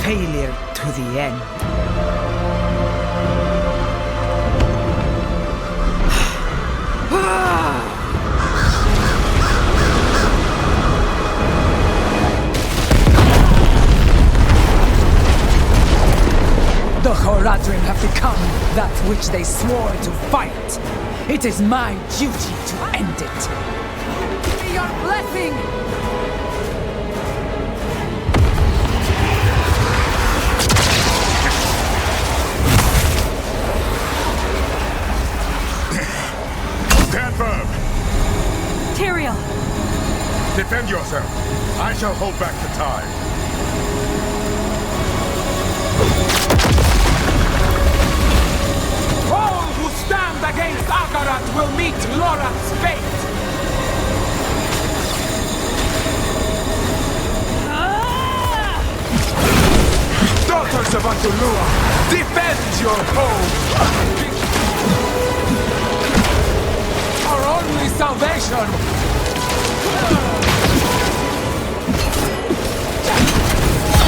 Speaker 8: Failure to the end. The Horadrim have become that which they swore to fight. It is my duty to end it. Give me your blessing!
Speaker 10: Tyrael!
Speaker 20: Defend yourself. I shall hold back the tide.
Speaker 15: All who stand against Akarat will meet Lorath's fate! Daughters of Antulua, defend your home! Our only salvation!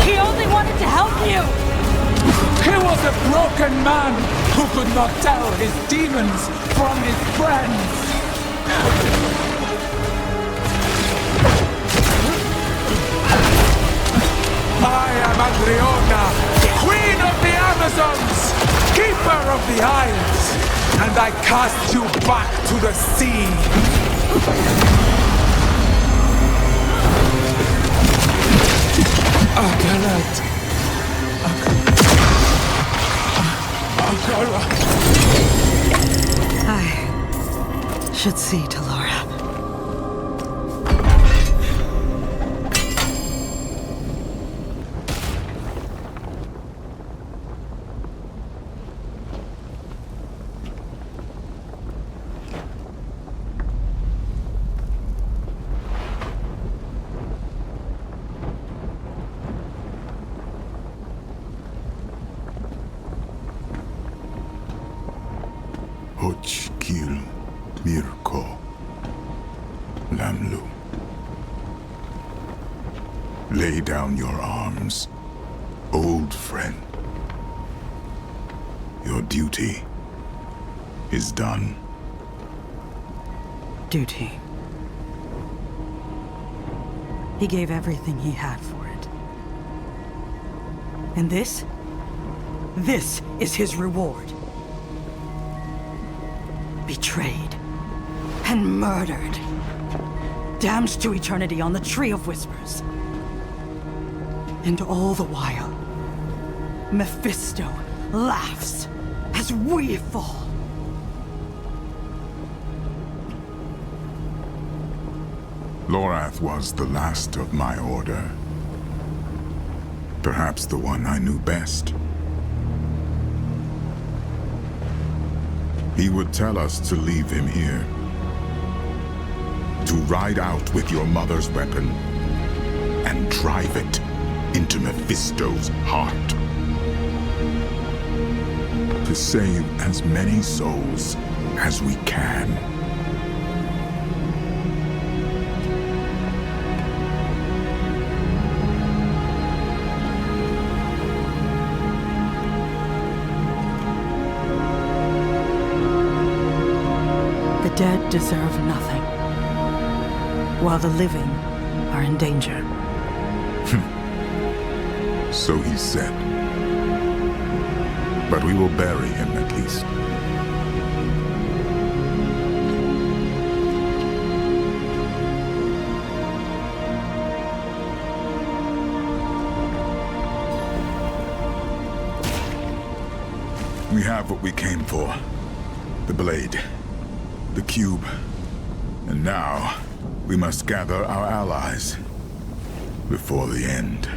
Speaker 10: He only wanted to help you!
Speaker 15: He was a broken man who could not tell his demons from his friends. I am Adriona, Queen of the Amazons, Keeper of the Isles, and I cast you back to the sea. Akarat.
Speaker 8: I should see to Laura.
Speaker 20: Hochkil Mirko Lamlu. Lay down your arms, old friend. Your duty is done.
Speaker 8: Duty. He gave everything he had for it. And this is his reward. Betrayed and murdered. Damned to eternity on the Tree of Whispers. And all the while, Mephisto laughs as we fall.
Speaker 20: Lorath was the last of my order. Perhaps the one I knew best. He would tell us to leave him here. To ride out with your mother's weapon and drive it into Mephisto's heart. To save as many souls as we can.
Speaker 8: The dead deserve nothing, while the living are in danger.
Speaker 20: So he said. But we will bury him at least. We have what we came for. The blade. The cube. And now, we must gather our allies. Before the end.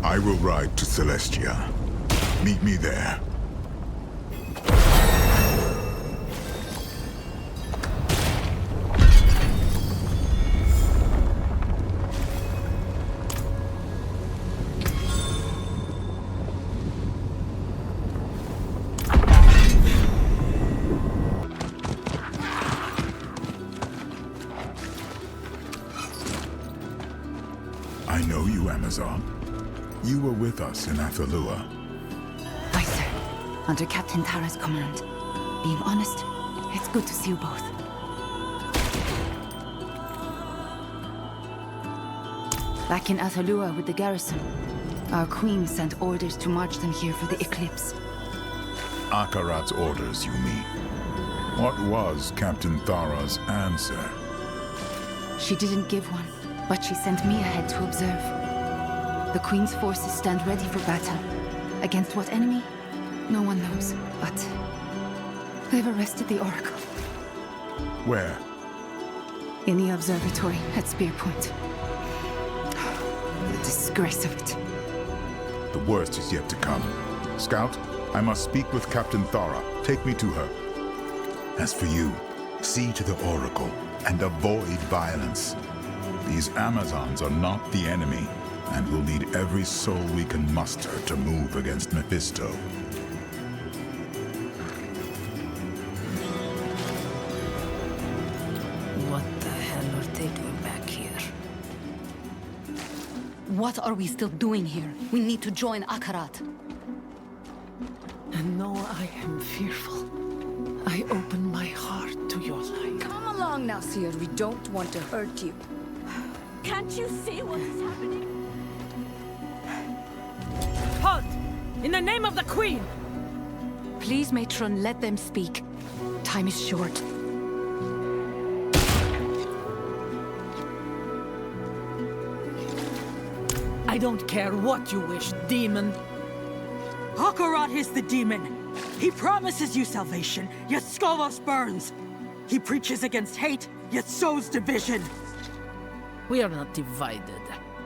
Speaker 20: I will ride to Celestia. Meet me there. I know you, Amazon. You were with us in Athalua.
Speaker 12: Aye, sir. Under Captain Tara's command. Being honest, it's good to see you both. Back in Athalua with the garrison, our queen sent orders to march them here for the eclipse.
Speaker 20: Akarat's orders, you mean? What was Captain Thara's answer?
Speaker 12: She didn't give one, but she sent me ahead to observe. The Queen's forces stand ready for battle. Against what enemy? No one knows, but they've arrested the Oracle.
Speaker 20: Where?
Speaker 12: In the observatory at Spear Point. The disgrace of it.
Speaker 20: The worst is yet to come. Scout, I must speak with Captain Thara. Take me to her. As for you, see to the Oracle and avoid violence. These Amazons are not the enemy, and we'll need every soul we can muster to move against Mephisto.
Speaker 16: What the hell are they doing back here? What are we still doing here? We need to join Akarat.
Speaker 14: And though I am fearful, I open my heart to your light.
Speaker 5: Come along now, Seer. We don't want to hurt you.
Speaker 16: Can't you see what is happening?
Speaker 8: Halt! In the name of the Queen!
Speaker 12: Please, Matron, let them speak. Time is short.
Speaker 8: I don't care what you wish, demon. Akarat is the demon. He promises you salvation, yet Skovos burns. He preaches against hate, yet sows division.
Speaker 14: We are not divided.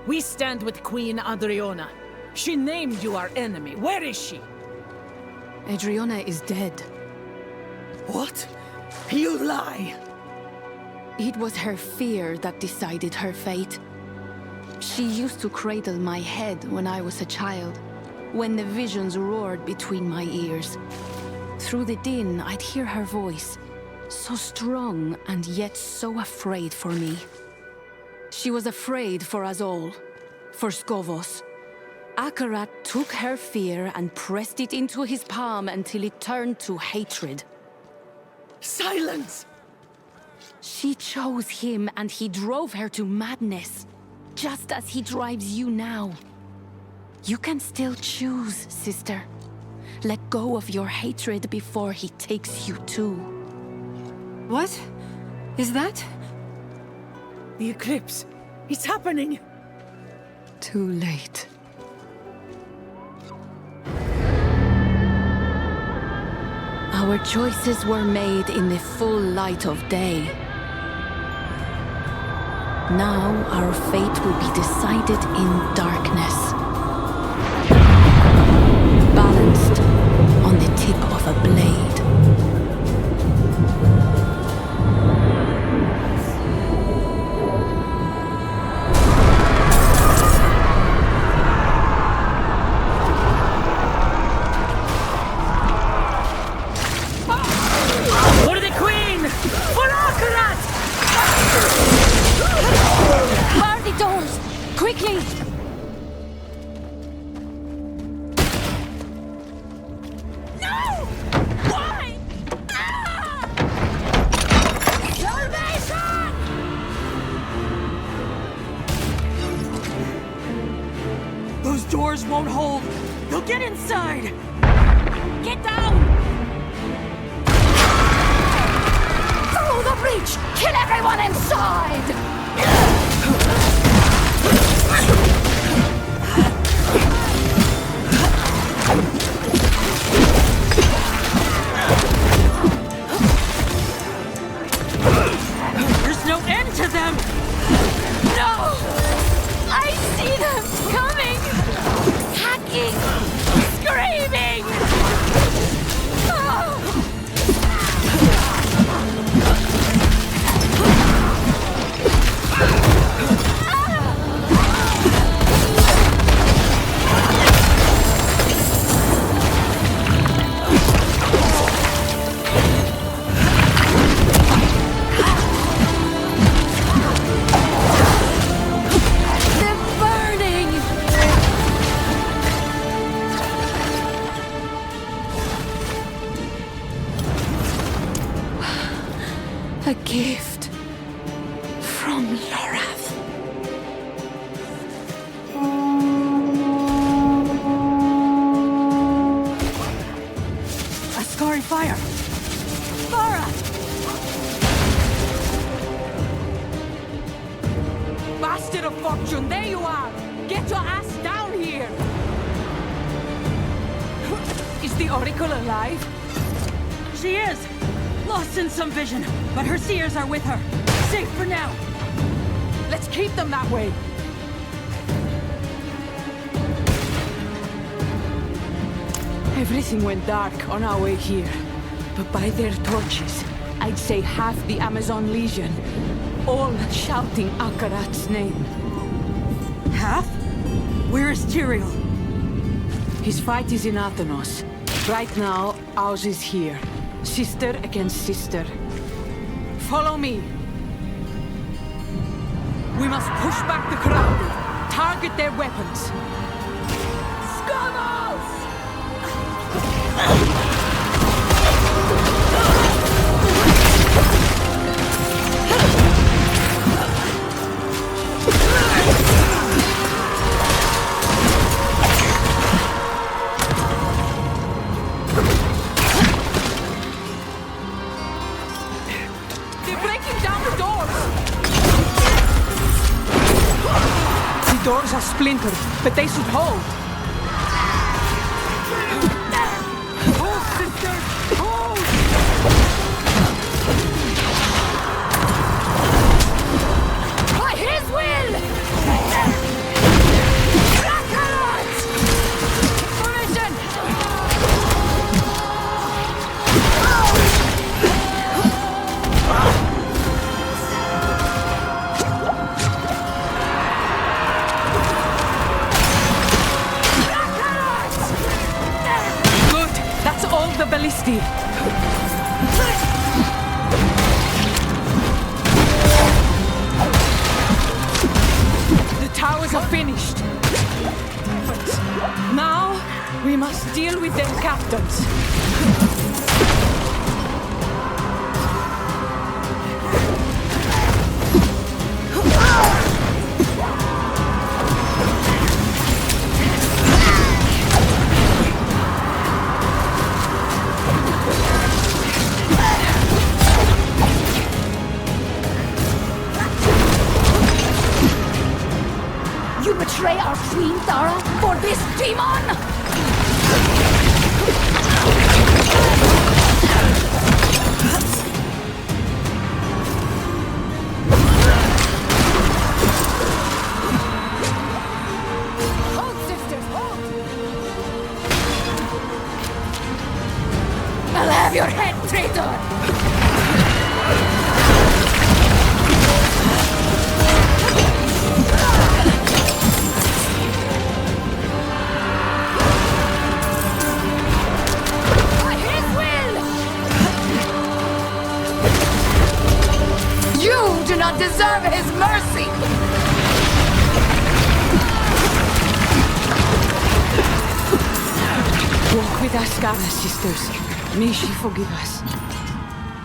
Speaker 14: We stand with Queen Adriona. She named you our enemy. Where is she?
Speaker 12: Adriona is dead.
Speaker 8: What? You lie!
Speaker 12: It was her fear that decided her fate. She used to cradle my head when I was a child, when the visions roared between my ears. Through the din, I'd hear her voice, so strong and yet so afraid for me. She was afraid for us all, for Skovos. Akarat took her fear and pressed it into his palm until it turned to hatred.
Speaker 8: Silence!
Speaker 12: She chose him and he drove her to madness, just as he drives you now. You can still choose, sister. Let go of your hatred before he takes you too.
Speaker 8: What? Is that? The eclipse. It's happening!
Speaker 12: Too late. Our choices were made in the full light of day. Now our fate will be decided in darkness. Balanced on the tip of a blade.
Speaker 8: For the Queen! For Akarat!
Speaker 12: Bar the doors! Quickly!
Speaker 16: No! Why? Ah! Salvation!
Speaker 8: Those doors won't hold! They'll get inside!
Speaker 16: Get down!
Speaker 5: Through the breach! Kill everyone inside!
Speaker 8: There's no end to them!
Speaker 16: No! I see them coming! Hacking! Screaming! Ah!
Speaker 12: A gift from Lorath.
Speaker 8: Ascari fire! Farah!
Speaker 13: Bastard of fortune, there you are! Get your ass down here! Is the Oracle alive?
Speaker 8: She is! Lost in some vision, but her seers are with her. Safe for now.
Speaker 13: Let's keep them that way. Everything went dark on our way here, but by their torches, I'd say half the Amazon Legion, all shouting Akarat's name.
Speaker 8: Half? Where is Tyrael?
Speaker 13: His fight is in Athenos. Right now, ours is here. Sister against sister. Follow me. We must push back the crowd. Target their weapons.
Speaker 16: Skovos!
Speaker 13: They're breaking down the doors! The doors are splintered, but they should hold. Hold, sisters! Hold!
Speaker 5: By his will! Dracarot!
Speaker 13: Formation! Good! That's all the ballistae. The towers are finished. But now we must deal with their captains.
Speaker 5: You betray our queen, Thara, for this demon? Hold, sisters, hold! I'll have your head, traitor! By his will! You do not deserve his mercy!
Speaker 13: Walk with us, Gara, sisters. May she forgive us.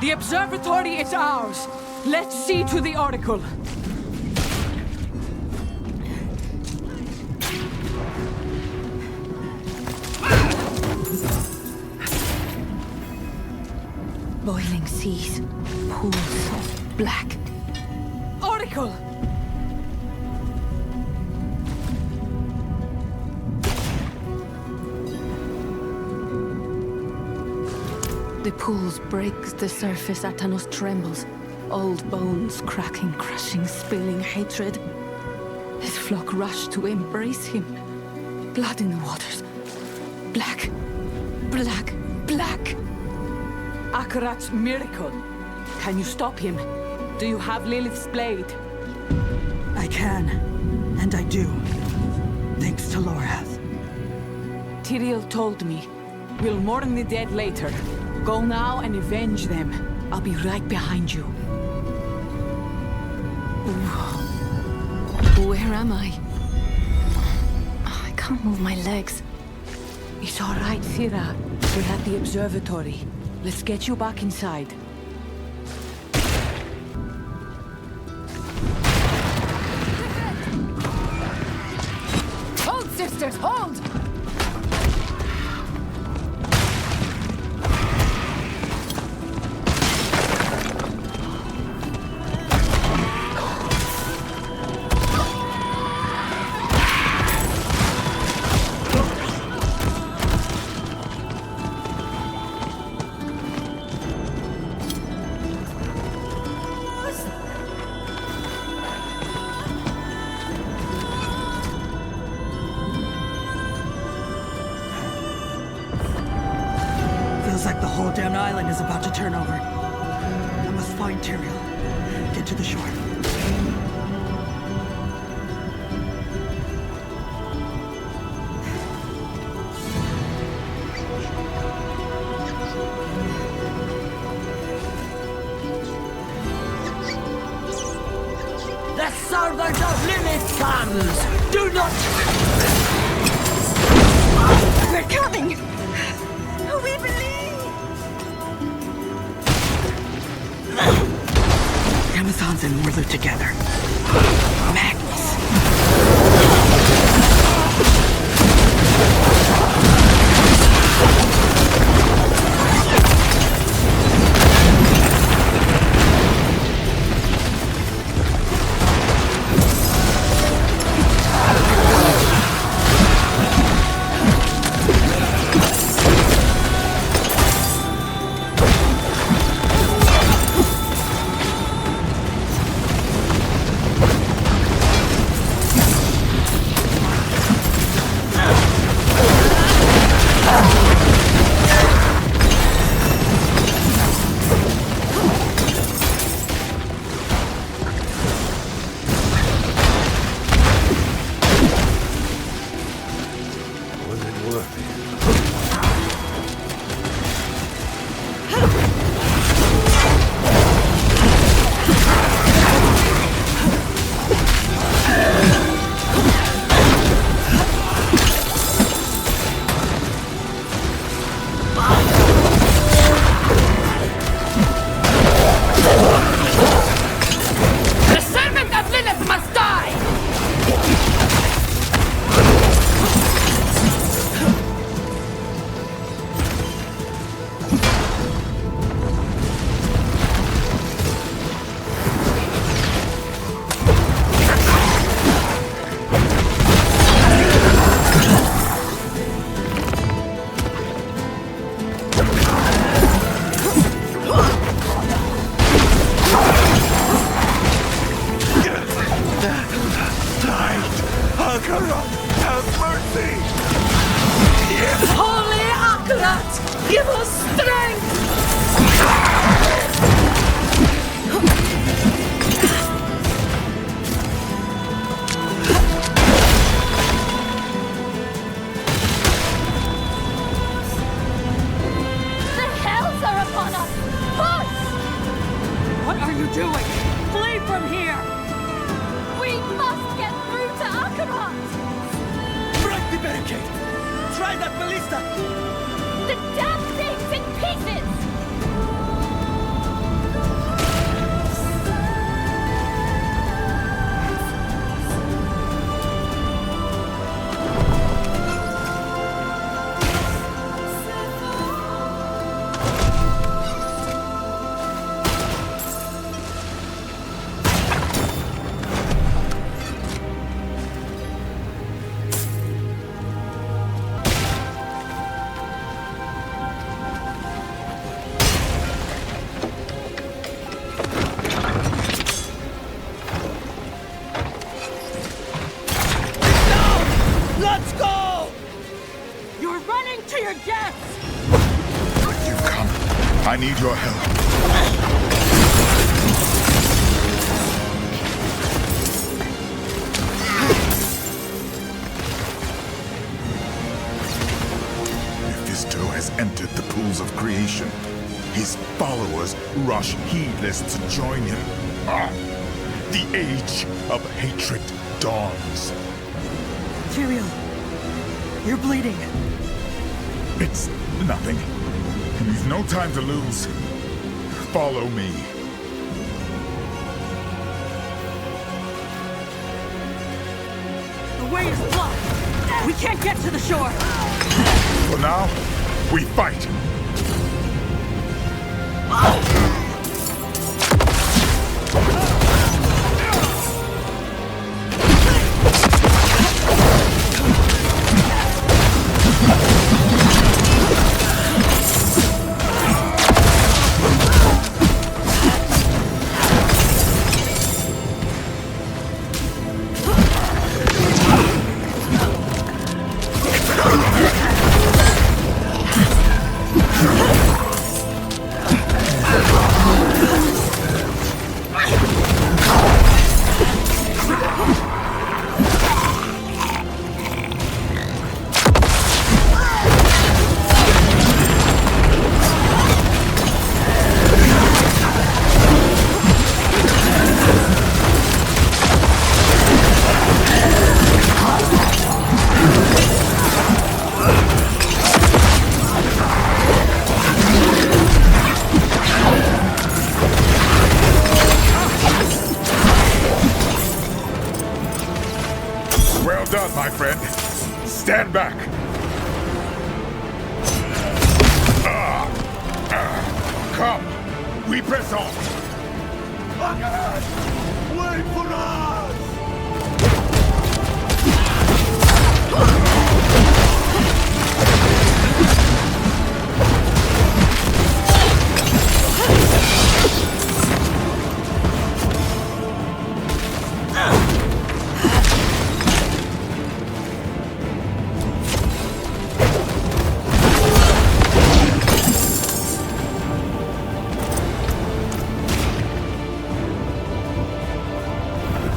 Speaker 13: The observatory is ours. Let's see to the oracle.
Speaker 12: Boiling seas, pools of black.
Speaker 13: Oracle!
Speaker 12: The pools break the surface, Atanos trembles. Old bones cracking, crushing, spilling hatred. His flock rush to embrace him. Blood in the waters. Black, black, black.
Speaker 13: Akarat's miracle. Can you stop him? Do you have Lilith's blade?
Speaker 8: I can, and I do. Thanks to Lorath.
Speaker 13: Tyrael told me. We'll mourn the dead later. Go now and avenge them. I'll be right behind you.
Speaker 12: Where am I? I can't move my legs.
Speaker 13: It's all right, Thira. We're at the observatory. Let's get you back inside.
Speaker 5: Hold, sisters, hold!
Speaker 8: Feels like the whole damn island is about to turn over. I must find Tyrael. Get to the shore.
Speaker 21: The servant of Lilith comes! Do not...
Speaker 10: We're coming! We
Speaker 11: Amazons and Morlu together. Magnus.
Speaker 5: Give us strength! The hells are upon us! Push!
Speaker 16: What are you doing? Flee from here!
Speaker 5: We must get through to Akarat!
Speaker 6: Break the barricade! Try that ballista!
Speaker 5: The damn thing's in pieces!
Speaker 6: Let's go!
Speaker 16: You're running to your death!
Speaker 20: You've come. I need your help. Mephisto has entered the pools of creation. His followers rush heedless to join him. Ah, the age of hatred dawns.
Speaker 16: Tyrael, you're bleeding.
Speaker 20: It's nothing. We've no time to lose. Follow me.
Speaker 16: The way is blocked. We can't get to the shore.
Speaker 20: For now, we fight. Well done, my friend. Stand back. Come, we press on. Wait for us!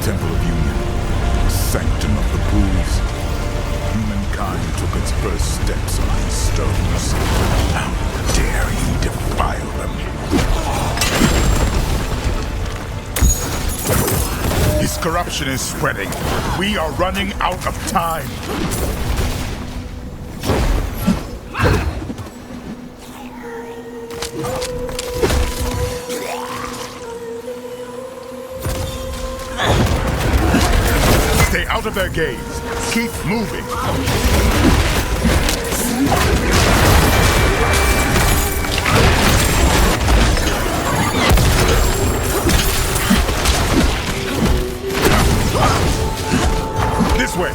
Speaker 20: Temple of Union, sanctum of the pools. Humankind took its first steps on these stones. How dare you defile them? His corruption is spreading. We are running out of time. Stay out of their gaze. Keep moving. This way.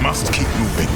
Speaker 20: Must keep moving.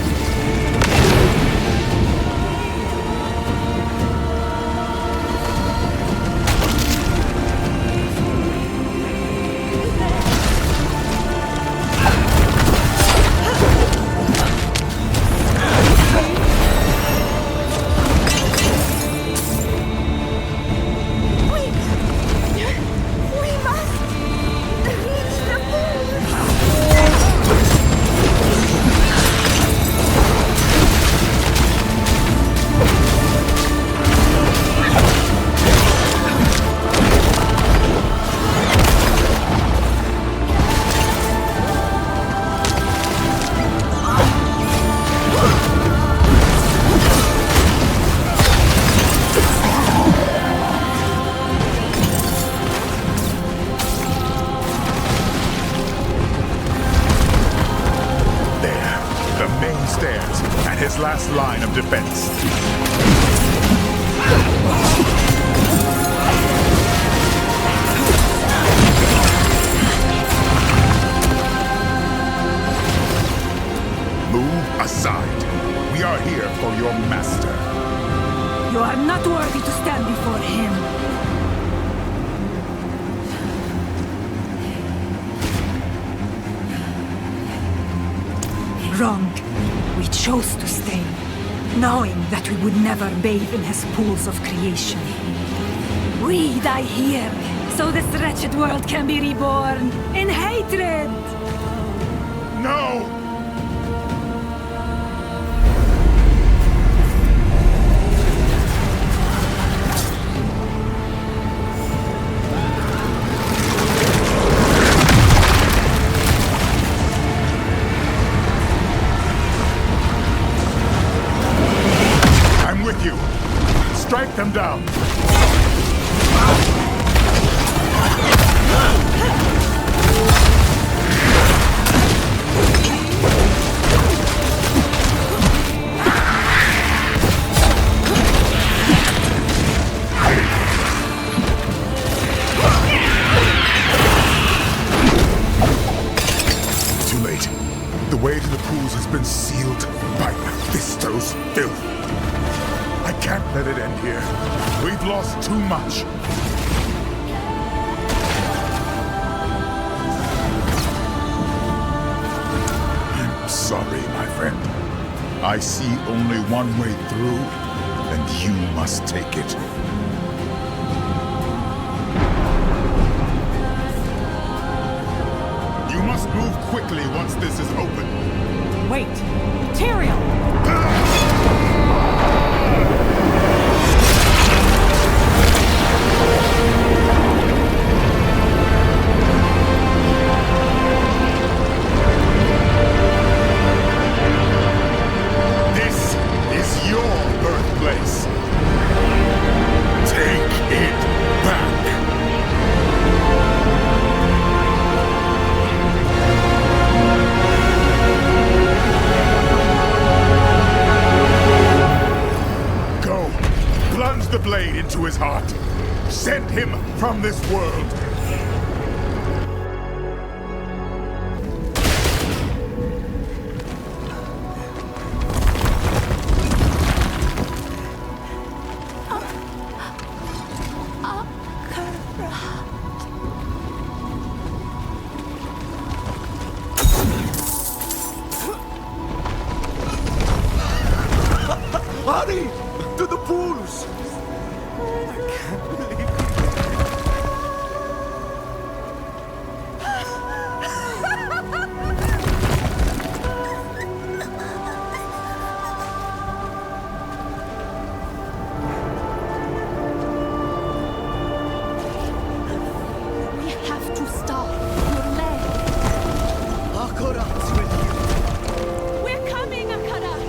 Speaker 20: His last line of defense. Move aside. We are here for your master.
Speaker 16: You are not worthy to stand before him. Wrong. We chose to stay, knowing that we would never bathe in his pools of creation. We die here, so this wretched world can be reborn in hatred!
Speaker 20: No! Strike them down! The way to the pools has been sealed by Mephisto's filth. I can't let it end here. We've lost too much. I'm sorry, my friend. I see only one way through, and you must take it. You must move quickly once this is open.
Speaker 8: Wait! Tyrael!
Speaker 20: This is your birthplace. Take it back. Plunge the blade into his heart. Send him from this world.
Speaker 6: Hurry! To the pools! I can't believe it.
Speaker 5: We have to stop your leg.
Speaker 6: Akarat's with you.
Speaker 5: We're coming, Akarat!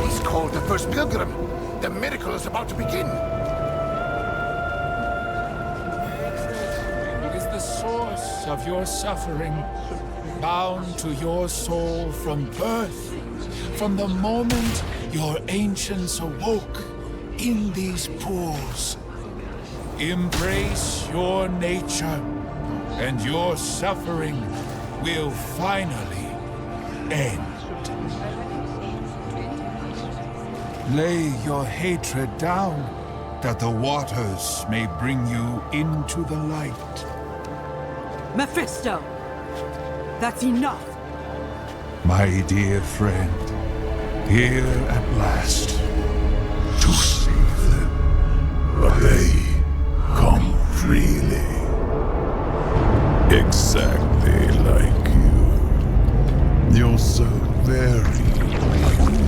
Speaker 18: He's called the first pilgrim. The miracle is about to begin.
Speaker 15: Is the source of your suffering bound to your soul from birth, from the moment your ancients awoke in these pools? Embrace your nature, and your suffering will finally end. Lay your hatred down, that the waters may bring you into the light.
Speaker 8: Mephisto! That's enough!
Speaker 15: My dear friend, here at last, to save them.
Speaker 4: But they come freely. Exactly like you. You're so very weak.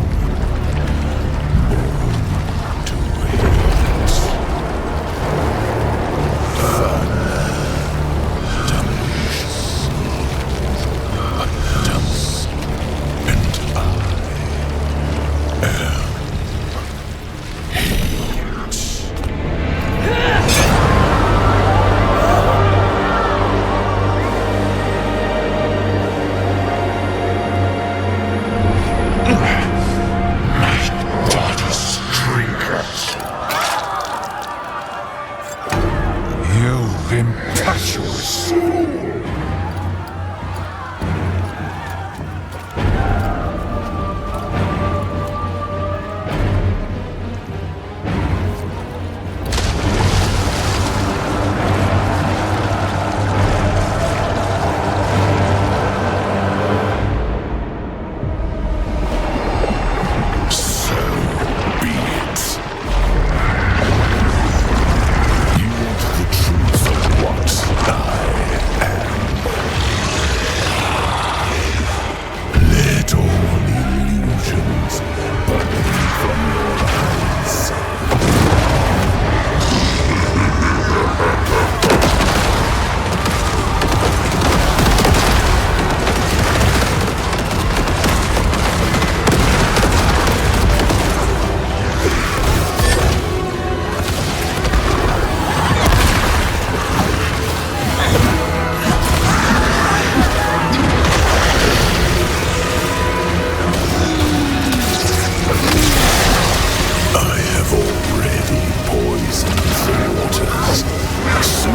Speaker 4: Soon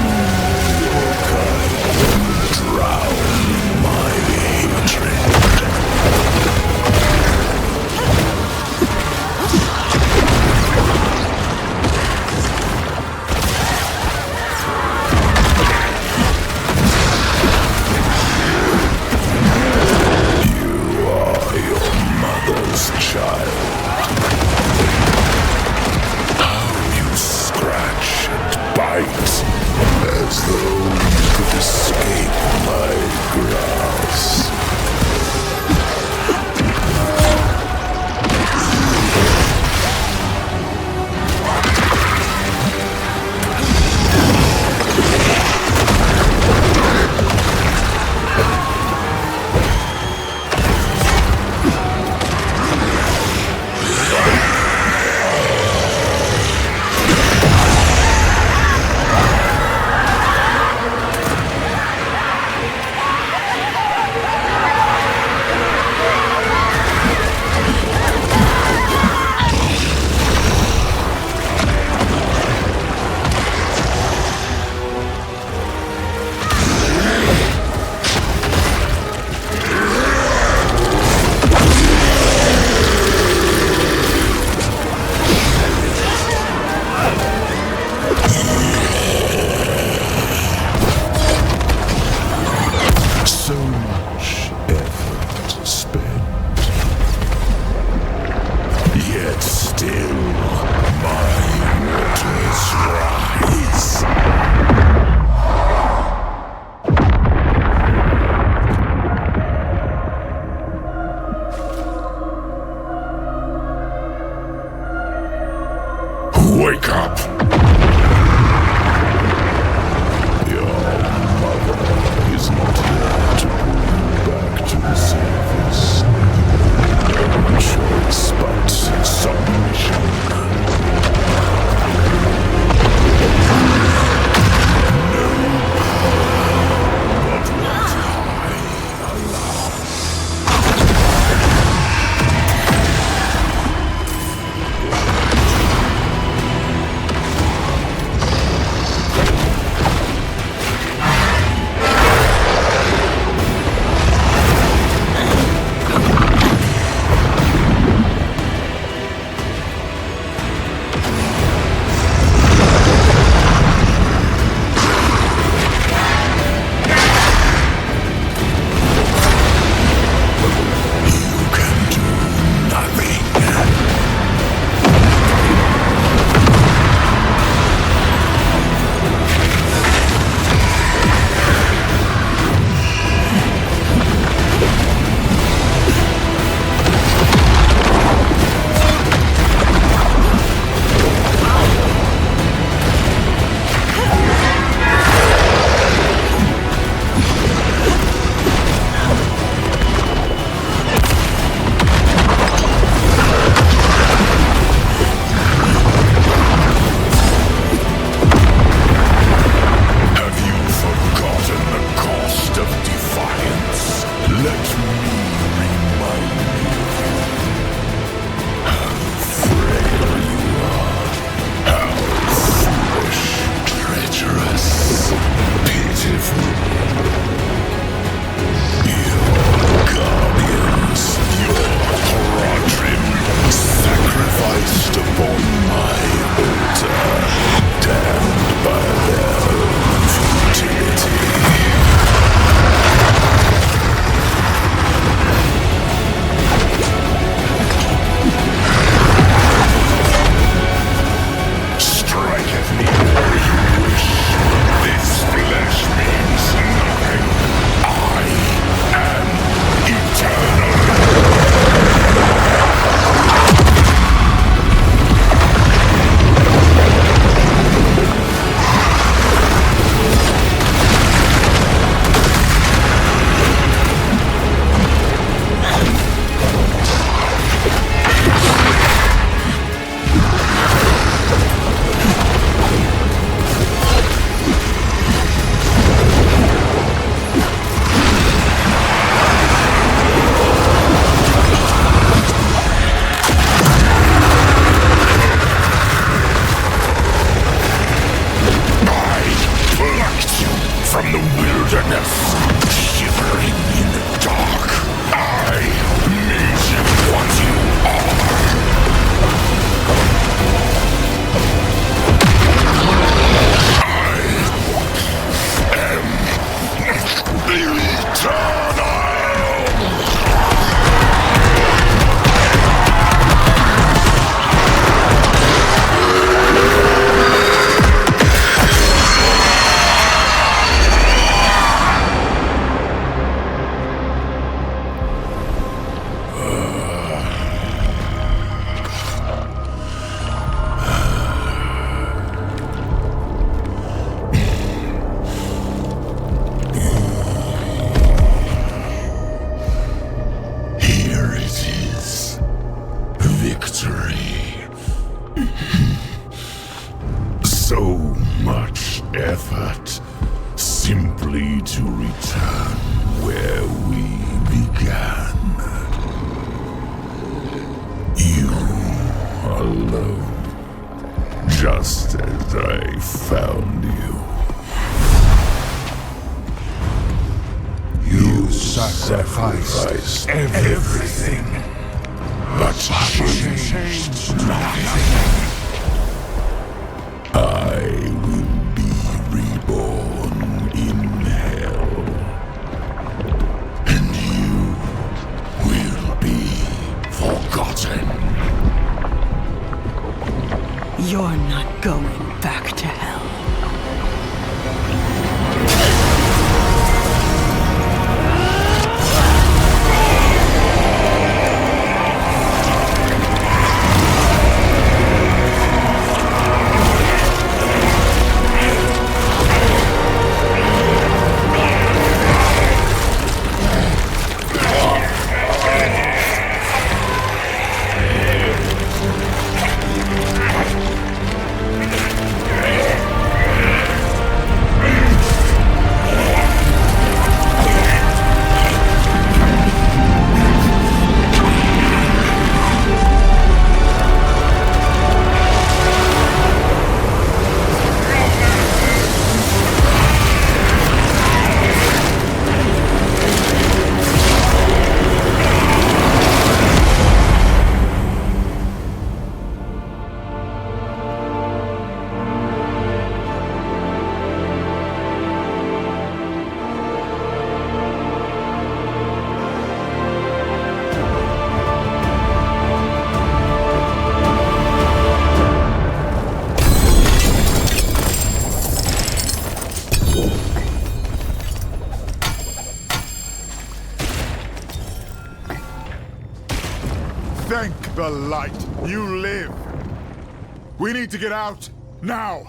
Speaker 4: your kind will drown my hatred. Child. How you scratch and bite as though you could escape my grasp. Wake up! Your mother is not here to pull you back to the surface. No choice but submission. No power but what I allow. So much effort simply to return where we began. You alone, just as I found you. You sacrificed everything, but changed nothing. I will be reborn in hell, and you will be forgotten.
Speaker 8: You're not going back to hell.
Speaker 20: Thank the light. You live. We need to get out now.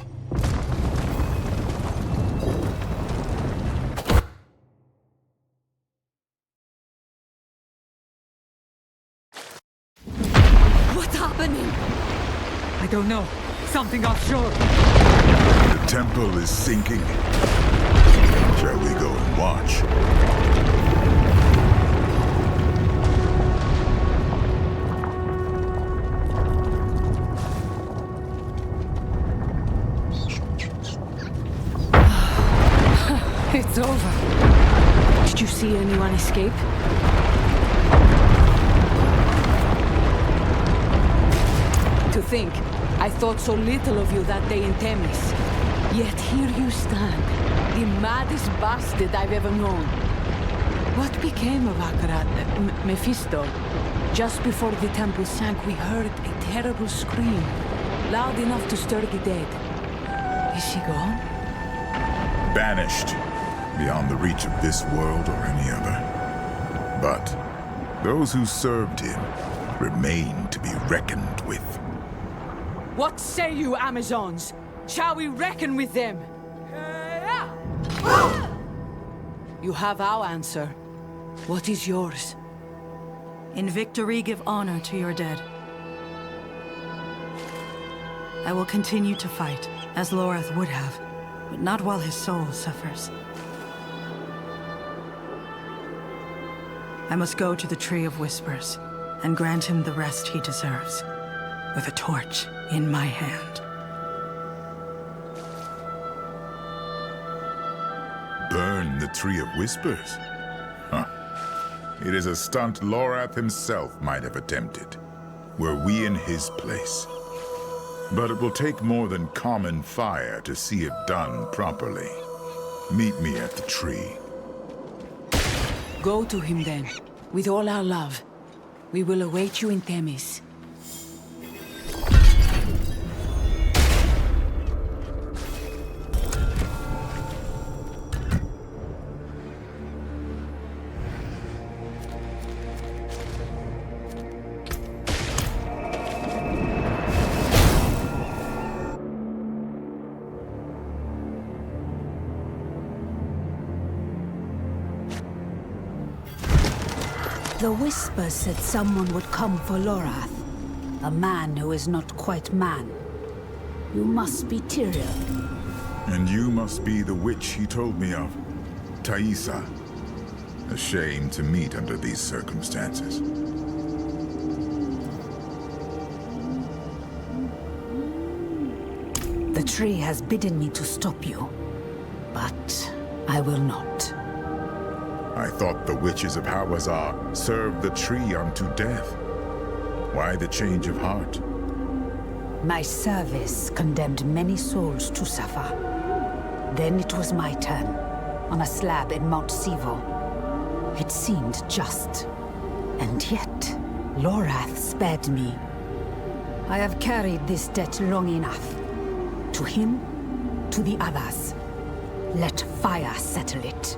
Speaker 16: What's happening? I don't know. Something offshore.
Speaker 20: The temple is sinking. Shall we go and watch?
Speaker 13: It's over. Did you see anyone escape? To think, I thought so little of you that day in Themis. Yet here you stand, the maddest bastard I've ever known. What became of Akarat, Mephisto? Just before the temple sank, we heard a terrible scream, loud enough to stir the dead. Is he gone?
Speaker 20: Banished, beyond the reach of this world or any other. But those who served him remain to be reckoned with.
Speaker 13: What say you, Amazons? Shall we reckon with them? You have our answer. What is yours?
Speaker 8: In victory, give honor to your dead. I will continue to fight, as Lorath would have, but not while his soul suffers. I must go to the Tree of Whispers, and grant him the rest he deserves, with a torch in my hand.
Speaker 20: Burn the Tree of Whispers? Huh. It is a stunt Lorath himself might have attempted, were we in his place. But it will take more than common fire to see it done properly. Meet me at the tree.
Speaker 13: Go to him then, with all our love. We will await you in Themis.
Speaker 9: The Whisper said someone would come for Lorath. A man who is not quite man. You must be Tyrion.
Speaker 20: And you must be the witch he told me of, Thaisa. A shame to meet under these circumstances.
Speaker 9: The tree has bidden me to stop you, but I will not.
Speaker 20: I thought the witches of Hawazar served the tree unto death. Why the change of heart?
Speaker 9: My service condemned many souls to suffer. Then it was my turn, on a slab in Mount Sivo. It seemed just. And yet, Lorath spared me. I have carried this debt long enough. To him, to the others. Let fire settle it.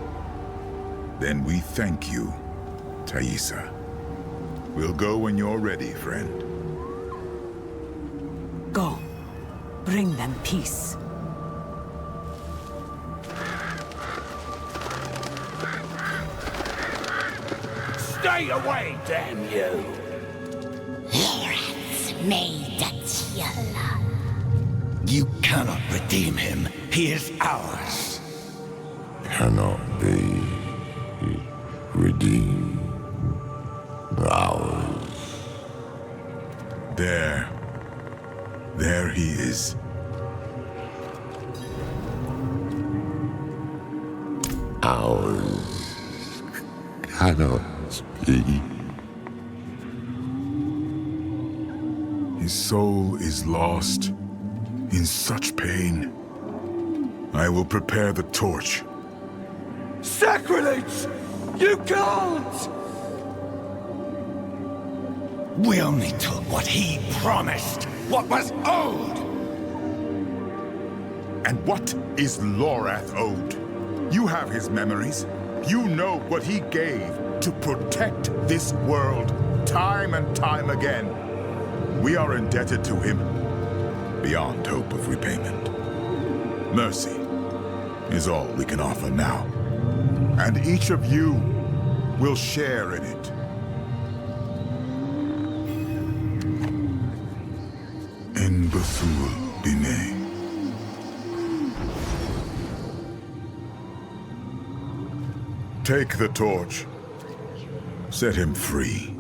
Speaker 20: Then we thank you, Thaisa. We'll go when you're ready, friend.
Speaker 9: Go. Bring them peace.
Speaker 3: Stay away, damn you!
Speaker 11: Lorath's made You cannot redeem him. He is ours.
Speaker 1: Cannot be redeemed. Ours.
Speaker 20: There. There he is.
Speaker 1: Ours cannot be.
Speaker 20: His soul is lost, in such pain. I will prepare the torch.
Speaker 3: Sacrilege! You can't!
Speaker 11: We only took what he promised, what was owed!
Speaker 20: And what is Lorath owed? You have his memories. You know what he gave to protect this world, time and time again. We are indebted to him, beyond hope of repayment. Mercy is all we can offer now. And each of you will share in it. En Bathul Bine. Take the torch. Set him free.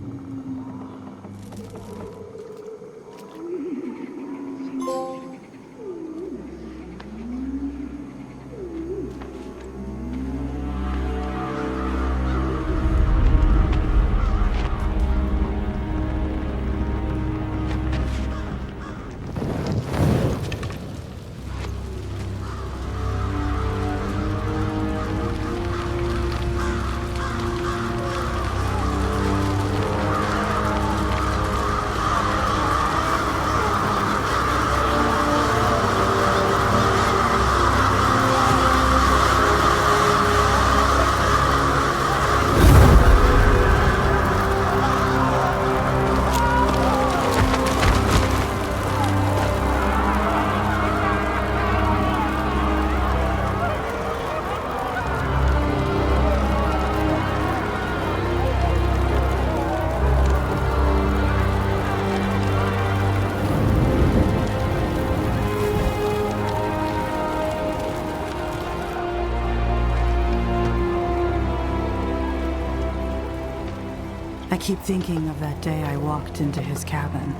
Speaker 8: I keep thinking of that day I walked into his cabin.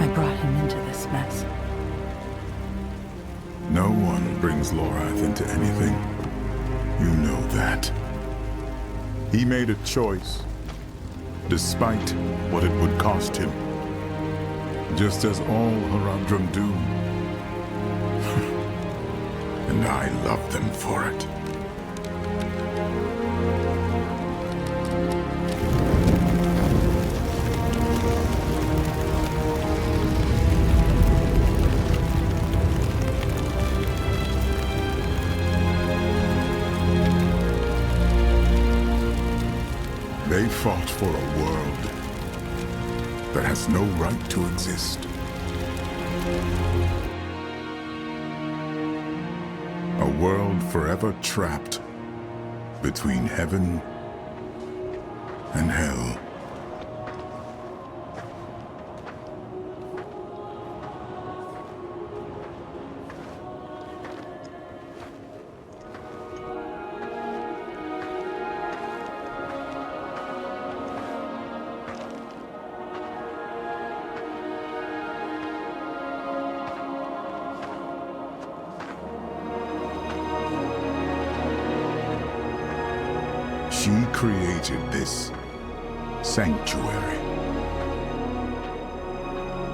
Speaker 8: I brought him into this mess.
Speaker 20: No one brings Lorath into anything. You know that. He made a choice, despite what it would cost him. Just as all Haradrim do. And I love them for it. They fought for a world that has no right to exist. A world forever trapped between heaven and hell. created this sanctuary.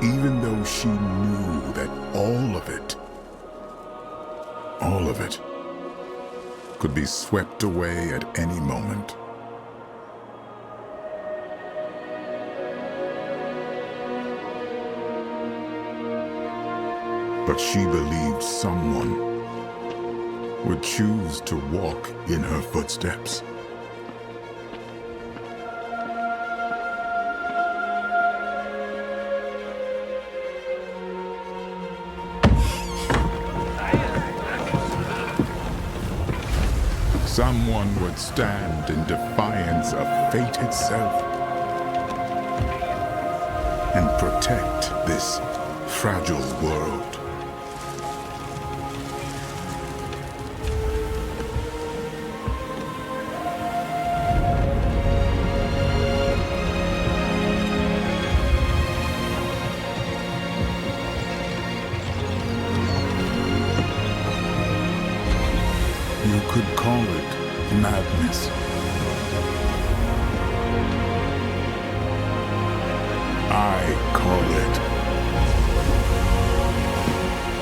Speaker 20: Even though she knew that all of it, could be swept away at any moment. But she believed someone would choose to walk in her footsteps. Someone would stand in defiance of fate itself and protect this fragile world. You could call it madness. I call it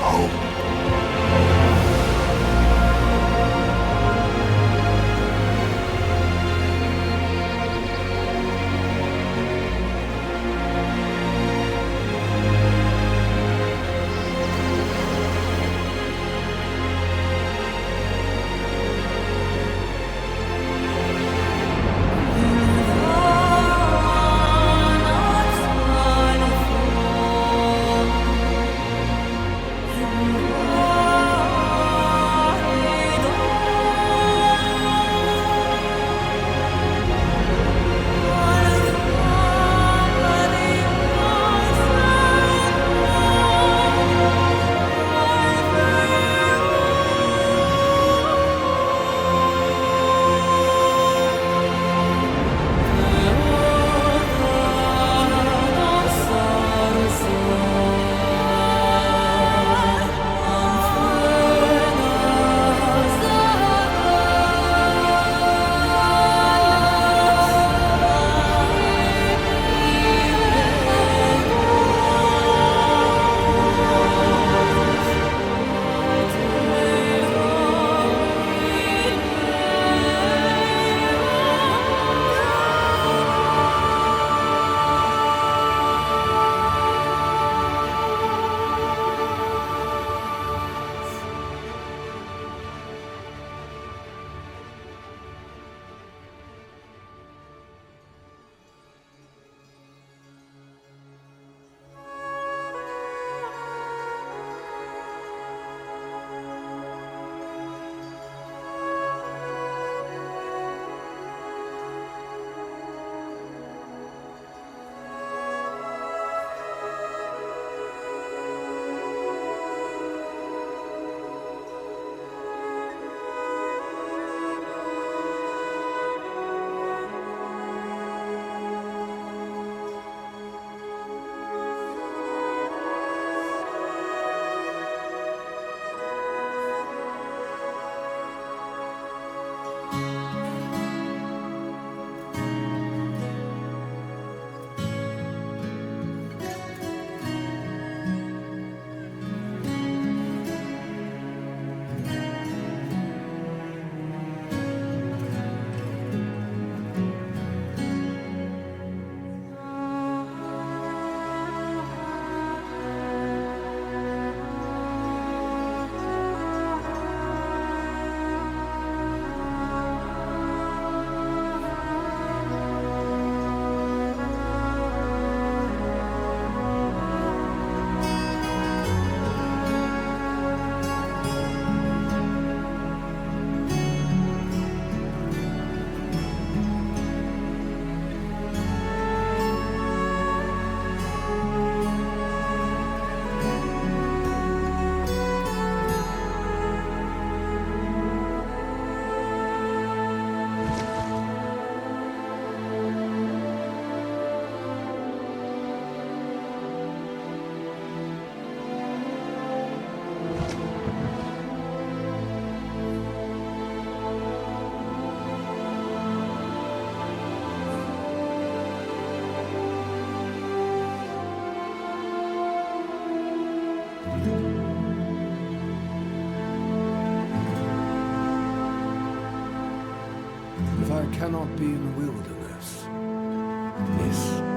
Speaker 20: hope.
Speaker 7: I cannot be in the wilderness. This